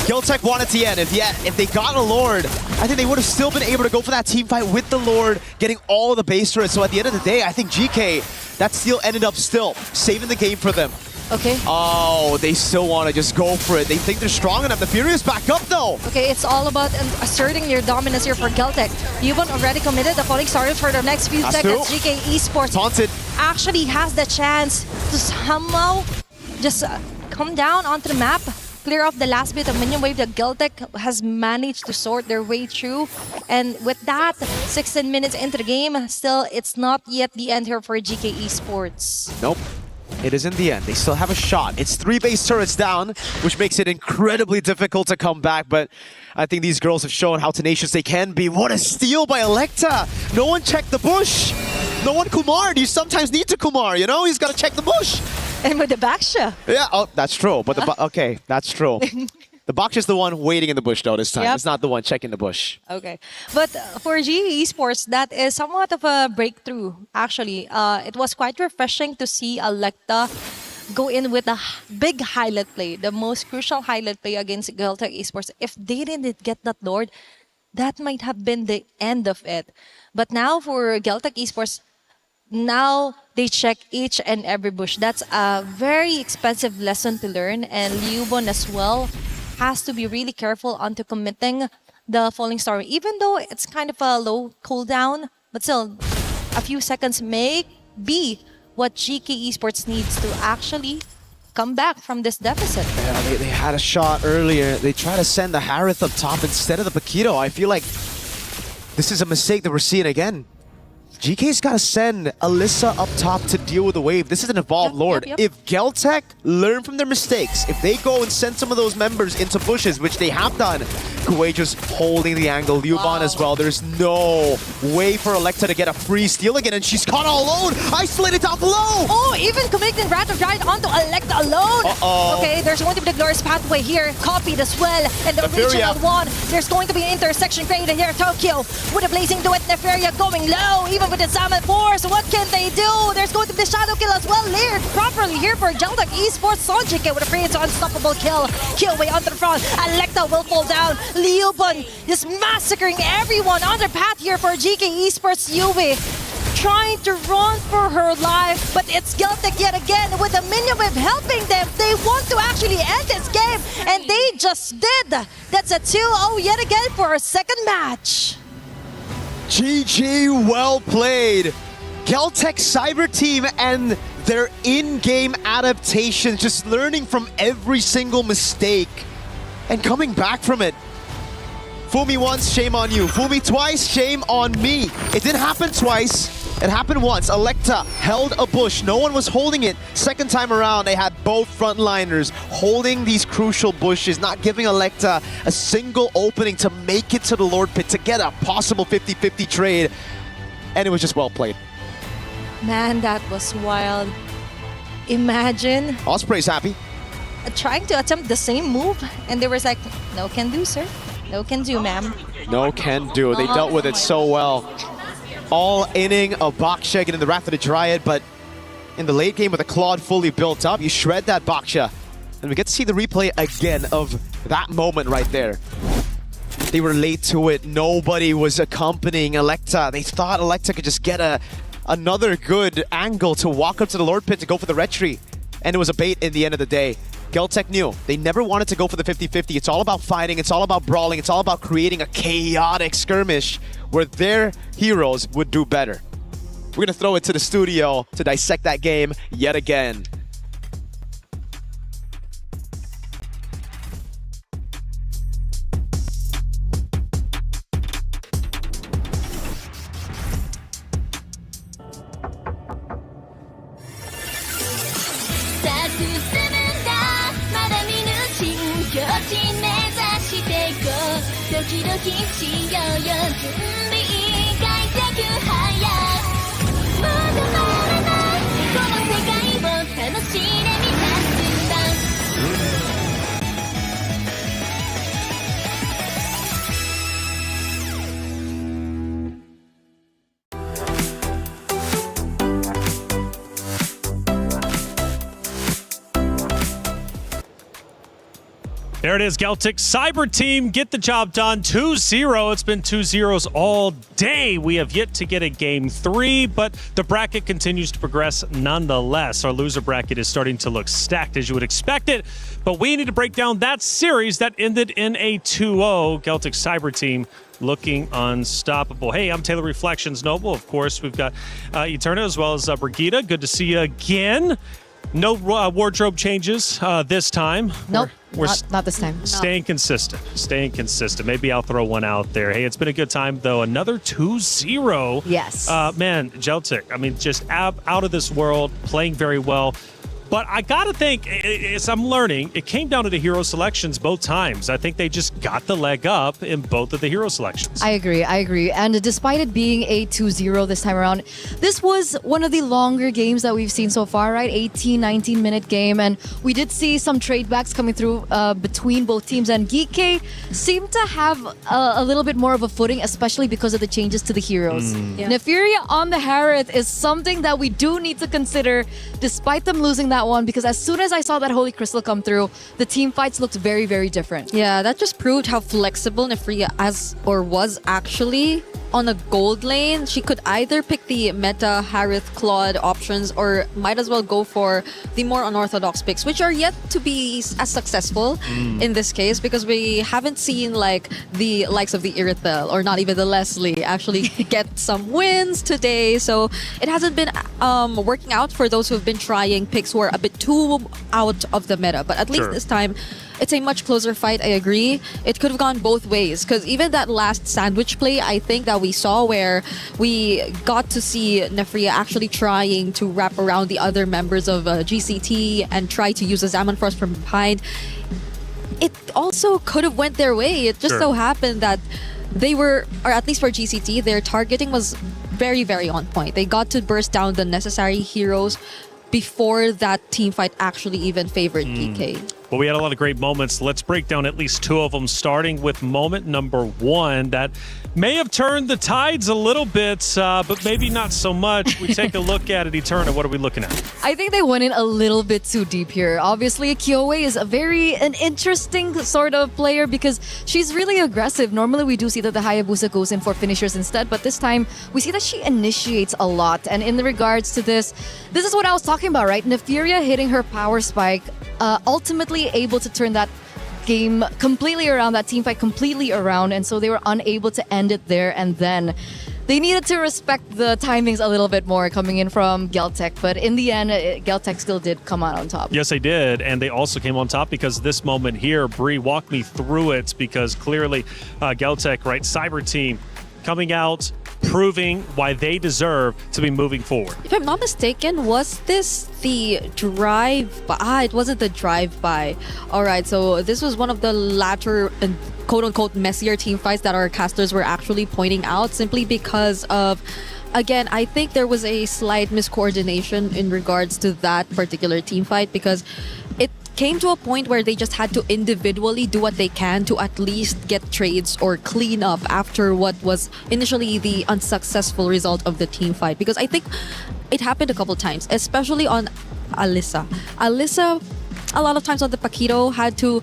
Geltec wanted to end. If they got a Lord, I think they would have still been able to go for that team fight with the Lord, getting all of the base turrets. So at the end of the day, I think GK, that steal ended up still saving the game for them. Okay. Oh, they still want to just go for it. They think they're strong enough. The Furious back up though. Okay, it's all about asserting your dominance here for Geltec. Yuban already committed the falling stars for the next few seconds. GK Esports taunted. Actually has the chance to somehow just come down onto the map. clear off the last bit of minion wave that Geltec has managed to sort their way through. And with that, 16 minutes into the game, still, it's not yet the end here for GK Esports. Nope. It isn't the end. They still have a shot. It's 3 base turrets down, which makes it incredibly difficult to come back, but I think these girls have shown how tenacious they can be. What a steal by Electa! No one checked the bush! No one Kumar! You sometimes need to Kumar, you know? He's got to check the bush! And with the Baksha. Yeah, oh, that's true. But okay, that's true. The Baksha's the one waiting in the bush though this time. Yep. It's not the one checking the bush. Okay. But for GE Esports, that is somewhat of a breakthrough, actually. It was quite refreshing to see Electa go in with a big highlight play, the most crucial highlight play against Geltec Esports. If they didn't get that Lord, that might have been the end of it. But now for Geltec Esports, now they check each and every bush. That's a very expensive lesson to learn, and Liubon as well has to be really careful onto committing the Falling Star. Even though it's kind of a low cooldown, but still, a few seconds may be what GK Esports needs to actually come back from this deficit. Yeah, they had a shot earlier. They tried to send the Harith up top instead of the Paquito. I feel like this is a mistake that we're seeing again. GK's got to send Alyssa up top to deal with the wave. This is an evolved Lord. If Geltec learn from their mistakes, if they go and send some of those members into bushes, which they have done, Kuwait just holding the angle, Liuban as well. There's no way for Electa to get a free steal again, and she's caught all alone. Isolated down below. Oh, even committing Wrath of Giant onto Electa alone. Okay, there's going to be the Glorious Pathway here, copied as well. And the original one, there's going to be an intersection created here, Tokyo, with a Blazing Duet, Nefaria going low, even with the Salmon Force. What can they do? There's going to be the Shadow Kill as well, layered properly here for Geltec Esports. Sonjike with a free, unstoppable kill. Killway onto the front. Electa will fall down. Liubon is massacring everyone on their path here for GK Esports. Yui trying to run for her life, but it's Geltec yet again with a minion wave helping them. They want to actually end this game, and they just did. That's a 2-0 yet again for our second match. GG, well played. Geltec Cyber Team and their in-game adaptation, just learning from every single mistake and coming back from it. Fool me once, shame on you. Fool me twice, shame on me. It didn't happen twice. It happened once. Electa held a bush. No one was holding it. Second time around, they had both frontliners holding these crucial bushes, not giving Electa a single opening to make it to the Lord Pit, to get a possible 50-50 trade. And it was just well played. Man, that was wild. Imagine Osprey's happy. Trying to attempt the same move, and they were like, no can do, sir. No can do, ma'am. No can do. They dealt with it so well. All inning of Baksha getting the Wrath of the Dryad, but in the late game with the Claude fully built up, you shred that Baksha. And we get to see the replay again of that moment right there. They were late to it. Nobody was accompanying Electa. They thought Electa could just get another good angle to walk up to the Lord Pit to go for the retreat. And it was a bait in the end of the day. Geltec knew they never wanted to go for the 50-50. It's all about fighting, it's all about brawling, it's all about creating a chaotic skirmish where their heroes would do better. We're gonna throw it to the studio to dissect that game yet again. There it is, Geltec Cyber Team get the job done. 2-0. It's been 2-0s all day. We have yet to get a game 3, but the bracket continues to progress nonetheless. Our loser bracket is starting to look stacked as you would expect it, but we need to break down that series that ended in a 2-0. Geltec Cyber Team looking unstoppable. Hey, I'm Taylor Reflections Noble. Of course, we've got Eterna as well as Brigitte. Good to see you again. No wardrobe changes this time. Nope. We're not this time. Staying consistent. Maybe I'll throw one out there. Hey, it's been a good time, though. Another 2-0. Yes. Man, Geltic, I mean, just out of this world, playing very well. But I got to think, as I'm learning, it came down to the hero selections both times. I think they just got the leg up in both of the hero selections. I agree. And despite it being a 2-0 this time around, this was one of the longer games that we've seen so far, right? 18, 19-minute game. And we did see some trade backs coming through between both teams. And Geeky seemed to have a little bit more of a footing, especially because of the changes to the heroes. Yeah. Nefiria on the Harith is something that we do need to consider, despite them losing that one, because as soon as I saw that Holy Crystal come through, the team fights looked very, very different. Yeah, that just proved how flexible Nefiria was actually on a gold lane. She could either pick the meta Harith Claude options or might as well go for the more unorthodox picks, which are yet to be as successful in this case, because we haven't seen like the likes of the Irithel or not even the Leslie actually get some wins today. So it hasn't been working out for those who have been trying picks who are a bit too out of the meta. But at least this time, it's a much closer fight, I agree. It could have gone both ways, because even that last sandwich play, I think that we saw where we got to see Nefiria actually trying to wrap around the other members of GCT and try to use a Zaman Frost from behind. It also could have went their way. It just so happened that they were, or at least for GCT, their targeting was very, very on point. They got to burst down the necessary heroes before that team fight actually even favored PK. Well, we had a lot of great moments. Let's break down at least two of them, starting with moment number one that may have turned the tides a little bit, but maybe not so much. We take a look at it, Eterna. What are we looking at? I think they went in a little bit too deep here. Obviously, Kyoe is an interesting sort of player because she's really aggressive. Normally, we do see that the Hayabusa goes in for finishers instead, but this time, we see that she initiates a lot. And in regards to this is what I was talking about, right? Nefiria hitting her power spike, ultimately able to turn that game completely around, that team fight completely around, and so they were unable to end it there. And then they needed to respect the timings a little bit more coming in from Geltec, but in the end, Geltec still did come out on top. Yes, they did, and they also came on top because this moment here, Bree, walk me through it, because clearly Geltec, right, Cyber Team coming out, proving why they deserve to be moving forward. If I'm not mistaken, was this the drive-by? It wasn't the drive-by. All right, so this was one of the latter and quote-unquote messier team fights that our casters were actually pointing out, simply because of, again, I think there was a slight miscoordination in regards to that particular team fight, because it came to a point where they just had to individually do what they can to at least get trades or clean up after what was initially the unsuccessful result of the team fight. Because I think it happened a couple times, especially on Alyssa. Alyssa, a lot of times on the Paquito, had to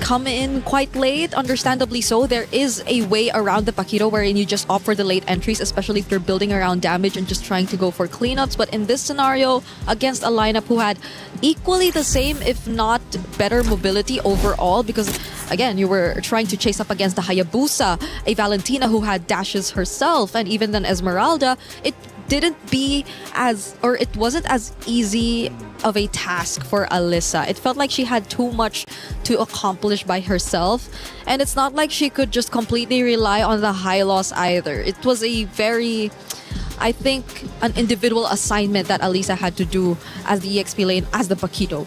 come in quite late, understandably so. There is a way around the Paquito wherein you just opt for the late entries, especially if you're building around damage and just trying to go for cleanups. But in this scenario, against a lineup who had equally the same, if not better mobility overall, because again, you were trying to chase up against the Hayabusa, a Valentina who had dashes herself, and even then Esmeralda, it wasn't as easy of a task for Alyssa. It felt like she had too much to accomplish by herself, and it's not like she could just completely rely on the high loss either. It was a very, I think, an individual assignment that Alyssa had to do as the EXP lane, as the Paquito.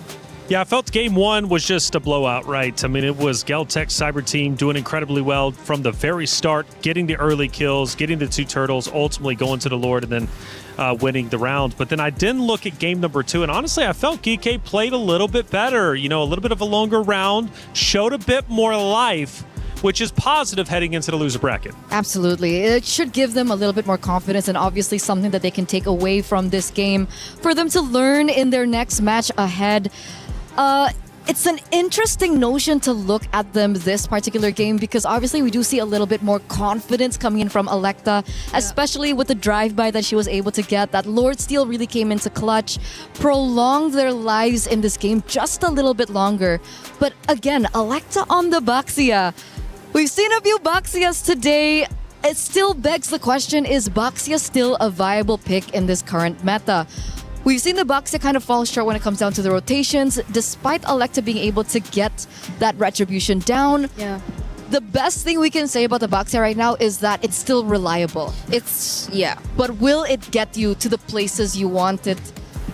Yeah, I felt game one was just a blowout, right? I mean, it was Geltec Cyber Team doing incredibly well from the very start, getting the early kills, getting the two turtles, ultimately going to the Lord, and then winning the round. But then I didn't look at game number two, and honestly, I felt Geeky played a little bit better. You know, a little bit of a longer round, showed a bit more life, which is positive heading into the loser bracket. Absolutely. It should give them a little bit more confidence, and obviously something that they can take away from this game for them to learn in their next match ahead. It's an interesting notion to look at them this particular game, because obviously we do see a little bit more confidence coming in from Electa, especially with the drive-by that she was able to get. That Lord Steal really came into clutch, prolonged their lives in this game just a little bit longer. But again, Electa on the Baxia. We've seen a few Baxias today. It still begs the question, is Baxia still a viable pick in this current meta? We've seen the Bucks kind of fall short when it comes down to the rotations, despite Electa being able to get that retribution down. Yeah. The best thing we can say about the Bucks right now is that it's still reliable. But will it get you to the places you want it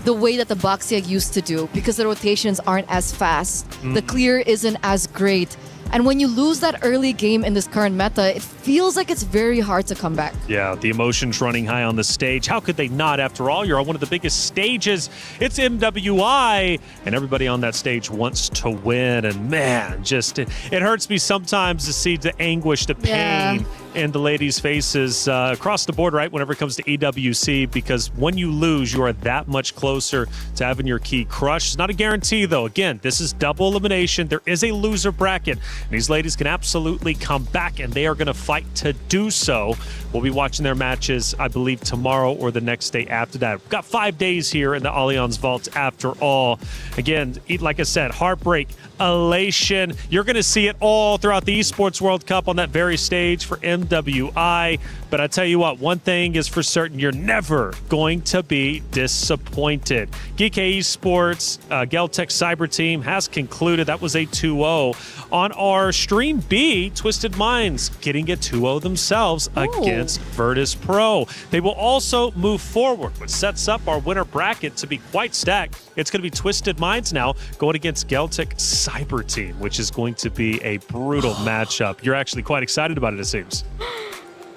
the way that the Baxia used to do? Because the rotations aren't as fast. The clear isn't as great. And when you lose that early game in this current meta, it feels like it's very hard to come back. Yeah, the emotions running high on the stage. How could they not? After all, you're on one of the biggest stages. It's MWI, and everybody on that stage wants to win. And man, just it hurts me sometimes to see the anguish, the pain in the ladies' faces across the board, right, whenever it comes to EWC, because when you lose, you are that much closer to having your key crushed. It's not a guarantee, though. Again, this is double elimination. There is a loser bracket. And these ladies can absolutely come back, and they are going to fight to do so. We'll be watching their matches, I believe, tomorrow or the next day after that. We've got 5 days here in the Allianz Vault after all. Again, like I said, heartbreak, elation. You're going to see it all throughout the Esports World Cup on that very stage for MWI. But I tell you what, one thing is for certain, you're never going to be disappointed. GK Esports, Geltec Cyber Team has concluded. That was a 2-0. On our Stream B, Twisted Minds getting a 2-0 themselves against Virtus Pro. They will also move forward, which sets up our winner bracket to be quite stacked. It's going to be Twisted Minds now going against Geltec Cyber Team, which is going to be a brutal matchup. You're actually quite excited about it, it seems.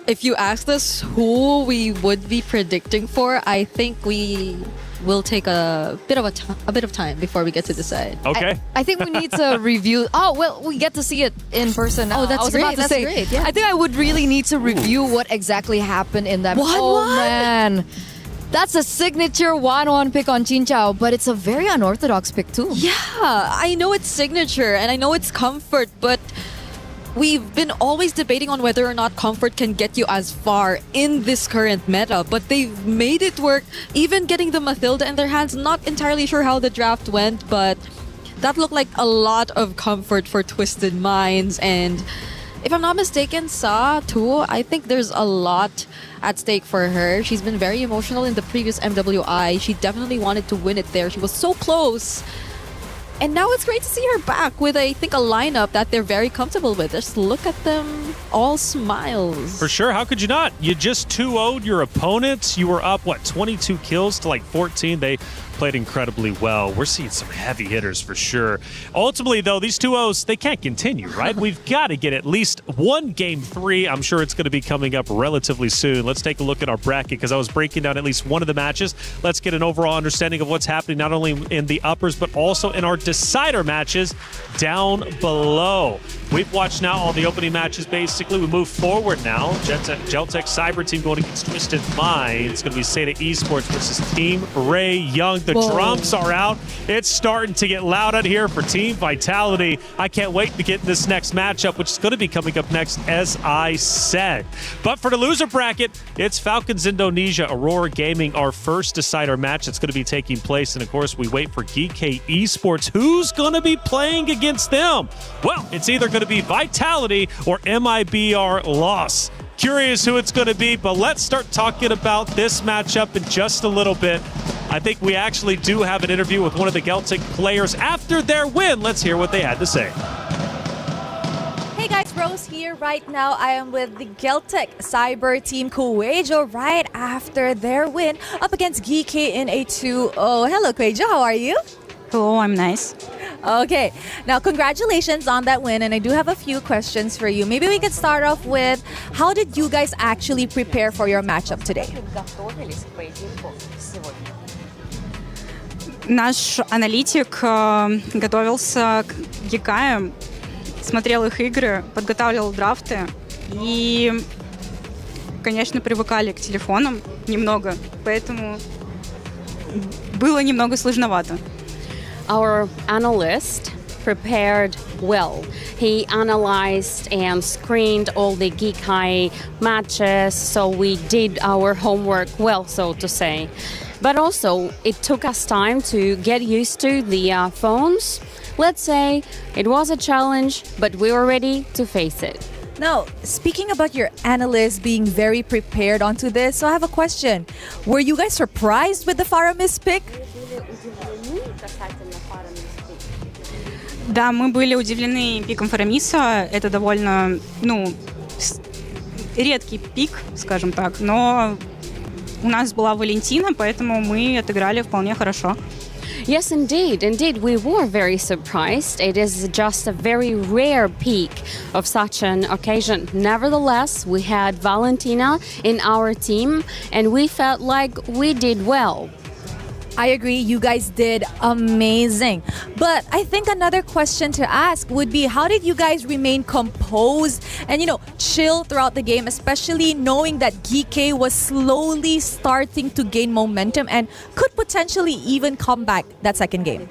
If you asked us who we would be predicting for, I think we will take a bit of time before we get to decide. Okay. I think we need to review. Oh, well, we get to see it in person now. Oh, that's great. That's great. Yeah. I think I would really need to review what exactly happened in that. What? Man. That's a signature 1-1 pick on Chinchao, but it's a very unorthodox pick too. Yeah, I know it's signature and I know it's comfort, but we've been always debating on whether or not comfort can get you as far in this current meta, but they've made it work. Even getting the Mathilda in their hands, not entirely sure how the draft went, but that looked like a lot of comfort for Twisted Minds. And if I'm not mistaken, Sa too, I think there's a lot at stake for her. She's been very emotional in the previous MWI. She definitely wanted to win it there. She was so close. And now it's great to see her back with, I think, a lineup that they're very comfortable with. Just look at them, all smiles. For sure. How could you not? You just 2-0'd your opponents. You were up, 22 kills to 14. They played incredibly well. We're seeing some heavy hitters for sure. Ultimately, though, these 2-0s, they can't continue, right? We've got to get at least one Game 3. I'm sure it's going to be coming up relatively soon. Let's take a look at our bracket because I was breaking down at least one of the matches. Let's get an overall understanding of what's happening not only in the uppers, but also in our decider matches down below. We've watched now all the opening matches, basically. We move forward now. Geltec Cyber Team going against Twisted Minds. It's going to be Seda Esports versus Team Ray Young. The drums are out. It's starting to get loud out here for Team Vitality. I can't wait to get this next matchup, which is going to be coming up next, as I said. But for the loser bracket, it's Falcons Indonesia, Aurora Gaming, our first decider match that's going to be taking place. And of course, we wait for GK Esports. Who's going to be playing against them? Well, it's either going to be Vitality or MIBR Loss. Curious who it's going to be, but let's start talking about this matchup in just a little bit. I think we actually do have an interview with one of the Geltec players after their win. Let's hear what they had to say. Hey guys, Rose here. Right now I am with the Geltec Cyber Team Kuwejo right after their win up against GK in a 2-0. Hello Kuwejo, how are you? Hello, I'm nice. Okay, now congratulations on that win, and I do have a few questions for you. Maybe we could start off with, how did you guys actually prepare for your matchup today? Наш аналитик готовился к ЕКАям, смотрел их игры, подготавливал драфты и, конечно, привыкали к телефонам немного, поэтому было немного сложновато. Our analyst prepared well. He analyzed and screened all the Geekai matches, so we did our homework well, so to say. But also, it took us time to get used to the phones. Let's say it was a challenge, but we were ready to face it. Now, speaking about your analysts being very prepared onto this, so I have a question. Were you guys surprised with the Faramis pick? Да, мы были удивлены пиком Фарамиса. Это довольно, редкий пик, скажем так. Но у нас была Валентина, поэтому мы отыграли вполне хорошо. Yes, indeed. Indeed, we were very surprised. It is just a very rare peak of such an occasion. Nevertheless, we had Valentina in our team, and we felt like we did well. I agree, you guys did amazing. But I think another question to ask would be, how did you guys remain composed and, chill throughout the game, especially knowing that GK was slowly starting to gain momentum and could potentially even come back that second game?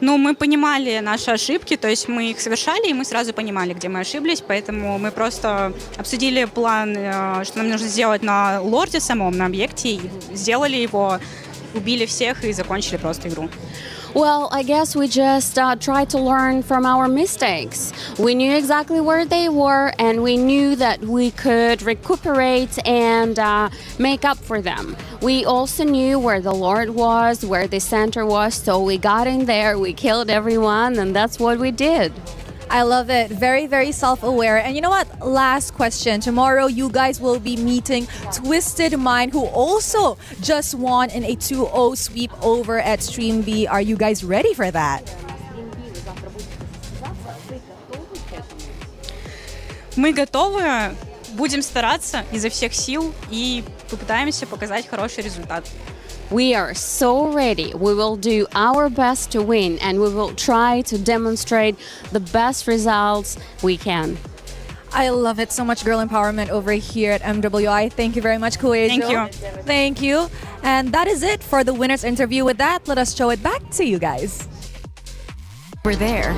Мы понимали наши ошибки, то есть мы их совершали, и мы сразу понимали, где мы ошиблись, поэтому мы просто обсудили план, что нам нужно сделать на лорде самом, на объекте, и сделали его, убили всех и закончили просто игру. Well, I guess we just tried to learn from our mistakes. We knew exactly where they were, and we knew that we could recuperate and make up for them. We also knew where the Lord was, where the center was, so we got in there, we killed everyone, and that's what we did. I love it. Very, very self-aware. And you know what? Last question. Tomorrow, you guys will be meeting Twisted Mind, who also just won in a 2-0 sweep over at Stream B. Are you guys ready for that? Мы готовы, будем стараться изо всех сил и попытаемся показать хороший результат. We are so ready. We will do our best to win, and we will try to demonstrate the best results we can. I love it. So much girl empowerment over here at MWI. Thank you very much, Kuejo. Thank you. Thank you. And that is it for the winner's interview. With that, let us show it back to you guys. We're there.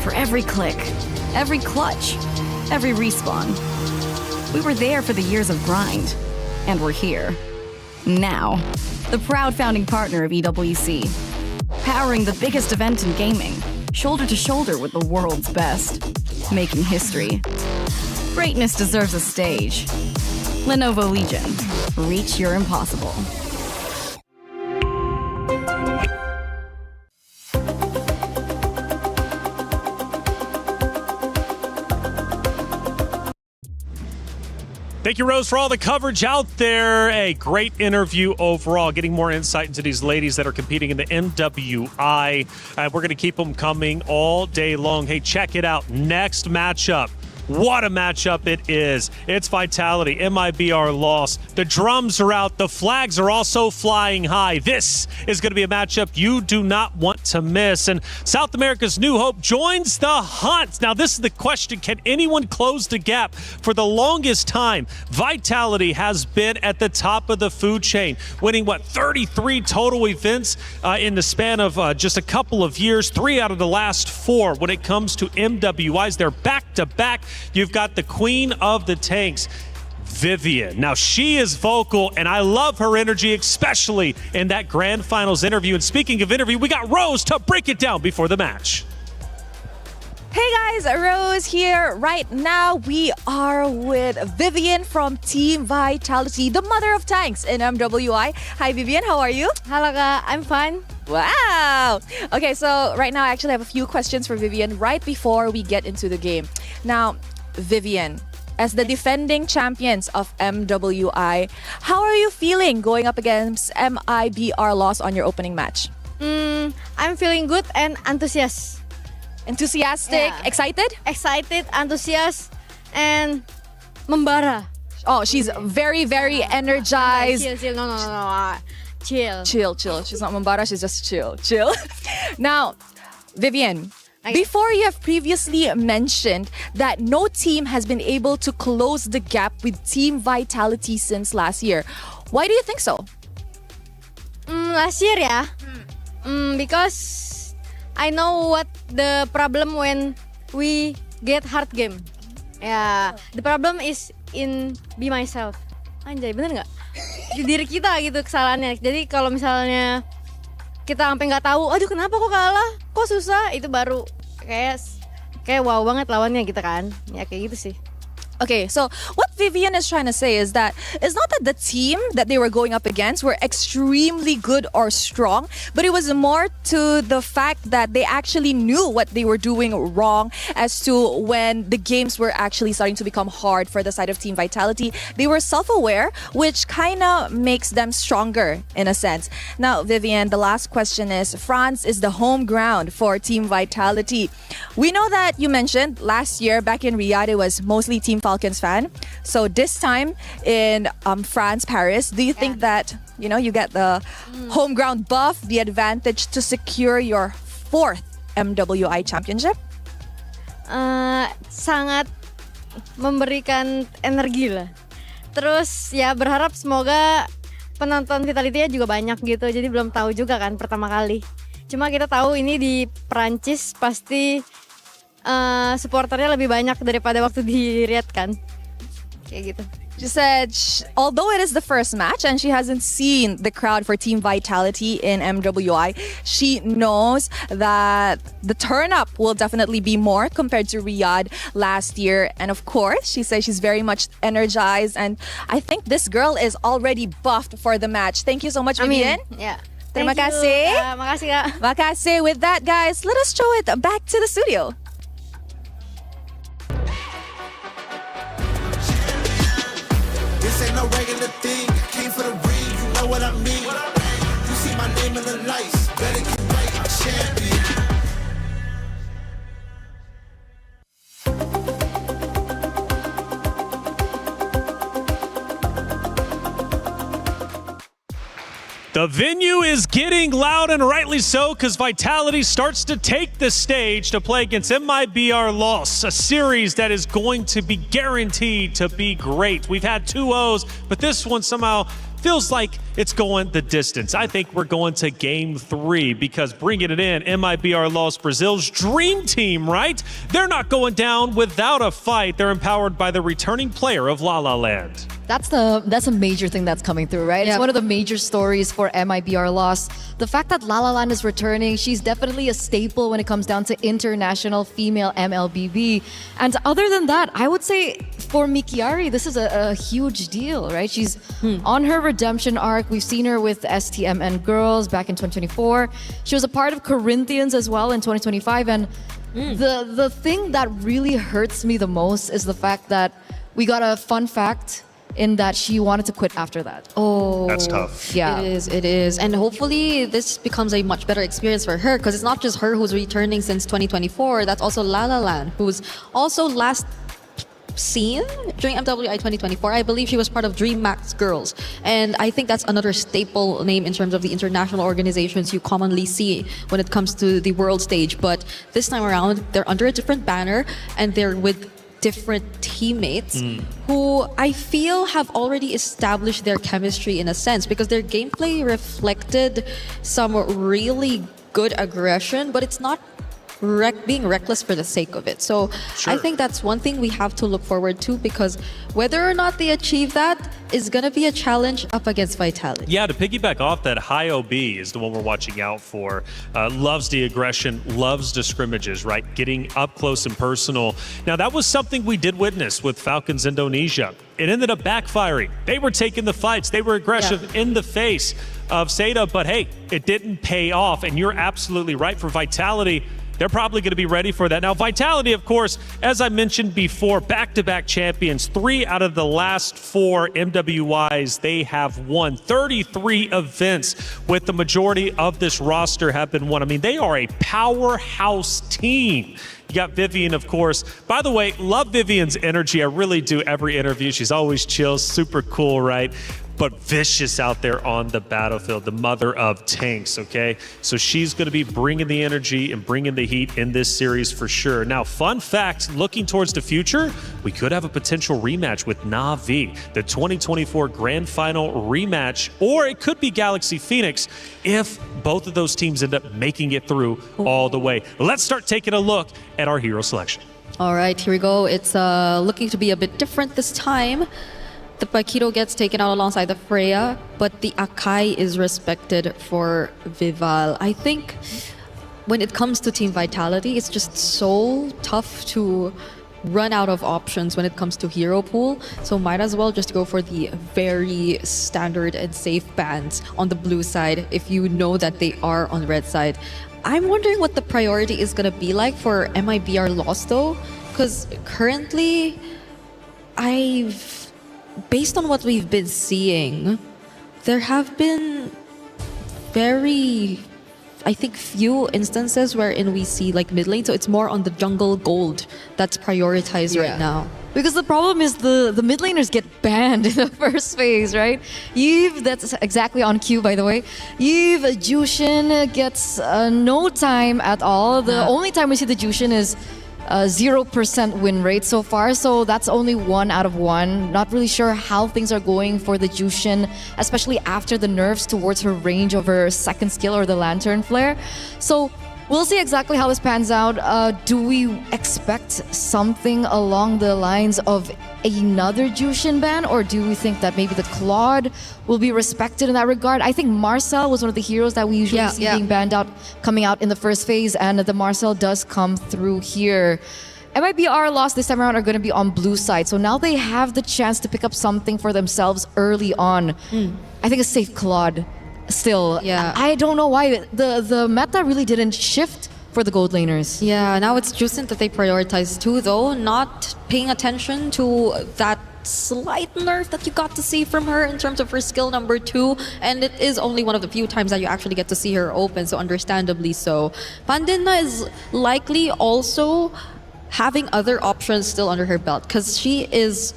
For every click, every clutch, every respawn. We were there for the years of grind, and we're here. Now, the proud founding partner of EWC, powering the biggest event in gaming, shoulder to shoulder with the world's best, making history. Greatness deserves a stage. Lenovo Legion, reach your impossible. Thank you, Rose, for all the coverage out there. A great interview overall, getting more insight into these ladies that are competing in the MWI. We're going to keep them coming all day long. Hey, check it out. Next matchup. What a matchup it is. It's Vitality, MIBR loss. The drums are out. The flags are also flying high. This is going to be a matchup you do not want to miss. And South America's New Hope joins the hunt. Now, this is the question. Can anyone close the gap? For the longest time, Vitality has been at the top of the food chain, winning, 33 total events in the span of just a couple of years, 3 out of the last 4. When it comes to MWIs, they're back-to-back. You've got the queen of the tanks, Vivian. Now, she is vocal, and I love her energy, especially in that grand finals interview. And speaking of interview, we got Rose to break it down before the match. Hey guys, Rose here. Right now, we are with Vivian from Team Vitality, the mother of tanks in MWI. Hi, Vivian. How are you? Hello, I'm fine. Wow. Okay, so right now I actually have a few questions for Vivian right before we get into the game. Now, Vivian, as the defending champions of MWI, how are you feeling going up against MIBR loss on your opening match? I'm feeling good and enthusiastic. Enthusiastic, Yeah. Excited? Excited, enthusiastic, and membara. Oh, she's very, very energized. Chill. No. Chill. Chill. She's not Mambara, she's just chill. Now, Vivian, before you have previously mentioned that no team has been able to close the gap with Team Vitality since last year. Why do you think so? Last year, yeah. Because I know what the problem when we get hard game. Yeah, the problem is in be myself. Anjay, bener nggak? Di diri kita gitu kesalahannya. Jadi kalau misalnya kita sampai nggak tahu, aduh kenapa kok kalah, kok susah, itu baru kayak wow banget lawannya gitu kan, ya kayak gitu sih. Okay, so what Vivian is trying to say is that it's not that the team that they were going up against were extremely good or strong, but it was more to the fact that they actually knew what they were doing wrong as to when the games were actually starting to become hard for the side of Team Vitality. They were self-aware, which kind of makes them stronger in a sense. Now, Vivian, the last question is, France is the home ground for Team Vitality. We know that you mentioned last year back in Riyadh, it was mostly Team Falcons fan. So this time in France, Paris, do you think that, you know, you get the home ground buff, the advantage to secure your 4th MWI championship? Sangat memberikan energi lah. Terus ya berharap semoga penonton Vitality-nya juga banyak gitu. Jadi belum tahu juga kan pertama kali. Cuma kita tahu ini di Perancis pasti supporternya lebih banyak daripada waktu di Riyadh kan. Kayak gitu. She said, although it is the first match and she hasn't seen the crowd for Team Vitality in MWI, she knows that the turn-up will definitely be more compared to Riyadh last year. And of course, she says she's very much energized. And I think this girl is already buffed for the match. Thank you so much, Vivian. Yeah. Terima kasih. Makasih Kak. Makasih. With that, guys, let us throw it back to the studio. This ain't no regular thing. I came for the ring, you know what I mean. You see my name in the lights, better get right, I'm champion. The venue is getting loud, and rightly so, because Vitality starts to take the stage to play against MIBR Loss, a series that is going to be guaranteed to be great. We've had 2-0s, but this one somehow feels like it's going the distance. I think we're going to game 3 because bringing it in, MIBR Loss, Brazil's dream team, right? They're not going down without a fight. They're empowered by the returning player of La La Land. That's a major thing that's coming through, right? Yep. It's one of the major stories for MIBR Loss. The fact that La La Land is returning, she's definitely a staple when it comes down to international female MLBB. And other than that, I would say for Mikiari, this is a huge deal, right? She's on her redemption arc. We've seen her with STMN Girls back in 2024. She was a part of Corinthians as well in 2025. And the thing that really hurts me the most is the fact that we got a fun fact in that she wanted to quit after that. Oh, that's tough. Yeah, it is. And hopefully this becomes a much better experience for her, because it's not just her who's returning since 2024. That's also La La Land, who's also last seen during MWI 2024. I believe she was part of Dream Max Girls, and I think that's another staple name in terms of the international organizations you commonly see when it comes to the world stage. But this time around, they're under a different banner and they're with different teammates who I feel have already established their chemistry in a sense, because their gameplay reflected some really good aggression, but it's not being reckless for the sake of it. So I think that's one thing we have to look forward to, because whether or not they achieve that is going to be a challenge up against Vitality. Yeah, to piggyback off that, High OB is the one we're watching out for. Loves the aggression, loves the scrimmages, right? Getting up close and personal. Now, that was something we did witness with Falcons Indonesia. It ended up backfiring. They were taking the fights. They were aggressive in the face of Seda, but hey, it didn't pay off. And you're absolutely right. For Vitality, they're probably going to be ready for that. Now, Vitality, of course, as I mentioned before, back-to-back champions. 3 out of the last 4 MWIs they have won. 33 events with the majority of this roster have been won. I mean, they are a powerhouse team. You got Vivian, of course. By the way, love Vivian's energy. I really do. Every interview, she's always chill, super cool, right? But vicious out there on the battlefield, the mother of tanks, okay? So she's going to be bringing the energy and bringing the heat in this series for sure. Now, fun fact, looking towards the future, we could have a potential rematch with Na'Vi, the 2024 Grand Final rematch, or it could be Galaxy Phoenix if both of those teams end up making it through all the way. Let's start taking a look at our hero selection. All right, here we go. It's looking to be a bit different this time. the Paquito gets taken out alongside the Freya, but the Akai is respected for Vival. I think when it comes to Team Vitality, it's just so tough to run out of options when it comes to hero pool, so might as well just go for the very standard and safe bans on the blue side if you know that they are on the red side. I'm wondering what the priority is going to be like for MIBR loss though, because currently based on what we've been seeing, there have been very, I think, few instances wherein we see like mid lane, so it's more on the jungle gold that's prioritized right now. Because the problem is the mid laners get banned in the first phase, right? Eve, that's exactly on cue, by the way. Eve, Jushin gets no time at all. The only time we see the Jushin is 0% win rate so far, so that's only 1 out of 1. Not really sure how things are going for the Jushin, especially after the nerfs towards her range of her second skill or the Lantern Flare. So we'll see exactly how this pans out. Do we expect something along the lines of another Jushin ban, or do we think that maybe the Claude will be respected in that regard? I think Marcel was one of the heroes that we usually see being banned out, coming out in the first phase, and the Marcel does come through here. MIBR lost this time around are going to be on blue side, so now they have the chance to pick up something for themselves early on. I think a safe Claude. Still, I don't know why the meta really didn't shift for the gold laners. Yeah, now it's Justin that they prioritize too, though, not paying attention to that slight nerf that you got to see from her in terms of her skill number 2, and it is only one of the few times that you actually get to see her open, so understandably so. Pandina is likely also having other options still under her belt, because she's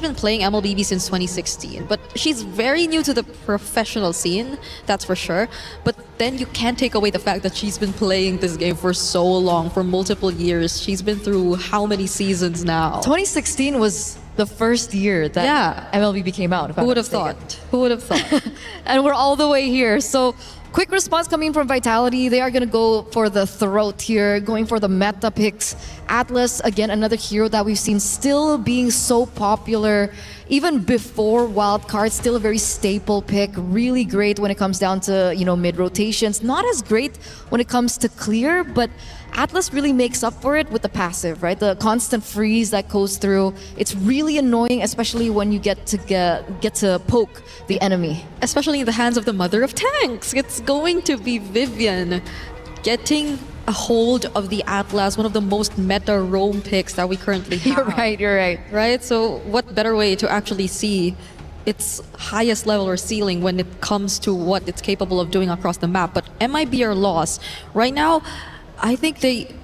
been playing MLBB since 2016, but she's very new to the professional scene, that's for sure. But then you can't take away the fact that she's been playing this game for so long, for multiple years. She's been through how many seasons now? 2016 was the first year that MLBB came out. Who would have thought? Who would have thought? And we're all the way here. So quick response coming from Vitality. They are going to go for the throat here, going for the meta picks. Atlas, again, another hero that we've seen still being so popular. Even before Wildcard, still a very staple pick. Really great when it comes down to, mid rotations. Not as great when it comes to clear, but Atlas really makes up for it with the passive, right? The constant freeze that goes through. It's really annoying, especially when you get to poke the enemy. Especially in the hands of the mother of tanks. It's going to be Vivian getting a hold of the Atlas, one of the most meta roam picks that we currently have. You're right. Right? So what better way to actually see its highest level or ceiling when it comes to what it's capable of doing across the map. But MIBR loss. Right now, I think they...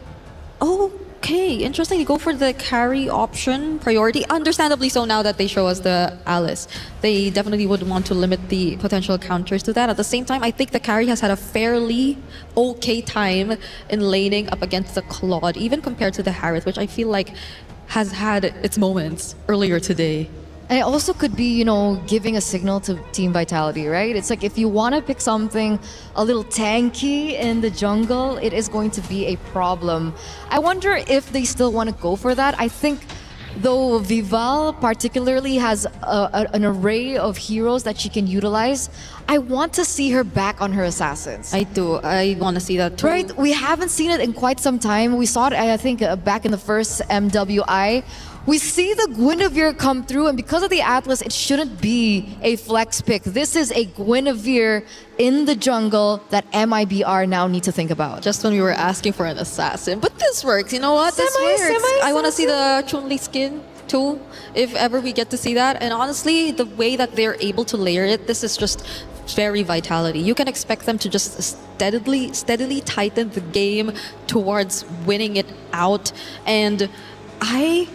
Okay, interesting. They go for the carry option priority. Understandably so now that they show us the Alice. They definitely would want to limit the potential counters to that. At the same time, I think the carry has had a fairly okay time in laning up against the Claude, even compared to the Harith, which I feel like has had its moments earlier today. And it also could be, giving a signal to Team Vitality, right? It's like if you want to pick something a little tanky in the jungle, it is going to be a problem. I wonder if they still want to go for that. I think, though, Vival particularly has an array of heroes that she can utilize. I want to see her back on her assassins. I do. I want to see that too. Right? We haven't seen it in quite some time. We saw it, I think, back in the first MWI. We see the Guinevere come through, and because of the Atlas, it shouldn't be a flex pick. This is a Guinevere in the jungle that MIBR now need to think about. Just when we were asking for an assassin. But this works. You know what? This works. I want to see the Chun-Li skin too, if ever we get to see that. And honestly, the way that they're able to layer it, this is just very Vitality. You can expect them to just steadily tighten the game towards winning it out. And I,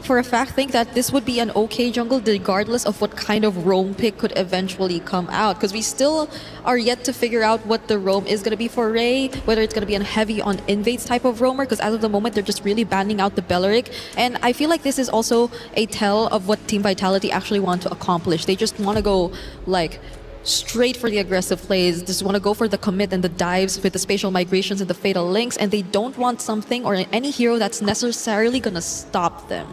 for a fact, think that this would be an okay jungle regardless of what kind of roam pick could eventually come out, because we still are yet to figure out what the roam is going to be for Ray, whether it's going to be a heavy on invades type of roamer, because as of the moment they're just really banning out the Belleric. And I feel like this is also a tell of what Team Vitality actually want to accomplish. They just want to go like straight for the aggressive plays, just want to go for the commit and the dives with the spatial migrations and the fatal links, and they don't want something or any hero that's necessarily going to stop them.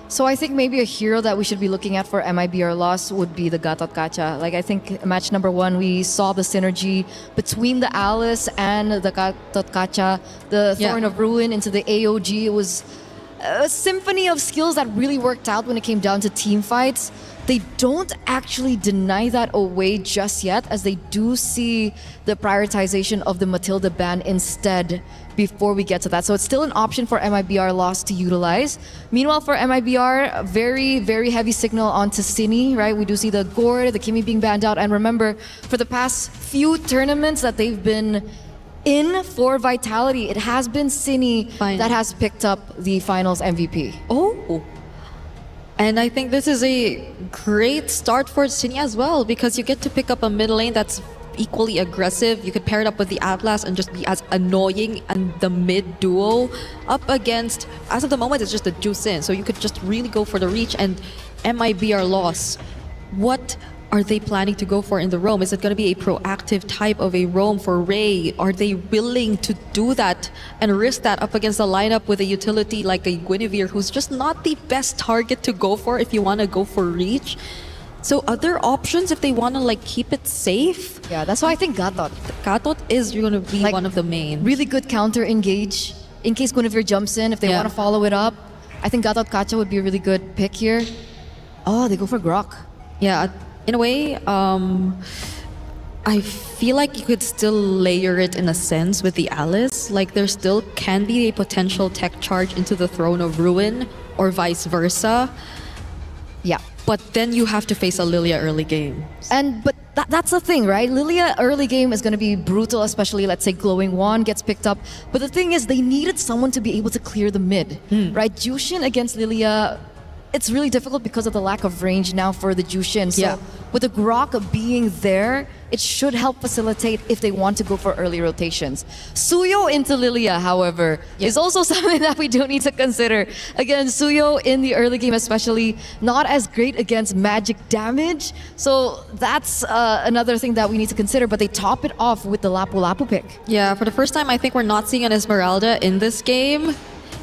So I think maybe a hero that we should be looking at for MIBR loss would be the Gatot Kaca. Like I think match number 1, we saw the synergy between the Alice and the Gatot Kaca, the Thorn of Ruin into the AOG. It was a symphony of skills that really worked out when it came down to team fights. They don't actually deny that away just yet, as they do see the prioritization of the Matilda ban instead before we get to that. So it's still an option for MIBR loss to utilize. Meanwhile, for MIBR, very, very heavy signal onto Cine, right? We do see the Gore, the Kimi being banned out. And remember, for the past few tournaments that they've been in for Vitality, it has been Cine that has picked up the finals MVP. Oh. And I think this is a great start for Cine as well, because you get to pick up a mid lane that's equally aggressive. You could pair it up with the Atlas and just be as annoying and the mid duo up against, as of the moment, it's just the Juicin. So you could just really go for the reach. And MIBR loss, what are they planning to go for in the roam? Is it going to be a proactive type of a roam for Ray? Are they willing to do that and risk that up against a lineup with a utility like a Guinevere, who's just not the best target to go for if you want to go for reach? So other options if they want to like keep it safe? Yeah, that's why I think Gatot. Gatot is going to be one of the main. Really good counter engage in case Guinevere jumps in. If they want to follow it up, I think Gatot Kaca would be a really good pick here. Oh, they go for Grok. Yeah, in a way, I feel like you could still layer it in a sense with the Alice. Like there still can be a potential tech charge into the Throne of Ruin or vice versa. Yeah. But then you have to face a Lilia early game. But that's the thing, right? Lilia early game is going to be brutal, especially let's say Glowing Wand gets picked up. But the thing is, they needed someone to be able to clear the mid, right? Jushin against Lilia, it's really difficult because of the lack of range now for the Jushin. So with the Grok being there, it should help facilitate if they want to go for early rotations. Suyo into Lilia, however, is also something that we do need to consider. Again, Suyo in the early game especially, not as great against magic damage. So that's another thing that we need to consider, but they top it off with the Lapu Lapu pick. Yeah, for the first time, I think we're not seeing an Esmeralda in this game,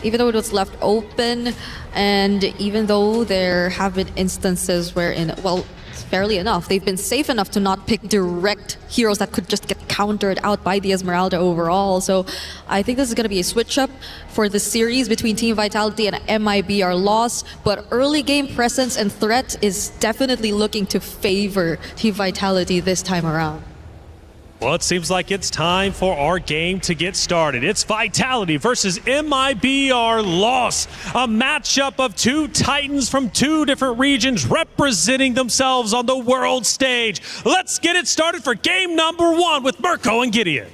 even though it was left open, and even though there have been instances wherein, well, fairly enough, they've been safe enough to not pick direct heroes that could just get countered out by the Esmeralda overall. So I think this is going to be a switch up for the series between Team Vitality and MIBR loss, but early game presence and threat is definitely looking to favor Team Vitality this time around. Well, it seems like it's time for our game to get started. It's Vitality versus MIBR Loss, a matchup of two titans from two different regions representing themselves on the world stage. Let's get it started for game number 1 with Mirko and Gideon.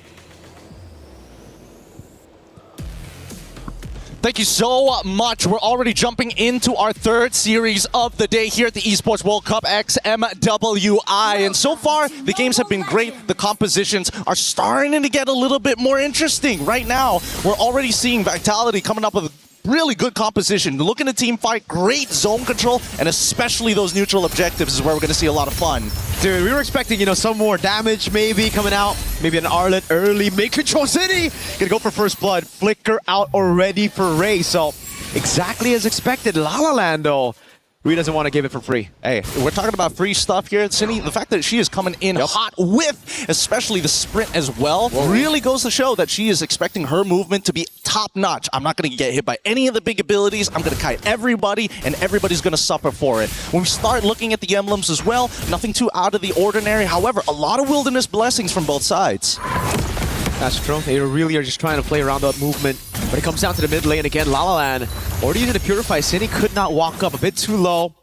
Thank you so much. We're already jumping into our third series of the day here at the Esports World Cup X MWI. And so far, the games have been great. The compositions are starting to get a little bit more interesting. Right now, we're already seeing Vitality coming up with really good composition. Looking at team fight, great zone control, and especially those neutral objectives is where we're going to see a lot of fun. Dude, we were expecting, some more damage maybe coming out. Maybe an Arlet early. Make Control City! Gonna go for first blood. Flicker out already for Ray. So, exactly as expected. La La Land, though. Rui doesn't want to give it for free. Hey, we're talking about free stuff here at Cine. The fact that she is coming in hot with, especially the sprint as well, really goes to show that she is expecting her movement to be top-notch. I'm not going to get hit by any of the big abilities. I'm going to kite everybody, and everybody's going to suffer for it. When we start looking at the emblems as well, nothing too out of the ordinary. However, a lot of wilderness blessings from both sides. That's true. They really are just trying to play around that movement. When it comes down to the mid lane again, La La Land already using the Purify. Cine could not walk up, a bit too low.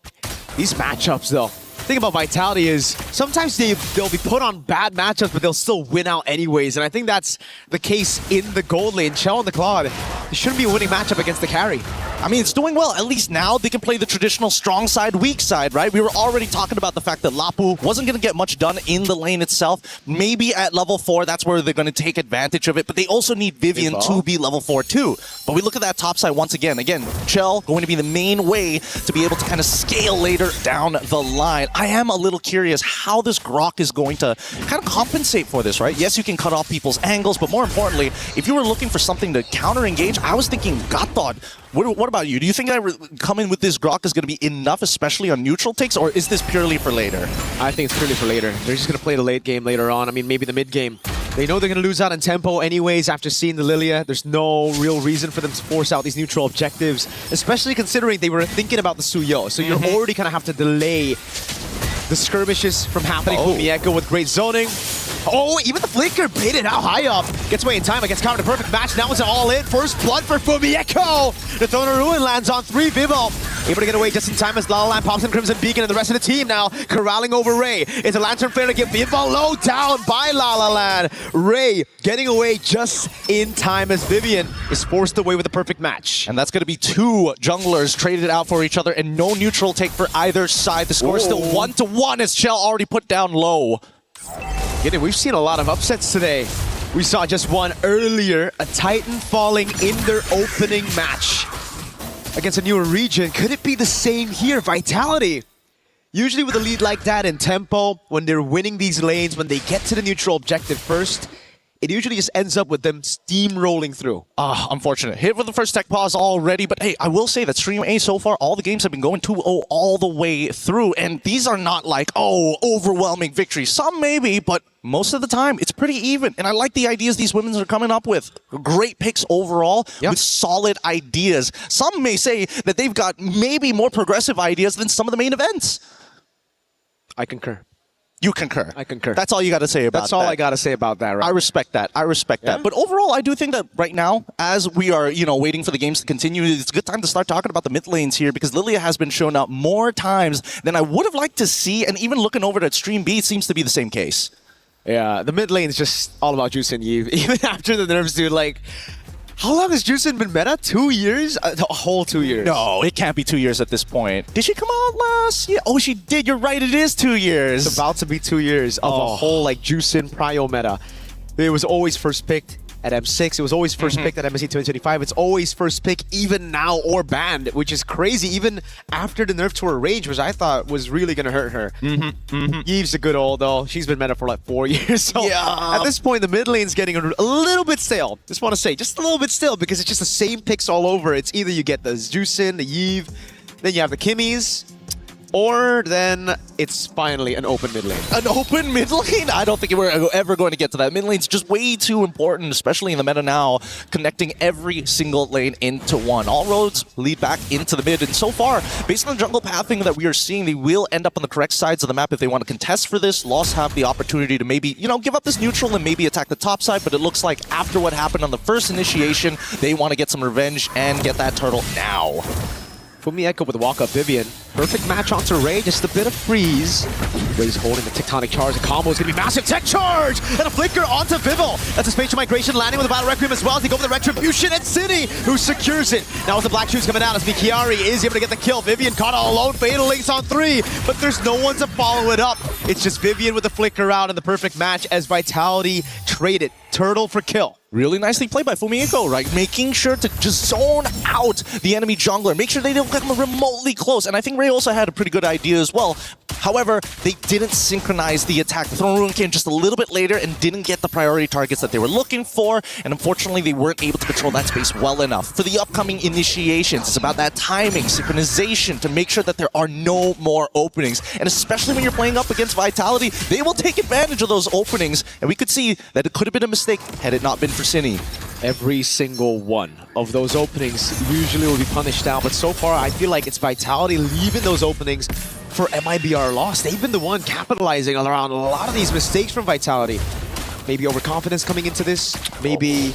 These matchups, though. The thing about Vitality is sometimes they'll be put on bad matchups, but they'll still win out anyways. And I think that's the case in the gold lane. Chell and the Claude, it shouldn't be a winning matchup against the carry. I mean, it's doing well. At least now they can play the traditional strong side, weak side, right? We were already talking about the fact that Lapu wasn't going to get much done in the lane itself. Maybe at level 4, that's where they're going to take advantage of it. But they also need Vivian to be level 4 too. But we look at that top side once again. Again, Chell going to be the main way to be able to kind of scale later down the line. I am a little curious how this Grok is going to kind of compensate for this, right? Yes, you can cut off people's angles, but more importantly, if you were looking for something to counter-engage, I was thinking Gatot What about you? Do you think that coming with this Grok is going to be enough, especially on neutral takes, or is this purely for later? I think it's purely for later. They're just going to play the late game later on. I mean, maybe the mid game. They know they're going to lose out in tempo anyways after seeing the Lilia. There's no real reason for them to force out these neutral objectives, especially considering they were thinking about the Suyo. So you're already going to have to delay the skirmishes from happening. Fumieko with great zoning. Oh, even the Flicker baited out high up. Gets away in time, but gets countered. A perfect match. Now it's an all-in. First blood for Fumieko. The Throne of Ruin lands on 3. Vivo able to get away just in time as La La Land pops in Crimson Beacon, and the rest of the team now corralling over Ray. It's a Lantern Flare to get Vivo low down by La La Land. Ray getting away just in time as Vivian is forced away with a perfect match. And that's going to be 2 junglers traded out for each other and no neutral take for either side. The score is still 1-1 as Shell already put down low. We've seen a lot of upsets today. We saw just one earlier, a Titan falling in their opening match against a newer region. Could it be the same here? Vitality. Usually with a lead like that in tempo, when they're winning these lanes, when they get to the neutral objective first, it usually just ends up with them steamrolling through. Unfortunate. Hit with the first tech pause already, but hey, I will say that Stream A so far, all the games have been going 2-0 all the way through, and these are not like, overwhelming victories. Some maybe, but most of the time, it's pretty even, and I like the ideas these women are coming up with. Great picks overall, with solid ideas. Some may say that they've got maybe more progressive ideas than some of the main events. I concur. You concur. I concur. That's all you got to say about that. That's all I got to say about that, right? I respect that. I respect that. But overall, I do think that right now, as we are, waiting for the games to continue, it's a good time to start talking about the mid lanes here, because Lilia has been shown up more times than I would have liked to see, and even looking over at Stream B, it seems to be the same case. Yeah, the mid lane is just all about Juice and Eve. Even after the nerfs, dude, like, how long has Juicin been meta? 2 years? A whole 2 years. No, it can't be 2 years at this point. Did she come out last year? Oh, she did. You're right. It is 2 years. It's about to be 2 years of a whole, like, Juicin Prio meta. It was always first picked at M6. It was always first picked at MSC 2025. It's always first pick even now or banned, which is crazy. Even after the nerf to her range, which I thought was really going to hurt her. Eve's a good old, though. She's been meta for like 4 years. So at this point, the mid lane's getting a little bit stale. Just want to say, just a little bit stale, because it's just the same picks all over. It's either you get the Juicin, the Eve, then you have the Kimmies, or then it's finally an open mid lane. An open mid lane? I don't think we're ever going to get to that. Mid lane's just way too important, especially in the meta now, connecting every single lane into one. All roads lead back into the mid, and so far, based on the jungle pathing that we are seeing, they will end up on the correct sides of the map if they want to contest for this. Lost have the opportunity to maybe, give up this neutral and maybe attack the top side, but it looks like after what happened on the first initiation, they want to get some revenge and get that turtle now. Fumieko with the walk-up Vivian. Perfect match onto Ray, just a bit of freeze. Ray's holding the tectonic charge. The combo is going to be massive. Tech charge! And a flicker onto Vivo. That's a spatial migration landing with a Battle Requiem as well. They go with the Retribution and City, who secures it. Now with the Black Shoes coming out as Mikiari is able to get the kill. Vivian caught all alone. Fatal Links on 3, but there's no one to follow it up. It's just Vivian with the flicker out and the perfect match as Vitality traded Turtle for kill. Really nicely played by Fumieko, right? Making sure to just zone out the enemy jungler. Make sure they don't come remotely close. And I think Ray also had a pretty good idea as well. However, they didn't synchronize the attack. The Throne Ruin came just a little bit later and didn't get the priority targets that they were looking for. And unfortunately, they weren't able to control that space well enough. For the upcoming initiations, it's about that timing, synchronization to make sure that there are no more openings. And especially when you're playing up against Vitality, they will take advantage of those openings. And we could see that it could have been a mistake had it not been for Cine. Every single one of those openings usually will be punished out, but so far I feel like it's Vitality leaving those openings for MIBR loss. They've been the one capitalizing around a lot of these mistakes from Vitality. Maybe overconfidence coming into this. Maybe,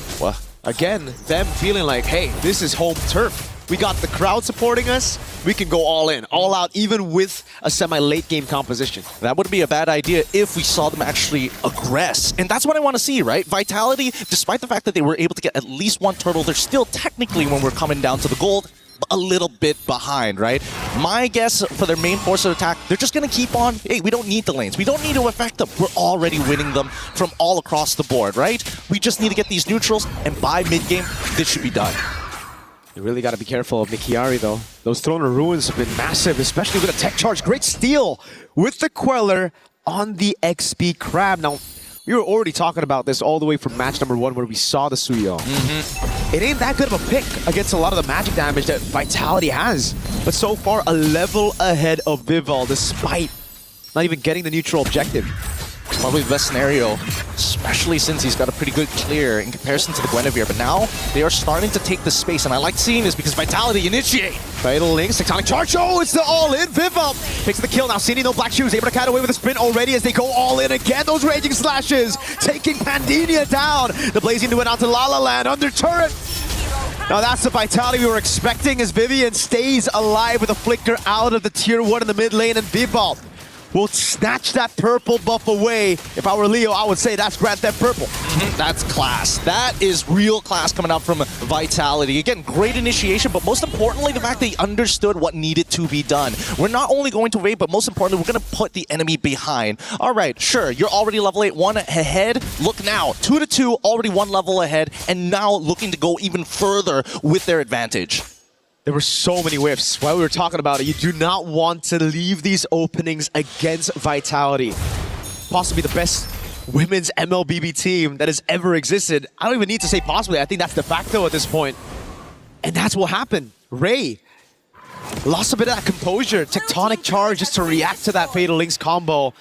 again, them feeling like, hey, this is home turf. We got the crowd supporting us. We can go all in, all out, even with a semi-late game composition. That wouldn't be a bad idea if we saw them actually aggress. And that's what I want to see, right? Vitality, despite the fact that they were able to get at least one turtle, they're still technically, when we're coming down to the gold, a little bit behind, right? My guess for their main force of attack, they're just going to keep on, hey, we don't need the lanes. We don't need to affect them. We're already winning them from all across the board, right? We just need to get these neutrals, and by mid-game, this should be done. You really got to be careful of Mikiari, though. Those Throne of Ruins have been massive, especially with a tech charge. Great steal with the Queller on the XP Crab. Now, we were already talking about this all the way from match number 1 where we saw the Suyo. it ain't that good of a pick against a lot of the magic damage that Vitality has. But so far, a level ahead of Vival, despite not even getting the neutral objective. Probably the best scenario, especially since he's got a pretty good clear in comparison to the Guinevere. But now they are starting to take the space, and I like seeing this because Vitality initiate. Fatal Links, Tectonic Charge. Oh, it's the all-in. Vival picks the kill. Now Cini, no Black Shoes, able to cut away with a sprint already as they go all in again. Those Raging Slashes taking Pandinia down. The Blazing Duet onto La La Land under turret. Now that's the Vitality we were expecting as Vivian stays alive with a flicker out of the tier 1 in the mid lane, and Vival will snatch that purple buff away. If I were Leo, I would say that's Grand Theft Purple. That's class. That is real class coming out from Vitality. Again, great initiation, but most importantly, the fact that he understood what needed to be done. We're not only going to raid, but most importantly, we're going to put the enemy behind. All right, sure, you're already level 8, 1 ahead. Look now, 2-2, already 1 level ahead, and now looking to go even further with their advantage. There were so many whiffs. While we were talking about it, you do not want to leave these openings against Vitality. Possibly the best women's MLBB team that has ever existed. I don't even need to say possibly. I think that's de facto at this point. And that's what happened. Ray lost a bit of that composure. Tectonic Charge just to react to that Fatal Links combo.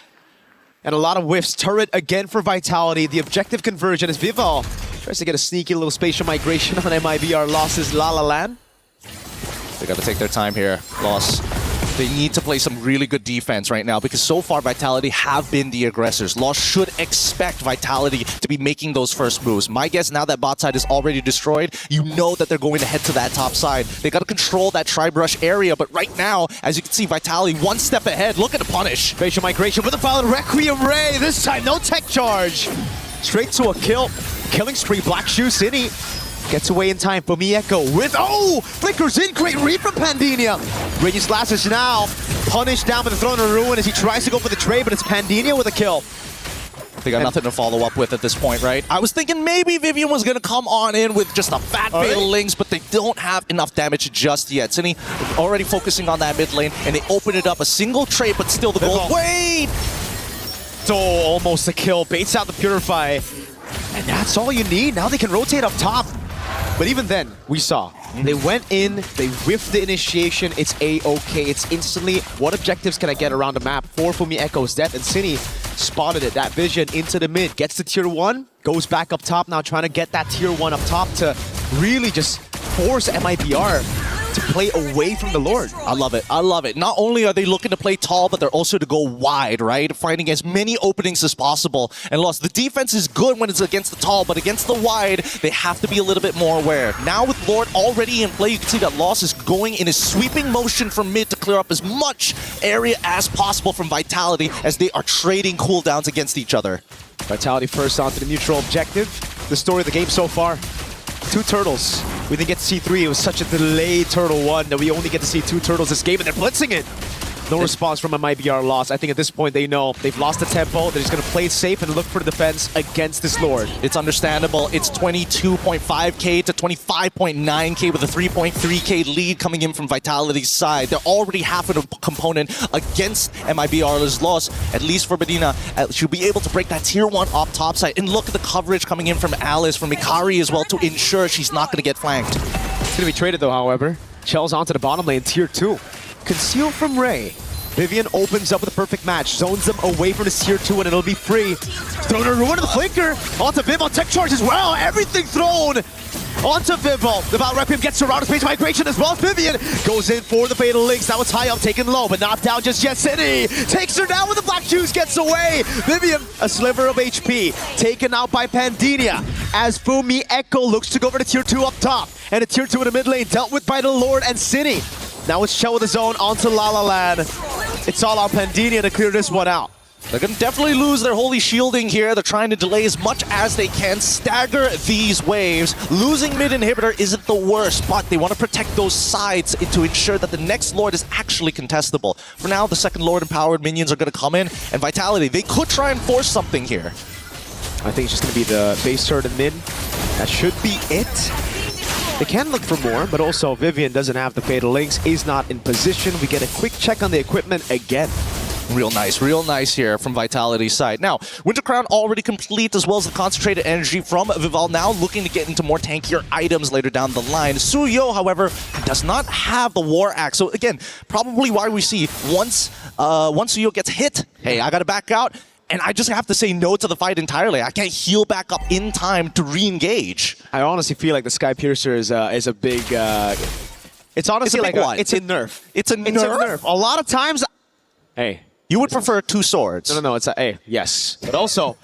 And a lot of whiffs. Turret again for Vitality. The objective conversion is Vival tries to get a sneaky little spatial migration on MIBR losses La La Land. They got to take their time here. Loss. They need to play some really good defense right now because so far Vitality have been the aggressors. Loss should expect Vitality to be making those first moves. My guess now that bot side is already destroyed, you know that they're going to head to that top side. They got to control that tri-brush area, but right now, as you can see, Vitality one step ahead. Look at the punish. Spatial migration with a foul Requiem Ray. This time, no tech charge. Straight to a kill. Killing spree, Black Shoe City. Gets away in time for Mieko with, flickers in, great read from Pandinia. Raging Slashes now punished down with the Throne of Ruin as he tries to go for the trade, but it's Pandinia with a kill. They got nothing to follow up with at this point, right? I was thinking maybe Vivian was going to come on in with just a fat Fatal Links, but they don't have enough damage just yet. Cini already focusing on that mid lane, and they open it up. A single trade, but still the goal. Wait! So almost a kill, baits out the Purify. And that's all you need. Now they can rotate up top. But even then, we saw, they went in, they whiffed the initiation, it's A-okay, it's instantly, what objectives can I get around the map? 4 Fumi Echo's death, and Cini spotted it, that vision into the mid, gets to tier 1, goes back up top now, trying to get that tier 1 up top to really just force MIBR to play away from the Lord. I love it. I love it. Not only are they looking to play tall, but they're also to go wide, right? Finding as many openings as possible. And Lost, the defense is good when it's against the tall, but against the wide, they have to be a little bit more aware. Now with Lord already in play, you can see that Lost is going in a sweeping motion from mid to clear up as much area as possible from Vitality as they are trading cooldowns against each other. Vitality first onto the neutral objective. The story of the game so far. 2 turtles. We didn't get to see 3. It was such a delayed turtle 1 that we only get to see 2 turtles this game, and they're blitzing it. No response from a MIBR loss. I think at this point they know they've lost the tempo. They're just going to play it safe and look for the defense against this Lord. It's understandable. It's 22.5k to 25.9k with a 3.3k lead coming in from Vitality's side. They're already half of the component against MIBR's loss. At least for Medina, she'll be able to break that tier 1 off top side. And look at the coverage coming in from Alice, from Mikari as well, to ensure she's not going to get flanked. It's going to be traded though, however. Chell's onto the bottom lane, tier 2. Conceal from Ray. Vivian opens up with a perfect match, zones them away from this tier 2, and it'll be free. Throwing a ruin to the flanker. Onto Viv on tech charge as well. Everything thrown onto Vival. The Val Requiem gets around space migration as well. Vivian goes in for the Fatal Links. That was high up, taken low, but not down just yet. Cini takes her down with the Black Shoes, gets away. Vivian, a sliver of HP, taken out by Pandinia. As Fumi Echo looks to go over to tier 2 up top. And a tier 2 in the mid lane, dealt with by the Lord and Cini. Now it's Chell with his own onto La La Land. It's all on Pandinia to clear this one out. They're going to definitely lose their holy shielding here. They're trying to delay as much as they can, stagger these waves. Losing mid inhibitor isn't the worst, but they want to protect those sides to ensure that the next Lord is actually contestable. For now, the second Lord empowered minions are going to come in, and Vitality, they could try and force something here. I think it's just going to be the base turret and mid. That should be it. They can look for more, but also Vivian doesn't have the Fatal Links, is not in position. We get a quick check on the equipment again. Real nice here from Vitality's side. Now, Winter Crown already complete, as well as the concentrated energy from Vival, now looking to get into more tankier items later down the line. Suyo, however, does not have the War Axe. So again, probably why we see once Suyo gets hit, hey, I gotta back out, and I just have to say no to the fight entirely. I can't heal back up in time to re-engage. I honestly feel like the Sky Piercer is a big... it's honestly It's a big like one. it's a nerf. It's a nerf? A lot of times... Hey. You would prefer 2 swords. No, it's a... Hey, yes. But also,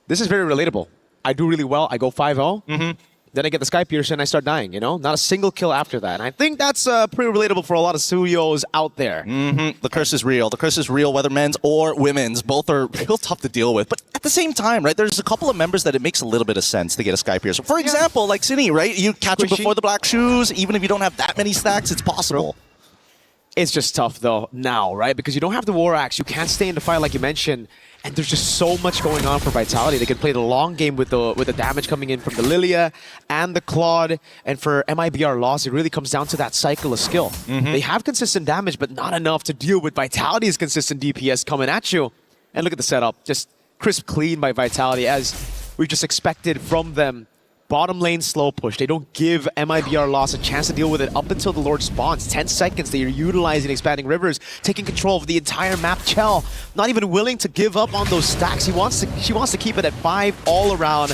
this is very relatable. I do really well. I go 5-0. Then I get the Sky Piercer and I start dying, you know? Not a single kill after that. And I think that's pretty relatable for a lot of Suyos out there. The curse is real. The curse is real, whether men's or women's. Both are real tough to deal with. But at the same time, right, there's a couple of members that it makes a little bit of sense to get a Sky Piercer. For example, like Cine, right? You catch him before the black shoes. Even if you don't have that many stacks, it's possible. It's just tough, though, now, right? Because you don't have the War Axe. You can't stay in the fight like you mentioned. And there's just so much going on for Vitality. They can play the long game with the damage coming in from the Lilia and the Claude. And for MIBR Lost, it really comes down to that cycle of skill. They have consistent damage, but not enough to deal with Vitality's consistent DPS coming at you. And look at the setup. Just crisp clean by Vitality, as we just expected from them. Bottom lane slow push. They don't give MIBR Lost a chance to deal with it up until the Lord spawns. 10 seconds. They are utilizing Expanding Rivers, taking control of the entire map. Chell, not even willing to give up on those stacks. She wants to keep it at 5 all around,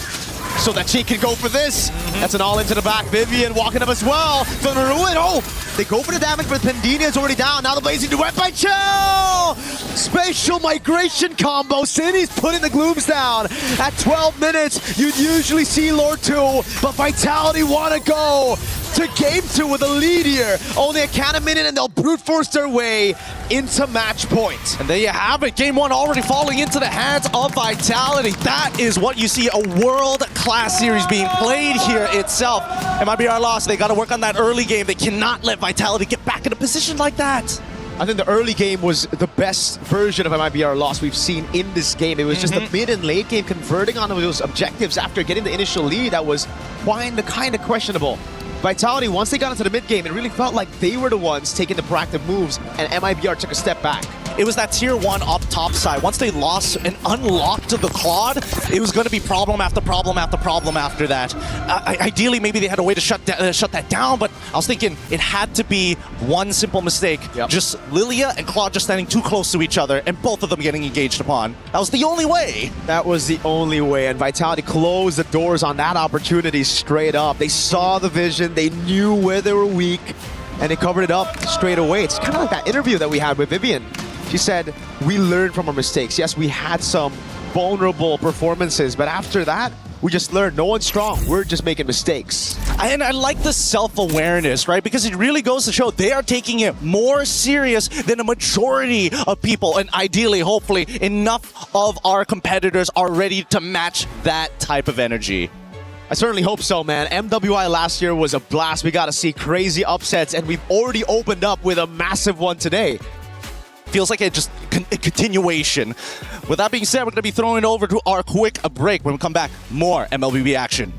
so that she can go for this. That's an all into the back. Vivian walking up as well. Gonna ruin. Oh, they go for the damage, but Pendina is already down. Now the blazing duet by Chell. Spatial migration combo. City's putting the glooms down. At 12 minutes, you'd usually see Lord 2, but Vitality want to go to game 2 with a lead here. Only a cannon minute, and they'll brute force their way into match point. And there you have it. Game 1 already falling into the hands of Vitality. That is what you see, a world-class series being played here itself. MIBR Lost, they got to work on that early game. They cannot let Vitality get back in a position like that. I think the early game was the best version of MIBR Lost we've seen in this game. It was just the mid and late game converting on those objectives after getting the initial lead that was kind of questionable. Vitality, once they got into the mid game, it really felt like they were the ones taking the proactive moves, and MIBR took a step back. It was that tier 1 up top side. Once they lost and unlocked the Claude, it was going to be problem after problem after problem after that. Ideally, maybe they had a way to shut that down, but I was thinking it had to be one simple mistake. Just Lilia and Claude just standing too close to each other, and both of them getting engaged upon. That was the only way. That was the only way, and Vitality closed the doors on that opportunity straight up. They saw the vision, they knew where they were weak, and they covered it up straight away. It's kind of like that interview that we had with Vivian. She said, we learned from our mistakes. Yes, we had some vulnerable performances, but after that, we just learned no one's strong. We're just making mistakes. And I like the self-awareness, right? Because it really goes to show they are taking it more serious than a majority of people. And ideally, hopefully, enough of our competitors are ready to match that type of energy. I certainly hope so, man. MWI last year was a blast. We got to see crazy upsets, and we've already opened up with a massive one today. Feels like a continuation. With that being said, we're going to be throwing it over to our quick break. When we come back, more MLBB action.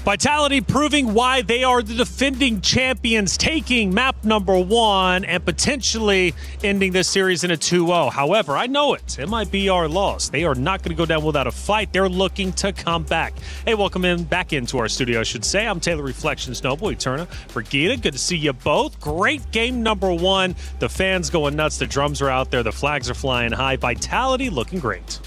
Vitality proving why they are the defending champions, taking map number 1 and potentially ending this series in a 2-0. However, I know it. MIBR Lost. They are not going to go down without a fight. They're looking to come back. Hey, welcome back into our studio, I should say. I'm Taylor Reflections Noble, Eterna, Brigida. Good to see you both. Great game number 1. The fans going nuts. The drums are out there. The flags are flying high. Vitality looking great.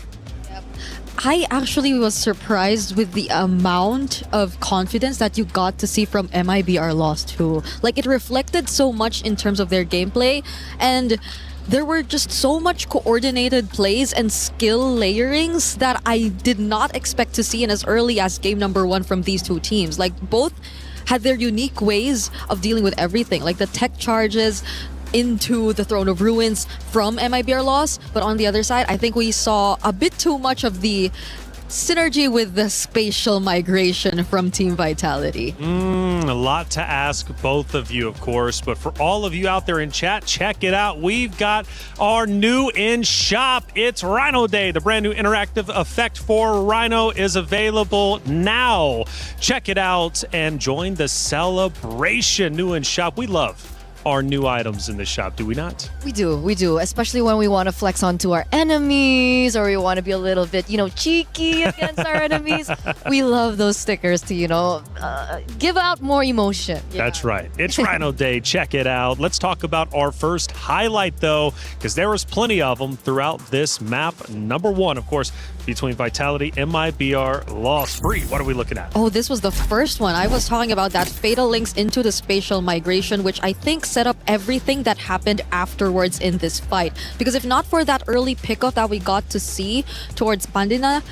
I actually was surprised with the amount of confidence that you got to see from MIBR Lost too. Like, it reflected so much in terms of their gameplay, and there were just so much coordinated plays and skill layerings that I did not expect to see in as early as game number 1 from these two teams. Like, both had their unique ways of dealing with everything, like the tech charges into the Throne of Ruins from MIBR Loss. But on the other side, I think we saw a bit too much of the synergy with the spatial migration from Team Vitality. A lot to ask both of you, of course, but for all of you out there in chat, check it out. We've got our new in-shop. It's Rhino Day. The brand new interactive effect for Rhino is available now. Check it out and join the celebration. New in-shop. We love our new items in the shop, do we not? We do, especially when we want to flex onto our enemies or we want to be a little bit, cheeky against our enemies. We love those stickers to, give out more emotion. That's right. It's Rhino Day. Check it out. Let's talk about our first highlight, though, because there was plenty of them throughout this map. Number 1, of course, between Vitality, MIBR, Lost. Free. What are we looking at? Oh, this was the first one. I was talking about that fatal links into the spatial migration, which I think set up everything that happened afterwards in this fight. Because if not for that early pickup that we got to see towards Pandina,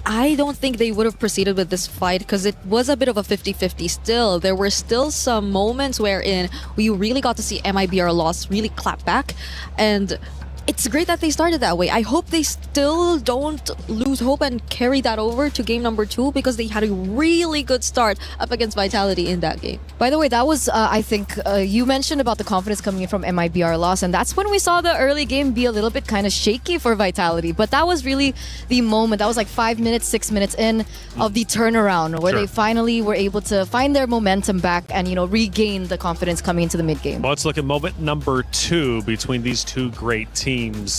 I don't think they would have proceeded with this fight because it was a bit of a 50-50 still. There were still some moments wherein we really got to see MIBR Loss really clap back, and it's great that they started that way. I hope they still don't lose hope and carry that over to game number 2 because they had a really good start up against Vitality in that game. By the way, that was, I think, you mentioned about the confidence coming in from MIBR Loss, and that's when we saw the early game be a little bit kind of shaky for Vitality. But that was really the moment. That was like 5 minutes, 6 minutes in of the turnaround where they finally were able to find their momentum back and, regain the confidence coming into the mid-game. Well, let's look at moment number 2 between these two great teams.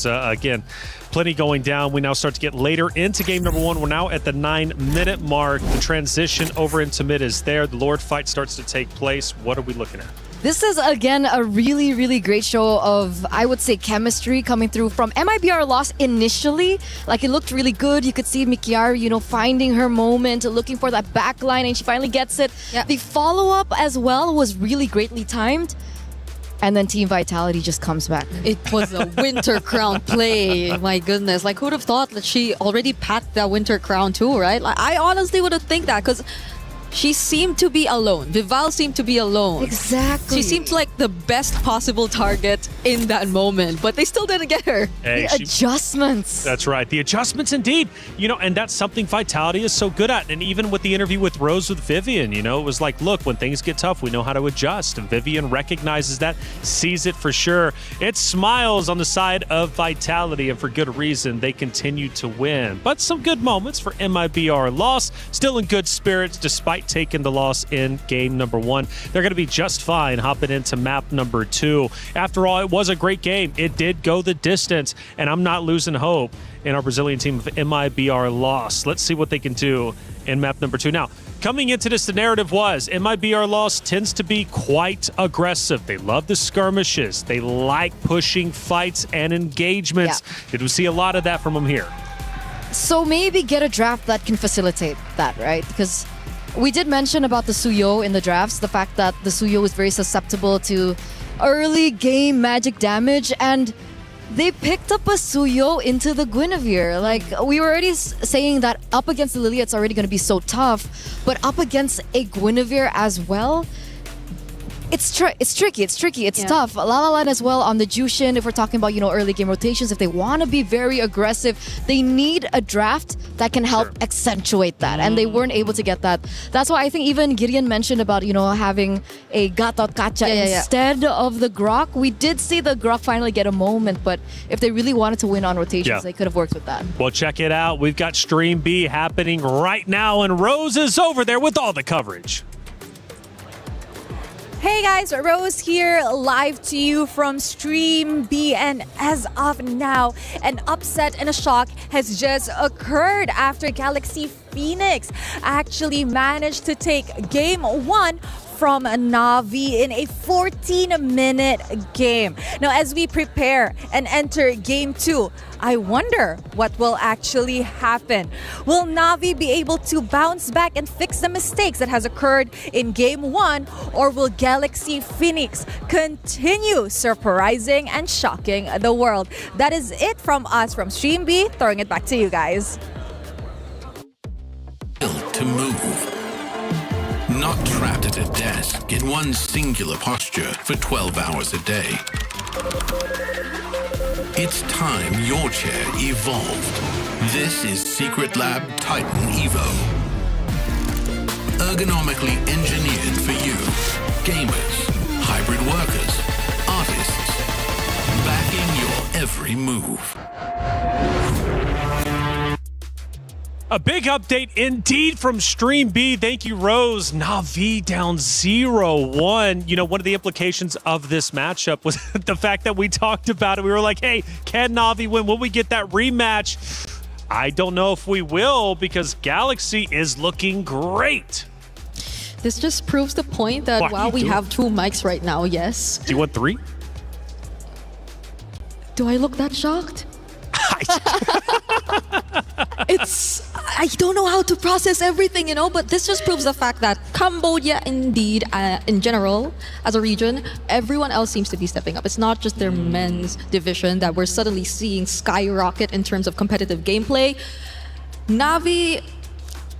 Again, plenty going down. We now start to get later into game number 1. We're now at the 9-minute mark. The transition over into mid is there. The Lord fight starts to take place. What are we looking at? This is, again, a really, really great show of, I would say, chemistry coming through from MIBR Loss initially. Like, it looked really good. You could see Mikiar, finding her moment, looking for that back line, and she finally gets it. Yep. The follow-up as well was really greatly timed. And then Team Vitality just comes back. It was a Winter Crown play. My goodness. Like, who'd have thought that she already packed that Winter Crown too, right? Like, I honestly would have think that because she seemed to be alone. Vival seemed to be alone. Exactly. She seemed like the best possible target in that moment, but they still didn't get her. Hey, adjustments. That's right. The adjustments indeed. And that's something Vitality is so good at. And even with the interview with Rose with Vivian, it was like, look, when things get tough, we know how to adjust. And Vivian recognizes that, sees it for sure. It smiles on the side of Vitality, and for good reason. They continue to win. But some good moments for MIBR Loss. Still in good spirits despite taking the loss in game number 1. They're going to be just fine hopping into map number 2. After all, it was a great game. It did go the distance, and I'm not losing hope in our Brazilian team of MIBR Loss. Let's see what they can do in map number 2. Now, coming into this, the narrative was MIBR Loss tends to be quite aggressive. They love the skirmishes. They like pushing fights and engagements. Yeah. Did we see a lot of that from them here? So maybe get a draft that can facilitate that, right? Because we did mention about the Suyo in the drafts, the fact that the Suyo is very susceptible to early game magic damage, and they picked up a Suyo into the Guinevere. Like, we were already saying that up against the Lilia, it's already going to be so tough, but up against a Guinevere as well, it's tricky. It's tough. La La Land as well on the Jushin. If we're talking about, early game rotations, if they want to be very aggressive, they need a draft that can help accentuate that. And they weren't able to get that. That's why I think even Gideon mentioned about, having a Gatot Kacha instead of the Grok. We did see the Grok finally get a moment, but if they really wanted to win on rotations, they could have worked with that. Well, check it out. We've got Stream B happening right now, and Rose is over there with all the coverage. Hey guys, Rose here, live to you from Stream B, and as of now, an upset and a shock has just occurred after Galaxy Phoenix actually managed to take Game 1 from Na'Vi in a 14-minute game. Now, as we prepare and enter Game 2, I wonder what will actually happen. Will Na'Vi be able to bounce back and fix the mistakes that has occurred in Game 1, or will Galaxy Phoenix continue surprising and shocking the world? That is it from us from Stream B. Throwing it back to you guys. To move. Not trapped at a desk in one singular posture for 12 hours a day. It's time your chair evolved. This is Secret Lab Titan Evo. Ergonomically engineered for you, gamers, hybrid workers, artists, backing your every move. A big update indeed from Stream B. Thank you, Rose. Na'Vi down 0-1. You know, one of the implications of this matchup was the fact that we talked about it. We were like, hey, can Na'Vi win? Will we get that rematch? I don't know if we will, because Galaxy is looking great. This just proves the point that while we have 2 mics right now, yes. Do you want 3? Do I look that shocked? I don't know how to process everything, you know, but this just proves the fact that Cambodia, indeed, in general, as a region, everyone else seems to be stepping up. It's not just their men's division that we're suddenly seeing skyrocket in terms of competitive gameplay. Na'Vi,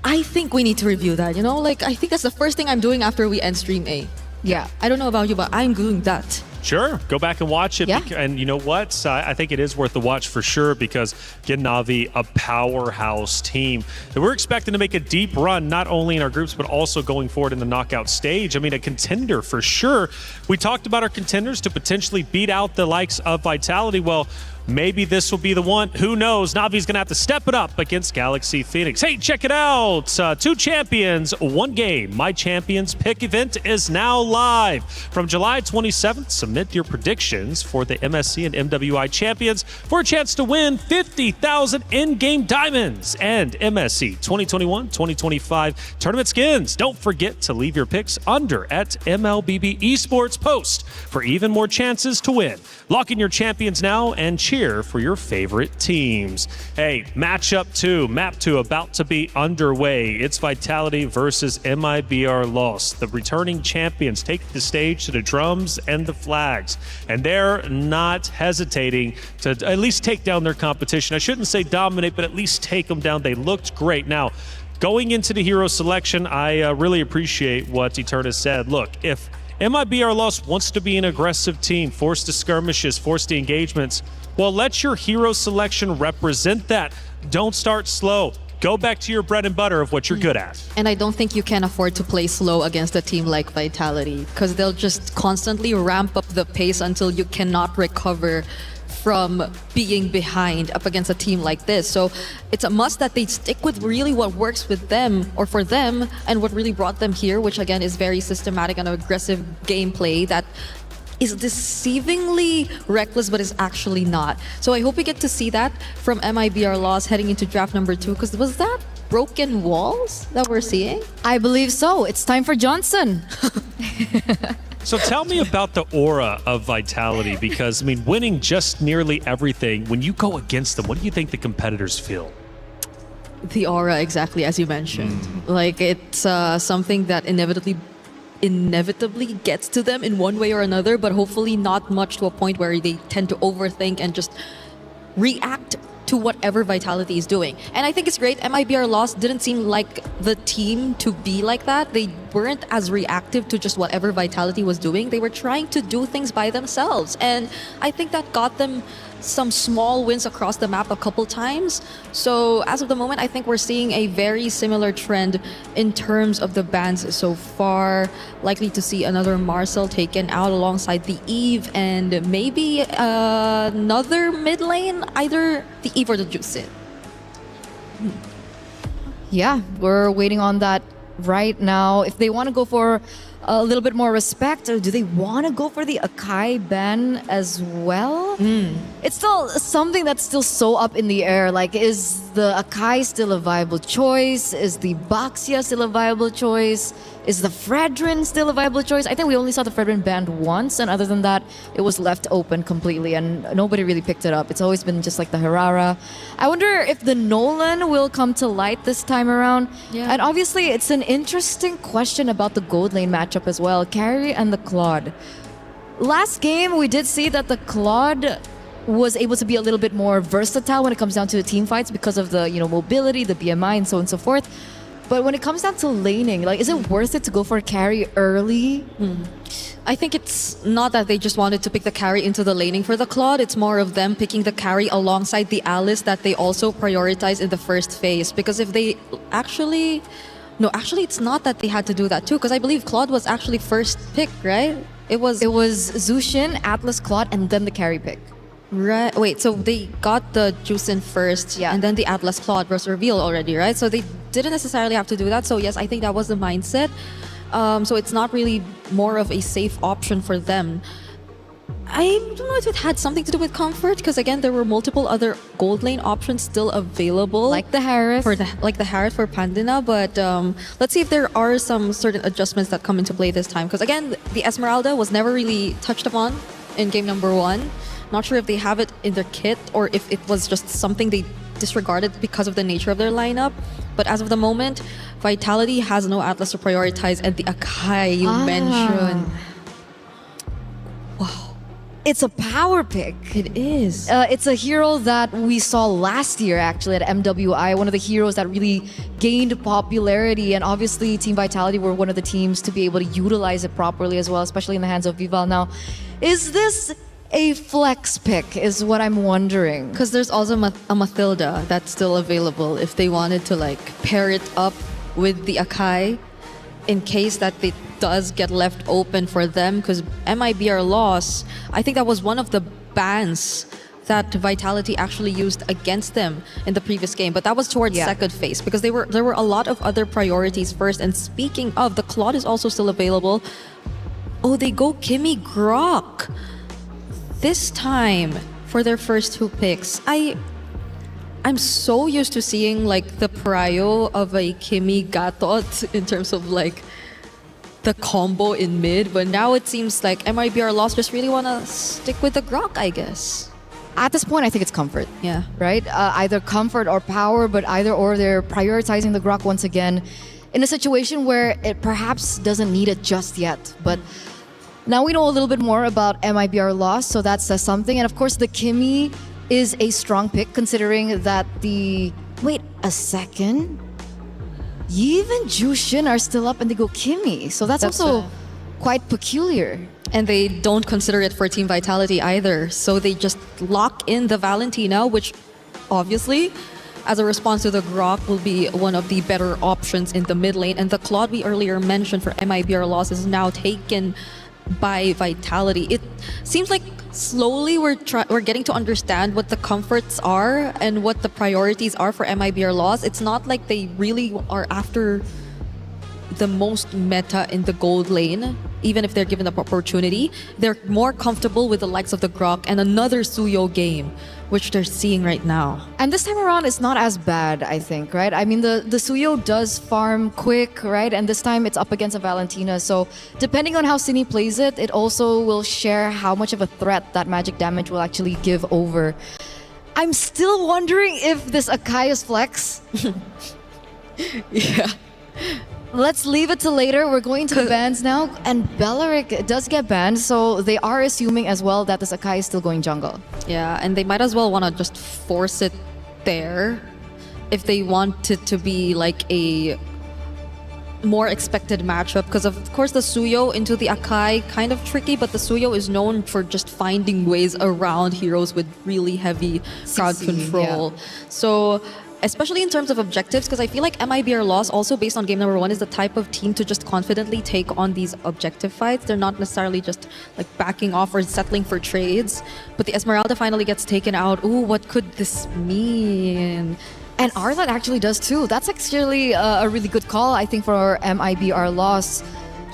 I think we need to review that, you know? Like, I think that's the first thing I'm doing after we end Stream A. Yeah. I don't know about you, but I'm doing that. Sure, go back and watch it. Yeah. And you know what? I think it is worth the watch for sure, because get Na'Vi a powerhouse team that we're expecting to make a deep run, not only in our groups, but also going forward in the knockout stage. I mean, a contender for sure. We talked about our contenders to potentially beat out the likes of Vitality. Well, maybe this will be the one. Who knows? Na'Vi's going to have to step it up against Galaxy Phoenix. Hey, check it out. 2 champions, 1 game. My Champions Pick event is now live. From July 27th, submit your predictions for the MSC and MWI champions for a chance to win 50,000 in-game diamonds and MSC 2021-2025 tournament skins. Don't forget to leave your picks under at MLBB Esports Post for even more chances to win. Lock in your champions now and cheer for your favorite teams. Hey, matchup 2, map 2 about to be underway. It's Vitality versus MIBR Lost. The returning champions take the stage to the drums and the flags, and they're not hesitating to at least take down their competition. I shouldn't say dominate, but at least take them down. They looked great. Now, going into the hero selection, I really appreciate what Eterna said. Look, if MIBR Lost wants to be an aggressive team, forced to skirmishes, forced to engagements, well, let your hero selection represent that. Don't start slow. Go back to your bread and butter of what you're good at. And I don't think you can afford to play slow against a team like Vitality, because they'll just constantly ramp up the pace until you cannot recover from being behind up against a team like this. So it's a must that they stick with really what works with them or for them, and what really brought them here, which again is very systematic and aggressive gameplay that is deceivingly reckless but is actually not. So I hope we get to see that from MIBR Lost heading into draft number 2, because was that broken walls that we're seeing? I believe so. It's time for Johnson. So tell me about the aura of Vitality, because, I mean, winning just nearly everything, when you go against them, what do you think the competitors feel? The aura, exactly as you mentioned. Like, it's something that inevitably gets to them in one way or another, but hopefully not much to a point where they tend to overthink and just react to whatever Vitality is doing. And I think it's great. MIBR Lost didn't seem like the team to be like that. They weren't as reactive to just whatever Vitality was doing. They were trying to do things by themselves. And I think that got them some small wins across the map a couple times. So as of the moment, I think we're seeing a very similar trend in terms of the bans so far. Likely to see another Marcel taken out alongside the Eve, and maybe another mid lane, either the Eve or the Juicid. Yeah, we're waiting on that right now. If they want to go for a little bit more respect, or do they want to go for the Akai ban as well? It's still something that's still so up in the air. Like, is the Akai still a viable choice? Is the Baxia still a viable choice? Is the Fredrin still a viable choice? I think we only saw the Fredrin banned once, and other than that, it was left open completely, and nobody really picked it up. It's always been just like the Herrera. I wonder if the Nolan will come to light this time around. Yeah. And obviously, it's an interesting question about the gold lane matchup as well. Carry and the Claude. Last game, we did see that the Claude was able to be a little bit more versatile when it comes down to the team fights because of the mobility, the BMI, and so on and so forth. But when it comes down to laning, like, is it worth it to go for a carry early? I think it's not that they just wanted to pick the carry into the laning for the Claude. It's more of them picking the carry alongside the Alice that they also prioritize in the first phase. Because if they actually... No, actually, it's not that they had to do that too. Because I believe Claude was actually first pick, right? It was Zushin, Atlas, Claude, and then the carry pick. Right. Wait, so they got the Juicin first, and then the Atlas Claude was revealed already, right? So they didn't necessarily have to do that. So yes, I think that was the mindset. So it's not really more of a safe option for them. I don't know if it had something to do with comfort, because again, there were multiple other gold lane options still available, like the Harith, like the Harith for Pandina. But let's see if there are some certain adjustments that come into play this time. Because again, the Esmeralda was never really touched upon in game number 1. Not sure if they have it in their kit or if it was just something they disregarded because of the nature of their lineup. But as of the moment, Vitality has no Atlas to prioritize, and the Akai you mentioned. Wow. It's a power pick. It is. It's a hero that we saw last year actually at MWI, one of the heroes that really gained popularity, and obviously Team Vitality were one of the teams to be able to utilize it properly as well, especially in the hands of Vival. Now, is this a flex pick is what I'm wondering. Because there's also a Mathilda that's still available if they wanted to like pair it up with the Akai in case that it does get left open for them. Because MIBR loss, I think that was one of the bans that Vitality actually used against them in the previous game, but that was towards second phase because there were a lot of other priorities first. And speaking of, the Claude is also still available. Oh, they go Kimmy Grok this time for their first 2 picks. I'm so used to seeing like the prio of a Kimmy Gatot in terms of like the combo in mid, but now it seems like MIBR loss just really want to stick with the Grok, I guess. At this point, I think it's comfort. Yeah. Right? Either comfort or power, but either or they're prioritizing the Grok once again in a situation where it perhaps doesn't need it just yet. But now we know a little bit more about MIBR loss, so that says something. And of course, the Kimmy is a strong pick considering that the... Wait a second. Yiv and Jushin are still up and they go Kimmy. So that's also quite peculiar. And they don't consider it for Team Vitality either. So they just lock in the Valentina, which obviously, as a response to the Grok, will be one of the better options in the mid lane. And the Claude we earlier mentioned for MIBR loss is now taken by Vitality. It seems like slowly we're getting to understand what the comforts are and what the priorities are for MIBR loss. It's not like they really are after the most meta in the gold lane, even if they're given the opportunity. They're more comfortable with the likes of the Grok and another Suyo game, which they're seeing right now. And this time around, it's not as bad, I think, right? I mean, the Suyo does farm quick, right? And this time it's up against a Valentina. So depending on how Cine plays it, it also will share how much of a threat that magic damage will actually give over. I'm still wondering if this Akai is flex. Yeah. Let's leave it to later. We're going to the bans now. And Bellaric does get banned, so they are assuming as well that this Akai is still going jungle. Yeah, and they might as well want to just force it there if they want it to be like a more expected matchup. Because of course the Suyo into the Akai, kind of tricky, but the Suyo is known for just finding ways around heroes with really heavy crowd control. Yeah. So especially in terms of objectives, because I feel like MIBR loss, also based on game number 1, is the type of team to just confidently take on these objective fights. They're not necessarily just like backing off or settling for trades. But the Esmeralda finally gets taken out. Ooh, what could this mean? And Arlan actually does too. That's actually a really good call, I think, for MIBR loss.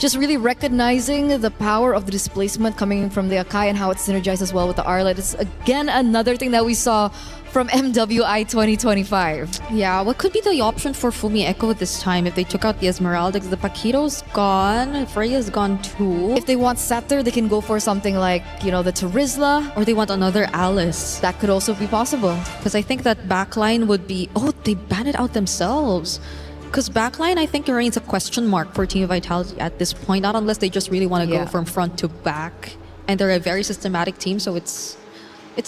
just really recognizing the power of the displacement coming from the Akai and how it synergizes well with the Arlet. It's again another thing that we saw from MWI 2025. Yeah, what could be the option for Fumi Echo this time if they took out the Esmeralda? Because the Paquito's gone, Freya's gone too. If they want Scepter, they can go for something like, you know, the Terizla. Or they want another Alice. That could also be possible. Because I think that backline would be... Oh, they ban it out themselves. Because backline, I think, remains a question mark for Team Vitality at this point. Not unless they just really want to go from front to back. And they're a very systematic team, so it's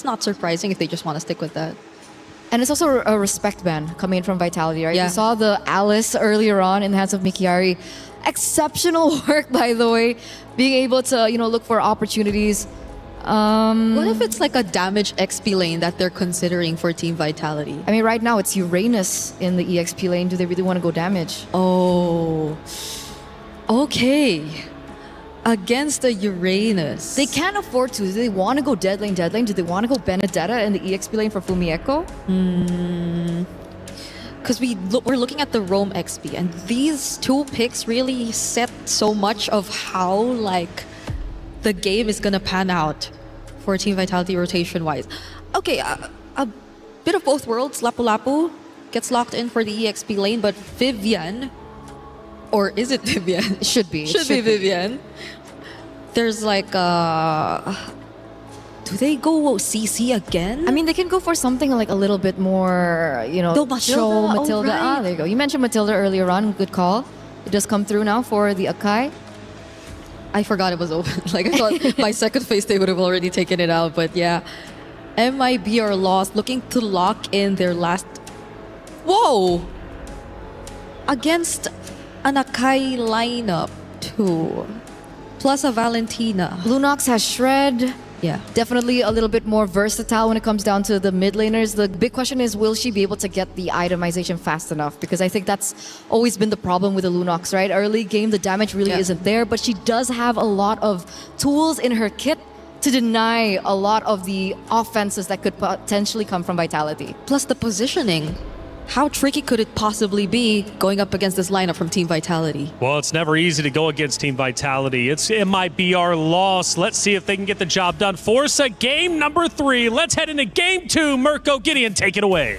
not surprising if they just want to stick with that. And it's also a respect ban coming in from Vitality, right? Yeah. We saw the Alice earlier on in the hands of Mikiari. Exceptional work, by the way. Being able to, you know, look for opportunities. What if it's like a damage XP lane that they're considering for Team Vitality? I mean, right now it's Uranus in the EXP lane. Do they really want to go damage? Oh. Okay. Against the Uranus. They can't afford to. Do they want to go dead lane? Do they want to go Benedetta in the EXP lane for Fumi Echo? Because we're looking at the Roam XP, and these two picks really set so much of how like the game is gonna pan out for Team Vitality rotation-wise. Okay, a bit of both worlds. Lapu Lapu gets locked in for the EXP lane, but Vivian, or is it Vivian? It should be. Should be Vivian. There's like do they go CC again? I mean, they can go for something like a little bit more, you know, show Matilda. Right. Ah, there you go. You mentioned Matilda earlier on. Good call. It does come through now for the Akai. I forgot it was open. Like, I thought my second phase they would have already taken it out. But yeah, MIB are lost, looking to lock in their last... Whoa! Against an Akai lineup too. Plus a Valentina. Lunox has Shred. Yeah. Definitely a little bit more versatile when it comes down to the mid laners. The big question is, will she be able to get the itemization fast enough? Because I think that's always been the problem with the Lunox, right? Early game, the damage really isn't there, but she does have a lot of tools in her kit to deny a lot of the offenses that could potentially come from Vitality. Plus the positioning. How tricky could it possibly be going up against this lineup from Team Vitality? Well, it's never easy to go against Team Vitality. It might be our loss. Let's see if they can get the job done. Forza game number 3. Let's head into game 2. Mirko, Gideon, take it away.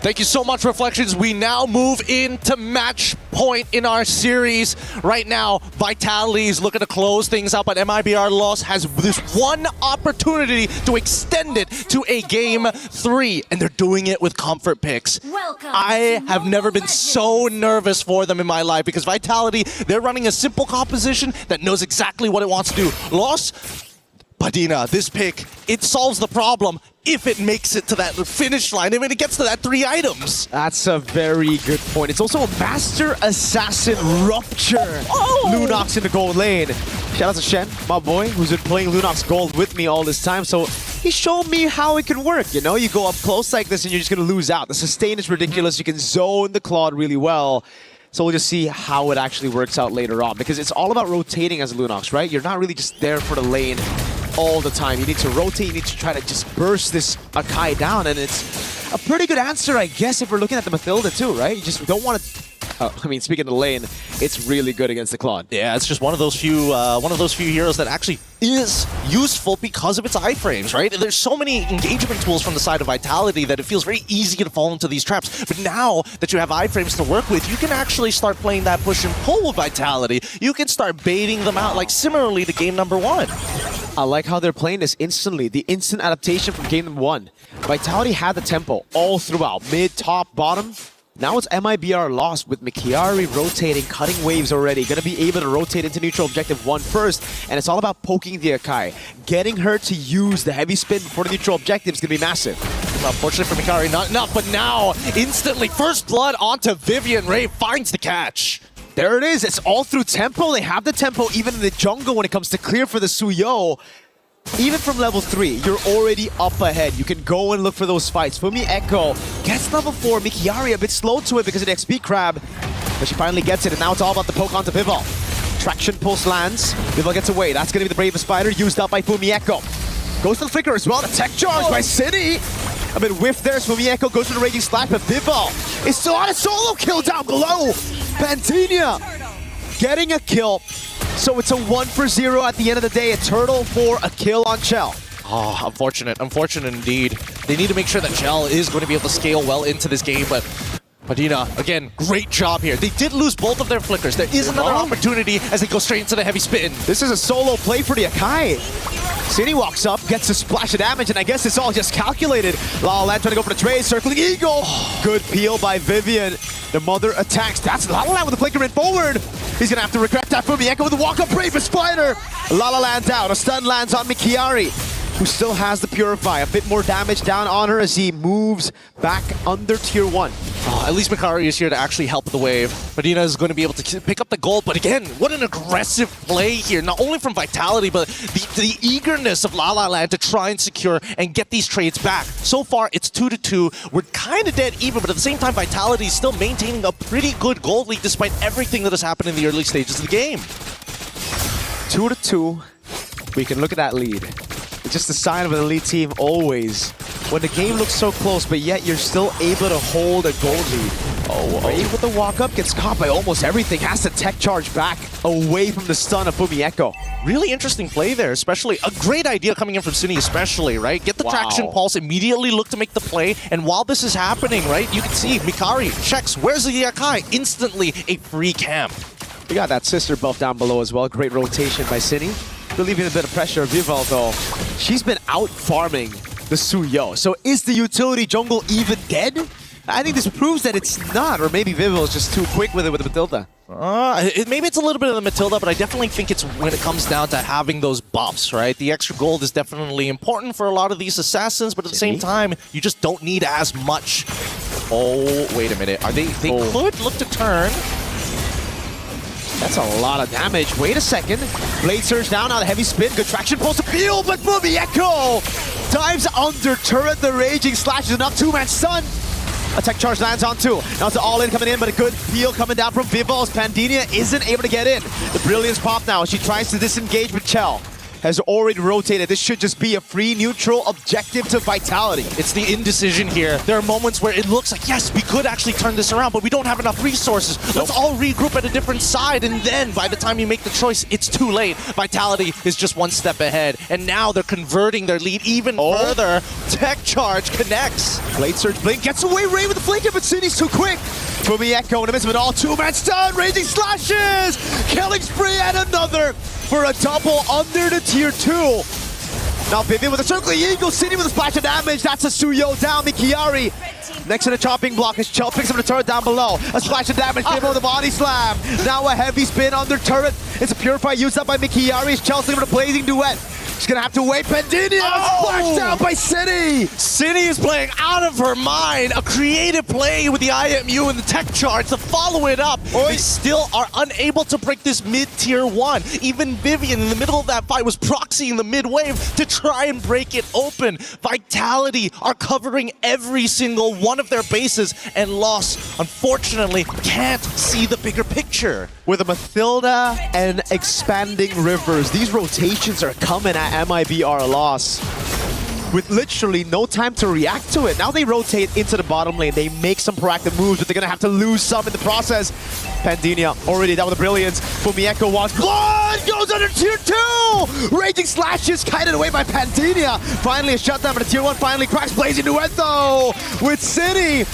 Thank you so much, Reflections. We now move into match point in our series. Right now, Vitality is looking to close things out, but MIBR Loss has this one opportunity to extend it to a game 3, and they're doing it with comfort picks. I have never been so nervous for them in my life because Vitality, they're running a simple composition that knows exactly what it wants to do. Loss, Padina, this pick, it solves the problem if it makes it to that finish line, if it gets to that 3 items. That's a very good point. It's also a Master Assassin Rupture. Lunox in the gold lane. Shout out to Shen, my boy, who's been playing Lunox Gold with me all this time. So he showed me how it can work. You know, you go up close like this and you're just going to lose out. The sustain is ridiculous. You can zone the Claude really well. So we'll just see how it actually works out later on, because it's all about rotating as Lunox, right? You're not really just there for the lane all the time. You need to rotate, you need to try to just burst this Akai down, and it's a pretty good answer, I guess, if we're looking at the Mathilda too, right? You just don't want to... I mean, speaking of the lane, it's really good against the Claude. Yeah, it's just one of those few heroes that actually is useful because of its iframes, right? There's so many engagement tools from the side of Vitality that it feels very easy to fall into these traps. But now that you have iframes to work with, you can actually start playing that push and pull with Vitality. You can start baiting them out, like similarly to game number 1. I like how they're playing this instantly. The instant adaptation from game number 1. Vitality had the tempo all throughout. Mid, top, bottom. Now it's MIBR lost with Mikiari rotating, cutting waves already. Gonna be able to rotate into neutral objective 1 first. And it's all about poking the Akai. Getting her to use the heavy spin before the neutral objective is gonna be massive. Well, unfortunately for Mikiari, not enough. But now, instantly, first blood onto Vivian. Ray finds the catch. There it is. It's all through tempo. They have the tempo even in the jungle when it comes to clear for the Suyo. Even from level 3, you're already up ahead. You can go and look for those fights. Fumi Echo gets level 4. Mikiari a bit slow to it because of the XP crab. But she finally gets it, and now it's all about the poke onto Vival. Traction pulse lands. Vival gets away. That's going to be the bravest fighter used up by Fumi Echo. Goes to the flicker as well. The tech charge by City. A bit whiff there. Fumi Echo goes to the Raging Slash, but Vival is still on a solo kill down below. Pantinia getting a kill. So it's a 1 for 0 at the end of the day. A turtle for a kill on Chell. Oh, unfortunate indeed. They need to make sure that Chell is going to be able to scale well into this game, but Padina, again, great job here. They did lose both of their flickers. There is another opportunity as they go straight into the heavy spin. This is a solo play for the Akai. City walks up, gets a splash of damage, and I guess it's all just calculated. La La Land trying to go for the trade, circling Eagle. Good peel by Vivian. The mother attacks. That's La La Land with the flicker in forward. He's gonna have to regret that from Echo with the walk-up Bravest Spider. La La Land down. A stun lands on Mikiari, who still has the Purify. A bit more damage down on her as he moves back under tier 1. At least Mikari is here to actually help the wave. Medina is going to be able to pick up the gold, but again, what an aggressive play here. Not only from Vitality, but the eagerness of La La Land to try and secure and get these trades back. So far, it's 2-2. We're kind of dead even, but at the same time, Vitality is still maintaining a pretty good gold lead despite everything that has happened in the early stages of the game. 2-2. We can look at that lead. It's just a sign of an elite team always. When the game looks so close, but yet you're still able to hold a gold lead. Brave with the walk-up, gets caught by almost everything, has to tech charge back away from the stun of Fumi Echo. Really interesting play there, especially. A great idea coming in from Cine especially, right? Get the traction pulse, immediately look to make the play, and while this is happening, right, you can see Mikari checks, where's the Yakai? Instantly a free camp. We got that sister buff down below as well. Great rotation by Cine. Relieving a bit of pressure. Vival, though, she's been out farming the Suyo. So is the utility jungle even dead? I think this proves that it's not, or maybe Vival is just too quick with it with the Matilda. Maybe it's a little bit of the Matilda, but I definitely think it's when it comes down to having those buffs, right? The extra gold is definitely important for a lot of these assassins, but at the same time, you just don't need as much. Oh, wait a minute. Are they could look to turn. That's a lot of damage. Wait a second. Blade Surge down, now the heavy spin. Good traction, pulse appeal, but Fumi Echo dives under turret. The Raging Slash is enough. Two-man stun. A tech charge lands on 2. Now it's all in coming in, but a good peel coming down from Vival's. Pandinia isn't able to get in. The Brilliance pop now. She tries to disengage, but Chell has already rotated. This should just be a free neutral objective to Vitality. It's the indecision here. There are moments where it looks like, yes, we could actually turn this around, but we don't have enough resources. Let's all regroup at a different side, and then by the time you make the choice, it's too late. Vitality is just one step ahead, and now they're converting their lead even further. Tech charge connects. Blade Surge Blink gets away, Ray with the flank, but City's too quick. Fumi Echo in the midst of it all, two-man stun, Raging Slashes! Killing spree and another for a double under the tier 2. Now Vivian with a circling eagle, City with a splash of damage. That's a Suyo down, Mikiari. Next to the chopping block as Chell picks up the turret down below. A splash of damage, Vivian with a body slam. Now a heavy spin under turret. It's a Purify used up by Mikiari as Chell's looking for the blazing duet. She's gonna have to wait. Pandinia splashed down by City. City is playing out of her mind. A creative play with the IMU and the tech charge to follow it up. They still are unable to break this mid-tier 1. Even Vivian in the middle of that fight was proxying the mid-wave to try and break it open. Vitality are covering every single one of their bases, and Lost, unfortunately, can't see the bigger picture. With a Mathilda and expanding rivers, these rotations are coming at MIBR Loss with literally no time to react to it. Now they rotate into the bottom lane. They make some proactive moves, but they're going to have to lose some in the process. Pandinia already down with the Brilliance. Fumi Echo wants blood, goes under tier 2! Raging Slashes kited away by Pandinia. Finally a shutdown, but the tier 1 finally cracks. Blazing Duet though with City.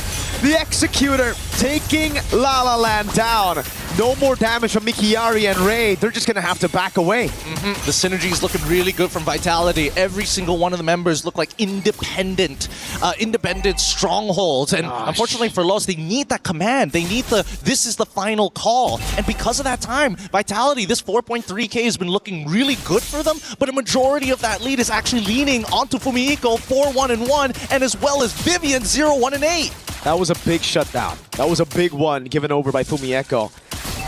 The Executor taking La La Land down. No more damage from Mikiari and Ray. They're just going to have to back away. The synergy is looking really good from Vitality. Every single one of the members look like independent strongholds. And unfortunately for Lost, they need that command. They need this is the final call. And because of that time, Vitality, this 4.3k has been looking really good for them, but a majority of that lead is actually leaning onto Fumihiko 4-1-1, and as well as Vivian 0-1-8. That was a big shutdown. That was a big one given over by Fumi Echo.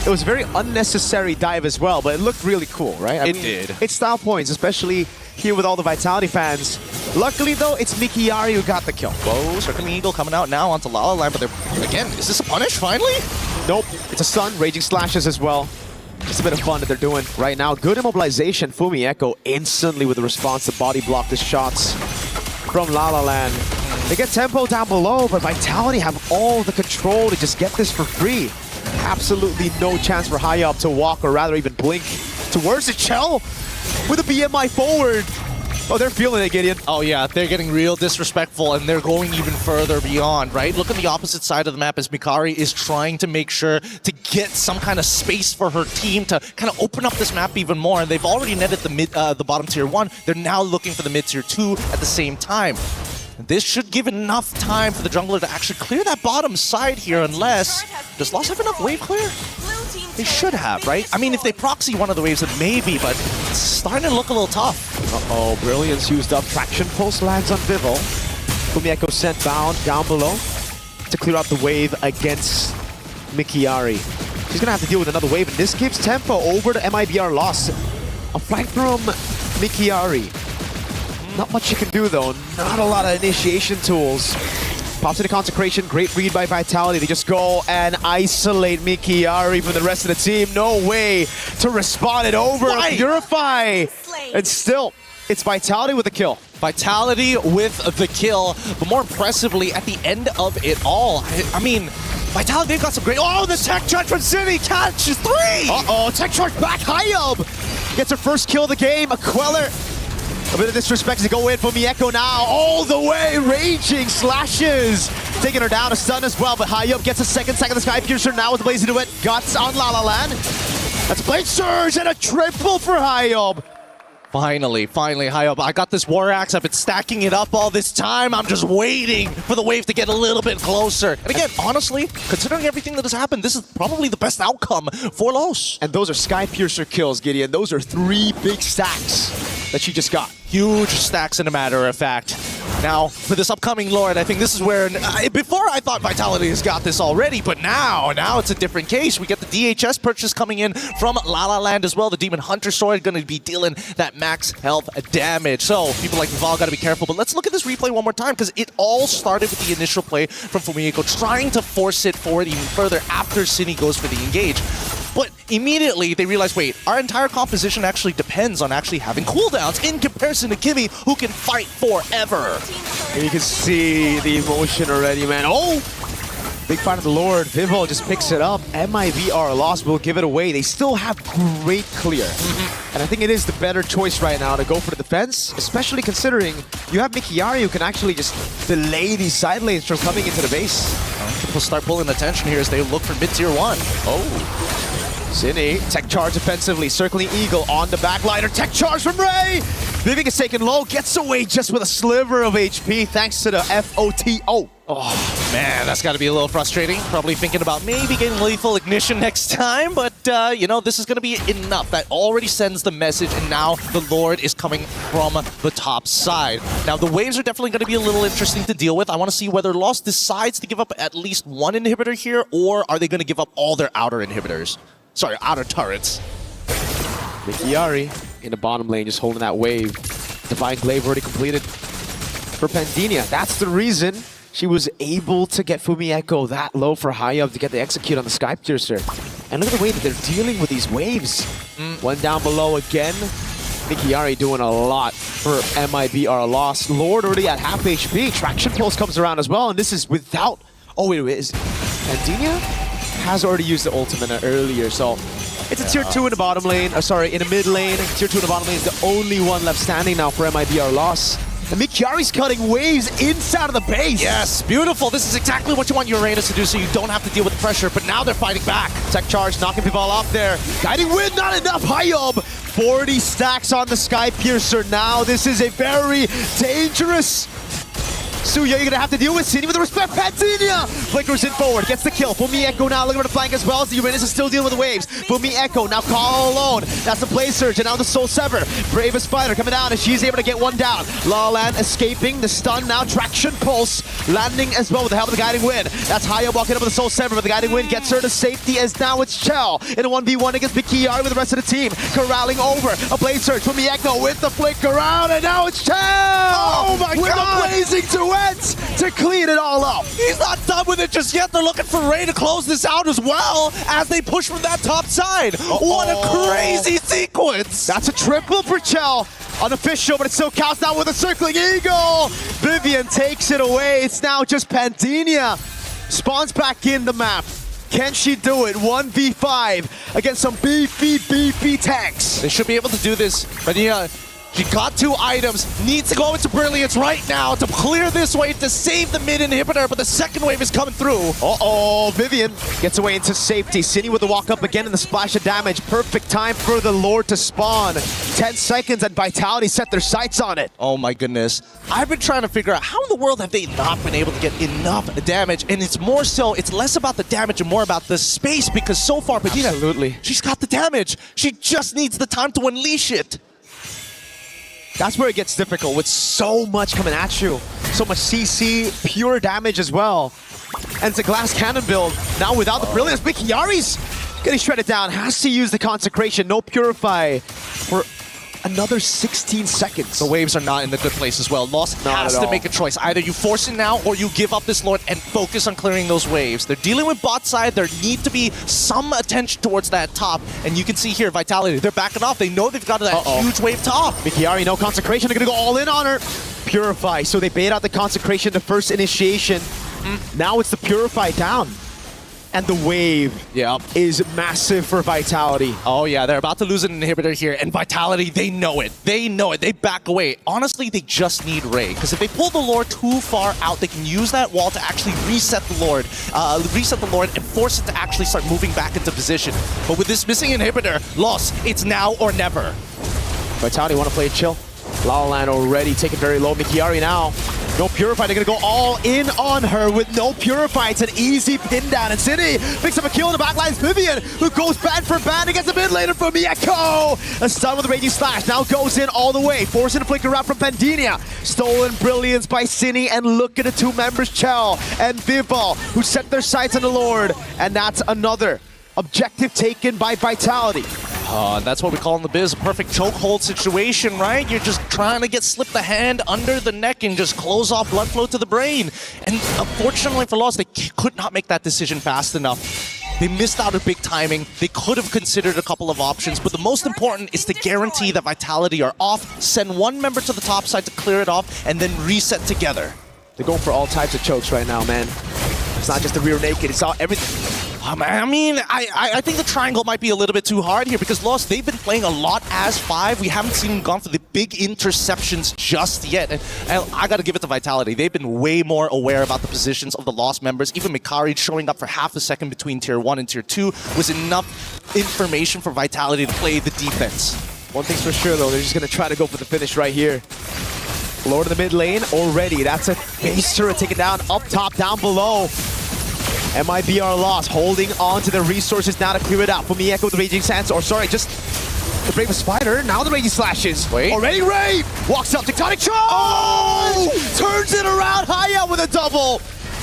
It was a very unnecessary dive as well, but it looked really cool, right? I mean, did. It's style points, especially here with all the Vitality fans. Luckily, though, it's Mikiari who got the kill. Whoa, Circling Eagle coming out now onto La La Land, but they're, again, is this a punish finally? Nope, it's a stun, Raging Slashes as well. Just a bit of fun that they're doing right now. Good immobilization. Fumi Echo instantly with a response to body block the shots from La La Land. They get tempo down below, but Vitality have all the control to just get this for free. Absolutely no chance for Hayab to walk or rather even blink towards the Chell with a BMI forward. Oh, they're feeling it, Gideon. Oh yeah, they're getting real disrespectful and they're going even further beyond, right? Look at the opposite side of the map as Mikari is trying to make sure to get some kind of space for her team to kind of open up this map even more. And they've already netted the bottom tier 1. They're now looking for the mid tier 2 at the same time. This should give enough time for the jungler to actually clear that bottom side here unless... Does Lost have enough wave clear? They should have, right? I mean, if they proxy one of the waves, then maybe, but it's starting to look a little tough. Uh-oh, Brilliance used up. Traction Pulse lands on Vival. Fumieko sent bound down below to clear out the wave against Mikiari. She's gonna have to deal with another wave, and this gives tempo over to MIBR Lost. A flank from Mikiari. Not much you can do though, not a lot of initiation tools. Pops into Consecration, great read by Vitality. They just go and isolate Mikiari from the rest of the team. No way to respond it over. Why? Purify. And still, it's Vitality with the kill. Vitality with the kill, but more impressively, at the end of it all, I mean, Vitality, they've got some great... Oh, the tech charge from City catches 3! Uh-oh, tech charge back. Hayab gets her first kill of the game. A Queller. A bit of disrespect to go in for Mieko now. All the way, raging slashes. Taking her down, a stun as well, but Hayab gets a second of the Sky Piercer now with the Blaze into it. Guts on La La Land. That's Blade Surge and a triple for Hayab. Finally, Hayab. I got this War Axe. I've been stacking it up all this time. I'm just waiting for the wave to get a little bit closer. And again, honestly, considering everything that has happened, this is probably the best outcome for Los. And those are Sky Piercer kills, Gideon. Those are 3 big stacks that she just got. Huge stacks, in a matter of fact. Now, for this upcoming Lord, I think this is where... before, I thought Vitality has got this already, but now it's a different case. We get the DHS purchase coming in from La La Land as well. The Demon Hunter sword going to be dealing that max health damage. So, people like Vival got to be careful. But let's look at this replay one more time, because it all started with the initial play from Fumieko, trying to force it forward even further after Cine goes for the engage. But immediately they realize, wait, our entire composition actually depends on actually having cooldowns in comparison to Kimmy, who can fight forever. And you can see the emotion already, man. Oh! Big fight of the Lord. Vival just picks it up. MIBR Lost will give it away. They still have great clear. And I think it is the better choice right now to go for the defense, especially considering you have Mikiari who can actually just delay these side lanes from coming into the base. People start pulling attention here as they look for mid-tier 1. Oh. Cine, tech charge offensively, circling Eagle on the backliner. Tech charge from Ray! Vivian is taken low, gets away just with a sliver of HP thanks to the FOTO. Oh, man, that's got to be a little frustrating. Probably thinking about maybe getting Lethal Ignition next time, but, you know, this is going to be enough. That already sends the message, and now the Lord is coming from the top side. Now, the waves are definitely going to be a little interesting to deal with. I want to see whether Lost decides to give up at least one inhibitor here, or are they going to give up all their outer inhibitors? Sorry, outer turrets. Mikiari in the bottom lane, just holding that wave. Divine Glaive already completed for Pandinia. That's the reason she was able to get Fumieko that low for Hayab to get the execute on the Sky Piercer. And look at the way that they're dealing with these waves. One down below again. Mikiari doing a lot for MIBR Lost. Lord already at half HP. Traction Pulse comes around as well, and this is without... Oh, wait, is Pandinia has already used the ultimate earlier, so it's a tier 2 in the bottom lane, in the mid lane. Tier 2 in the bottom lane is the only one left standing now for MIBR Lost. And Mikiari's cutting waves inside of the base. Yes, beautiful. This is exactly what you want Uranus to do, so you don't have to deal with the pressure, but now they're fighting back. Tech charge, knocking people off there. Guiding Wind, not enough. Hayab, 40 stacks on the Sky Piercer now. This is a very dangerous... Suya, you're going to have to deal with Cine with the respect. Pandinia flickers in forward, gets the kill. Fumieko now looking for the flank as well as the Uranus is still dealing with the waves. Fumieko now call alone. That's the Blaze Surge, and now the Soul Sever. Bravest fighter coming down, and she's able to get one down. La La Land escaping the stun now. Traction Pulse landing as well with the help of the Guiding Wind. That's Hayab walking up with the Soul Sever, but the Guiding Wind gets her to safety as now it's Chell in a 1v1 against Mikiari with the rest of the team. Corralling over. A Blaze Surge. Fumieko with the flick around, and now it's Chell! Oh my with God! With a blazing duet to clean it all up. He's not done with it just yet. They're looking for Ray to close this out as well as they push from that top side. What a crazy sequence. That's a triple for Chell. Unofficial, but it still counts now with a circling Eagle. Vivian takes it away. It's now just Pandinia. Spawns back in the map. Can she do it? 1v5 against some beefy tanks. They should be able to do this, but yeah, she got 2 items, needs to go into Brilliance right now to clear this wave to save the mid inhibitor, but the second wave is coming through. Uh-oh, Vivian gets away into safety. Cine with the walk up again and the splash of damage. Perfect time for the Lord to spawn. 10 seconds and Vitality set their sights on it. Oh my goodness. I've been trying to figure out how in the world have they not been able to get enough damage, and it's more so, it's less about the damage and more about the space, because so far, Bedina, absolutely, she's got the damage. She just needs the time to unleash it. That's where it gets difficult with so much coming at you. So much CC, pure damage as well. And it's a glass cannon build. Now without the brilliance, Mikiari's getting shredded down. Has to use the consecration. No purify for another 16 seconds. The waves are not in a good place as well. Lost has to make a choice. Either you force it now or you give up this Lord and focus on clearing those waves. They're dealing with bot side. There need to be some attention towards that top. And you can see here, Vitality, they're backing off. They know they've got that huge wave top. Mikiari, no consecration. They're going to go all in on her. Purify. So they bait out the consecration, the first initiation. Now it's the purify down. And the wave is massive for Vitality. Oh yeah, they're about to lose an inhibitor here, and Vitality, they know it. They know it. They back away. Honestly, they just need Ray, because if they pull the Lord too far out, they can use that wall to actually reset the Lord, and force it to actually start moving back into position. But with this missing inhibitor, Lost, it's now or never. Vitality want to play it chill. La La Land already taken very low. Mikiari now. No Purify, they're going to go all in on her with no Purify. It's an easy pin down. And City picks up a kill in the backline. Vivian, who goes bad for bad and gets a mid later from Mieko. A stun with a Raging Slash. Now goes in all the way. Forcing a flicker out from Pandinia. Stolen Brilliance by Cine. And look at the 2 members, Chell and Vival, who set their sights on the Lord. And that's another objective taken by Vitality. That's what we call in the biz a perfect chokehold situation, right? You're just trying to get slipped the hand under the neck and just close off blood flow to the brain. And unfortunately for Lost, they could not make that decision fast enough. They missed out on big timing. They could have considered a couple of options, but the most important is to guarantee that Vitality are off, send 1 member to the top side to clear it off, and then reset together. They're going for all types of chokes right now, man. It's not just the rear naked, it's all everything. I mean, I think the triangle might be a little bit too hard here because Lost, they've been playing a lot as 5. We haven't seen them gone for the big interceptions just yet. And I got to give it to Vitality. They've been way more aware about the positions of the Lost members. Even Mikari showing up for half a second between Tier 1 and Tier 2 was enough information for Vitality to play the defense. One thing's for sure, though, they're just going to try to go for the finish right here. Lord of the mid lane already. That's a base turret taken down up top, down below. MIBR lost, holding on to the resources now to clear it out. For Mieko with the Raging Sands, or sorry, just the Brave Spider. Now the Raging Slashes. Wait. Already Ray walks up, Tectonic Charge! Oh! Turns it around, high up with a double.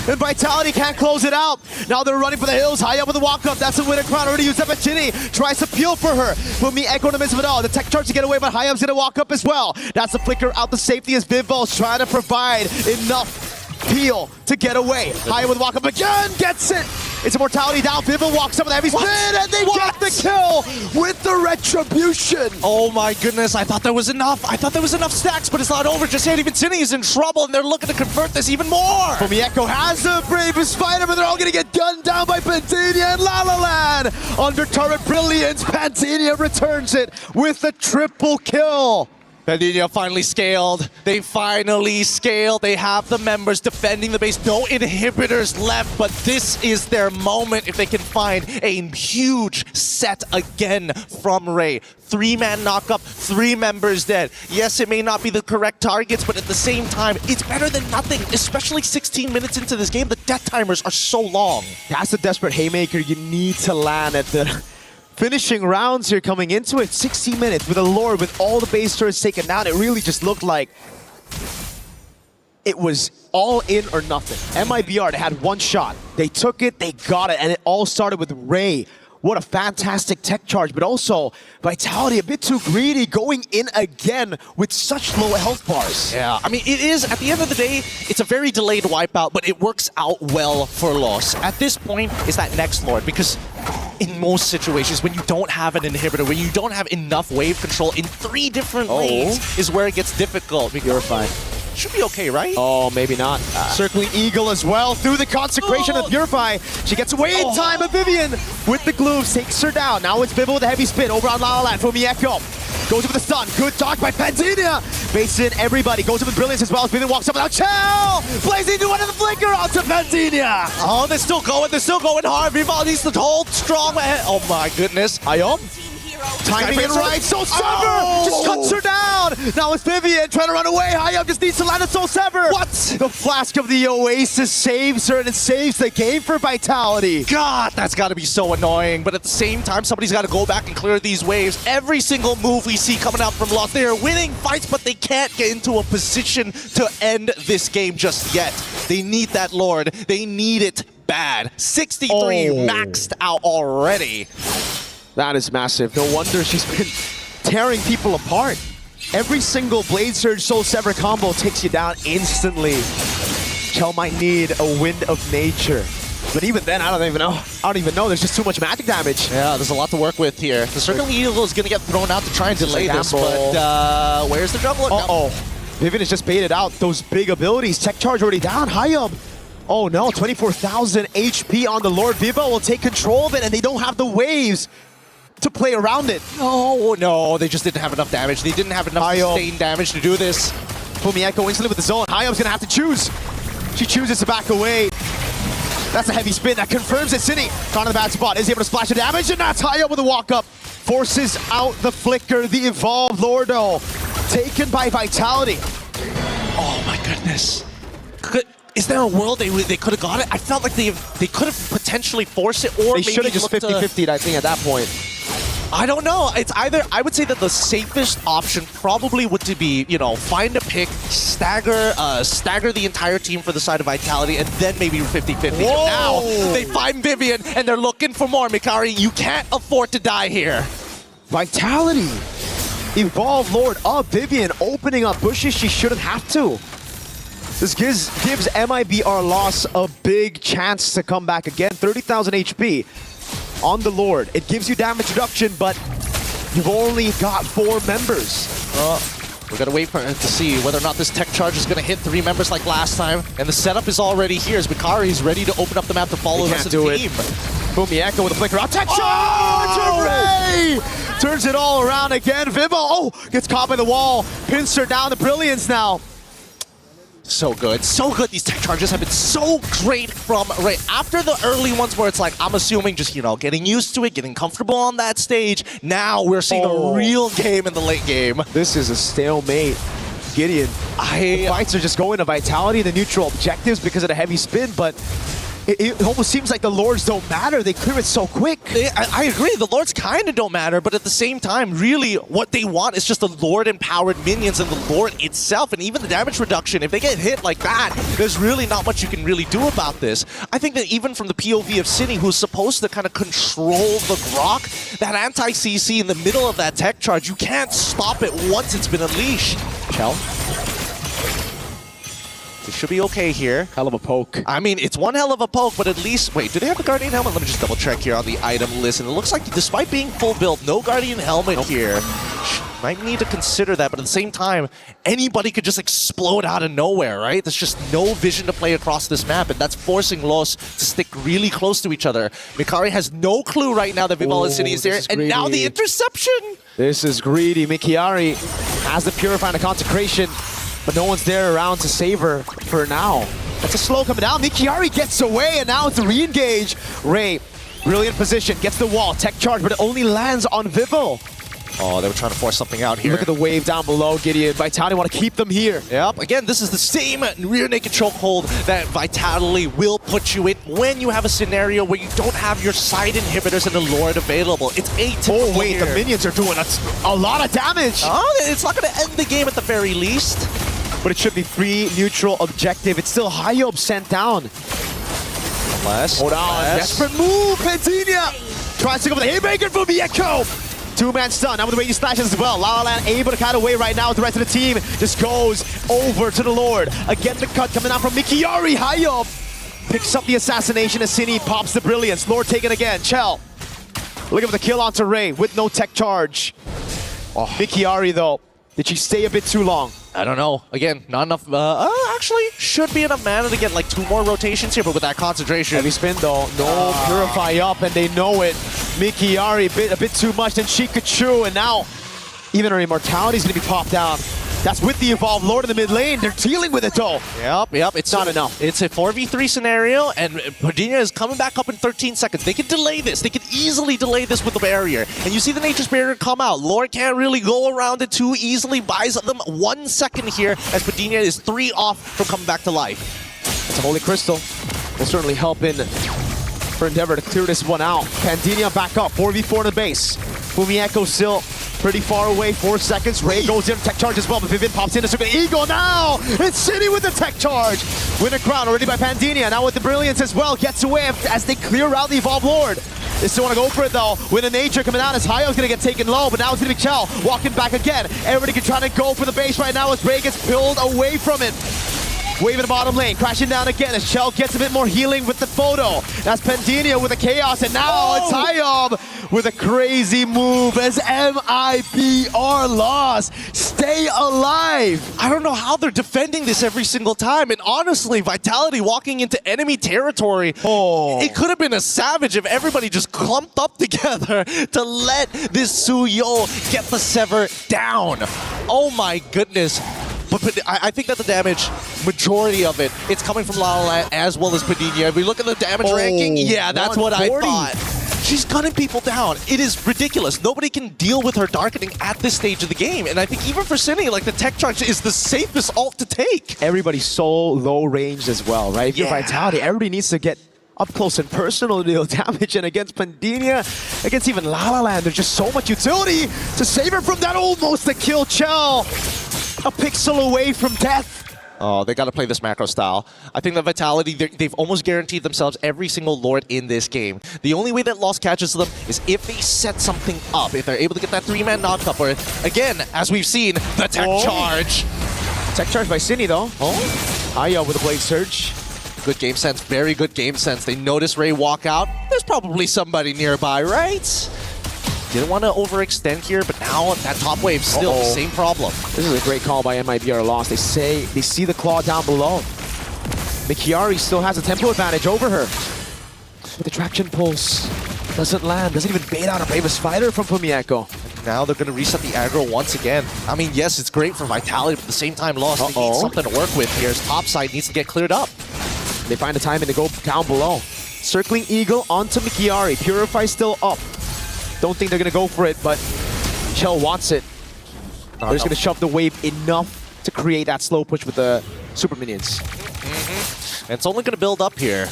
And Vitality can't close it out. Now they're running for the hills, high up with the walk-up. That's a winner crown already used up at Ginny. Tries to peel for her. But Mieko in the midst of it all. The tech charge to get away, but high up's gonna walk up as well. That's the flicker out the safety as Vival's trying to provide enough peel to get away. High with walk up again, gets it. It's Immortality down. Vival walks up with a heavy spin, and they get the kill with the retribution. Oh my goodness, I thought there was enough. I thought there was enough stacks, but it's not over just yet. Even Cine is in trouble, and they're looking to convert this even more. Mieko has the bravest fighter, but they're all going to get gunned down by Pantinia and La La Land. Under turret brilliance, Pantinia returns it with a triple kill. Pandinia finally scaled. They finally scaled. They have the members defending the base. No inhibitors left, but this is their moment if they can find a huge set again from Ray. 3-man knockup, 3 members dead. Yes, it may not be the correct targets, but at the same time, it's better than nothing, especially 16 minutes into this game. The death timers are so long. That's a desperate haymaker you need to land at the finishing rounds here coming into it. 60 minutes with a Lord with all the base turrets taken down. It really just looked like it was all in or nothing. MIBR, they had 1 shot. They took it, they got it, and it all started with Ray. What a fantastic tech charge, but also Vitality a bit too greedy, going in again with such low health bars. Yeah, I mean, it is, at the end of the day, it's a very delayed wipeout, but it works out well for Lost. At this point, it's that next Lord, because in most situations, when you don't have an inhibitor, when you don't have enough wave control in 3 different lanes, is where it gets difficult. Purify. Should be okay, right? Oh, maybe not. Circling Eagle as well through the consecration of Purify. She gets away in time, but Vivian with the glue takes her down. Now it's Vivo with a heavy spin over on La La Land from Mieko. Goes up with the stun. Good dodge by Pantinia. Bases in everybody. Goes up with Brilliance as well as Vivian walks up without Chell. Blazing into one of the flicker onto Pantinia. Oh, they're still going. They're still going hard. Vivo needs to hold strong. Oh my goodness. Ayom. Timing it right. Soul Sever just cuts her down. Now it's Vivian trying to run away. Hayam just needs to land a Soul Sever. What? The Flask of the Oasis saves her and it saves the game for Vitality. God, that's got to be so annoying. But at the same time, somebody's got to go back and clear these waves. Every single move we see coming out from Lost, they are winning fights, but they can't get into a position to end this game just yet. They need that Lord. They need it bad. 63 maxed out already. That is massive. No wonder she's been tearing people apart. Every single Blade Surge Soul Sever combo takes you down instantly. Chell might need a Wind of Nature. But even then, I don't even know. There's just too much magic damage. Yeah, there's a lot to work with here. The Circling Eagle is going to get thrown out to try and delay this, but where's the jungler? Uh-oh. Vivian has just baited out those big abilities. Tech Charge already down. Hayab. Oh no, 24,000 HP on the Lord. Vivo will take control of it, and they don't have the waves to play around it. No, they just didn't have enough damage. They didn't have enough sustained damage to do this. Fumieko instantly with the zone. Hayab's gonna have to choose. She chooses to back away. That's a heavy spin that confirms it. Cine caught in the bad spot. Is able to splash the damage, and that's Hayab with a walk up. Forces out the flicker. The evolved Lordo taken by Vitality. Oh my goodness. Is there a world they could have got it? I felt like they could have potentially forced it, or they should have just 50-50'd, I think, at that point. I don't know. It's either, I would say that the safest option probably would to be, you know, find a pick, stagger the entire team for the side of Vitality, and then maybe 50-50. Now they find Vivian and they're looking for more. Mikari, you can't afford to die here. Vitality. Evolved Lord of Vivian opening up bushes she shouldn't have to. This gives MIBR Loss a big chance to come back again. 30,000 HP on the Lord. It gives you damage reduction, but you've only got 4 members. We're gonna wait for to see whether or not this tech charge is gonna hit 3 members like last time. And the setup is already here as Mikari is ready to open up the map to follow the rest of the team. Fumieko with a flicker out. Tech charge! Ray turns it all around again. Vivo, gets caught by the wall. Pins her down. The Brilliance now. So good. So good. These tech charges have been so great from right after the early ones where it's like, I'm assuming just, you know, getting used to it, getting comfortable on that stage. Now we're seeing a real game in the late game. This is a stalemate. Gideon. The fights are just going to Vitality, the neutral objectives because of the heavy spin, but it almost seems like the Lords don't matter. They clear it so quick. I agree. The Lords kind of don't matter, but at the same time, really, what they want is just the Lord-empowered minions and the Lord itself, and even the damage reduction. If they get hit like that, there's really not much you can really do about this. I think that even from the POV of Cine, who's supposed to kind of control the Grok, that anti-CC in the middle of that tech charge, you can't stop it once it's been unleashed. Chell. It should be okay here. Hell of a poke. I mean, it's one hell of a poke, but at least... Wait, do they have the Guardian Helmet? Let me just double check here on the item list. And it looks like despite being full build, no Guardian Helmet here. Might need to consider that, but at the same time, anybody could just explode out of nowhere, right? There's just no vision to play across this map, and that's forcing Los to stick really close to each other. Mikari has no clue right now that Vival and Cine is there, and now the interception! This is greedy. Mikiari has the Purify and the Consecration, but no one's there around to save her for now. That's a slow coming down. Mikiari gets away, and now it's a re-engage. Ray, brilliant position, gets the wall, tech charge, but it only lands on Vivo. Oh, they were trying to force something out here. Look at the wave down below, Gideon. Vitality want to keep them here. Yep, again, this is the same rear naked chokehold that Vitality will put you in when you have a scenario where you don't have your side inhibitors and the Lord available. It's atypical. Oh, wait, here. The minions are doing a lot of damage. Oh, it's not going to end the game at the very least. But it should be free, neutral, objective. It's still Hayop sent down. Hold on, desperate move, Pantinia! Tries to go with the haymaker from Mieko. Two-man stun, now with the way he slashes as well. La La Land able to cut away right now with the rest of the team. Just goes over to the Lord. Again, the cut coming out from Mikiari. Hayop picks up the assassination as Cine pops the brilliance. Lord taken again. Chell looking for the kill onto Ray with no tech charge. Mikiari though, Did she stay a bit too long? I don't know. Again, not enough. Actually, should be enough mana to get like 2 more rotations here, but with that concentration. Heavy spin though. No, Purify up, and they know it. Mikiari a bit too much than Chikachu, and now even her immortality is going to be popped down. That's with the Evolved Lord in the mid lane. They're dealing with it though. Yep. It's not enough. It's a 4v3 scenario, and Padina is coming back up in 13 seconds. They can delay this. They can easily delay this with the barrier. And you see the Nature's Barrier come out. Lord can't really go around it too easily. Buys them 1 second here as Padina is 3 off from coming back to life. It's a Holy Crystal. Will certainly help in for Endeavor to clear this one out. Pandinia back up. 4v4 in the base. Fumieko still pretty far away, 4 seconds. Ray goes in, tech charge as well, but Vivian pops in to Super Eagle now! It's City with the tech charge! Winner crown already by Pandinia, now with the Brilliance as well, gets away as they clear out the Evolved Lord. They still want to go for it though, with a Nature coming out as Hayo's going to get taken low, but now it's going to be Chell walking back again. Everybody can try to go for the base right now as Ray gets pulled away from it. Wave in the bottom lane, crashing down again as Chell gets a bit more healing with the photo. That's Pandinia with the Chaos, and now it's Hayob with a crazy move as MIB are lost. Stay alive! I don't know how they're defending this every single time, and honestly, Vitality walking into enemy territory, it could have been a savage if everybody just clumped up together to let this Suyo get the Sever down. Oh my goodness. But I think that the damage, majority of it, it's coming from La La Land as well as Padina. If we look at the damage ranking, yeah, that's what I thought. She's gunning people down. It is ridiculous. Nobody can deal with her darkening at this stage of the game. And I think even for Cine, like the tech charge is the safest ult to take. Everybody's so low range as well, right? If you're Vitality, everybody needs to get up close and personal to deal damage, and against Pandinia, against even La La Land, there's just so much utility to save her from that almost a kill. Chell, a pixel away from death. Oh, they got to play this macro style. I think that Vitality, they've almost guaranteed themselves every single Lord in this game. The only way that Lost catches them is if they set something up, if they're able to get that 3-man knock-up, or again, as we've seen, the tech charge. Tech charge by Cine though. Aya with a Blade Surge. Good game sense, very good game sense. They notice Ray walk out. There's probably somebody nearby, right? Didn't want to overextend here, but now that top wave still the same problem. This is a great call by MIBR Lost. They say they see the claw down below. Mikiari still has a tempo advantage over her. But the traction pulse doesn't land, doesn't even bait out a Bravest Fighter from Fumieko. Now they're going to reset the aggro once again. I mean, yes, it's great for Vitality, but at the same time, Lost, they need something to work with here. His top side needs to get cleared up. They find the timing to go down below. Circling Eagle onto Mikiari. Purify still up. Don't think they're going to go for it, but Chell wants it. They're just going to shove the wave enough to create that slow push with the super minions. And it's only going to build up here.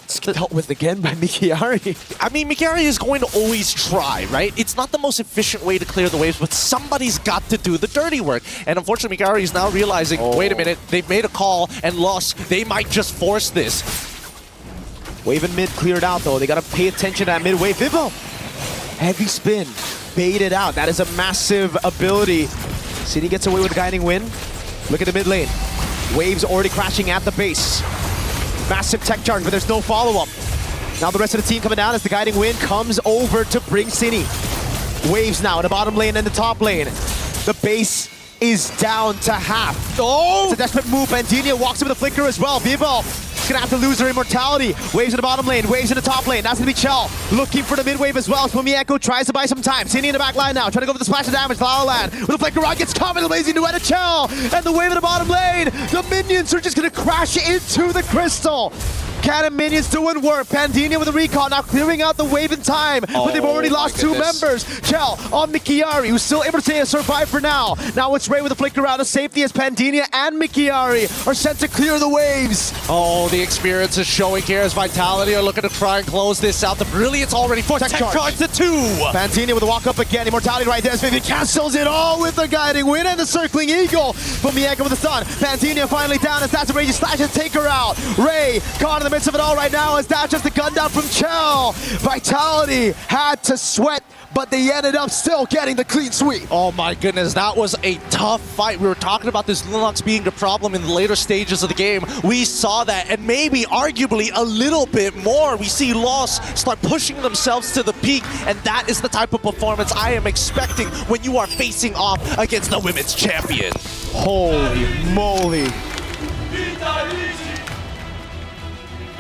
It's dealt with again by Mikiari. I mean, Mikiari is going to always try, right? It's not the most efficient way to clear the waves, but somebody's got to do the dirty work. And unfortunately, Mikiari is now realizing, wait a minute, they've made a call and Lost. They might just force this. Wave and mid cleared out, though. They got to pay attention to that mid wave. Vivo! Heavy spin. Baited out. That is a massive ability. City gets away with a guiding win. Look at the mid lane. Waves already crashing at the base. Massive tech charge, but there's no follow-up. Now the rest of the team coming down as the guiding win comes over to bring Cine. Waves now in the bottom lane and the top lane. The base is down to half. It's a desperate move. Pandinia walks in with a flicker as well. Vivo is gonna have to lose her immortality. Waves in the bottom lane, waves in the top lane. That's gonna be Chell looking for the mid wave as well. Fumieko tries to buy some time. Cine in the back line now, trying to go for the splash of damage. La La Land with a flicker rod gets caught with a lazy duet of Chell. And the wave in the bottom lane. The minions are just gonna crash into the crystal. Cannon minions doing work. Pandinia with a recall, now clearing out the wave in time, but they've already lost 2 members. Chell on Mikiari, who's still able to survive for now. Now it's Ray with a flicker out of safety as Pandinia and Mikiari are sent to clear the waves. Oh, the experience is showing here as Vitality are looking to try and close this out. The Brilliance already for tech charge to 2. Pandinia with a walk up again. Immortality right there as Vivian cancels it all with the guiding win and the circling eagle. Fumieko with the stun. Pandinia finally down as that's a raging slash and take her out. Ray caught in the the midst of it all right now as that's just a gun down from Chell. Vitality had to sweat, but they ended up still getting the clean sweep. Oh my goodness, that was a tough fight. We were talking about this Linux being the problem in the later stages of the game. We saw that, and maybe arguably a little bit more. We see Lost start pushing themselves to the peak, and that is the type of performance I am expecting when you are facing off against the women's champion. Holy moly.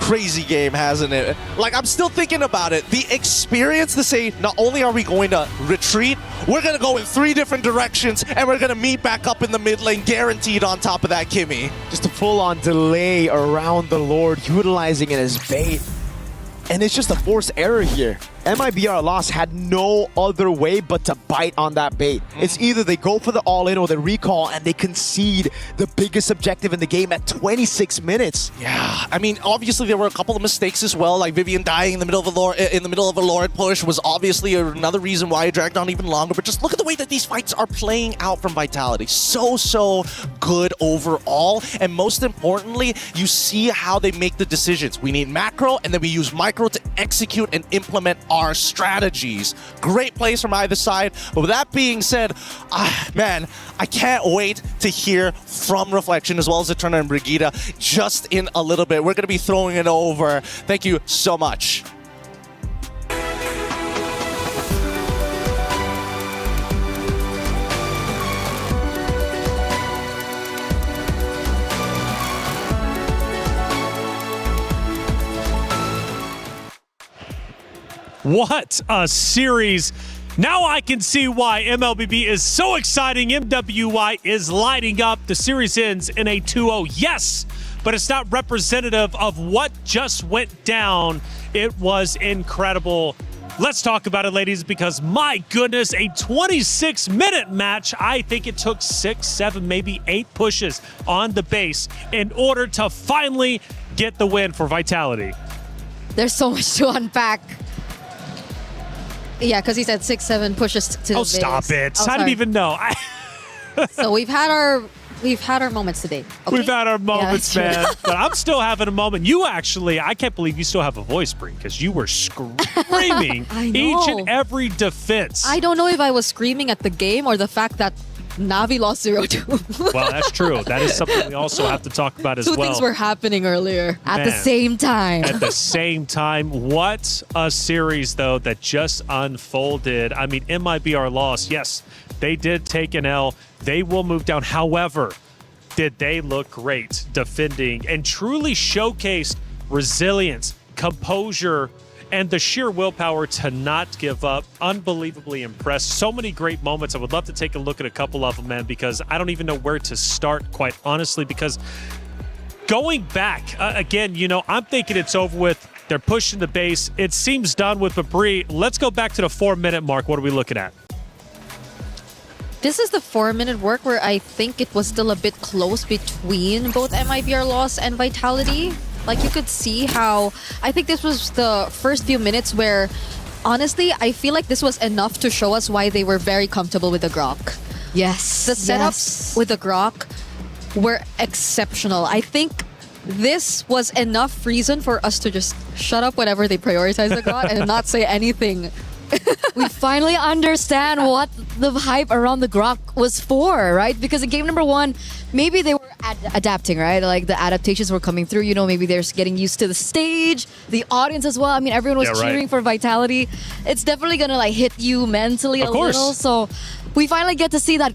Crazy game, hasn't it? Like, I'm still thinking about it. The experience to say, not only are we going to retreat, we're going to go in 3 different directions, and we're going to meet back up in the mid lane, guaranteed on top of that Kimmy. Just a full-on delay around the Lord, utilizing it as bait. And it's just a forced error here. MIBR Lost had no other way but to bite on that bait. It's either they go for the all-in or the recall and they concede the biggest objective in the game at 26 minutes. Yeah, I mean, obviously there were a couple of mistakes as well, like Vivian dying in the middle of a Lord push was obviously another reason why it dragged on even longer. But just look at the way that these fights are playing out from Vitality. So good overall. And most importantly, you see how they make the decisions. We need macro, and then we use micro to execute and implement our strategies. Great plays from either side. But with that being said, man, I can't wait to hear from Reflection as well as Eterna and Brigitte just in a little bit. We're going to be throwing it over. Thank you so much. What a series. Now I can see why MLBB is so exciting. MWI is lighting up. The series ends in a 2-0. Yes, but it's not representative of what just went down. It was incredible. Let's talk about it, ladies, because my goodness, a 26-minute match. I think it took 6, 7, maybe 8 pushes on the base in order to finally get the win for Vitality. There's so much to unpack. Yeah, because he said 6, 7 pushes to the base. Stop it. Oh, I didn't sorry. even know. So we've had our moments today. Okay? We've had our moments, Yeah, man. But I'm still having a moment. You actually, I can't believe you still have a voice, Brie, because you were screaming I know. each and every defense. I don't know if I was screaming at the game or the fact that Navi lost 0-2. Well, that's true. That is something we also have to talk about as Two well. things were happening earlier. At the Man. same time. At the same time. What a series, though, that just unfolded. I mean, MIBR lost. Yes, they did take an L. They will move down. However, did they look great defending and truly showcased resilience, composure, and the sheer willpower to not give up. Unbelievably impressed. So many great moments. I would love to take a look at a couple of them, man, because I don't even know where to start, quite honestly, because going back, again, you know, I'm thinking it's over with. They're pushing the base. It seems done with, but Brie, let's go back to the 4-minute mark. What are we looking at? This is the 4-minute work where I think it was still a bit close between both MIBR Loss and Vitality. Like, you could see how, I think this was the first few minutes where, honestly, I feel like this was enough to show us why they were very comfortable with the Grok. Yes. The setups with the Grok were exceptional. I think this was enough reason for us to just shut up whenever they prioritize the Grok and not say anything. We finally understand what the hype around the Grok was for, right? Because in game number 1, maybe they were adapting, right? Like the adaptations were coming through, you know, maybe they're getting used to the stage, the audience as well. I mean, everyone was cheering for Vitality. It's definitely gonna like hit you mentally a little. So we finally get to see that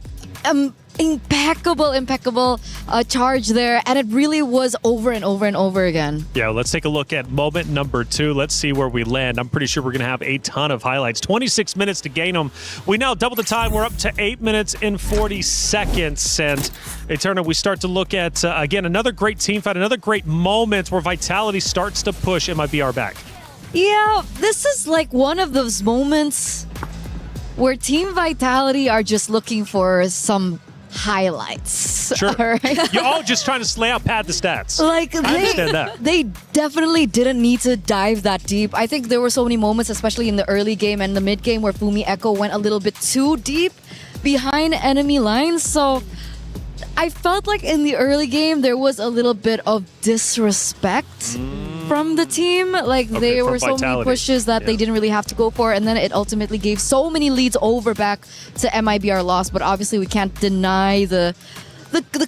impeccable charge there, and it really was over and over and over again. Yeah, let's take a look at moment number 2. Let's see where we land. I'm pretty sure we're going to have a ton of highlights. 26 minutes to gain them. We now double the time. We're up to 8 minutes and 40 seconds. And Eterna, we start to look at, again, another great team fight, another great moment where Vitality starts to push MIBR back. Yeah, this is like one of those moments where Team Vitality are just looking for some highlights. Sure. All right? You're all just trying to lay out, pad the stats. Like, I understand that. They definitely didn't need to dive that deep. I think there were so many moments, especially in the early game and the mid game, where Fumi Echo went a little bit too deep behind enemy lines. So I felt like in the early game, there was a little bit of disrespect from the team. Like Okay, there from were so many Vitality. pushes that they didn't really have to go for, and then it ultimately gave so many leads over back to MIBR loss. But obviously, we can't deny the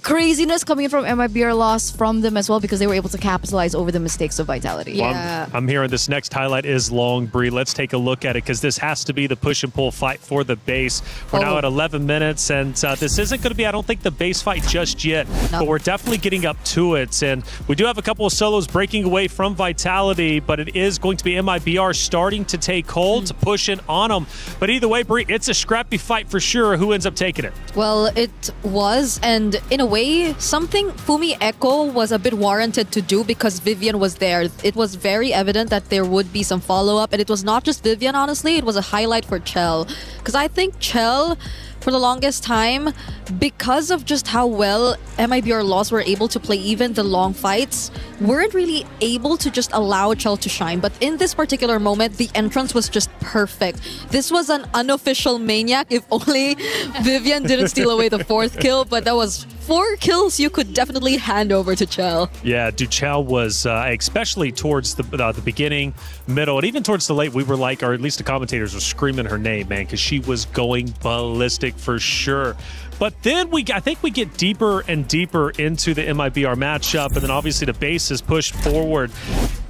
craziness coming from MIBR loss from them as well, because they were able to capitalize over the mistakes of Vitality. Well, I'm hearing this next highlight is long, Bree. Let's take a look at it, because this has to be the push and pull fight for the base. We're now at 11 minutes, and this isn't going to be, I don't think, the base fight just yet, but we're definitely getting up to it. And we do have a couple of solos breaking away from Vitality, but it is going to be MIBR starting to take hold, to push in on them. But either way, Bree, it's a scrappy fight for sure. Who ends up taking it? Well, it was, and in a way, something Fumi Echo was a bit warranted to do because Vivian was there. It was very evident that there would be some follow-up, and it was not just Vivian, honestly. It was a highlight for Chell. Because I think Chell, for the longest time, because of just how well MIBR Lost were able to play even the long fights, weren't really able to just allow Chell to shine. But in this particular moment, the entrance was just perfect. This was an unofficial maniac, if only Vivian didn't steal away the 4th kill, but that was 4 kills you could definitely hand over to Chell. Yeah, Chell was, especially towards the beginning, middle, and even towards the late, we were like, or at least the commentators were screaming her name, man, because she was going ballistic for sure. But then I think we get deeper and deeper into the MIBR matchup, and then obviously the base is pushed forward.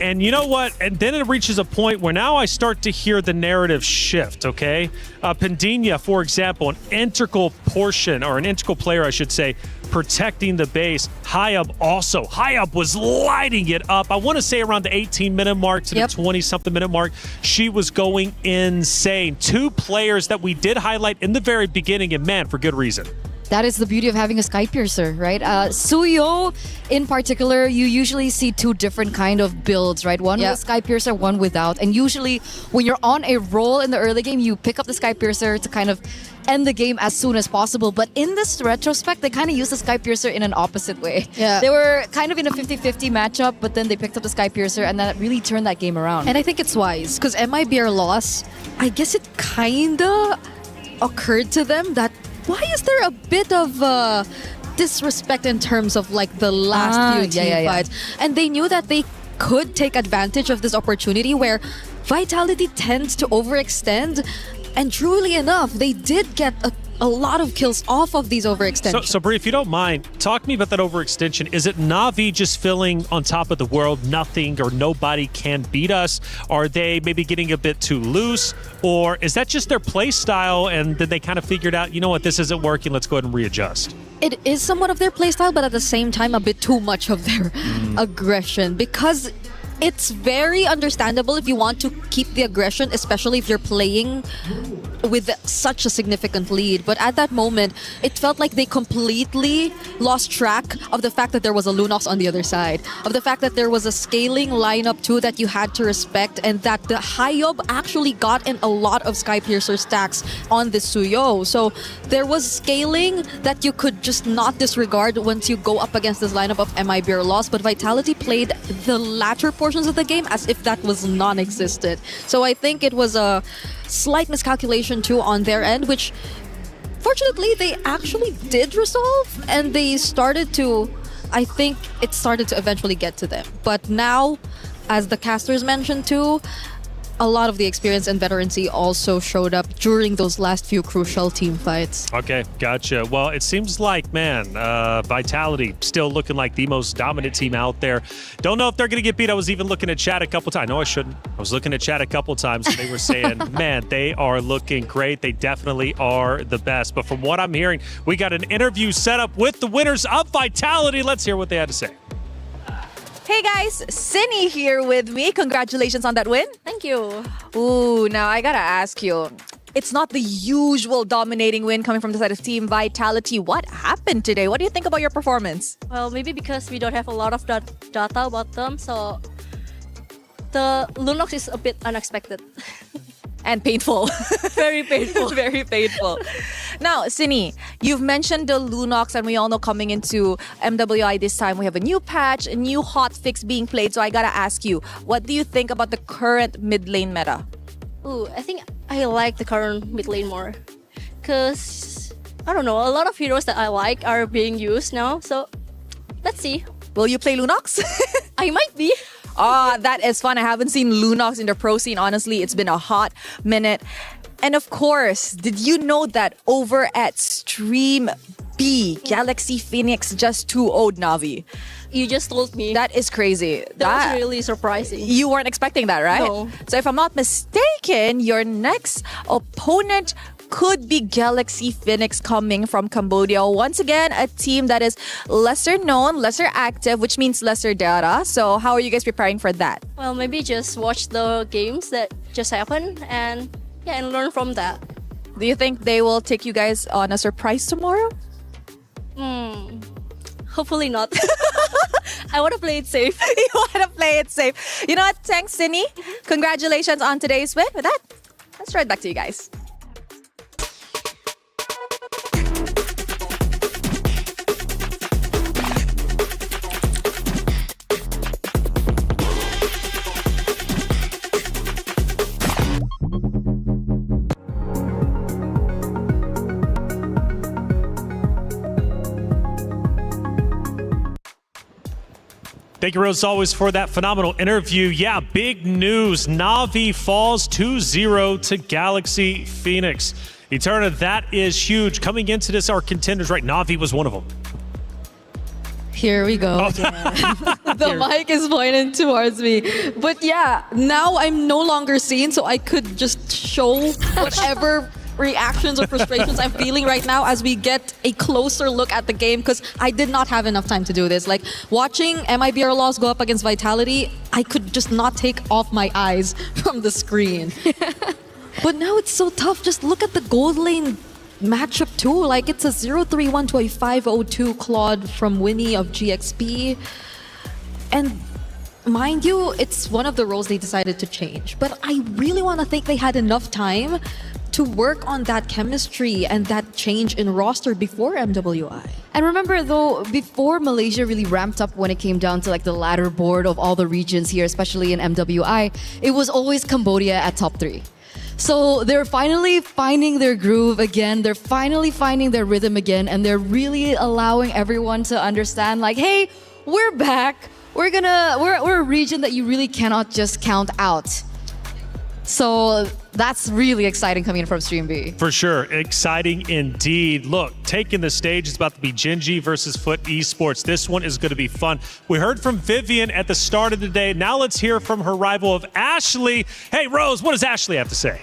And you know what? And then it reaches a point where now I start to hear the narrative shift, okay? Pendinia, for example, an integral portion, or an integral player, I should say, protecting the base. Hayab also. Hayab was lighting it up. I want to say around the 18-minute mark to the 20-something minute mark. She was going insane. 2 players that we did highlight in the very beginning, and man, for good reason. That is the beauty of having a Sky Piercer, right? Suyo, in particular, you usually see 2 different kind of builds, right? One with Sky Piercer, one without. And usually, when you're on a roll in the early game, you pick up the Sky Piercer to kind of end the game as soon as possible. But in this retrospect, they kind of used the Sky Piercer in an opposite way. Yeah. They were kind of in a 50-50 matchup, but then they picked up the Sky Piercer, and that really turned that game around. And I think it's wise, because MIBR loss, I guess it kind of occurred to them that why is there a bit of disrespect in terms of like the last few team fights? And they knew that they could take advantage of this opportunity where Vitality tends to overextend. And truly enough, they did get a lot of kills off of these overextensions. So Bree, if you don't mind, talk to me about that overextension. Is it Na'Vi just feeling on top of the world, nothing or nobody can beat us? Are they maybe getting a bit too loose? Or is that just their play style and then they kind of figured out, you know what, this isn't working, let's go ahead and readjust? It is somewhat of their playstyle, but at the same time, a bit too much of their aggression, because it's very understandable if you want to keep the aggression, especially if you're playing with such a significant lead. But at that moment, it felt like they completely lost track of the fact that there was a Lunox on the other side, of the fact that there was a scaling lineup too that you had to respect, and that the Hayab actually got in a lot of Sky Piercer stacks on this Suyo. So there was scaling that you could just not disregard once you go up against this lineup of MIBR loss, but Vitality played the latter portions of the game as if that was non-existent. So I think it was a slight miscalculation too on their end, which fortunately they actually did resolve, and they started to, I think it started to eventually get to them. But now, as the casters mentioned too, a lot of the experience and veterancy also showed up during those last few crucial team fights. Okay, gotcha. Well, it seems like, man, Vitality still looking like the most dominant team out there. Don't know if they're going to get beat. I was even looking at chat a couple times. No, I shouldn't. I was looking at chat a couple times, and they were saying, man, they are looking great. They definitely are the best. But from what I'm hearing, we got an interview set up with the winners of Vitality. Let's hear what they had to say. Hey guys, Cindy here with me. Congratulations on that win. Thank you. Ooh, now I gotta ask you. It's not the usual dominating win coming from the side of Team Vitality. What happened today? What do you think about your performance? Well, maybe because we don't have a lot of data about them, so the Lunox is a bit unexpected. And painful. Very painful. Very painful. Now, Sini, you've mentioned the Lunox, and we all know coming into MWI this time, we have a new patch, a new hot fix being played. So I gotta ask you, what do you think about the current mid lane meta? Ooh, I think I like the current mid lane more. Because, I don't know, a lot of heroes that I like are being used now. So, let's see. Will you play Lunox? I might be. That is fun. I haven't seen Lunox in the pro scene. Honestly, it's been a hot minute. And of course, did you know that over at Stream B, Galaxy Phoenix just 2-0'd Navi? You just told me. That is crazy. That was really surprising. You weren't expecting that, right? No. So if I'm not mistaken, your next opponent could be Galaxy Phoenix coming from Cambodia. Once again, a team that is lesser known, lesser active, which means lesser data. So how are you guys preparing for that? Well, maybe just watch the games that just happened and learn from that. Do you think they will take you guys on a surprise tomorrow? Hopefully not. I want to play it safe. You want to play it safe. You know what? Thanks, Cindy. Congratulations on today's win. With that, let's throw it back to you guys. Thank you, Rose, as always, for that phenomenal interview. Yeah, big news. Na'Vi falls 2-0 to Galaxy Phoenix. Eterna, that is huge. Coming into this, our contenders, right? Na'Vi was one of them. Here we go. The mic is pointing towards me. But yeah, now I'm no longer seen, so I could just show whatever reactions or frustrations I'm feeling right now as we get a closer look at the game, because I did not have enough time to do this. Like, watching MIBR Laws go up against Vitality, I could just not take off my eyes from the screen. But now it's so tough. Just look at the gold lane matchup too. Like, it's a 0-3-1 to a 5-0-2 Claude from Winnie of GXP. And mind you, it's one of the roles they decided to change. But I really want to think they had enough time to work on that chemistry and that change in roster before MWI. And remember though, before Malaysia really ramped up when it came down to like the ladder board of all the regions here, especially in MWI, it was always Cambodia at top 3. So they're finally finding their groove again. They're finally finding their rhythm again. And they're really allowing everyone to understand like, hey, we're back. We're a region that you really cannot just count out. So that's really exciting coming in from Stream B. For sure. Exciting indeed. Look, taking the stage is about to be Genji versus Foot Esports. This one is going to be fun. We heard from Vivian at the start of the day. Now let's hear from her rival of Ashley. Hey, Rose, what does Ashley have to say?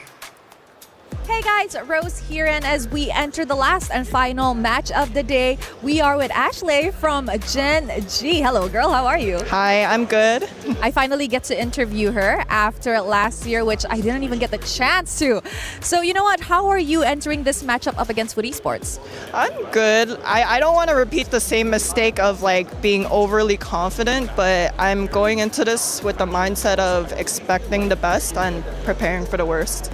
Hey guys, Rose here, and as we enter the last and final match of the day, we are with Ashley from Gen G. Hello girl, how are you? Hi, I'm good. I finally get to interview her after last year, which I didn't even get the chance to. So you know what, how are you entering this matchup up against Foot Esports? I'm good. I don't want to repeat the same mistake of like being overly confident, but I'm going into this with the mindset of expecting the best and preparing for the worst.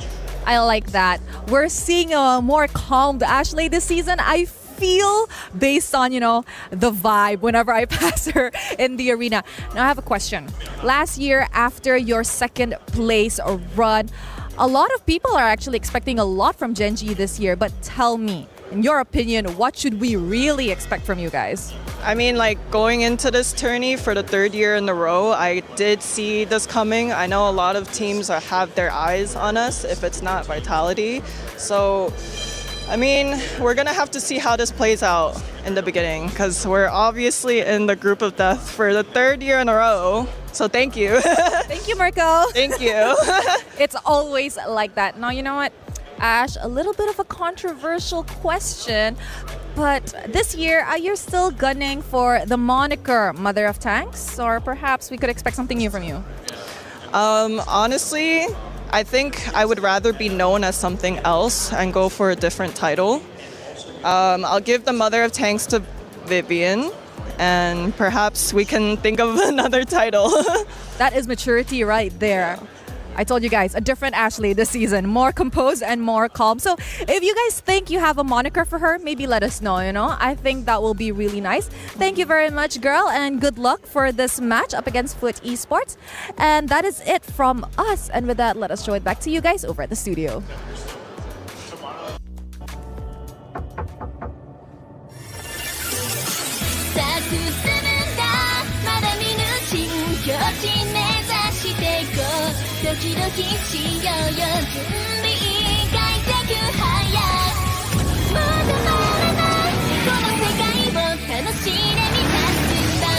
I like that. We're seeing a more calmed Ashley this season. I feel based on, the vibe whenever I pass her in the arena. Now I have a question. Last year, after your second place run, a lot of people are actually expecting a lot from Gen G this year. But tell me, in your opinion, what should we really expect from you guys? I mean, like going into this tourney for the third year in a row, I did see this coming. I know a lot of teams have their eyes on us if it's not Vitality. So, I mean, we're going to have to see how this plays out in the beginning because we're obviously in the group of death for the third year in a row. So thank you. Thank you, Marco. Thank you. It's always like that. Now, you know what? Ash, a little bit of a controversial question, but this year, are you still gunning for the moniker Mother of Tanks, or perhaps we could expect something new from you? Honestly, I think I would rather be known as something else and go for a different title. I'll give the Mother of Tanks to Vivian, and perhaps we can think of another title. That is maturity right there. I told you guys, a different Ashley this season, more composed and more calm. So if you guys think you have a moniker for her, maybe let us know, I think that will be really nice. Thank you very much, girl, and good luck for this match up against Foot Esports. And that is it from us. And with that, let us show it back to you guys over at the studio.進んだまだ見ぬ新境地ねドキしようよ準備外的早まだまだないこの世界を楽しんでみたんだ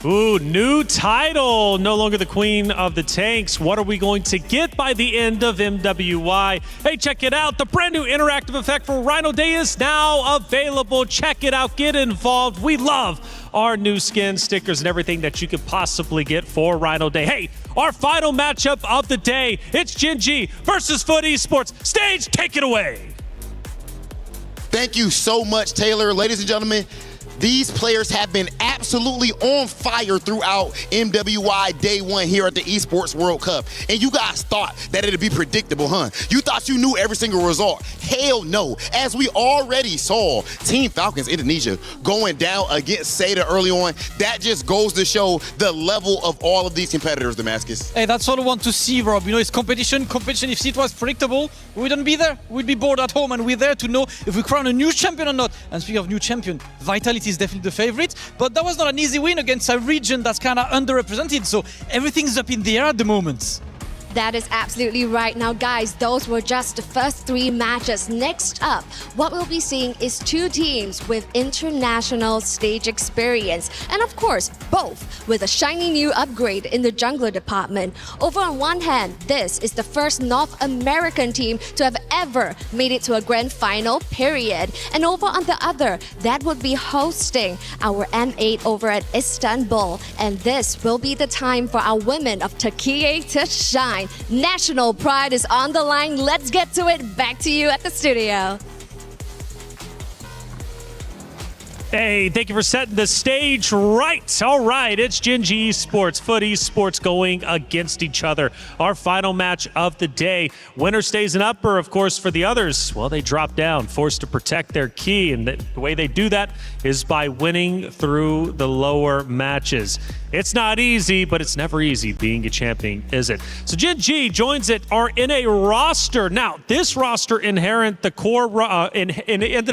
Ooh, new title. No longer the queen of the tanks. What are we going to get by the end of MWI? Hey, check it out. The brand new interactive effect for Rhino Day is now available. Check it out. Get involved. We love our new skin, stickers, and everything that you could possibly get for Rhino Day. Hey, our final matchup of the day. It's Gen G versus Foot Esports. Stage, take it away. Thank you so much, Taylor. Ladies and gentlemen, these players have been absolutely on fire throughout MWI Day 1 here at the Esports World Cup. And you guys thought that it'd be predictable, huh? You thought you knew every single result. Hell no. As we already saw Team Falcons Indonesia going down against Seda early on, that just goes to show the level of all of these competitors, Damascus. Hey, that's what I want to see, Rob. You know, it's competition. If it was predictable, we wouldn't be there. We'd be bored at home, and we're there to know if we crown a new champion or not. And speaking of new champion, Vitality is definitely the favorite, but that was not an easy win against a region that's kind of underrepresented, so everything's up in the air at the moment. That is absolutely right. Now, guys, those were just the first 3 matches. Next up, what we'll be seeing is 2 teams with international stage experience. And of course, both with a shiny new upgrade in the jungler department. Over on one hand, this is the first North American team to have ever made it to a grand final, period. And over on the other, that would be hosting our M8 over at Istanbul. And this will be the time for our women of Turkey to shine. National pride is on the line. Let's get to it. Back to you at the studio. Hey, thank you for setting the stage right. All right, it's Gen G Esports, Foot Esports going against each other. Our final match of the day. Winner stays in upper, of course, for the others. Well, they drop down, forced to protect their key. And the way they do that is by winning through the lower matches. It's not easy, but it's never easy being a champion, is it? So Gen G joins it, are in a roster. Now, this roster ended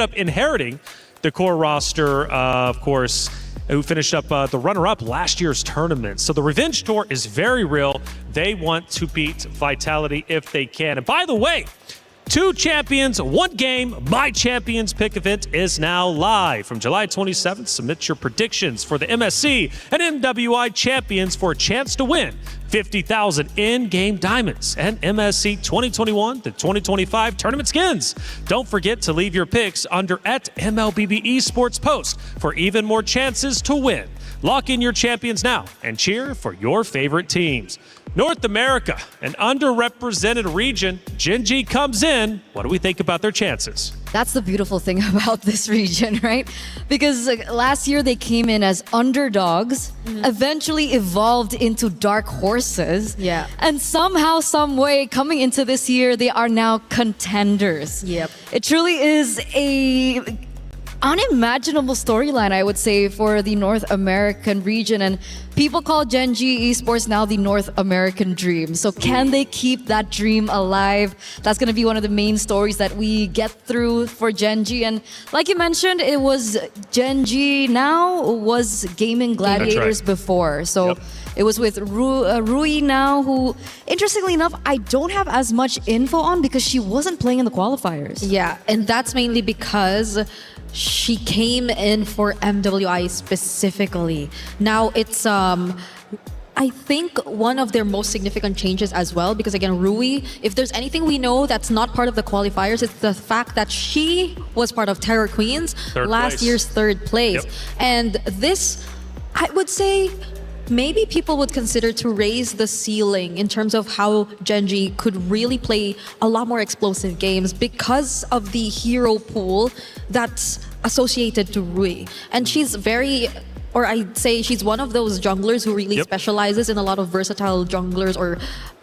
up inheriting the core roster, of course, who finished up the runner-up last year's tournament. So the Revenge Tour is very real. They want to beat Vitality if they can. And by the way, 2 champions, 1 game. My Champions Pick event is now live. From July 27th, submit your predictions for the MSC and MWI champions for a chance to win 50,000 in-game diamonds and MSC 2021 to 2025 tournament skins. Don't forget to leave your picks under @MLBB Esports post for even more chances to win. Lock in your champions now and cheer for your favorite teams. North America, an underrepresented region. Gen G comes in. What do we think about their chances? That's the beautiful thing about this region, right? Because last year they came in as underdogs, eventually evolved into dark horses. Yeah. And somehow, some way, coming into this year, they are now contenders. Yep. It truly is a unimaginable storyline, I would say, for the North American region. And people call Gen G Esports now the North American dream. So can they keep that dream alive? That's going to be one of the main stories that we get through for Gen G. And like you mentioned, it was Gen G now was Gaming Gladiators before. So it was with Rui now, who, interestingly enough, I don't have as much info on because she wasn't playing in the qualifiers. Yeah, and that's mainly because she came in for MWI specifically. Now it's I think one of their most significant changes as well, because again, Rui, if there's anything we know that's not part of the qualifiers, it's the fact that she was part of Terror Queens last year's 3rd place. And this, I would say, maybe people would consider to raise the ceiling in terms of how Gen G could really play a lot more explosive games because of the hero pool that's associated to Rui. And she's very, or I'd say she's one of those junglers who really specializes in a lot of versatile junglers or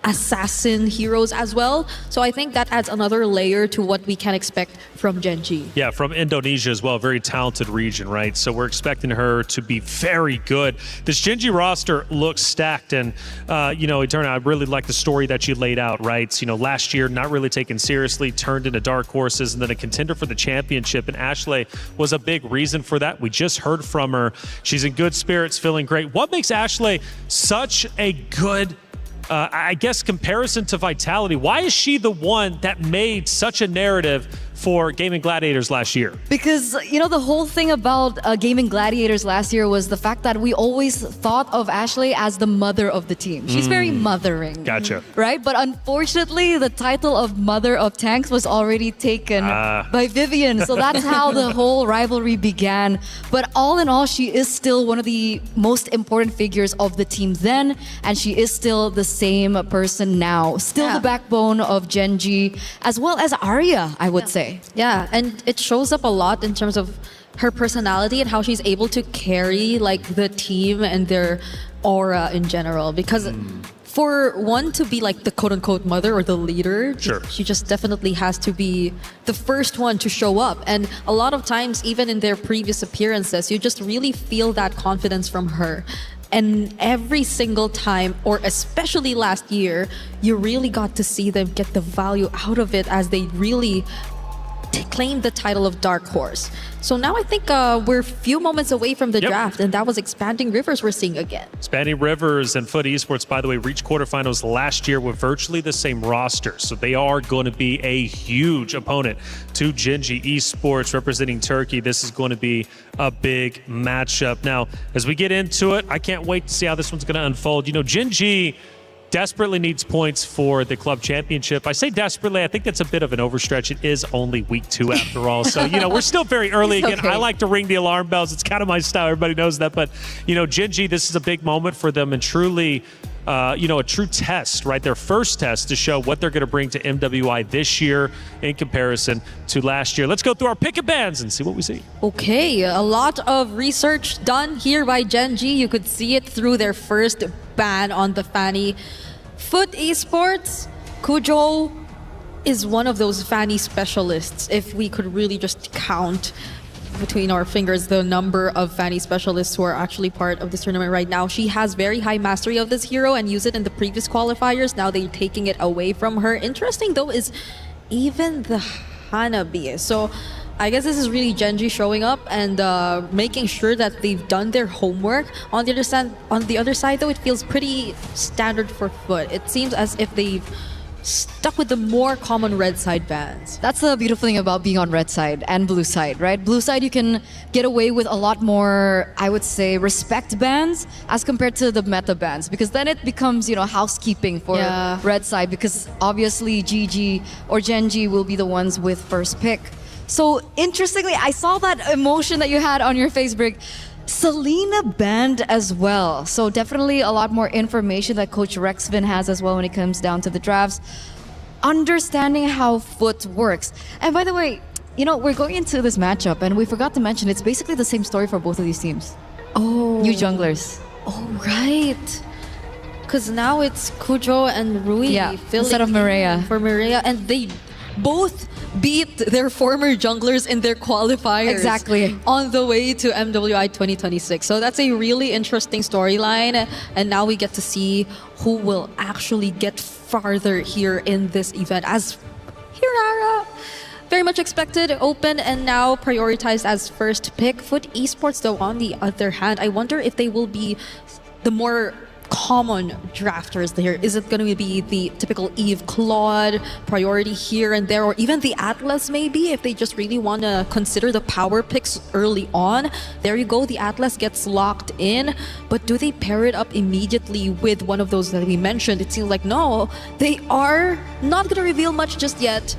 assassin heroes as well. So I think that adds another layer to what we can expect from Genji. Yeah, from Indonesia as well. Very talented region, right? So we're expecting her to be very good. This Genji roster looks stacked. And, Eterna, I really like the story that you laid out, right? Last year, not really taken seriously, turned into dark horses, and then a contender for the championship. And Ashley was a big reason for that. We just heard from her. She's in good spirits, feeling great. What makes Ashley such a good comparison to Vitality? Why is she the one that made such a narrative for Gaming Gladiators last year? Because, the whole thing about Gaming Gladiators last year was the fact that we always thought of Ashley as the mother of the team. She's very mothering. Gotcha. Right? But unfortunately, the title of Mother of Tanks was already taken by Vivian. So that's how the whole rivalry began. But all in all, she is still one of the most important figures of the team then. And she is still the same person now. Still the backbone of Genji, as well as Arya, I would say. Yeah, and it shows up a lot in terms of her personality and how she's able to carry the team and their aura in general. Because for one to be the quote-unquote mother or the leader, she just definitely has to be the first one to show up. And a lot of times, even in their previous appearances, you just really feel that confidence from her. And every single time, or especially last year, you really got to see them get the value out of it as they really claimed the title of Dark Horse. So now I think we're a few moments away from the draft, and that was Expanding Rivers we're seeing again. Expanding Rivers and Foot Esports, by the way, reached quarterfinals last year with virtually the same roster. So they are going to be a huge opponent to Genji Esports representing Turkey. This is going to be a big matchup. Now, as we get into it, I can't wait to see how this one's going to unfold. Genji desperately needs points for the club championship. I say desperately, I think that's a bit of an overstretch. It is only week 2 after all. So, we're still very early again. Okay. I like to ring the alarm bells. It's kind of my style. Everybody knows that. But, Genji, this is a big moment for them and truly, a true test, right? Their first test to show what they're going to bring to MWI this year in comparison to last year. Let's go through our pick of bands and see what we see. Okay, a lot of research done here by Genji. You could see it through their first ban on the Fanny. Foot Esports, Kujo is one of those Fanny specialists. If we could really just count between our fingers the number of Fanny specialists who are actually part of this tournament right now. She has very high mastery of this hero and used it in the previous qualifiers. Now they're taking it away from her. Interesting though is even the Hanabi. So I guess this is really Genji showing up and making sure that they've done their homework. On the other side, though, it feels pretty standard for Foot. It seems as if they've stuck with the more common red side bans. That's the beautiful thing about being on red side and blue side, right? Blue side, you can get away with a lot more, I would say, respect bans as compared to the meta bans, because then it becomes, housekeeping for red side, because obviously GG or Genji will be the ones with first pick. So interestingly, I saw that emotion that you had on your face, Brig. Selena banned as well. So definitely a lot more information that Coach Rexvin has as well when it comes down to the drafts. Understanding how Foot works. And by the way, we're going into this matchup and we forgot to mention it's basically the same story for both of these teams. Oh. New junglers. Oh, right. Because now it's Kujo and Rui instead of Mireia. For Mireia. And they both beat their former junglers in their qualifiers. Exactly. On the way to MWI 2026. So that's a really interesting storyline. And now we get to see who will actually get farther here in this event. As Hirara, very much expected, open, and now prioritized as first pick. Foot Esports, though, on the other hand, I wonder if they will be the more common drafters there. Is it going to be the typical Eve Claude priority here and there, or even the Atlas maybe, if they just really want to consider the power picks early on? There you go, the Atlas gets locked in, but do they pair it up immediately with one of those that we mentioned? It seems like no, they are not going to reveal much just yet.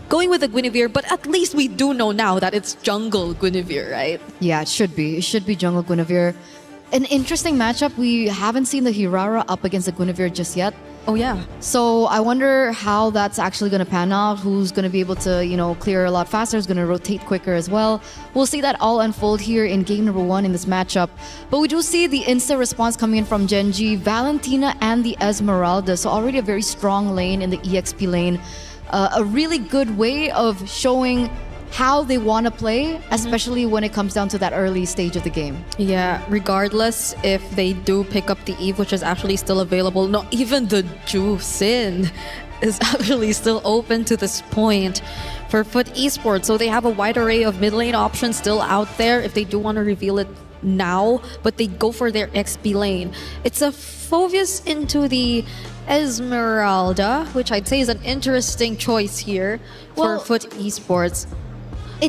Going with the Guinevere, but at least we do know now that it's jungle Guinevere, right? Yeah, it should be. It should be jungle Guinevere. An interesting matchup. We haven't seen the Hirara up against the Guinevere just yet. Oh yeah. So I wonder how that's actually going to pan out. Who's going to be able to, clear a lot faster? Who's going to rotate quicker as well? We'll see that all unfold here in game number 1 in this matchup. But we do see the instant response coming in from Genji, Valentina, and the Esmeralda. So already a very strong lane in the EXP lane. A really good way of showing how they want to play, especially when it comes down to that early stage of the game. Yeah, regardless if they do pick up the Eve, which is actually still available, not even the Ju Sin is actually still open to this point for Foot Esports. So they have a wide array of mid lane options still out there if they do want to reveal it now, but they go for their XP lane. It's a Phoveus into the Esmeralda, which I'd say is an interesting choice here for Foot Esports.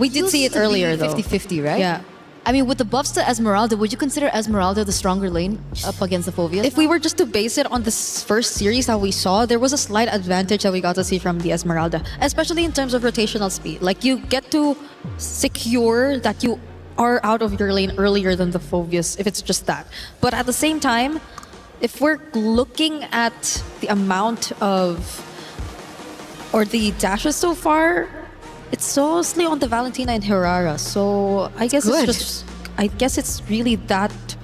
We did see it earlier though. 50-50, right? Yeah. I mean, with the buffs to Esmeralda, would you consider Esmeralda the stronger lane up against the Phoveus? If we were just to base it on this first series that we saw, there was a slight advantage that we got to see from the Esmeralda, especially in terms of rotational speed. Like, you get to secure that you are out of your lane earlier than the Phoveus, if it's just that. But at the same time, if we're looking at the amount of, or the dashes so far, it's mostly on the Valentina and Herrera. So I guess it's really that's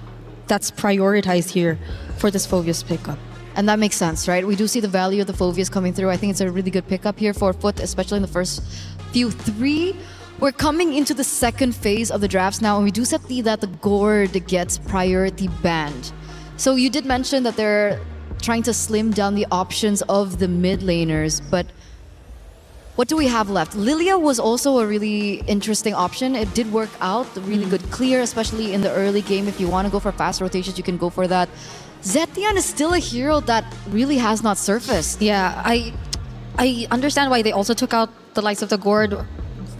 prioritized here for this Phoveus pickup. And that makes sense, right? We do see the value of the Phoveus coming through. I think it's a really good pickup here for Foot, especially in the first few 3. We're coming into the second phase of the drafts now, and we do see that the Gourd gets priority banned. So you did mention that they're trying to slim down the options of the mid laners, but what do we have left? Lilia was also a really interesting option. It did work out, a really good clear, especially in the early game. If you want to go for fast rotations, you can go for that. Zetian is still a hero that really has not surfaced. Yeah, I understand why they also took out the likes of the Gourd.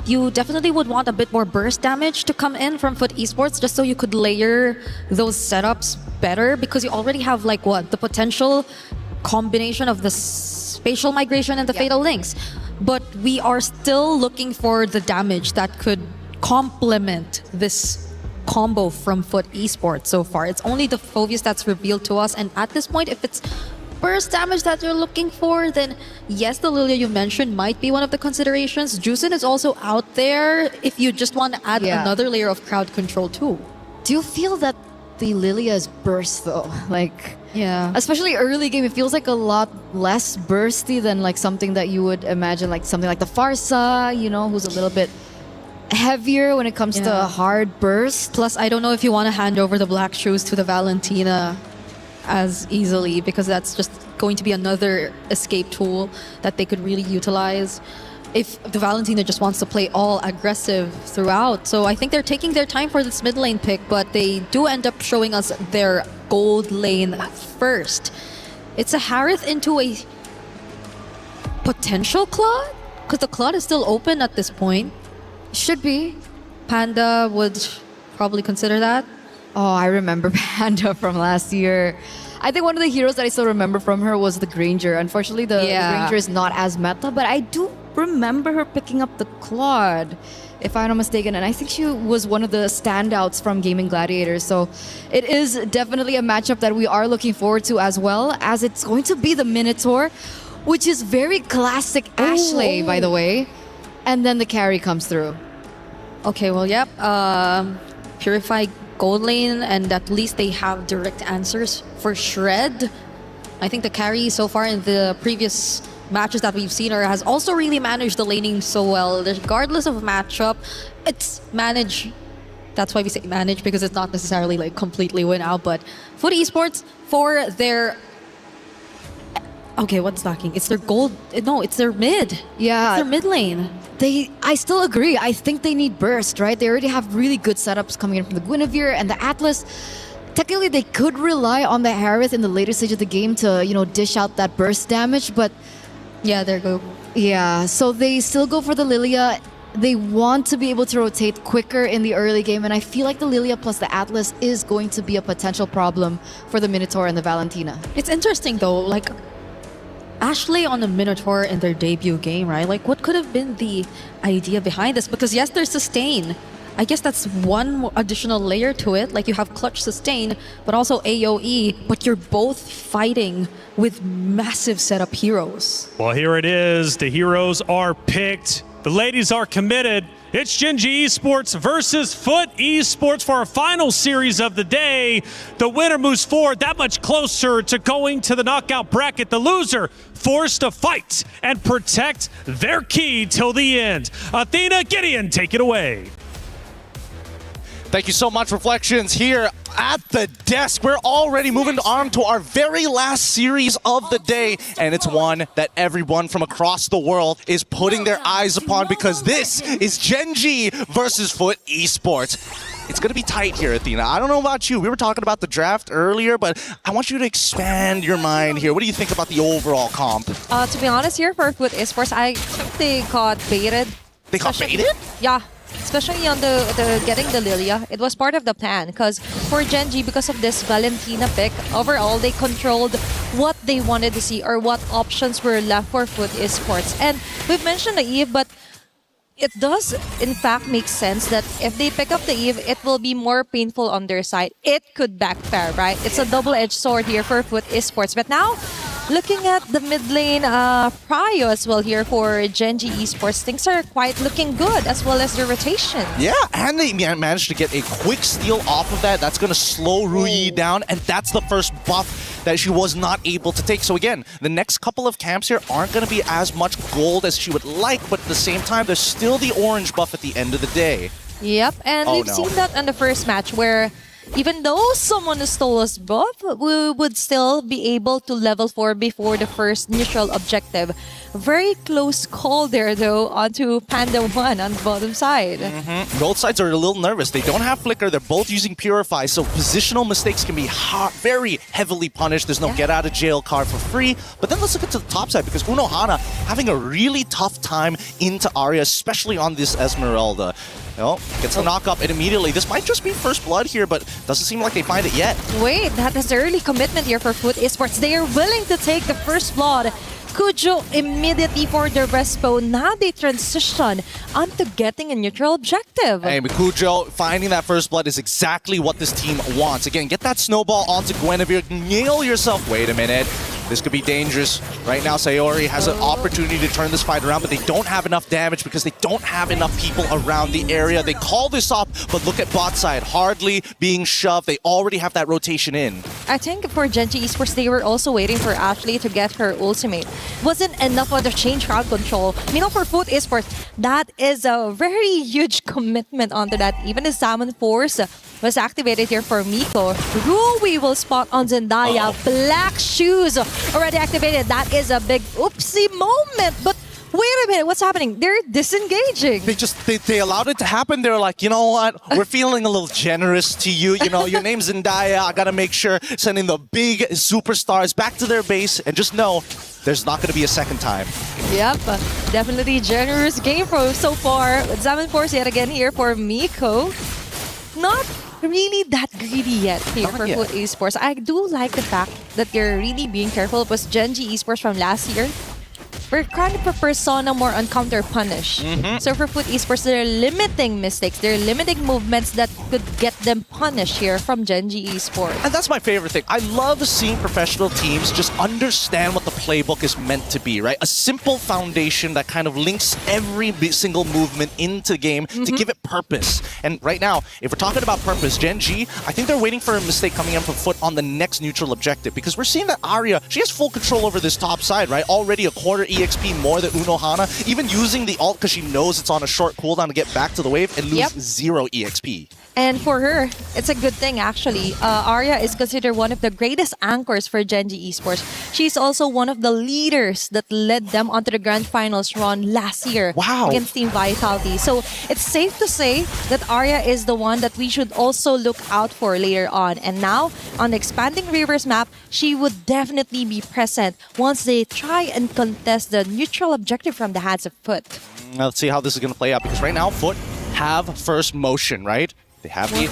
You definitely would want a bit more burst damage to come in from Foot Esports, just so you could layer those setups better, because you already have the potential combination of the spatial migration and the fatal links. But we are still looking for the damage that could complement this combo from Foot Esports so far. It's only the Phoveus that's revealed to us, and at this point, if it's burst damage that you're looking for, then yes, the Lilia you mentioned might be one of the considerations. Juicin is also out there if you just want to add another layer of crowd control too. Do you feel that the Lilia is burst though? Yeah. Especially early game, it feels like a lot less bursty than something that you would imagine, something like the Farsa, who's a little bit heavier when it comes to hard burst. Plus, I don't know if you want to hand over the black shoes to the Valentina as easily, because that's just going to be another escape tool that they could really utilize if the Valentina just wants to play all aggressive throughout. So I think they're taking their time for this mid lane pick, but they do end up showing us their gold lane first. It's a Harith into a potential Claude, because the Claude is still open at this point. Should be. Panda would probably consider that. Oh, I remember Panda from last year. I think one of the heroes that I still remember from her was the Granger. Unfortunately, the Granger is not as meta, but I do remember her picking up the Claude, if I'm not mistaken, and I think she was one of the standouts from Gaming Gladiators. So it is definitely a matchup that we are looking forward to, as well as it's going to be the Minotaur, which is very classic Ashley, by the way. And then the carry comes through. Okay, well, yep. Purify gold lane, and at least they have direct answers for Shred. I think the carry so far in the previous matches that we've seen her has also really managed the laning so well. Regardless of matchup, it's managed. That's why we say manage, because it's not necessarily completely win out. But Foot Esports, for their... Okay, what's lacking? It's their gold... No, it's their mid. Yeah. It's their mid lane. I still agree. I think they need burst, right? They already have really good setups coming in from the Guinevere and the Atlas. Technically, they could rely on the Harith in the later stage of the game to, dish out that burst damage, but... Yeah, there you go. Yeah, so they still go for the Lilia. They want to be able to rotate quicker in the early game, and I feel like the Lilia plus the Atlas is going to be a potential problem for the Minotaur and the Valentina. It's interesting, though. Ashley on the Minotaur in their debut game, right? What could have been the idea behind this? Because yes, there's sustain I guess that's one more additional layer to it. Like you have clutch sustain, but also AoE, but you're both fighting with massive setup heroes. Well, here it is. The heroes are picked. The ladies are committed. It's Gen G Esports versus Foot Esports for our final series of the day. The winner moves forward that much closer to going to the knockout bracket. The loser forced to fight and protect their key till the end. Athena, Gideon, take it away. Thank you so much, Reflections, here at the desk. We're already moving on to our very last series of the day, and it's one that everyone from across the world is putting their eyes upon because this is Gen G versus Foot Esports. It's going to be tight here, Athena. I don't know about you. We were talking about the draft earlier, but I want you to expand your mind here. What do you think about the overall comp? To be honest here, for Foot Esports, I think they got baited. They got baited? Yeah. Especially on the getting the Lilia. It was part of the plan because for Gen G, because of this Valentina pick, overall they controlled what they wanted to see or what options were left for Foot Esports. And we've mentioned the Eve, but it does in fact make sense that if they pick up the Eve, it will be more painful on their side. It could backfire, right? It's a double-edged sword here for Foot Esports. But now, looking at the mid lane prio as well here for Gen G Esports, things are quite looking good as well as the rotation. Yeah, and they managed to get a quick steal off of that. That's going to slow Ruyi down, and that's the first buff that she was not able to take. So again, the next couple of camps here aren't going to be as much gold as she would like, but at the same time, there's still the orange buff at the end of the day. Yep, and we've seen that in the first match where even though someone stole us buff, we would still be able to level 4 before the first neutral objective. Very close call there though onto Panda 1 on the bottom side. Both sides are a little nervous. They don't have Flicker. They're both using Purify, so positional mistakes can be very heavily punished. There's no get out of jail card for free. But then let's look at the top side because Unohana having a really tough time into Arya, especially on this Esmeralda. Oh, gets the knock up and immediately. This might just be first blood here, but doesn't seem like they find it yet. Wait, that is early commitment here for Foot Esports. They are willing to take the first blood. Kujo immediately for the respo. Now they transition onto getting a neutral objective. Hey, Kujo finding that first blood is exactly what this team wants. Again, get that snowball onto Guinevere. Nail yourself. Wait a minute. This could be dangerous. Right now, Sayori has an opportunity to turn this fight around, but they don't have enough damage because they don't have enough people around the area. They call this up, but look at bot side. Hardly being shoved. They already have that rotation in. I think for Gen G Esports, they were also waiting for Ashley to get her ultimate. Wasn't enough of the change crowd control. For Foot Esports, that is a very huge commitment onto that. Even the Salmon Force was activated here for Miko. Ruyi will spot on Zendaya. Black Shoes already activated. That is a big oopsie moment. But wait a minute, what's happening? They're disengaging. They allowed it to happen. They're like, you know what? We're feeling a little generous to you. You know, your name's Zendaya. I gotta make sure sending the big superstars back to their base and just know there's not gonna be a second time. Yep, definitely generous game so far. Salmon Force yet again here for Miko. Not really that greedy yet here for Foot Esports. I do like the fact that they're really being careful because Gen G Esports from last year, we're kind of a persona more on counter punish. So for Foot Esports, they're limiting mistakes. They're limiting movements that could get them punished here from Gen G Esports. And that's my favorite thing. I love seeing professional teams just understand what the playbook is meant to be, right? A simple foundation that kind of links every single movement into the game to give it purpose. And right now, if we're talking about purpose, Gen G, I think they're waiting for a mistake coming in from Foot on the next neutral objective because we're seeing that Arya, she has full control over this top side, right? Already a quarter EXP more than Unohana, even using the ult because she knows it's on a short cooldown to get back to the wave and lose 0 EXP. And for her, it's a good thing actually. Arya is considered one of the greatest anchors for Gen G Esports. She's also one of the leaders that led them onto the Grand Finals run last year against Team Vitality. So it's safe to say that Arya is the one that we should also look out for later on. And now, on the expanding Rivers map, she would definitely be present once they try and contest the neutral objective from the hands of Foot. Let's see how this is going to play out because right now, Foot have first motion, right? They have the...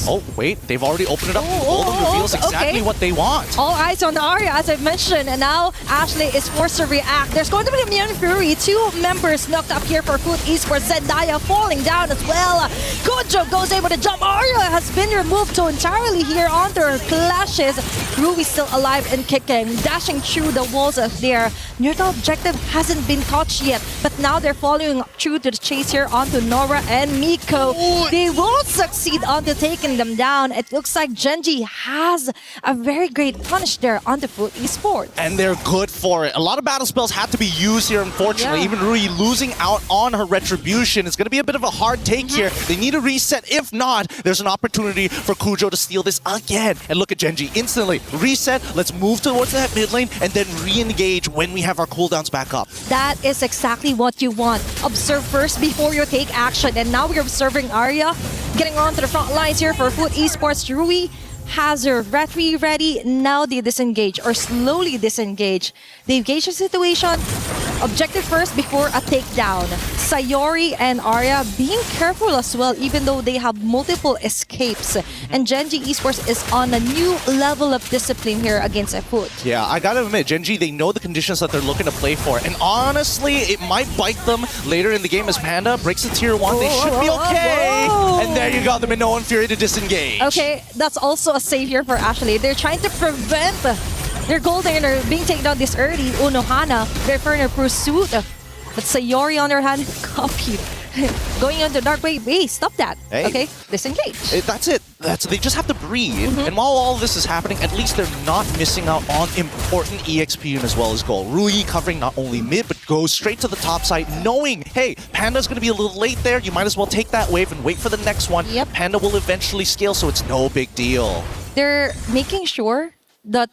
Oh, wait. They've already opened it up. Golden reveals exactly what they want. All eyes on Arya, as I mentioned, and now Ashley is forced to react. There's going to be a Immune Fury. 2 members knocked up here for Foot Esports. Zendaya falling down as well. Gojo goes able to jump. Arya has been removed to entirely here on their clashes. Rui still alive and kicking, dashing through the walls of their neutral objective hasn't been touched yet, but now they're following through to the chase here onto Nora and Miko. They will succeed onto taking them down. It looks like Genji has a very great punish there on the Foot Esports. And they're good for it. A lot of battle spells had to be used here, unfortunately. Even Rui losing out on her retribution is going to be a bit of a hard take here. They need a reset. If not, there's an opportunity for Kujo to steal this again. And look at Genji. Instantly reset. Let's move towards that mid lane and then re-engage when we have our cooldowns back up. That is exactly what you want. Observe first before you take action. And now we're observing Arya getting on to the front lines here for Foot Esports. Rui has her retry ready. Now they disengage or slowly disengage. They engage the situation. Objective first before a takedown. Sayori and Arya being careful as well, even though they have multiple escapes. And Genji Esports is on a new level of discipline here against Foot. Yeah, I gotta admit, Genji, they know the conditions that they're looking to play for. And honestly, it might bite them later in the game as Panda breaks the tier 1. They should be okay. And there you go, the Minoan Fury to disengage. Okay, that's also a savior for Ashley. They're trying to prevent their gold laner being taken down this early. Unohana, their further pursuit. But Sayori on their hand, copied. Going on the dark way. Hey, stop that. Hey. Okay, disengage. That's it. They just have to breathe. And while all this is happening, at least they're not missing out on important EXP as well as gold. Rui covering not only mid, but goes straight to the top side, knowing, hey, Panda's going to be a little late there. You might as well take that wave and wait for the next one. Yep. Panda will eventually scale, so it's no big deal. They're making sure that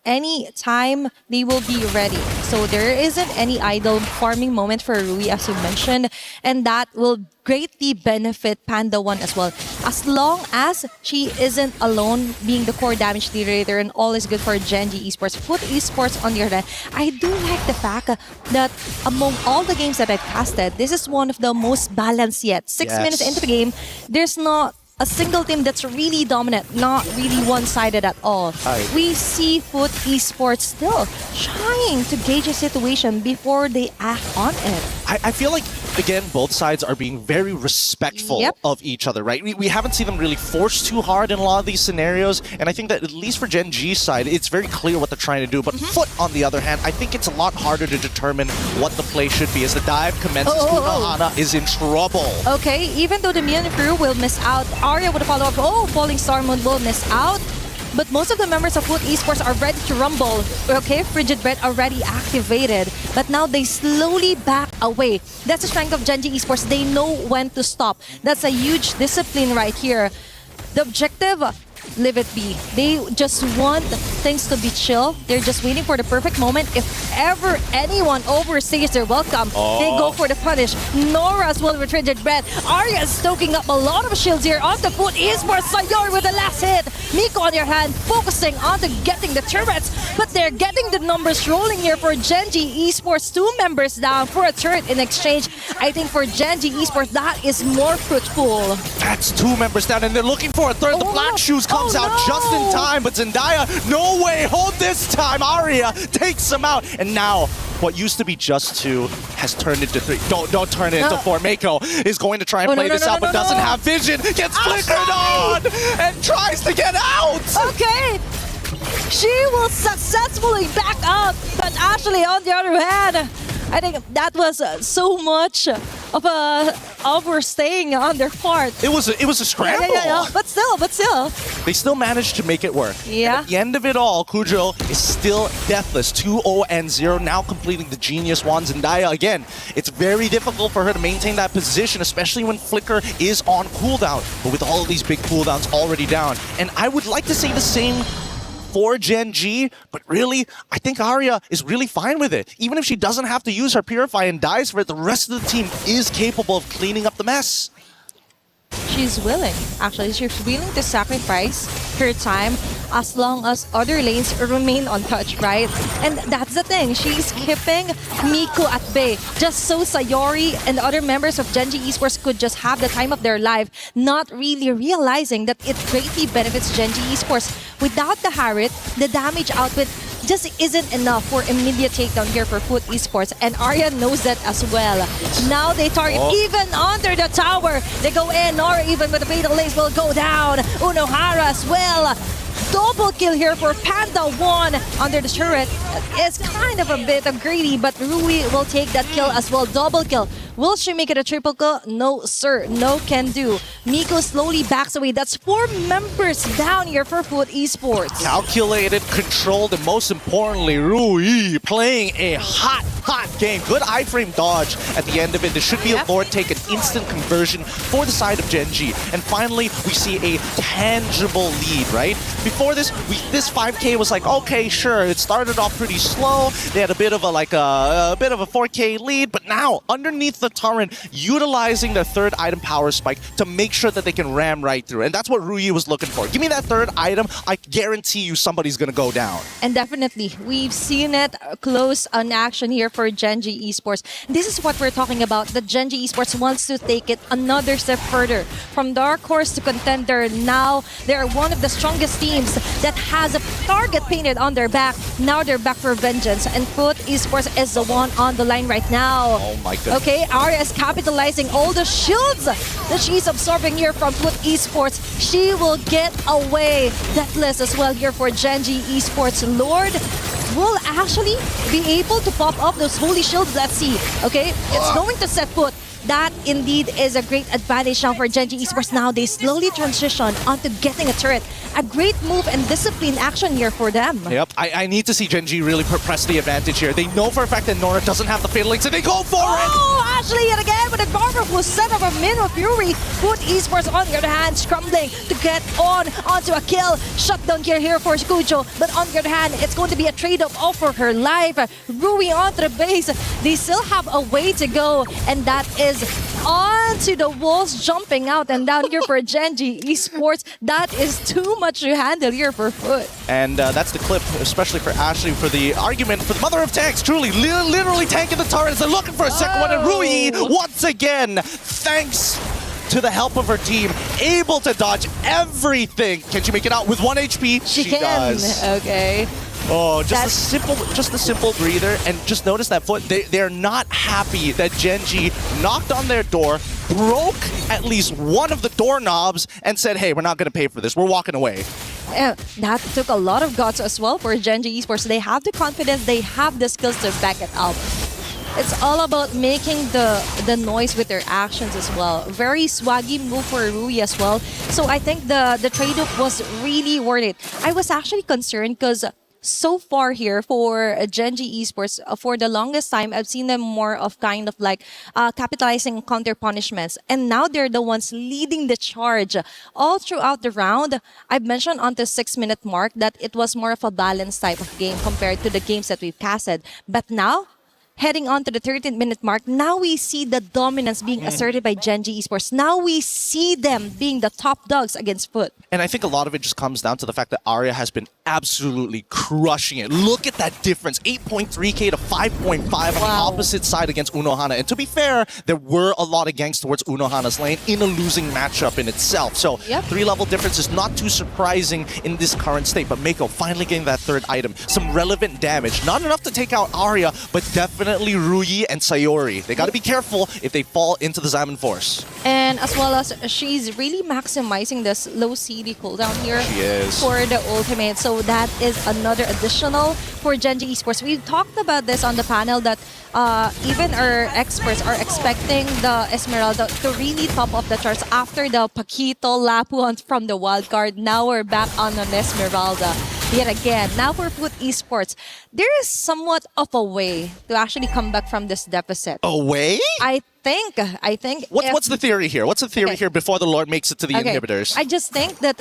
any time they will be ready. So there isn't any idle farming moment for Rui, as you mentioned, and that will greatly benefit Panda 1 as well. As long as she isn't alone being the core damage leader, and all is good for Genji Esports. Foot Esports on the other hand, I do like the fact that among all the games that I've casted, this is one of the most balanced yet. 6 minutes into the game, there's not a single team that's really dominant, not really one-sided at all. We see Foot Esports still trying to gauge a situation before they act on it. I feel like, again, both sides are being very respectful of each other, right? We haven't seen them really force too hard in a lot of these scenarios, and I think that at least for Gen G's side, it's very clear what they're trying to do. But Foot, on the other hand, I think it's a lot harder to determine what the play should be. As the dive commences, Unohana is in trouble. Okay, even though the Mian crew will miss out, Arya would follow up. Oh, Falling Star Moon will miss out. But most of the members of Foot Esports are ready to rumble. Okay, Frigid Bread already activated. But now they slowly back away. That's the strength of Genji Esports. They know when to stop. That's a huge discipline right here. The objective, leave it be. They just want things to be chill. They're just waiting for the perfect moment. If ever anyone overstays their welcome, they go for the punish. Nora as well with Frigid Bread. Arya is stoking up a lot of shields here on the Foot Esports. Sayori with the last hit. Miko on your hand, focusing on getting the turrets. But they're getting the numbers rolling here for Genji Esports. 2 members down for a turret in exchange. I think for Genji Esports, that is more fruitful. That's 2 members down, and they're looking for a third. The Black Shoes comes out just in time, but Zendaya, no way, hold this time. Arya takes him out, and now what used to be just 2 has turned into 3. Don't turn it into 4. Mako is going to try and play this out, but doesn't have vision. Gets flickered on and tries to get out. Okay. She will successfully back up, but Ashley on the other hand, I think that was so much of a overstaying on their part. It was a scramble. Yeah. But still. They still managed to make it work. Yeah. And at the end of it all, Kujo is still deathless. 2-0-0, now completing the Genius Wand. Zendaya, again, it's very difficult for her to maintain that position, especially when Flicker is on cooldown. But with all of these big cooldowns already down. And I would like to say the same for Gen G, but really, I think Arya is really fine with it. Even if she doesn't have to use her Purify and dies for it, the rest of the team is capable of cleaning up the mess. She's willing. Actually, she's willing to sacrifice her time. as long as other lanes remain untouched, right? And that's the thing. She's keeping Miku at bay just so Sayori and other members of Gen G Esports could just have the time of their life, not really realizing that it greatly benefits Gen G Esports. Without the Harit, the damage output just isn't enough for immediate takedown here for Foot Esports, and Arya knows that as well. Now they target even under the tower. They go in, or even with the fatal lace will go down. Unohara as well. Double kill here for Panda 1 under the turret. It's kind of a bit of greedy, but Rui will take that kill as well. Double kill. Will she make it a triple kill? No, sir. No can do. Miko slowly backs away. That's 4 members down here for Foot Esports. Calculated, controlled, and most importantly, Rui playing a hot game. Good iframe dodge at the end of it. There should be a Lord take, an instant conversion for the side of Gen G. And finally, we see a tangible lead, right? Before this, this 5K was like, okay, sure, it started off pretty slow. They had a bit of a 4K lead, but now underneath the turret, utilizing the third item power spike to make sure that they can ram right through. And that's what Rui was looking for. Give me that third item, I guarantee you somebody's gonna go down. And definitely, we've seen it close on action here for Gen G Esports. This is what we're talking about. The Gen G Esports wants to take it another step further. From dark horse to contender, now they're one of the strongest teams that has a target painted on their back. Now they're back for vengeance. And Foot Esports is the one on the line right now. Oh my goodness. Okay, Arya is capitalizing all the shields that she's absorbing here from Foot Esports. She will get away. Deathless as well here for Gen G Esports. Lord will actually be able to pop up those holy shields. Let's see. Okay, it's going to set Foot. That indeed is a great advantage now for Gen G Esports. Now they slowly transition onto getting a turret. A great move and discipline action here for them. Yep, I need to see Gen G really press the advantage here. They know for a fact that Nora doesn't have the fatal links, and they go for it! Oh, Ashley yet again with a powerful set of a Minnow Fury. Foot Esports on the other hand scrambling to get onto a kill. Shutdown here for Kujo, but on the other hand, it's going to be a trade-off for her life. Rui onto the base. They still have a way to go, and that is onto the walls, jumping out and down here for Gen G Esports. That is too much to handle here for Foot. And that's the clip, especially for Ashley, for the argument for the mother of tanks. Truly, literally tanking the turrets. They're looking for a second one. And Rui, once again, thanks to the help of her team, able to dodge everything. Can she make it out with 1 HP? She can. Does. Okay. Oh, just a simple breather, and just notice that Foot, they're not happy that Gen G knocked on their door, broke at least one of the doorknobs, and said, hey, we're not going to pay for this. We're walking away. That took a lot of guts as well for Gen G Esports. They have the confidence, they have the skills to back it up. It's all about making the noise with their actions as well. Very swaggy move for Rui as well. So I think the trade-off was really worth it. I was actually concerned because so far here for Gen G Esports, for the longest time, I've seen them more of kind of like capitalizing on counter punishments. And now they're the ones leading the charge. All throughout the round, I've mentioned on the 6-minute mark that it was more of a balanced type of game compared to the games that we've casted. But now, heading on to the 13th-minute mark, now we see the dominance being asserted by Gen G Esports. Now we see them being the top dogs against Foot. And I think a lot of it just comes down to the fact that Arya has been absolutely crushing it. Look at that difference, 8.3k to 5.5 on the opposite side against Unohana. And to be fair, there were a lot of ganks towards Unohana's lane in a losing matchup in itself. So 3-level difference is not too surprising in this current state. But Mako finally getting that third item. Some relevant damage. Not enough to take out Arya, but definitely Rui and Sayori. They got to be careful if they fall into the Xamon Force. And as well as she's really maximizing this low CD cooldown here for the ultimate. So that is another additional for Gen G Esports. We've talked about this on the panel that even our experts are expecting the Esmeralda to really top off the charts after the Paquito Lapu from the wildcard. Now we're back on an Esmeralda. Yet again, now for Foot Esports, there is somewhat of a way to actually come back from this deficit. A way? I think What's the theory here? What's the theory here before the Lord makes it to the inhibitors? I just think that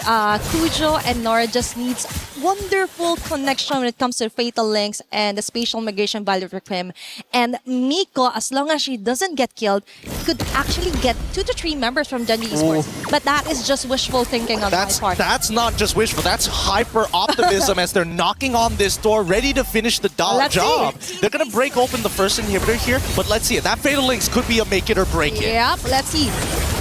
Cujo and Nora just needs wonderful connection when it comes to Fatal Links and the spatial migration value for him. And Miko, as long as she doesn't get killed, could actually get 2 to 3 members from Genji Esports. But that is just wishful thinking on my part. That's not just wishful. That's hyper optimism as they're knocking on this door, ready to finish the job. They're going to break open the first inhibitor here, but let's see it. That Fatal Links could be a make it or break it. Yep, let's see.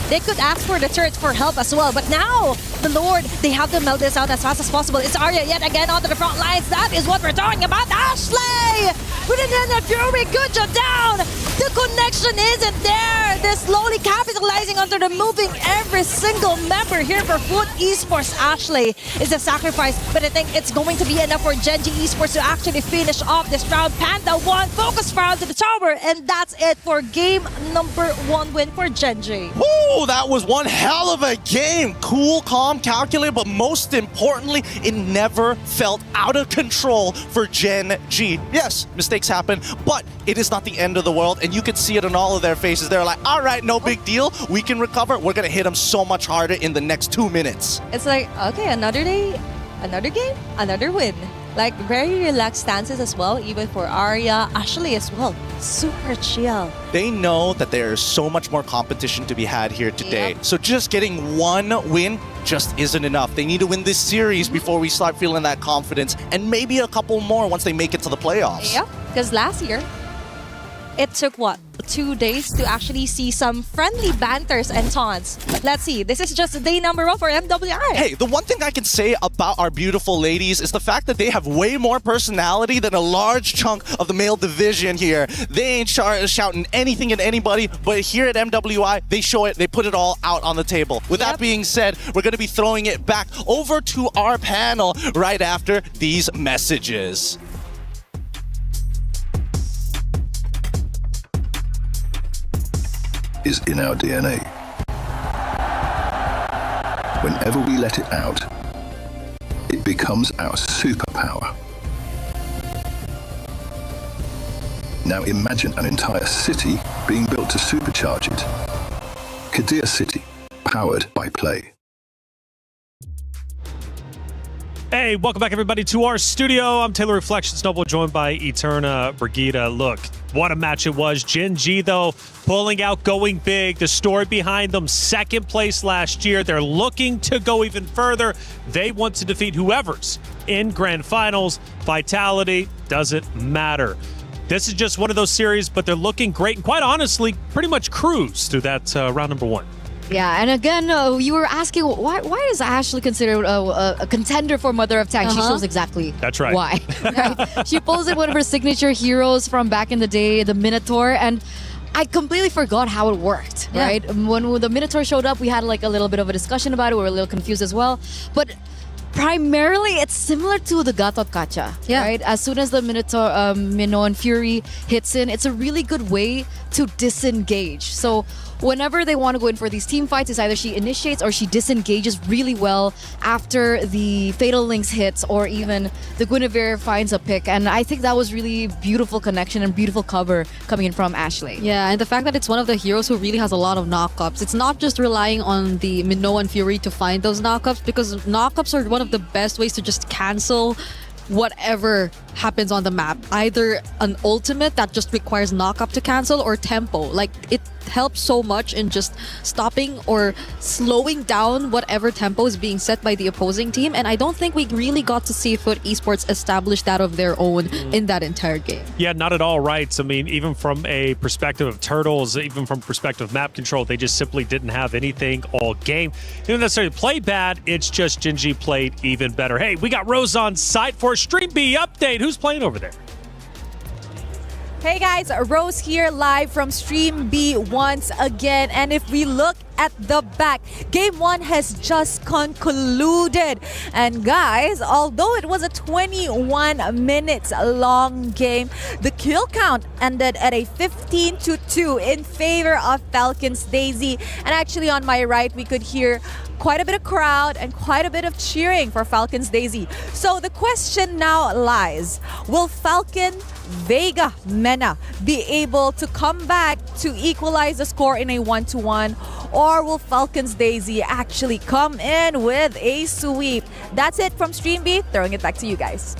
They could ask for the turret for help as well, but now the Lord, they have to melt this out as fast as possible. It's Arya yet again onto the front lines. That is what we're talking about. Ashley! With an Fury, good job down. The connection isn't there. They're slowly capitalizing onto the moving every single member here for Foot Esports. Ashley is a sacrifice, but I think it's going to be enough for Genji Esports to actually finish off this round. Panda 1, focus round to the tower, and that's it for game number 1 win for Genji. Woo! That was one hell of a game. Cool, calm, calculated, but most importantly, it never felt out of control for Gen G. Yes, mistakes happen, but it is not the end of the world, and you can see it in all of their faces. They're like, all right, no big deal. We can recover. We're going to hit them so much harder in the next 2 minutes. It's like, okay, another day, another game, another win. Like, very relaxed stances as well, even for Arya, Ashley as well. Super chill. They know that there is so much more competition to be had here today. So just getting one win just isn't enough. They need to win this series before we start feeling that confidence, and maybe a couple more once they make it to the playoffs. Yeah, because last year, it took what? 2 days to actually see some friendly banters and taunts. Let's see, this is just day number 1 for MWI. Hey, the one thing I can say about our beautiful ladies is the fact that they have way more personality than a large chunk of the male division here. They ain't shouting anything at anybody, but here at MWI, they show it, they put it all out on the table. With that being said, we're going to be throwing it back over to our panel right after these messages. Is in our DNA. Whenever we let it out, it becomes our superpower. Now imagine an entire city being built to supercharge it. Kadir City, powered by play. Hey, welcome back, everybody, to our studio. I'm Taylor Reflection Snowball, joined by Eterna Brigida. Look, what a match it was. Gen G, though, pulling out, going big. The story behind them, second place last year. They're looking to go even further. They want to defeat whoever's in grand finals. Vitality doesn't matter. This is just one of those series, but they're looking great and, quite honestly, pretty much cruise through that round number 1. Yeah, and again, you were asking why is Ashley considered a contender for Mother of Tanks? She shows exactly That's right. why. Right? She posted one of her signature heroes from back in the day, the Minotaur, and I completely forgot how it worked, right? When the Minotaur showed up, we had like a little bit of a discussion about it. We were a little confused as well. But primarily, it's similar to the Gatot Kacha, right? As soon as the Minotaur, Minoan Fury hits in, it's a really good way to disengage. So whenever they want to go in for these team fights, it's either she initiates or she disengages really well after the Fatal Links hits, or even the Guinevere finds a pick. And I think that was really beautiful connection and beautiful cover coming in from Ashley. Yeah, and the fact that it's one of the heroes who really has a lot of knockups. It's not just relying on the Minoan Fury to find those knockups, because knockups are one of the best ways to just cancel whatever happens on the map. Either an ultimate that just requires knockup to cancel, or tempo. Like, it helps so much in just stopping or slowing down whatever tempo is being set by the opposing team. And I don't think we really got to see Foot Esports establish that of their own in that entire game. Yeah, not at all right. I mean, even from a perspective of Turtles, even from perspective of map control, they just simply didn't have anything all game. They didn't necessarily play bad, it's just Gen G played even better. Hey, we got Rose on site for a Stream B update. Who's playing over there? Hey guys, Rose here live from Stream B once again. And if we look at the back. Game 1 has just concluded. And guys, although it was a 21 minutes long game, the kill count ended at a 15-2 in favor of Falcons Daisy. And actually on my right, we could hear quite a bit of crowd and quite a bit of cheering for Falcons Daisy. So the question now lies, will Falcon Vega Mena be able to come back to equalize the score in a 1-1, or will Falcons Daisy actually come in with a sweep? That's it from Stream B. Throwing it back to you guys.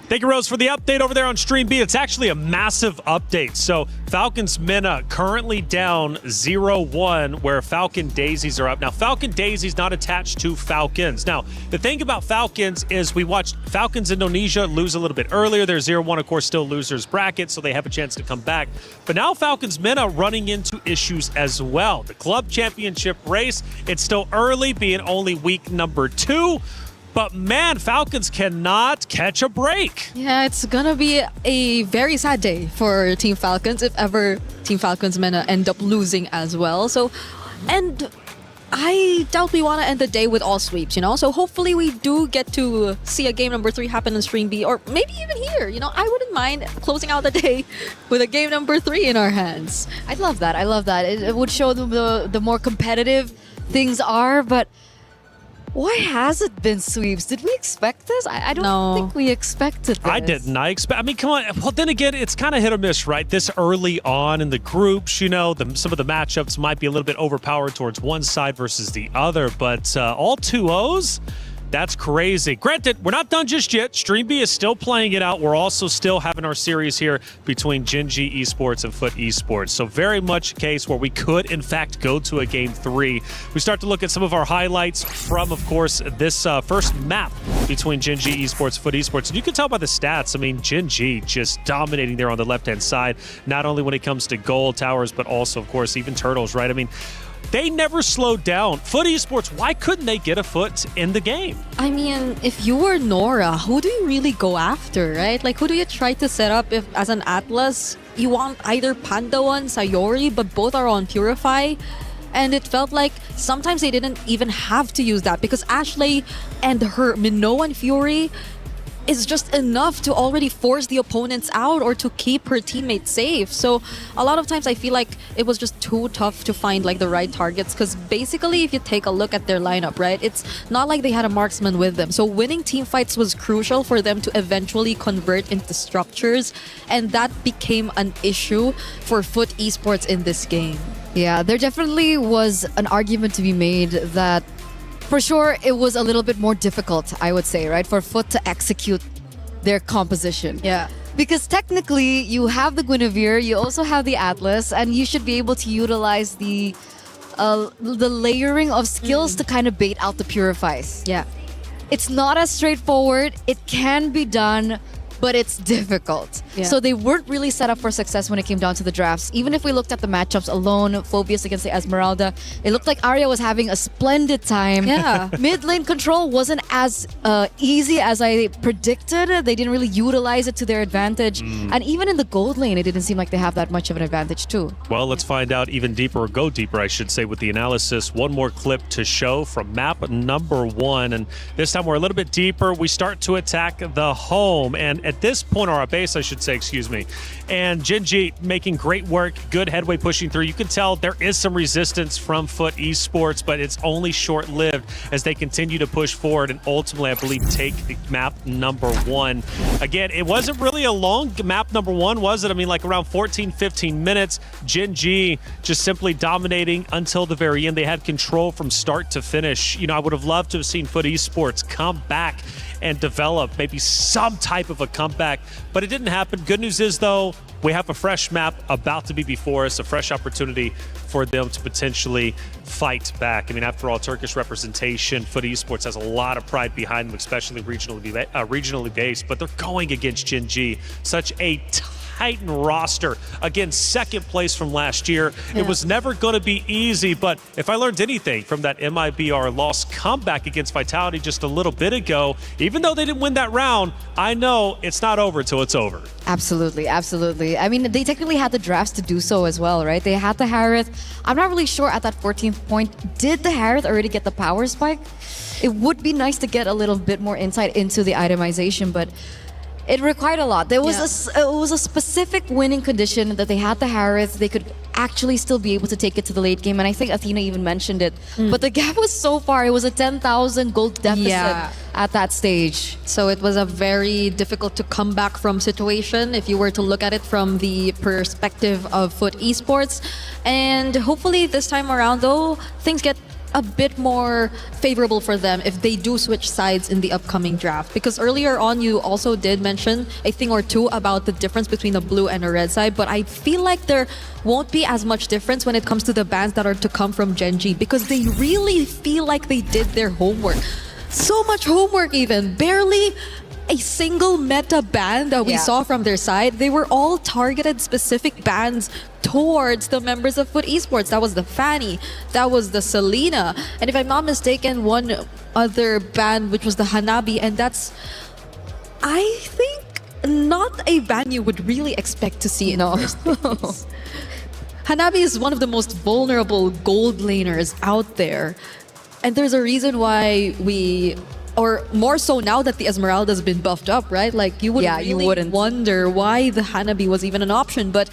Thank you, Rose, for the update over there on Stream B. It's actually a massive update. So Falcons Mena currently down 0-1, where Falcon Daisies are up. Now, Falcon Daisies not attached to Falcons. Now, the thing about Falcons is we watched Falcons Indonesia lose a little bit earlier. They're 0-1, of course, still losers bracket, so they have a chance to come back. But now Falcons Mena running into issues as well. The club championship race, it's still early, being only week number 2. But man, Falcons cannot catch a break. Yeah, it's gonna be a very sad day for Team Falcons if ever Team Falcons Mena end up losing as well. So, and I doubt we want to end the day with all sweeps, you know? So hopefully we do get to see a game number 3 happen in Stream B, or maybe even here, you know? I wouldn't mind closing out the day with a game number 3 in our hands. I love that. I love that. It would show them the more competitive things are, but why has it been sweeps? Did we expect this? I don't think we expected this. I didn't. I mean, come on. Well, then again, it's kind of hit or miss, right? This early on in the groups, you know, some of the matchups might be a little bit overpowered towards one side versus the other, but all 2-0s? That's crazy. Granted, we're not done just yet. Stream B is still playing it out. We're also still having our series here between Gen G Esports and Foot Esports. So very much a case where we could, in fact, go to a game 3. We start to look at some of our highlights from, of course, this first map between Gen G Esports, Foot Esports. And you can tell by the stats, I mean, Gen G just dominating there on the left-hand side, not only when it comes to gold towers, but also, of course, even turtles, right? I mean, they never slowed down. Foot Esports, why couldn't they get a foot in the game? I mean, if you were Nora, who do you really go after, right? Like, who do you try to set up if, as an Atlas, you want either Pandawan, Sayori, but both are on Purify? And it felt like sometimes they didn't even have to use that because Ashley and her Minoan Fury is just enough to already force the opponents out or to keep her teammates safe. So a lot of times I feel like it was just too tough to find like the right targets, because basically if you take a look at their lineup, right, it's not like they had a marksman with them. So winning team fights was crucial for them to eventually convert into structures, and that became an issue for Foot Esports in this game. Yeah, there definitely was an argument to be made that for sure, it was a little bit more difficult, I would say, right, for Foot to execute their composition. Yeah. Because technically, you have the Guinevere, you also have the Atlas, and you should be able to utilize the layering of skills to kind of bait out the Purifies. Yeah. It's not as straightforward. It can be done, but it's difficult. Yeah. So they weren't really set up for success when it came down to the drafts. Even if we looked at the matchups alone, Phobius against the Esmeralda, it looked like Arya was having a splendid time. Yeah. Mid lane control wasn't as easy as I predicted. They didn't really utilize it to their advantage. And even in the gold lane, it didn't seem like they have that much of an advantage too. Well, let's find out even deeper, or go deeper, I should say, with the analysis. One more clip to show from map number 1. And this time we're a little bit deeper. We start to attack the home. And at this point, or our base, I should say, excuse me. And Gen G making great work, good headway pushing through. You can tell there is some resistance from Foot Esports, but it's only short-lived as they continue to push forward and ultimately, I believe, take the map number 1. Again, it wasn't really a long map number 1, was it? I mean, like around 14, 15 minutes. Gen G just simply dominating until the very end. They had control from start to finish. You know, I would have loved to have seen Foot Esports come back and develop maybe some type of a comeback, but it didn't happen. Good news is, though, we have a fresh map about to be before us, a fresh opportunity for them to potentially fight back. I mean, after all, Turkish representation, Foot Esports has a lot of pride behind them, especially regionally based, but they're going against Gen G, such a tightened roster. Again, second place from last year. It was never going to be easy, but if I learned anything from that MIBR loss comeback against Vitality just a little bit ago, even though they didn't win that round, I know it's not over till it's over. Absolutely, absolutely. I mean, they technically had the drafts to do so as well, right? They had the Harith. I'm not really sure at that 14th point, did the Harith already get the power spike? It would be nice to get a little bit more insight into the itemization, but it required a lot. There was it was a specific winning condition that they had the Harith. They could actually still be able to take it to the late game, and I think Athena even mentioned it. But the gap was so far. It was a 10,000 gold deficit at that stage. So it was a very difficult to come back from situation if you were to look at it from the perspective of Foot Esports. And hopefully this time around, though, things get a bit more favorable for them if they do switch sides in the upcoming draft. Because earlier on, you also did mention a thing or two about the difference between a blue and a red side, but I feel like there won't be as much difference when it comes to the bans that are to come from Gen G, because they really feel like they did their homework. So much homework even. Barely a single meta ban that we saw from their side. They were all targeted specific bans towards the members of Foot Esports. That was the Fanny, that was the Selena, and if I'm not mistaken, one other ban which was the Hanabi, and that's, I think, not a ban you would really expect to see in the first place. Hanabi is one of the most vulnerable gold laners out there, and there's a reason why we, or more so now that the Esmeralda's been buffed up, right? Like, you would really wonder why the Hanabi was even an option, but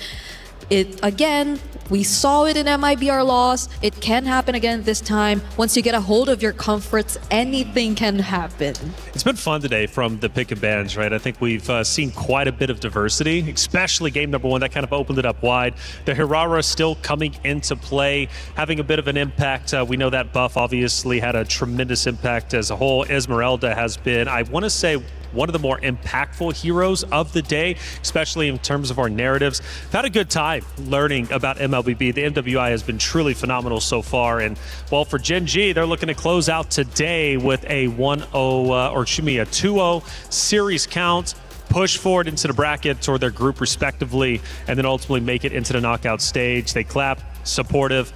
it, again, we saw it in MIBR loss. It can happen again this time. Once you get a hold of your comforts, anything can happen. It's been fun today from the pick and bans, right? I think we've seen quite a bit of diversity, especially game number one. That kind of opened it up wide. The Hirara still coming into play, having a bit of an impact. We know that buff obviously had a tremendous impact as a whole. Esmeralda has been, I want to say, one of the more impactful heroes of the day, especially in terms of our narratives. I've had a good time learning about MLBB. The MWI has been truly phenomenal so far. And well, for Gen G, they're looking to close out today with a 2-0 series count, push forward into the brackets or their group respectively, and then ultimately make it into the knockout stage. They clap, supportive.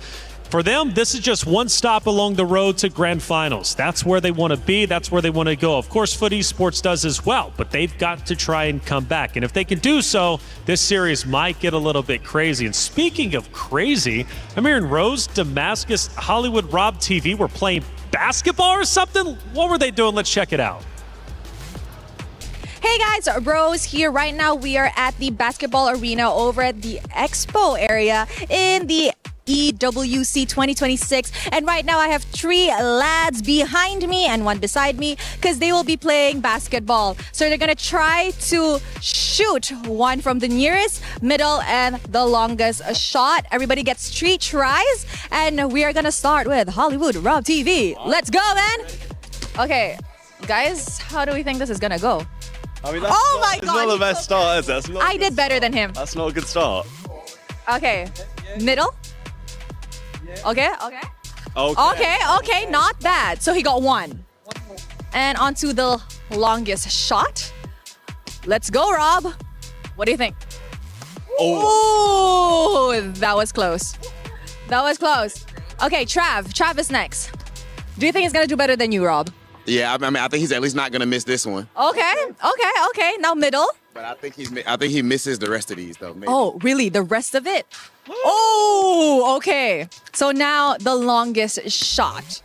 For them, this is just one stop along the road to grand finals. That's where they want to be. That's where they want to go. Of course, Foot Esports does as well, but they've got to try and come back. And if they can do so, this series might get a little bit crazy. And speaking of crazy, I'm hearing Rose, Damascus, Hollywood, Rob TV were playing basketball or something. What were they doing? Let's check it out. Hey guys, Rose here. Right now we are at the basketball arena over at the Expo area in the EWC26, and right now I have 3 lads behind me and 1 beside me because they will be playing basketball. So they're gonna try to shoot one from the nearest, middle, and the longest shot. Everybody gets 3 tries, and we are gonna start with Hollywood Rob TV. Let's go, man. Okay, guys, how do we think this is gonna go? I mean, my it's God, not the best start, is it? I did better than him. That's not a good start. Okay, middle. Okay. Okay, not bad. So he got 1. And onto the longest shot. Let's go, Rob. What do you think? Oh, that was close. That was close. Okay, Trav is next. Do you think he's gonna do better than you, Rob? Yeah, I mean, I think he's at least not gonna miss this one. Okay. Now middle. But I think he misses the rest of these though. Maybe. Oh, really? The rest of it? Oh, okay. So now the longest shot.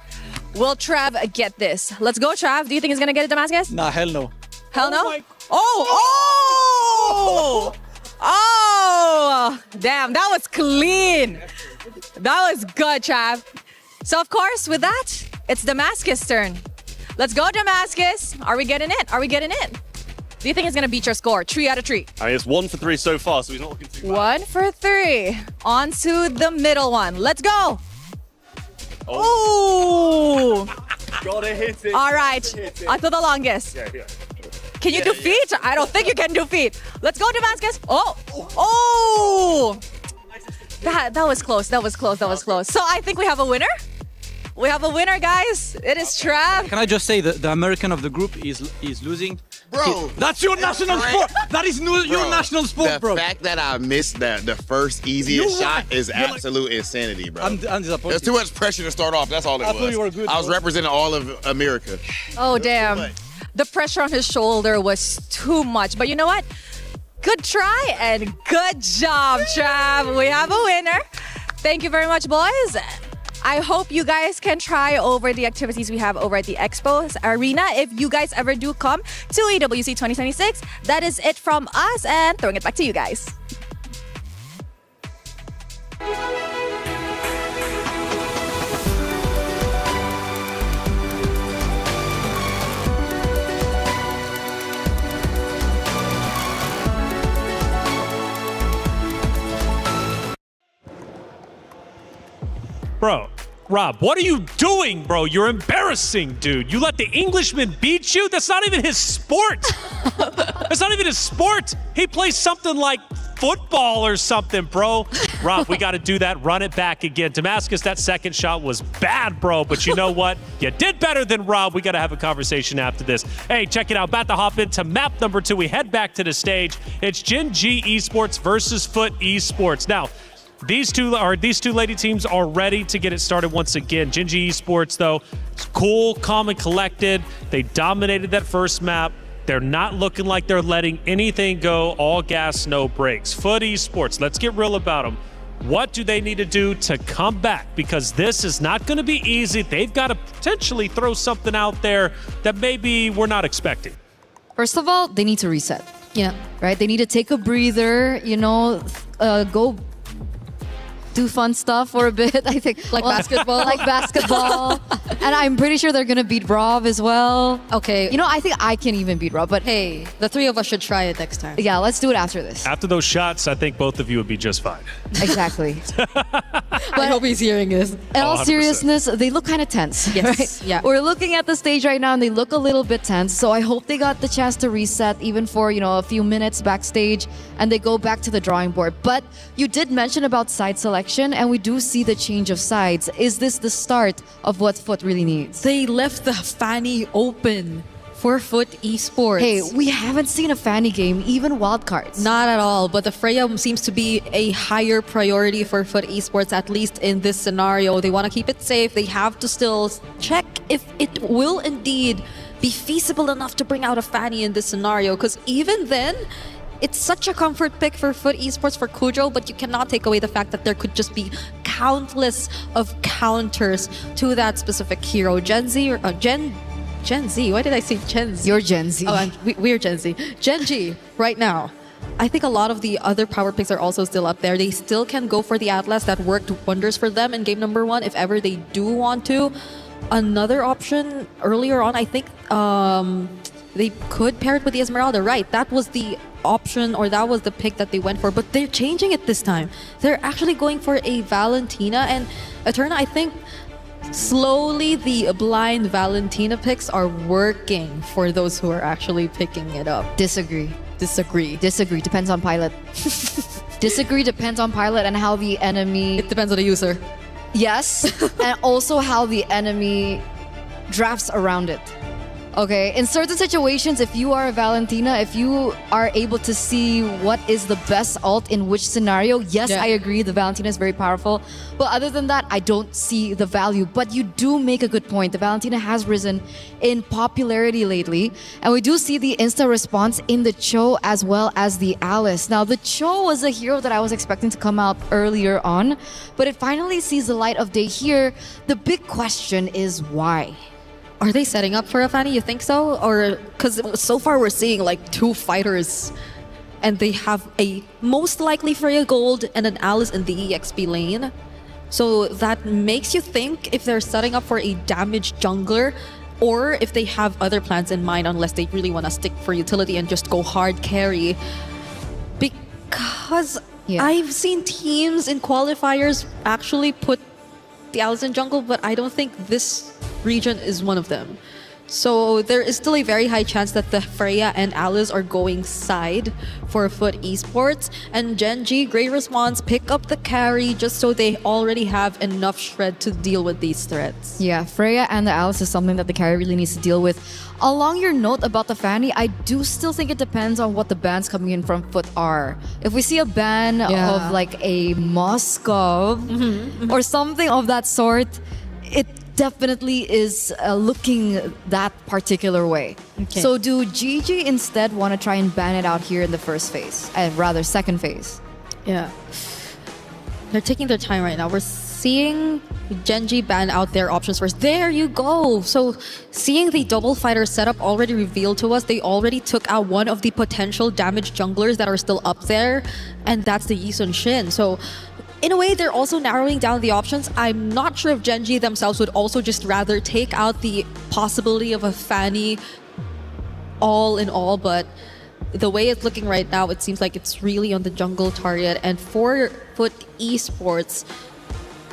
Will Trav get this? Let's go, Trav. Do you think he's gonna get it, Damascus? Nah, hell no. Hell no? Oh! Damn, that was clean. That was good, Trav. So of course, with that, it's Damascus' turn. Let's go, Damascus. Are we getting it? Do you think he's gonna beat your score? 3 out of 3. I mean, it's 1 for 3 so far, so he's not looking too bad. 1 for 3. On to the middle one. Let's go. Oh. Gotta hit it. All right. Onto the longest. Yeah. Can you do feet? I don't think you can do feet. Let's go, Damascus. Oh. That was close. So I think we have a winner. We have a winner, guys. It is Trav. Can I just say that the American of the group is losing? Bro, That's your national sport. That is your national sport, bro. The fact that I missed the first easiest shot is absolute insanity, bro. I'm disappointed. There's too much pressure to start off. That's all it I was. thought you were good, I was bro. representing all of America. Oh, damn. The pressure on his shoulder was too much. But you know what? Good try and good job, Trav. We have a winner. Thank you very much, boys. I hope you guys can try over the activities we have over at the Expo Arena. If you guys ever do come to EWC 2026, that is it from us, and throwing it back to you guys. Bro, Rob, what are you doing, bro? You're embarrassing, dude. You let the Englishman beat you? That's not even his sport. That's not even his sport. He plays something like football or something, bro. Rob, we got to do that. Run it back again. Damascus, that second shot was bad, bro. But you know what? You did better than Rob. We got to have a conversation after this. Hey, check it out. About to hop into map number 2. We head back to the stage. It's Gen G Esports versus Foot Esports. Now, these two lady teams are ready to get it started once again. Gen G Esports, though, cool, calm, and collected. They dominated that first map. They're not looking like they're letting anything go. All gas, no brakes. Foot Esports, let's get real about them. What do they need to do to come back? Because this is not going to be easy. They've got to potentially throw something out there that maybe we're not expecting. First of all, they need to reset. Yeah. Right? They need to take a breather, go do fun stuff for a bit, I think. Like basketball? Like basketball. And I'm pretty sure they're going to beat Rob as well. Okay. I think I can even beat Rob, but hey, the three of us should try it next time. Yeah, let's do it after this. After those shots, I think both of you would be just fine. Exactly. I hope he's hearing this. In all 100%. seriousness, they look kind of tense. Yes, Right? yeah. We're looking at the stage right now and they look a little bit tense. So I hope they got the chance to reset even for, a few minutes backstage and they go back to the drawing board. But you did mention about side selection and we do see the change of sides. Is this the start of what Foot really needs? They left the Fanny open for Foot Esports. Hey, we haven't seen a Fanny game, even wildcards. Not at all, but the Freya seems to be a higher priority for Foot Esports, at least in this scenario. They want to keep it safe. They have to still check if it will indeed be feasible enough to bring out a Fanny in this scenario, because even then, it's such a comfort pick for Foot Esports for Kujo, but you cannot take away the fact that there could just be countless of counters to that specific hero. Gen Z, why did I say Gen Z? You're Gen Z. Oh, we're Gen Z. Gen G, right now. I think a lot of the other power picks are also still up there. They still can go for the Atlas that worked wonders for them in game number 1 if ever they do want to. Another option earlier on, I think they could pair it with the Esmeralda, right? That was the option, or that was the pick that they went for, but they're changing it this time. They're actually going for a Valentina and Eterna. I think slowly the blind Valentina picks are working for those who are actually picking it up. Disagree. Depends on pilot. Disagree depends on pilot and how the enemy... It depends on the user. Yes, and also how the enemy drafts around it. Okay, in certain situations, if you are a Valentina, if you are able to see what is the best ult in which scenario, yes, Yeah. I agree, the Valentina is very powerful. But other than that, I don't see the value. But you do make a good point. The Valentina has risen in popularity lately. And we do see the insta response in the Cho as well as the Alice. Now, the Cho was a hero that I was expecting to come out earlier on, but it finally sees the light of day here. The big question is why? Are they setting up for a Fanny? You think so? Or because so far we're seeing like 2 fighters and they have a most likely Freya Gold and an Alice in the EXP lane. So that makes you think if they're setting up for a damaged jungler or if they have other plans in mind, unless they really want to stick for utility and just go hard carry. Because I've seen teams in qualifiers actually put the Alice in jungle, but I don't think this region is one of them. So there is still a very high chance that the Freya and Alice are going side for Foot Esports. And Genji, great response, pick up the carry just so they already have enough shred to deal with these threats. Yeah, Freya and the Alice is something that the carry really needs to deal with. Along your note about the Fanny, I do still think it depends on what the bans coming in from Foot are. If we see a ban of like a Moscow or something of that sort, it definitely is looking that particular way. Okay. So do GG instead want to try and ban it out here in the first phase, rather second phase? Yeah. They're taking their time right now. We're seeing Genji ban out their options first. There you go. So seeing the double fighter setup already revealed to us, they already took out one of the potential damage junglers that are still up there, and that's the Yi Sun Shin. So in a way, they're also narrowing down the options. I'm not sure if Genji themselves would also just rather take out the possibility of a Fanny all in all, but the way it's looking right now, it seems like it's really on the jungle target. And for Foot Esports,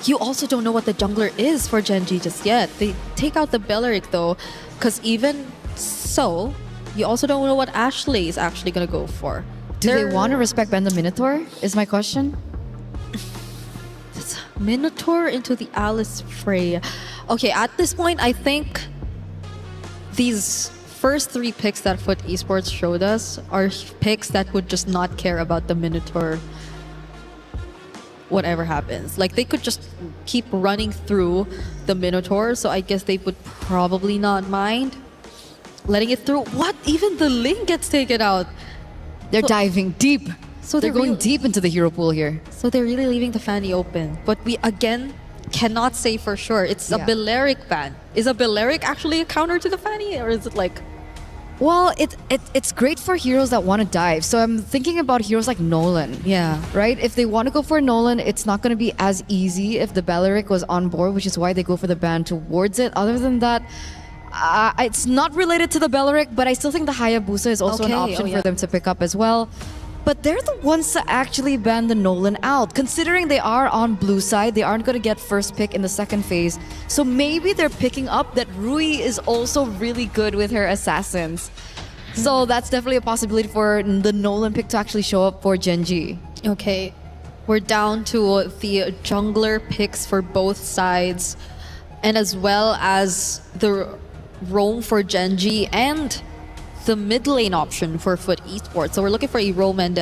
you also don't know what the jungler is for Genji just yet. They take out the Belleric though, because even so, you also don't know what Ashley is actually going to go for. Do they want to respect ban the Minotaur, is my question? Minotaur into the Alice Freya. Okay, at this point, I think these first 3 picks that Foot Esports showed us are picks that would just not care about the Minotaur, whatever happens. Like, they could just keep running through the Minotaur, so I guess they would probably not mind letting it through. What? Even the Ling gets taken out. They're diving deep. So they're going deep into the hero pool here. So they're really leaving the Fanny open. But we, again, cannot say for sure. It's a Belleric ban. Is a Belleric actually a counter to the Fanny? Or is it like... Well, it's great for heroes that want to dive. So I'm thinking about heroes like Nolan. Yeah. Right? If they want to go for Nolan, it's not going to be as easy if the Belleric was on board, which is why they go for the ban towards it. Other than that, it's not related to the Belleric, but I still think the Hayabusa is also an option for them to pick up as well. But they're the ones to actually ban the Nolan out. Considering they are on blue side, they aren't going to get first pick in the second phase. So maybe they're picking up that Rui is also really good with her assassins. So that's definitely a possibility for the Nolan pick to actually show up for Genji. Okay, we're down to the jungler picks for both sides, and as well as the roam for Genji and the mid lane option for Foot Esports. So we're looking for a roam and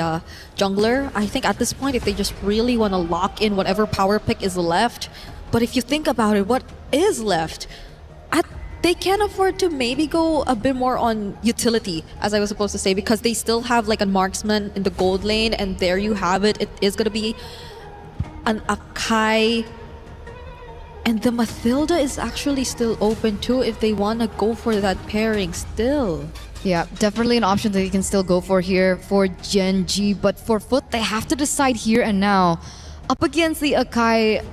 jungler. I think at this point, if they just really want to lock in whatever power pick is left, but if you think about it, what is left? They can afford to maybe go a bit more on utility, as I was supposed to say, because they still have like a marksman in the gold lane, and there you have it. It is going to be an Akai. And the Mathilda is actually still open too if they want to go for that pairing still. Yeah, definitely an option that you can still go for here for Genji. But for Foot, they have to decide here and now. Up against the Akai,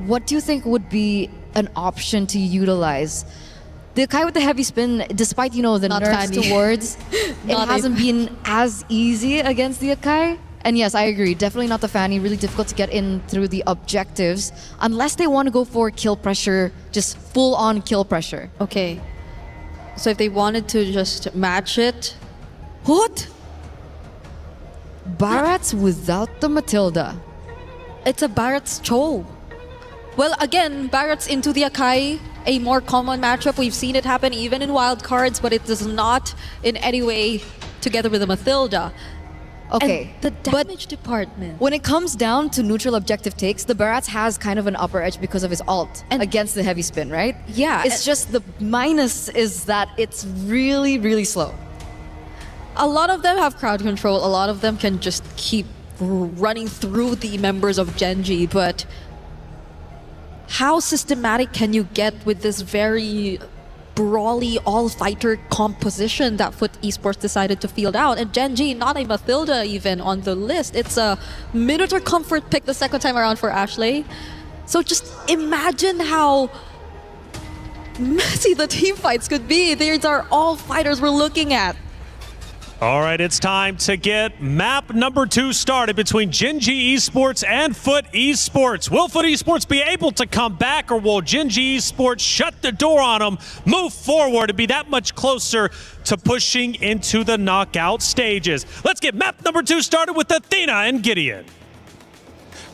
what do you think would be an option to utilize? The Akai with the heavy spin, despite, you know, the nerfs towards, it hasn't been as easy against the Akai. And yes, I agree. Definitely not the Fanny. Really difficult to get in through the objectives unless they want to go for kill pressure, just full on kill pressure. Okay. So if they wanted to just match it, what? Barats without the Matilda. It's a Barats Cho. Well, again, Barats into the Akai, a more common matchup. We've seen it happen even in wild cards, but it does not in any way together with the Mathilda. Okay, and the damage department. When it comes down to neutral objective takes, the Barats has kind of an upper edge because of his ult and against the heavy spin, right? Yeah. It's just the minus is that it's really, really slow. A lot of them have crowd control. A lot of them can just keep running through the members of Genji, but how systematic can you get with this very brawly all-fighter composition that Foot Esports decided to field out? And Genji, not a Mathilda even on the list. It's a Minotaur comfort pick the second time around for Ashley. So just imagine how messy the team fights could be. These are all fighters we're looking at. All right, it's time to get map number 2 started between Gen.G Esports and Foot Esports. Will Foot Esports be able to come back, or will Gen.G Esports shut the door on them, move forward, and be that much closer to pushing into the knockout stages? Let's get map number 2 started with Athena and Gideon.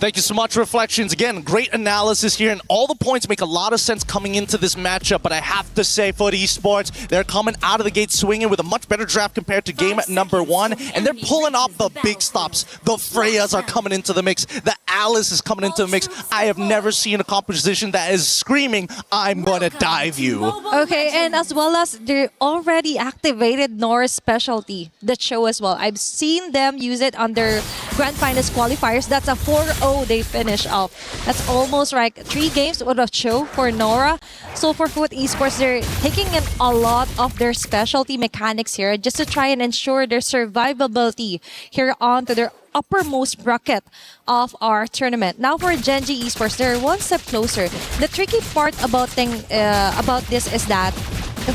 Thank you so much, Reflections. Again, great analysis here, and all the points make a lot of sense coming into this matchup, but I have to say, Foot Esports, they're coming out of the gate swinging with a much better draft compared to game number 1, and they're pulling off the big stops. The Freyas are coming into the mix. The Alice is coming into the mix. I have never seen a composition that is screaming, I'm gonna dive you. Okay, and as well as they already activated Nora's specialty, the show as well. I've seen them use it on their Grand Finals qualifiers. That's a 4-0 they finish off. That's almost like 3 games with a show for Nora. So for Foot Esports, they're taking in a lot of their specialty mechanics here just to try and ensure their survivability here onto their uppermost bracket of our tournament. Now for Gen.G Esports, they're one step closer. The tricky part about this is that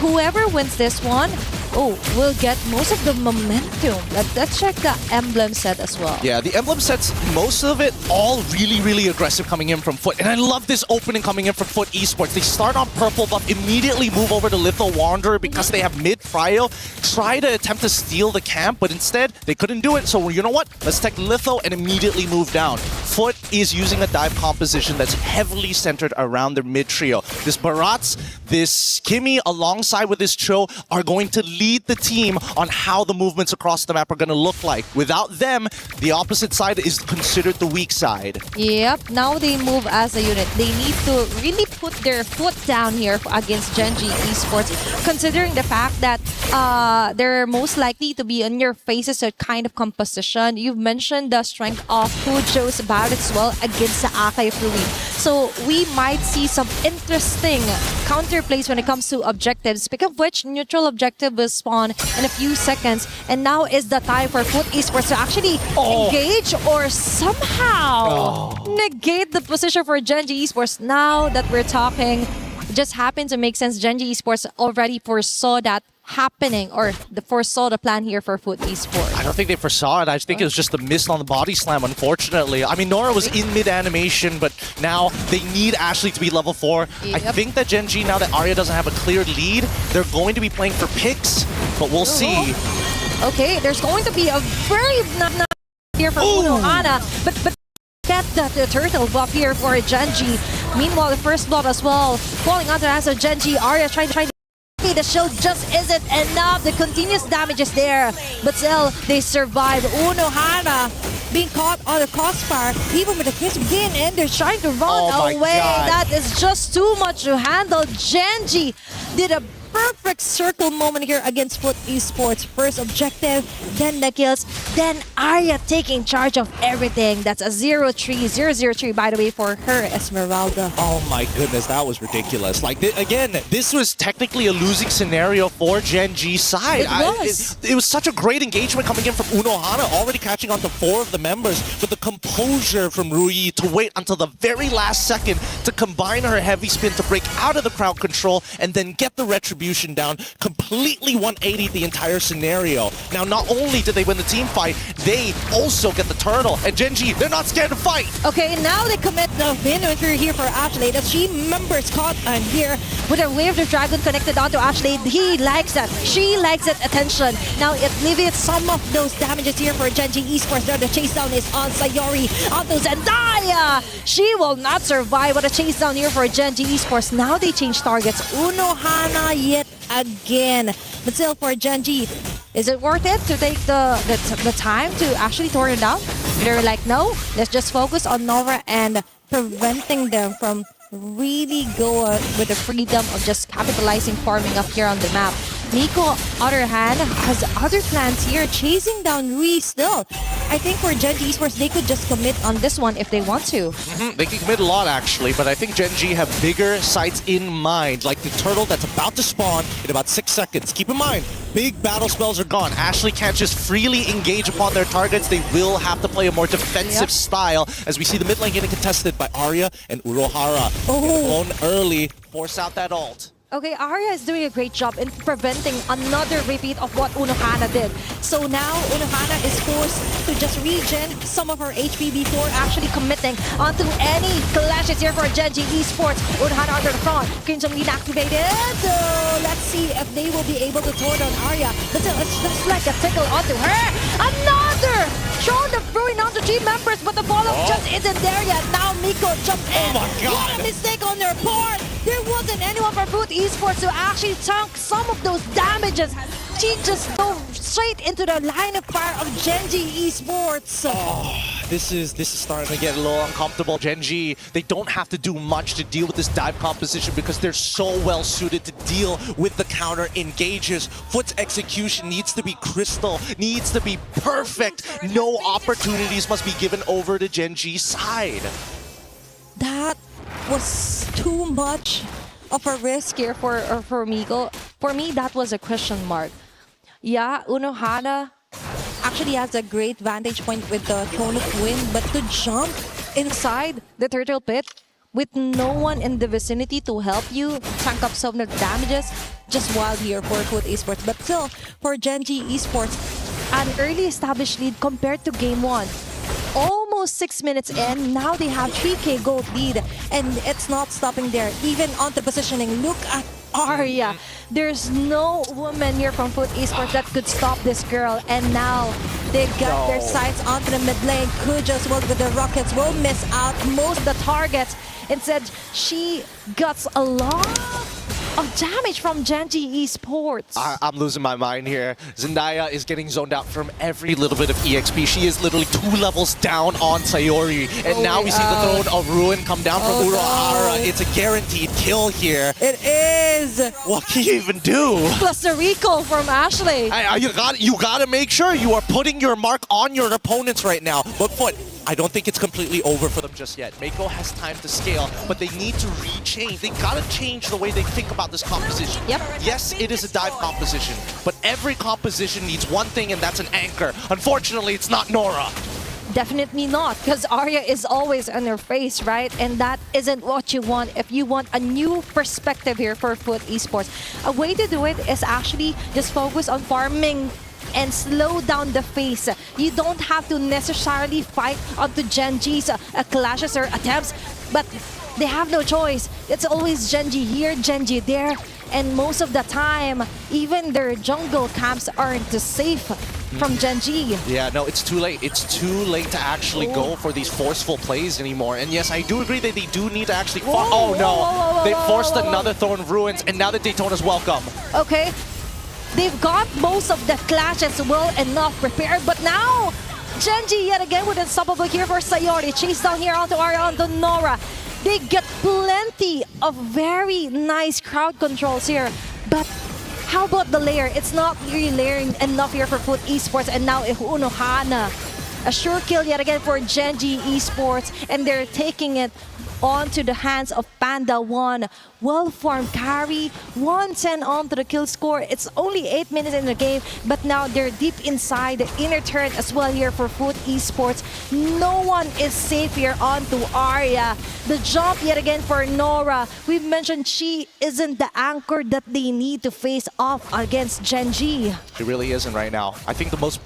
whoever wins this one, will get most of the momentum. Let's check the emblem set as well. Yeah, the emblem sets, most of it, all really, really aggressive coming in from Foot. And I love this opening coming in from Foot Esports. They start on purple buff, immediately move over to Litho Wanderer because they have mid Fryo. Try to attempt to steal the camp, but instead, they couldn't do it. So you know what? Let's take Litho and immediately move down. Foot is using a dive composition that's heavily centered around their mid trio. This Barats, this Kimmy, alongside with this Cho, are going to lead the team on how the movements across the map are going to look like. Without them, the opposite side is considered the weak side. Yep, now they move as a unit. They need to really put their foot down here against Gen.G Esports, considering the fact that they're most likely to be on your faces a kind of composition. You've mentioned the strength of Pujo's Barret as well against the Akai Fluid. So we might see some interesting counterplays when it comes to objectives. Speaking of which, neutral objective will spawn in a few seconds, and now is the time for Foot Esports to actually engage or somehow negate the position for Gen.G Esports. Now that we're talking, it just happened to make sense. Gen.G Esports already foresaw that happening, or foresaw the plan here for Foot Esports. I don't think they foresaw it. I think it was just a miss on the body slam, unfortunately. I mean, Nora was in mid-animation, but now they need Ashley to be level 4. Yep. I think that Gen.G, now that Arya doesn't have a clear lead, they're going to be playing for picks, but we'll see. Okay, there's going to be a very here for Unohana, but get the turtle buff here for Gen.G. Meanwhile, the first blood as well, falling onto the hands of Gen.G. Arya trying to the shield just isn't enough. The continuous damage is there, but still they survive. Unohana being caught on the crossfire, even with the kiss begin, and they're trying to run away. That is just too much to handle. Gen.G did a perfect circle moment here against Foot Esports. First objective, then the kills, then Arya taking charge of everything. That's a 0-3 by the way for her, Esmeralda. Oh my goodness, that was ridiculous. Like, again, this was technically a losing scenario for Gen.G's side. It was such a great engagement coming in from Unohana, already catching on to 4 of the members, but the composure from Rui to wait until the very last second to combine her heavy spin to break out of the crowd control and then get the retribution down, completely 180 the entire scenario. Now, not only did they win the team fight, they also get the turtle. And Gen.G, they're not scared to fight. Okay, now they commit the win here for Ashley. The team members caught on here with a Wave of Dragon connected onto Ashley. He likes that. She likes that attention. Now it alleviates some of those damages here for Gen.G Esports. There, the chase down is on Sayori onto Zendaya. She will not survive with a chase down here for Gen.G Esports. Now they change targets. Unohana yet again. But still for Gen.G, is it worth it to take the time to actually torn it down? They're like, no, let's just focus on Nora and preventing them from really go with the freedom of just capitalizing farming up here on the map. Nico, other hand, has other plans here, chasing down Rui still. I think for Gen.G Esports, they could just commit on this one if they want to. They can commit a lot, actually, but I think Gen.G have bigger sights in mind, like the turtle that's about to spawn in about 6 seconds. Keep in mind, big battle spells are gone. Ashley can't just freely engage upon their targets. They will have to play a more defensive style, as we see the mid lane getting contested by Arya and Urohara. Own early, force out that ult. Okay, Arya is doing a great job in preventing another repeat of what Unohana did. So now Unohana is forced to just regen some of her HP before actually committing onto any clashes here for Gen G Esports. Unohana under the front, Crimson Lead activated. So let's see if they will be able to throw it on Arya. But still, it's just like a tickle onto her. Another! Sean the throwing onto team members, but the follow-up just isn't there yet. Now Miko jumped in. Oh my God. What a mistake on their part. There wasn't anyone from Foot Esports to actually tank some of those damages. She just dove straight into the line of fire of Gen G Esports. This is starting to get a little uncomfortable. Gen G, they don't have to do much to deal with this dive composition because they're so well suited to deal with the counter engages. Foot's execution needs to be crystal, needs to be perfect. No opportunities must be given over to Gen G's side. That was too much of a risk here for Miko. For me, that was a question mark. Yeah, Unohana actually has a great vantage point with the Throne of Wind, but to jump inside the turtle pit with no one in the vicinity to help you tank up some of the damages, just wild here for Foot Esports. But still, for Gen G Esports, an early established lead compared to Game 1. Almost 6 minutes in, now they have 3k gold lead, and it's not stopping there. Even on the positioning, look at Arya. There's no woman here from Foot Esports that could stop this girl, and now they got their sights onto the mid lane. Kuja as well with the rockets will miss out most of the targets. Instead, she gets a lot of damage from Gen G Esports. I'm losing my mind here. Zendaya is getting zoned out from every little bit of EXP. She is literally 2 levels down on Sayori. And now we see the Throne of Ruin come down from Urohara. It's a guaranteed kill here. It is. What can you even do? Plus the recall from Ashley. You gotta make sure you are putting your mark on your opponents right now. But Foot, I don't think it's completely over for them just yet. Mako has time to scale, but they need to rechange. They gotta change the way they think about this composition. Yep. Yes, it is a dive composition, but every composition needs one thing, and that's an anchor. Unfortunately, it's not Nora. Definitely not, because Arya is always on her face, right? And that isn't what you want if you want a new perspective here for Foot Esports. A way to do it is actually just focus on farming and slow down the pace. You don't have to necessarily fight onto Gen G's clashes or attempts, but they have no choice. It's always Gen G here, Gen G there, and most of the time, even their jungle camps aren't safe from Gen G. Yeah, no, it's too late. It's too late to actually go for these forceful plays anymore. And yes, I do agree that they do need to actually fight. Oh no, they forced another Throne of Ruins, and now the Daytona's welcome. Okay. They've got most of the clashes well enough prepared, but now Gen G yet again with unstoppable here for Sayori. Chase down here onto Arya, onto Nora. They get plenty of very nice crowd controls here, but how about the layer? It's not really layering enough here for Foot Esports, and now Unohana. A sure kill yet again for Gen G Esports, and they're taking it onto the hands of Panda 1. Well-formed carry, 110 onto the kill score. It's only 8 minutes in the game, but now they're deep inside the inner turret as well here for Foot Esports. No one is safe here onto Arya. The jump yet again for Nora. We've mentioned she isn't the anchor that they need to face off against Gen G. She really isn't right now. I think the most...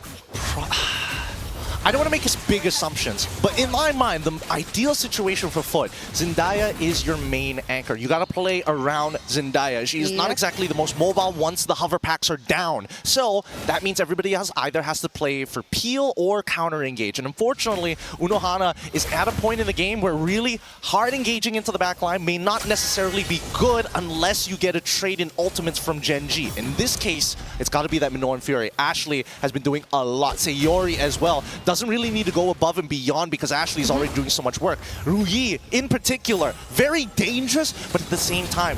I don't want to make big assumptions, but in my mind, the ideal situation for Foot, Zendaya is your main anchor. You got to play around Zendaya. She is not exactly the most mobile once the hover packs are down. So that means everybody else either has to play for peel or counter engage. And unfortunately, Unohana is at a point in the game where really hard engaging into the backline may not necessarily be good unless you get a trade in ultimates from Gen G. In this case, it's got to be that Minoan Fury. Ashley has been doing a lot. Sayori as well. Doesn't really need to go above and beyond because Ashley's already doing so much work. Ruyi, in particular, very dangerous, but at the same time,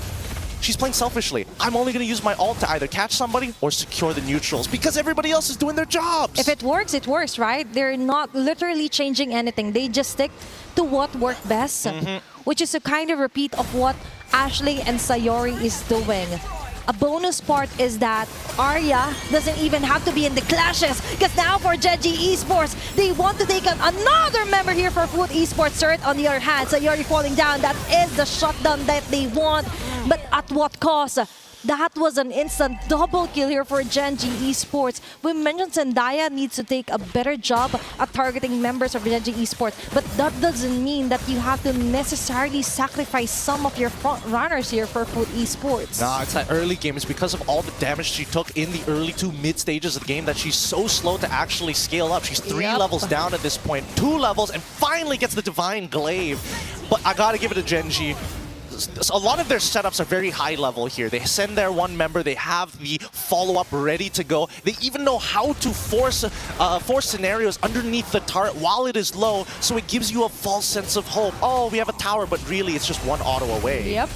she's playing selfishly. I'm only going to use my ult to either catch somebody or secure the neutrals because everybody else is doing their jobs. If it works, right? They're not literally changing anything. They just stick to what worked best, which is a kind of repeat of what Ashley and Sayori is doing. A bonus part is that Arya doesn't even have to be in the clashes because now for Gen G Esports, they want to take out another member here for Foot Esports. Turret on the other hand, Sayori falling down. That is the shutdown that they want. But at what cost? That was an instant double kill here for Gen.G Esports. We mentioned Zendaya needs to take a better job at targeting members of Gen.G Esports, but that doesn't mean that you have to necessarily sacrifice some of your front runners here for Foot Esports. Nah, it's that early game. It's because of all the damage she took in the early to mid stages of the game that she's so slow to actually scale up. She's 3 levels down at this point, 2 levels, and finally gets the Divine Glaive. But I gotta give it to Gen.G. A lot of their setups are very high level here. They send their one member, they have the follow-up ready to go. They even know how to force scenarios underneath the turret while it is low, so it gives you a false sense of hope. Oh, we have a tower, but really it's just one auto away. Yep.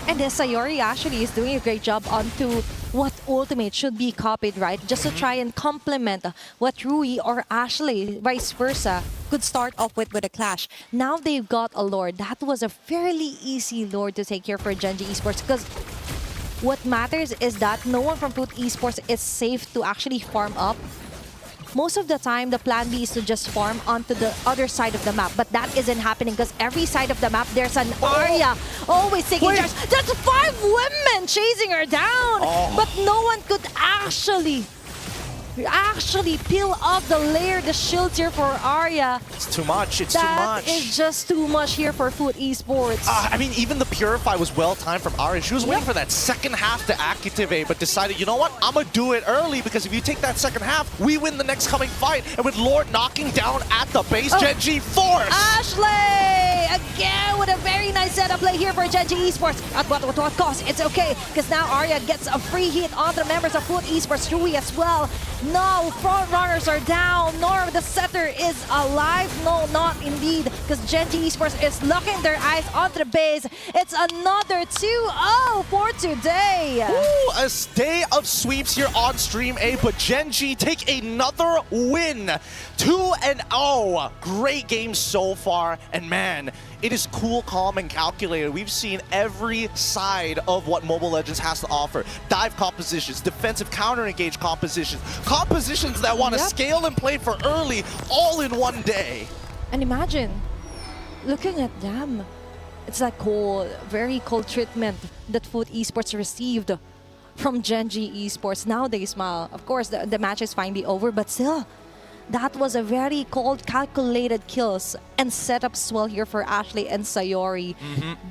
And Sayori actually is doing a great job onto what ultimate should be copied, right? Just to try and complement what Rui or Ashley, vice versa, could start off with a clash. Now they've got a Lord. That was a fairly easy Lord to take here for Gen.G Esports, because what matters is that no one from Foot Esports is safe to actually farm up. Most of the time, the plan B is to just farm onto the other side of the map. But that isn't happening because every side of the map, there's an Arya always taking charge. That's 5 women chasing her down. But no one could actually peel off the layer, the shields here for Arya. It's too much. It's too much. That is just too much here for Foot Esports. I mean, even the Purify was well timed from Arya. She was waiting for that second half to activate, but decided, you know what? I'm going to do it early, because if you take that second half, we win the next coming fight. And with Lord knocking down at the base, Gen.G force. Ashley! Again with a very nice setup play here for Gen.G Esports. At what cost? It's okay, because now Arya gets a free hit on the members of Foot Esports. Rui as well. No, front runners are down. Nor the setter is alive. No, not indeed, because Gen.G Esports is locking their eyes onto the base. It's another 2-0 for today. Ooh, a day of sweeps here on Stream A, but Gen.G take another win. 2-0. Great game so far, and man, it is cool, calm, and calculated. We've seen every side of what Mobile Legends has to offer. Dive compositions, defensive counter-engage compositions, compositions that want to scale and play for early, all in one day. And imagine, looking at them, it's like cold, very cold treatment that Foot Esports received from Gen.G Esports. Now they smile. Of course, the match is finally over, but still, that was a very cold, calculated kills and setups well here for Ashley and Sayori.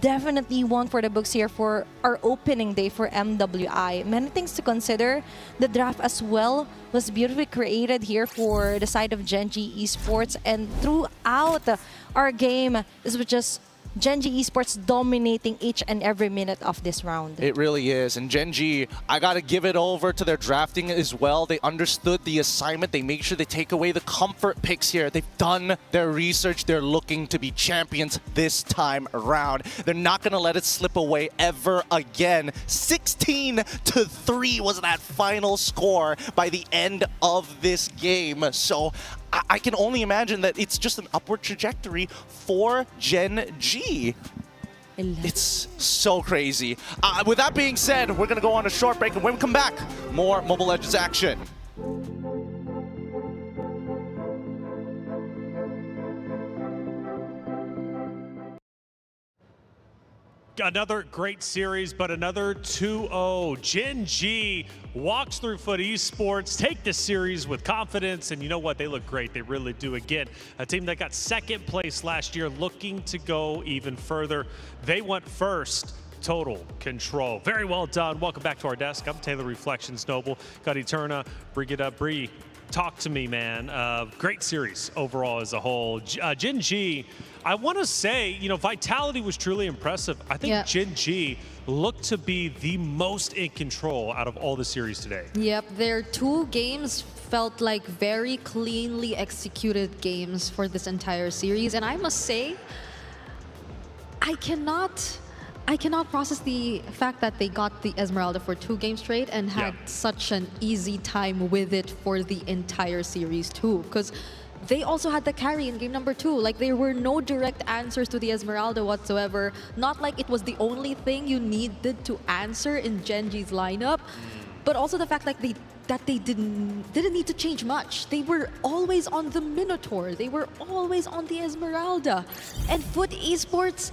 Definitely one for the books here for our opening day for MWI. Many things to consider. The draft as well was beautifully created here for the side of Gen.G Esports, and throughout our game, this was just Gen.G Esports dominating each and every minute of this round. It really is. And Gen.G, I got to give it over to their drafting as well. They understood the assignment. They make sure they take away the comfort picks here. They've done their research. They're looking to be champions this time around. They're not going to let it slip away ever again. 16-3 was that final score by the end of this game. So I can only imagine that it's just an upward trajectory for Gen.G. It's so crazy. With that being said, we're going to go on a short break, and when we come back, more Mobile Legends action. Another great series, but another 2-0. Gen.G walks through Foot Esports, take this series with confidence, and you know what? They look great. They really do. Again, a team that got second place last year, looking to go even further. They went first. Total control. Very well done. Welcome back to our desk. I'm Taylor Reflections Noble. Got Eterna, Brigida, Bree. Talk to me, man. Great series overall as a whole. Gen.G, I want to say, you know, Vitality was truly impressive. I think Gen.G looked to be the most in control out of all the series today. Yep, their 2 games felt like very cleanly executed games for this entire series. And I must say, I cannot process the fact that they got the Esmeralda for 2 games straight and had such an easy time with it for the entire series too. Because they also had the carry in game number 2. Like, there were no direct answers to the Esmeralda whatsoever. Not like it was the only thing you needed to answer in Gen.G's lineup, but also the fact like they didn't need to change much. They were always on the Minotaur. They were always on the Esmeralda. And Foot Esports,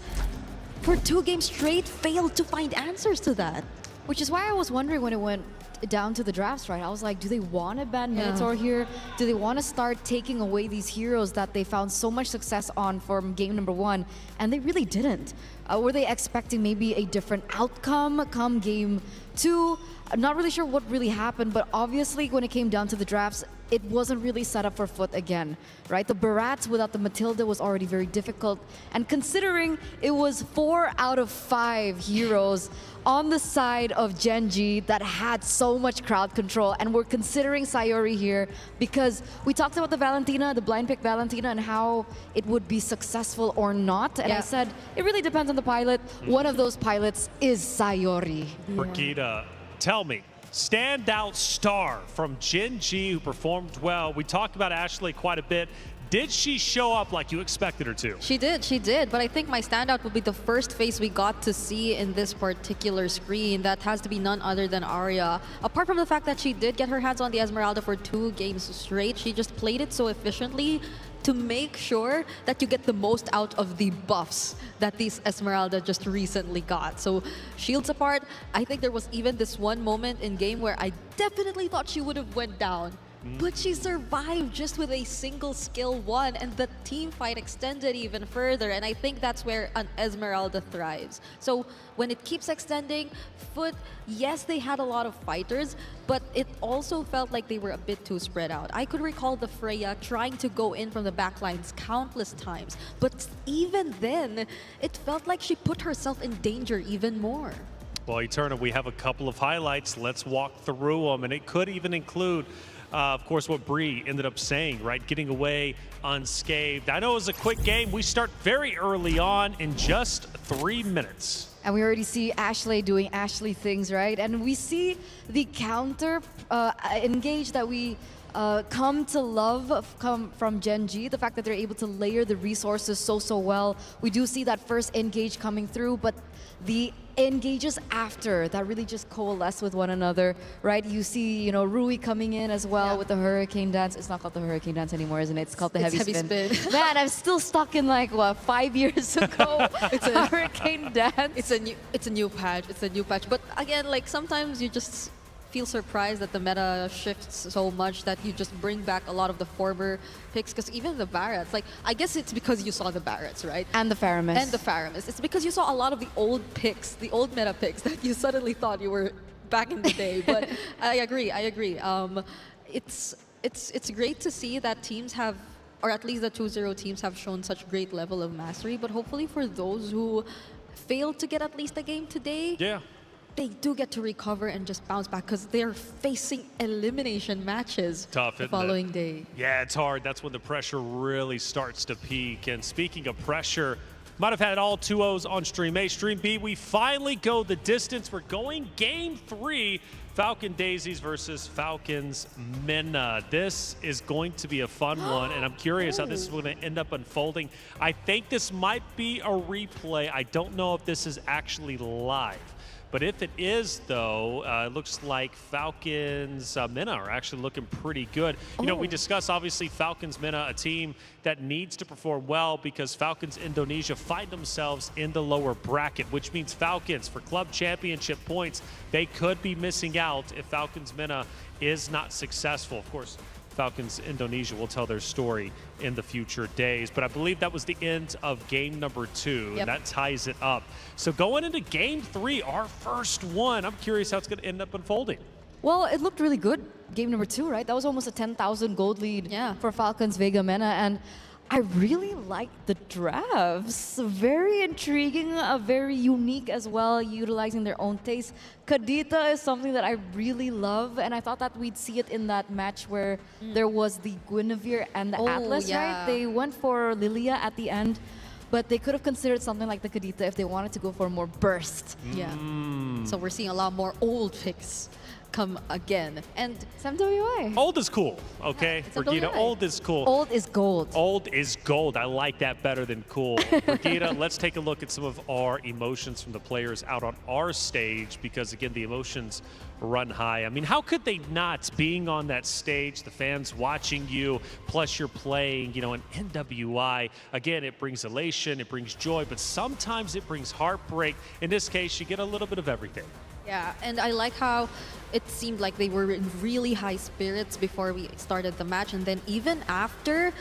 for 2 games straight failed to find answers to that. Which is why I was wondering when it went down to the drafts, right? I was like, do they want to ban Minotaur here? Do they want to start taking away these heroes that they found so much success on from game number 1? And they really didn't. Were they expecting maybe a different outcome come game 2? I'm not really sure what really happened, but obviously when it came down to the drafts, it wasn't really set up for Foot again, right? The Barats without the Matilda was already very difficult. And considering it was 4 out of 5 heroes on the side of Genji that had so much crowd control, and we're considering Sayori here because we talked about the Valentina, the blind pick Valentina, and how it would be successful or not. And I said, it really depends on the pilot. One of those pilots is Sayori. Brigida, tell me, standout star from Genji who performed well. We talked about Ashley quite a bit. Did she show up like you expected her to? She did. But I think my standout would be the first face we got to see in this particular screen. That has to be none other than Arya. Apart from the fact that she did get her hands on the Esmeralda for 2 games straight, she just played it so efficiently to make sure that you get the most out of the buffs that these Esmeralda just recently got. So shields apart, I think there was even this one moment in game where I definitely thought she would have went down. But she survived just with a single skill 1, and the team fight extended even further, and I think that's where an Esmeralda thrives. So when it keeps extending, Foot, yes, they had a lot of fighters, but it also felt like they were a bit too spread out. I could recall the Freya trying to go in from the backlines countless times, but even then, it felt like she put herself in danger even more. Well, Eterna, we have a couple of highlights. Let's walk through them, and it could even include of course, what Bree ended up saying, right? Getting away unscathed. I know it was a quick game. We start very early on in just 3 minutes. And we already see Ashley doing Ashley things, right? And we see the counter engage that we come to love from Genji. The fact that they're able to layer the resources so well. We do see that first engage coming through, but the engages after that really just coalesce with one another, right? You see, you know, Rui coming in as well with the hurricane dance. It's not called the hurricane dance anymore, isn't it? It's called the heavy spin. Man, I'm still stuck in like what 5 years ago. It's a hurricane dance. It's a new patch. It's a new patch. But again, like sometimes you just feel surprised that the meta shifts so much that you just bring back a lot of the former picks, because even the Barretts, like I guess it's because you saw the Barretts, right? And the Faramis. And the Faramis. It's because you saw a lot of the old picks, the old meta picks that you suddenly thought you were back in the day. But I agree. It's great to see that teams have, or at least the 2-0 teams have shown such great level of mastery. But hopefully for those who failed to get at least a game today, they do get to recover and just bounce back, because they're facing elimination matches the following day. Yeah, it's hard. That's when the pressure really starts to peak. And speaking of pressure, might have had all 2-0s on Stream A. Stream B, we finally go the distance. We're going Game 3, Falcon Daisies versus Falcons Minna. This is going to be a fun one, and I'm curious how this is going to end up unfolding. I think this might be a replay. I don't know if this is actually live. But if it is, though, it looks like Falcons Minna are actually looking pretty good. You know, we discussed, obviously, Falcons Minna, a team that needs to perform well because Falcons Indonesia find themselves in the lower bracket, which means Falcons, for club championship points, they could be missing out if Falcons Minna is not successful. Of course, Falcons Indonesia will tell their story in the future days. But I believe that was the end of game number 2, and that ties it up. So going into game 3, our first one, I'm curious how it's going to end up unfolding. Well, it looked really good. Game number 2, right? That was almost a 10,000 gold lead for Falcons Vega Mena, and I really liked the drafts. Very intriguing, very unique as well, utilizing their own taste. Kadita is something that I really love, and I thought that we'd see it in that match where there was the Guinevere and the Atlas, right? They went for Lilia at the end, but they could have considered something like the Kadita if they wanted to go for more burst. So we're seeing a lot more old picks come again. And it's MWI. Old is cool, okay? it's Brigida, MWI. old is cool. Old is gold. Old is gold. I like that better than cool. Brigida, let's take a look at some of our emotions from the players out on our stage because, again, the emotions run high. I mean, how could they not, being on that stage, the fans watching you, plus you're playing, you know, an MWI. Again, it brings elation, it brings joy, but sometimes it brings heartbreak. In this case, you get a little bit of everything. yeah, and I like how it seemed like they were in really high spirits before we started the match, and then even after,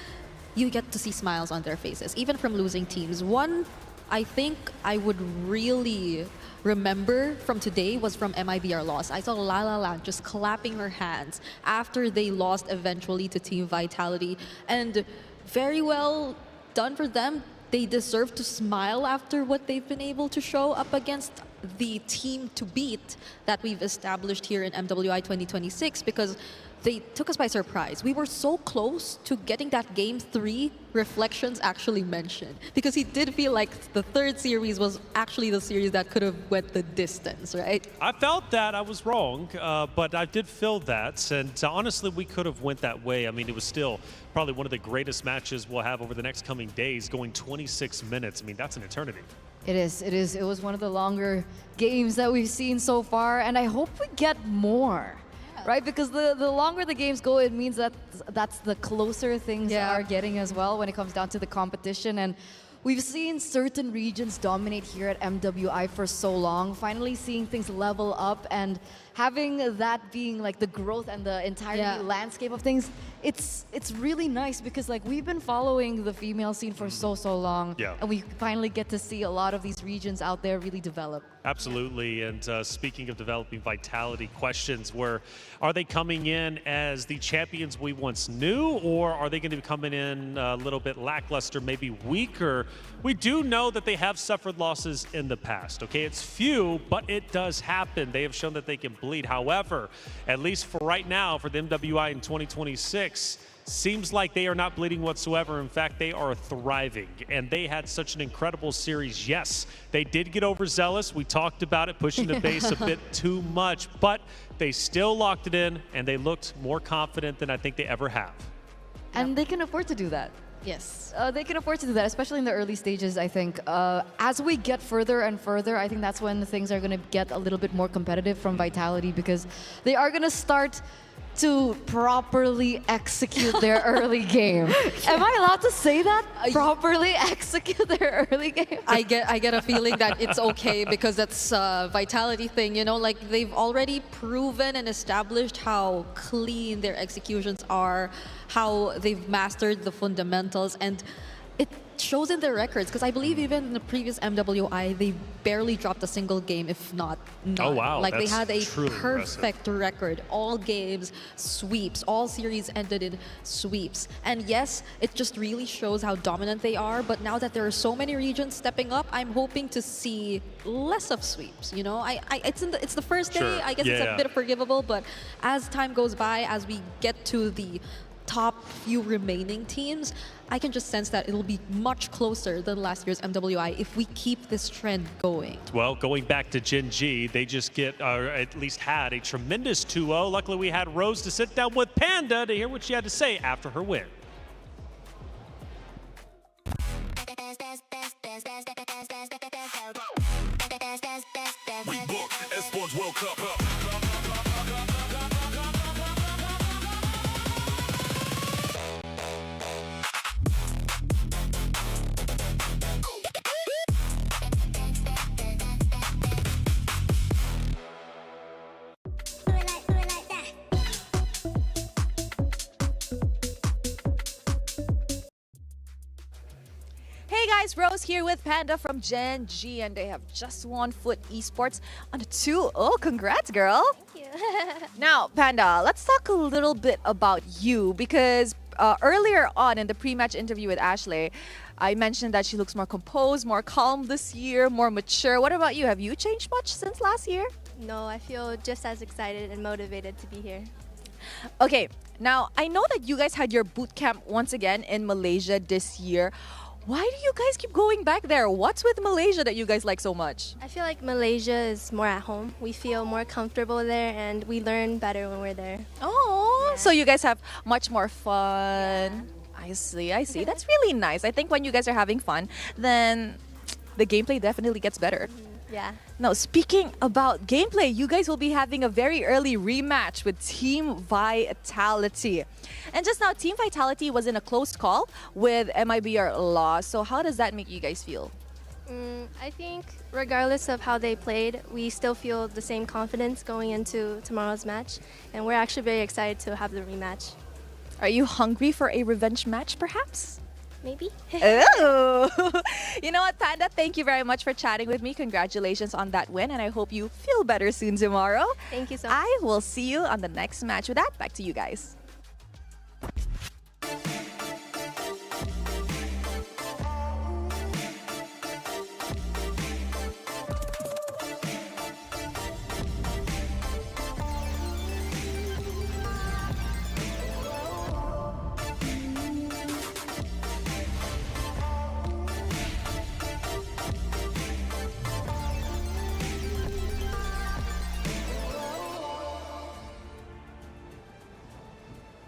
you get to see smiles on their faces, even from losing teams. One, I think I would really remember from today was from MIBR loss. I saw La La Land just clapping her hands after they lost eventually to Team Vitality, and very well done for them. They deserve to smile after what they've been able to show up against the team to beat that we've established here in MWI 2026, because they took us by surprise. We were so close to getting that Game 3 Reflections actually mentioned, because he did feel like the third series was actually the series that could have went the distance, right? I felt that. I was wrong, but I did feel that. And honestly, we could have went that way. I mean, it was still probably one of the greatest matches we'll have over the next coming days, going 26 minutes. I mean, that's an eternity. It is. It is. It was one of the longer games that we've seen so far, and I hope we get more. Right, because the longer the games go, it means that that's the closer things are getting as well when it comes down to the competition. And we've seen certain regions dominate here at MWI for so long. Finally seeing things level up and having that being like the growth and the entire landscape of things, it's really nice because like we've been following the female scene for so long, and we finally get to see a lot of these regions out there really develop. Absolutely. And speaking of developing Vitality, questions were, are they coming in as the champions we once knew, or are they going to be coming in a little bit lackluster, maybe weaker? We do know that they have suffered losses in the past, okay? It's few, but it does happen. They have shown that they can bleed. However, at least for right now, for the MWI in 2026, seems like they are not bleeding whatsoever. In fact, they are thriving, and they had such an incredible series. Yes, they did get overzealous. We talked about it, pushing the base a bit too much, but they still locked it in, and they looked more confident than I think they ever have. And they can afford to do that. Yes. They can afford to do that, especially in the early stages, I think. As we get further and further, I think that's when things are going to get a little bit more competitive from Vitality, because they are going to start to properly execute their early game. Am I allowed to say that? Properly execute their early game? I get a feeling that it's okay because that's a Vitality thing, you know, like they've already proven and established how clean their executions are, how they've mastered the fundamentals, and it shows in their records, because I believe even in the previous MWI, they barely dropped a single game, if not none. Oh, wow. Like That's they had a truly perfect impressive. record. All games, sweeps. All series ended in sweeps. And yes, it just really shows how dominant they are. But now that there are so many regions stepping up, I'm hoping to see less of sweeps. You know, it's the first day. Sure. I guess it's a bit forgivable. But as time goes by, as we get to the top few remaining teams, I can just sense that it'll be much closer than last year's MWI if we keep this trend going. Well, going back to Gen G, they just at least had a tremendous 2-0. Luckily, we had Rose to sit down with Panda to hear what she had to say after her win. We book Esports World Cup. Hey guys, Rose here with Panda from Gen G, and they have just won Foot Esports on a 2-0. Congrats, girl. Thank you. Now, Panda, let's talk a little bit about you, because earlier on in the pre-match interview with Ashley, I mentioned that she looks more composed, more calm this year, more mature. What about you? Have you changed much since last year? No, I feel just as excited and motivated to be here. Okay, now I know that you guys had your boot camp once again in Malaysia this year. Why do you guys keep going back there? What's with Malaysia that you guys like so much? I feel like Malaysia is more at home. We feel more comfortable there and we learn better when we're there. Oh, so you guys have much more fun. I see, I see. That's really nice. I think when you guys are having fun, then the gameplay definitely gets better. Yeah. Now, speaking about gameplay, you guys will be having a very early rematch with Team Vitality. And just now, Team Vitality was in a close call with MIBR loss. So how does that make you guys feel? I think regardless of how they played, we still feel the same confidence going into tomorrow's match. And we're actually very excited to have the rematch. Are you hungry for a revenge match, perhaps? Maybe. Oh. You know what, Panda? Thank you very much for chatting with me. Congratulations on that win, and I hope you feel better soon tomorrow. Thank you so much. I will see you on the next match. With that, back to you guys.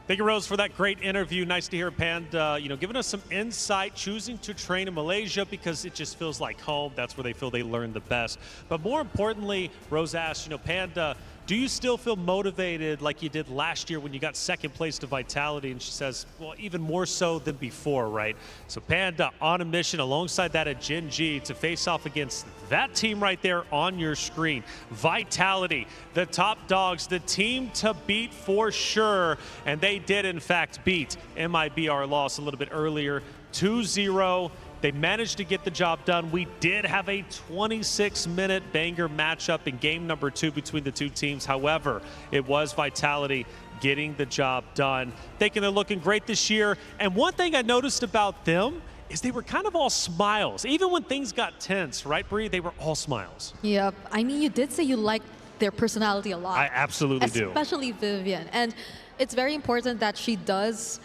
Thank you, Rose, for that great interview. Nice to hear Panda, giving us some insight, choosing to train in Malaysia because it just feels like home. That's where they feel they learn the best. But more importantly, Rose asked, Panda, do you still feel motivated like you did last year when you got second place to Vitality? And she says, well, even more so than before, right? So Panda on a mission alongside that at Gen G to face off against that team right there on your screen. Vitality, the top dogs, the team to beat for sure. And they did, in fact, beat MIBR loss a little bit earlier, 2-0. They managed to get the job done. We did have a 26-minute banger matchup in game number 2 between the two teams. However, it was Vitality getting the job done. Thinking they're looking great this year. And one thing I noticed about them is they were kind of all smiles. Even when things got tense, right, Bree? They were all smiles. Yep. I mean, you did say you liked their personality a lot. I absolutely do. Especially Vivian. And it's very important that she does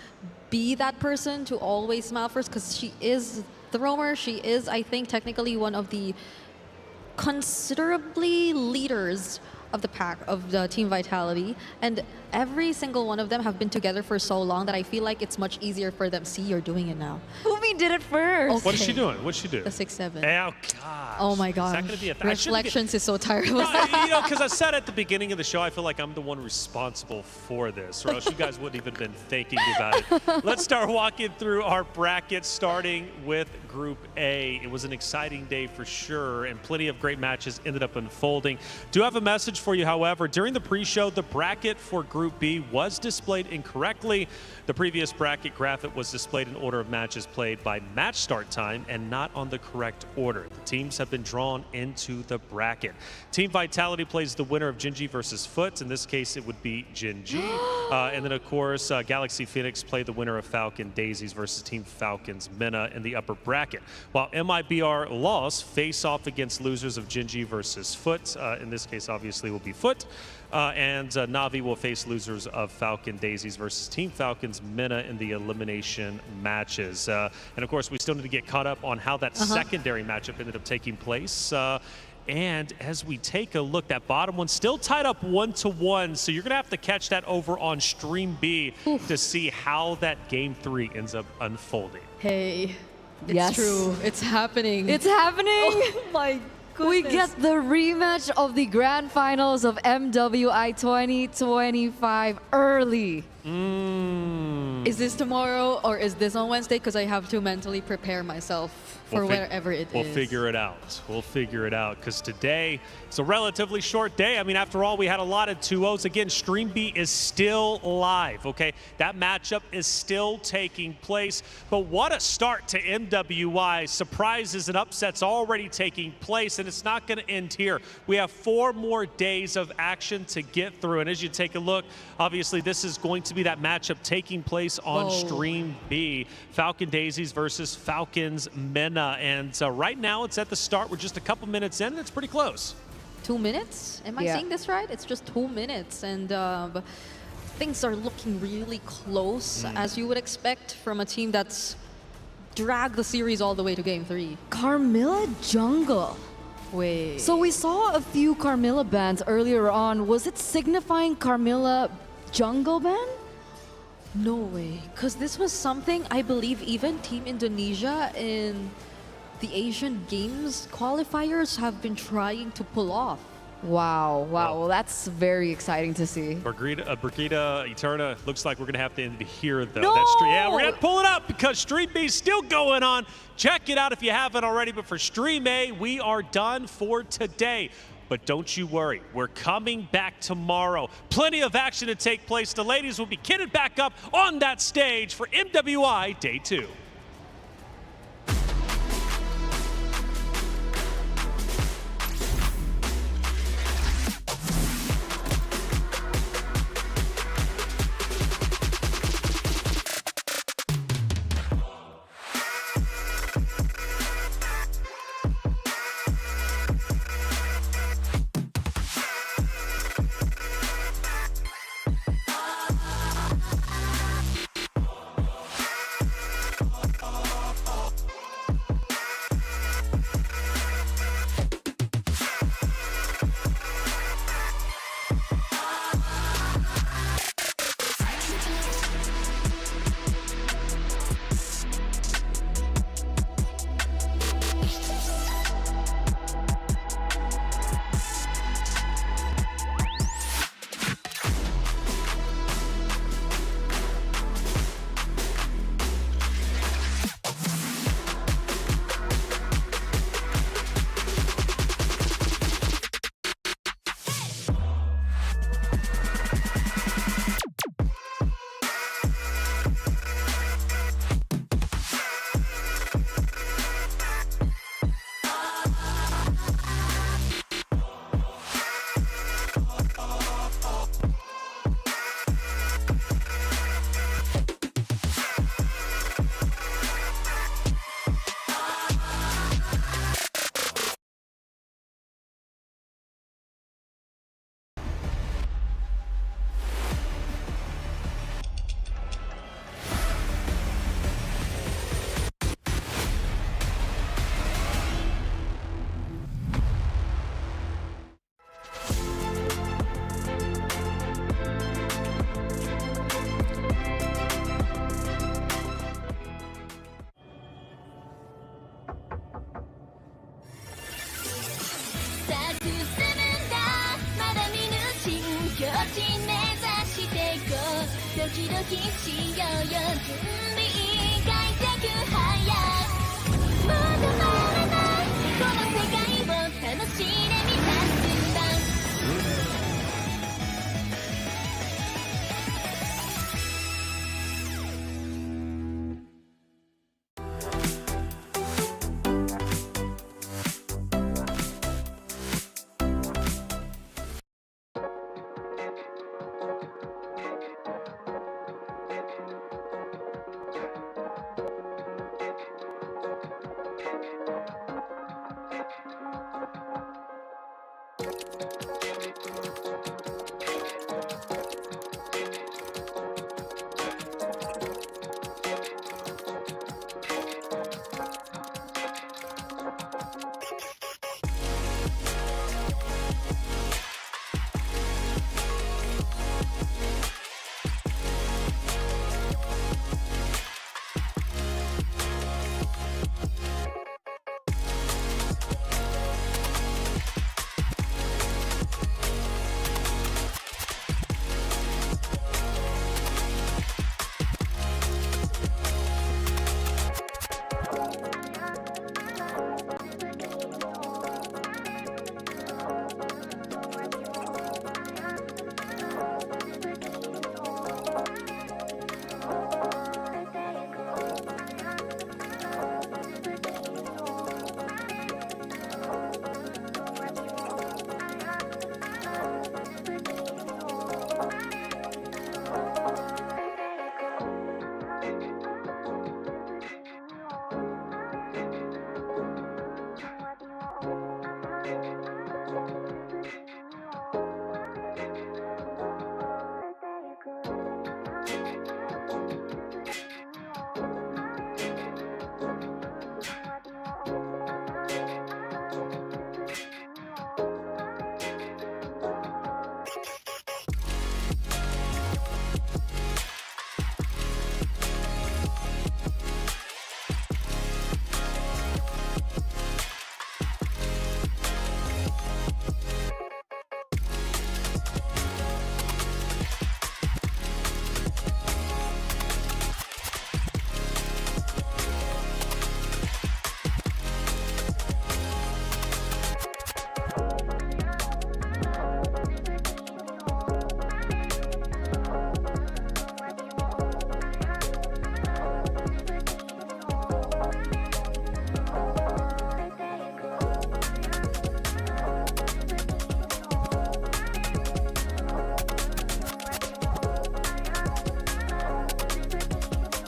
be that person to always smile first because she is the roamer. She is, I think, technically one of the considerably leaders of the pack of the Team Vitality, and every single one of them have been together for so long that I feel like it's much easier for them. See, you're doing it now. Umi did it first. Okay. What is she doing? What'd she do? The 6-7. Oh, gosh. Oh my gosh. Is that going to be a Reflections is so terrible. Because I said at the beginning of the show, I feel like I'm the one responsible for this, or else you guys wouldn't even been thinking about it. Let's start walking through our bracket, starting with Group A. It was an exciting day for sure, and plenty of great matches ended up unfolding. Do have a message for you, however. During the pre-show, the bracket for Group B was displayed incorrectly. The previous bracket graphic was displayed in order of matches played by match start time and not on the correct order. The teams have been drawn into the bracket. Team Vitality plays the winner of Gen G versus Foot. In this case, it would be Gen G. And then, of course, Galaxy Phoenix played the winner of Falcon Daisies versus Team Falcons Minna in the upper bracket. While MIBR lost, face off against losers of Gen G versus Foot. In this case, obviously, will be Foot. And Navi will face losers of Falcon Daisies versus Team Falcons Minna in the elimination matches. And of course, we still need to get caught up on how that secondary matchup ended up taking place. And as we take a look, that bottom one still tied up 1-1. So you're going to have to catch that over on Stream B to see how that Game 3 ends up unfolding. Hey, it's Yes. true. It's happening. It's happening. Oh my goodness. We get the rematch of the grand finals of MWI 2025 early. Is this tomorrow or is this on Wednesday? Because I have to mentally prepare myself for wherever it is. We'll figure it out. We'll figure it out because today it's a relatively short day. I mean, after all, we had a lot of 2-0s. Again, Stream B is still live, okay? That matchup is still taking place. But what a start to MWI. Surprises and upsets already taking place, and it's not going to end here. We have 4 more days of action to get through. And as you take a look, obviously this is going to be that matchup taking place on Stream B. Falcon Daisies versus Falcons Minna. And right now it's at the start. We're just a couple minutes in, and it's pretty close. 2 minutes? Am I saying this right? It's just 2 minutes. And things are looking really close, as you would expect from a team that's drag the series all the way to game 3. Carmilla Jungle. Wait. So we saw a few Carmilla bans earlier on. Was it signifying Carmilla Jungle ban? No way. Because this was something I believe even Team Indonesia in the Asian Games qualifiers have been trying to pull off. Wow, well, that's very exciting to see. Brigida Eterna, looks like we're going to have to end it here, though. No! That stream, yeah, we're going to pull it up because Stream B is still going on. Check it out if you haven't already. But for Stream A, we are done for today. But don't you worry, we're coming back tomorrow. Plenty of action to take place. The ladies will be kitted back up on that stage for MWI Day 2.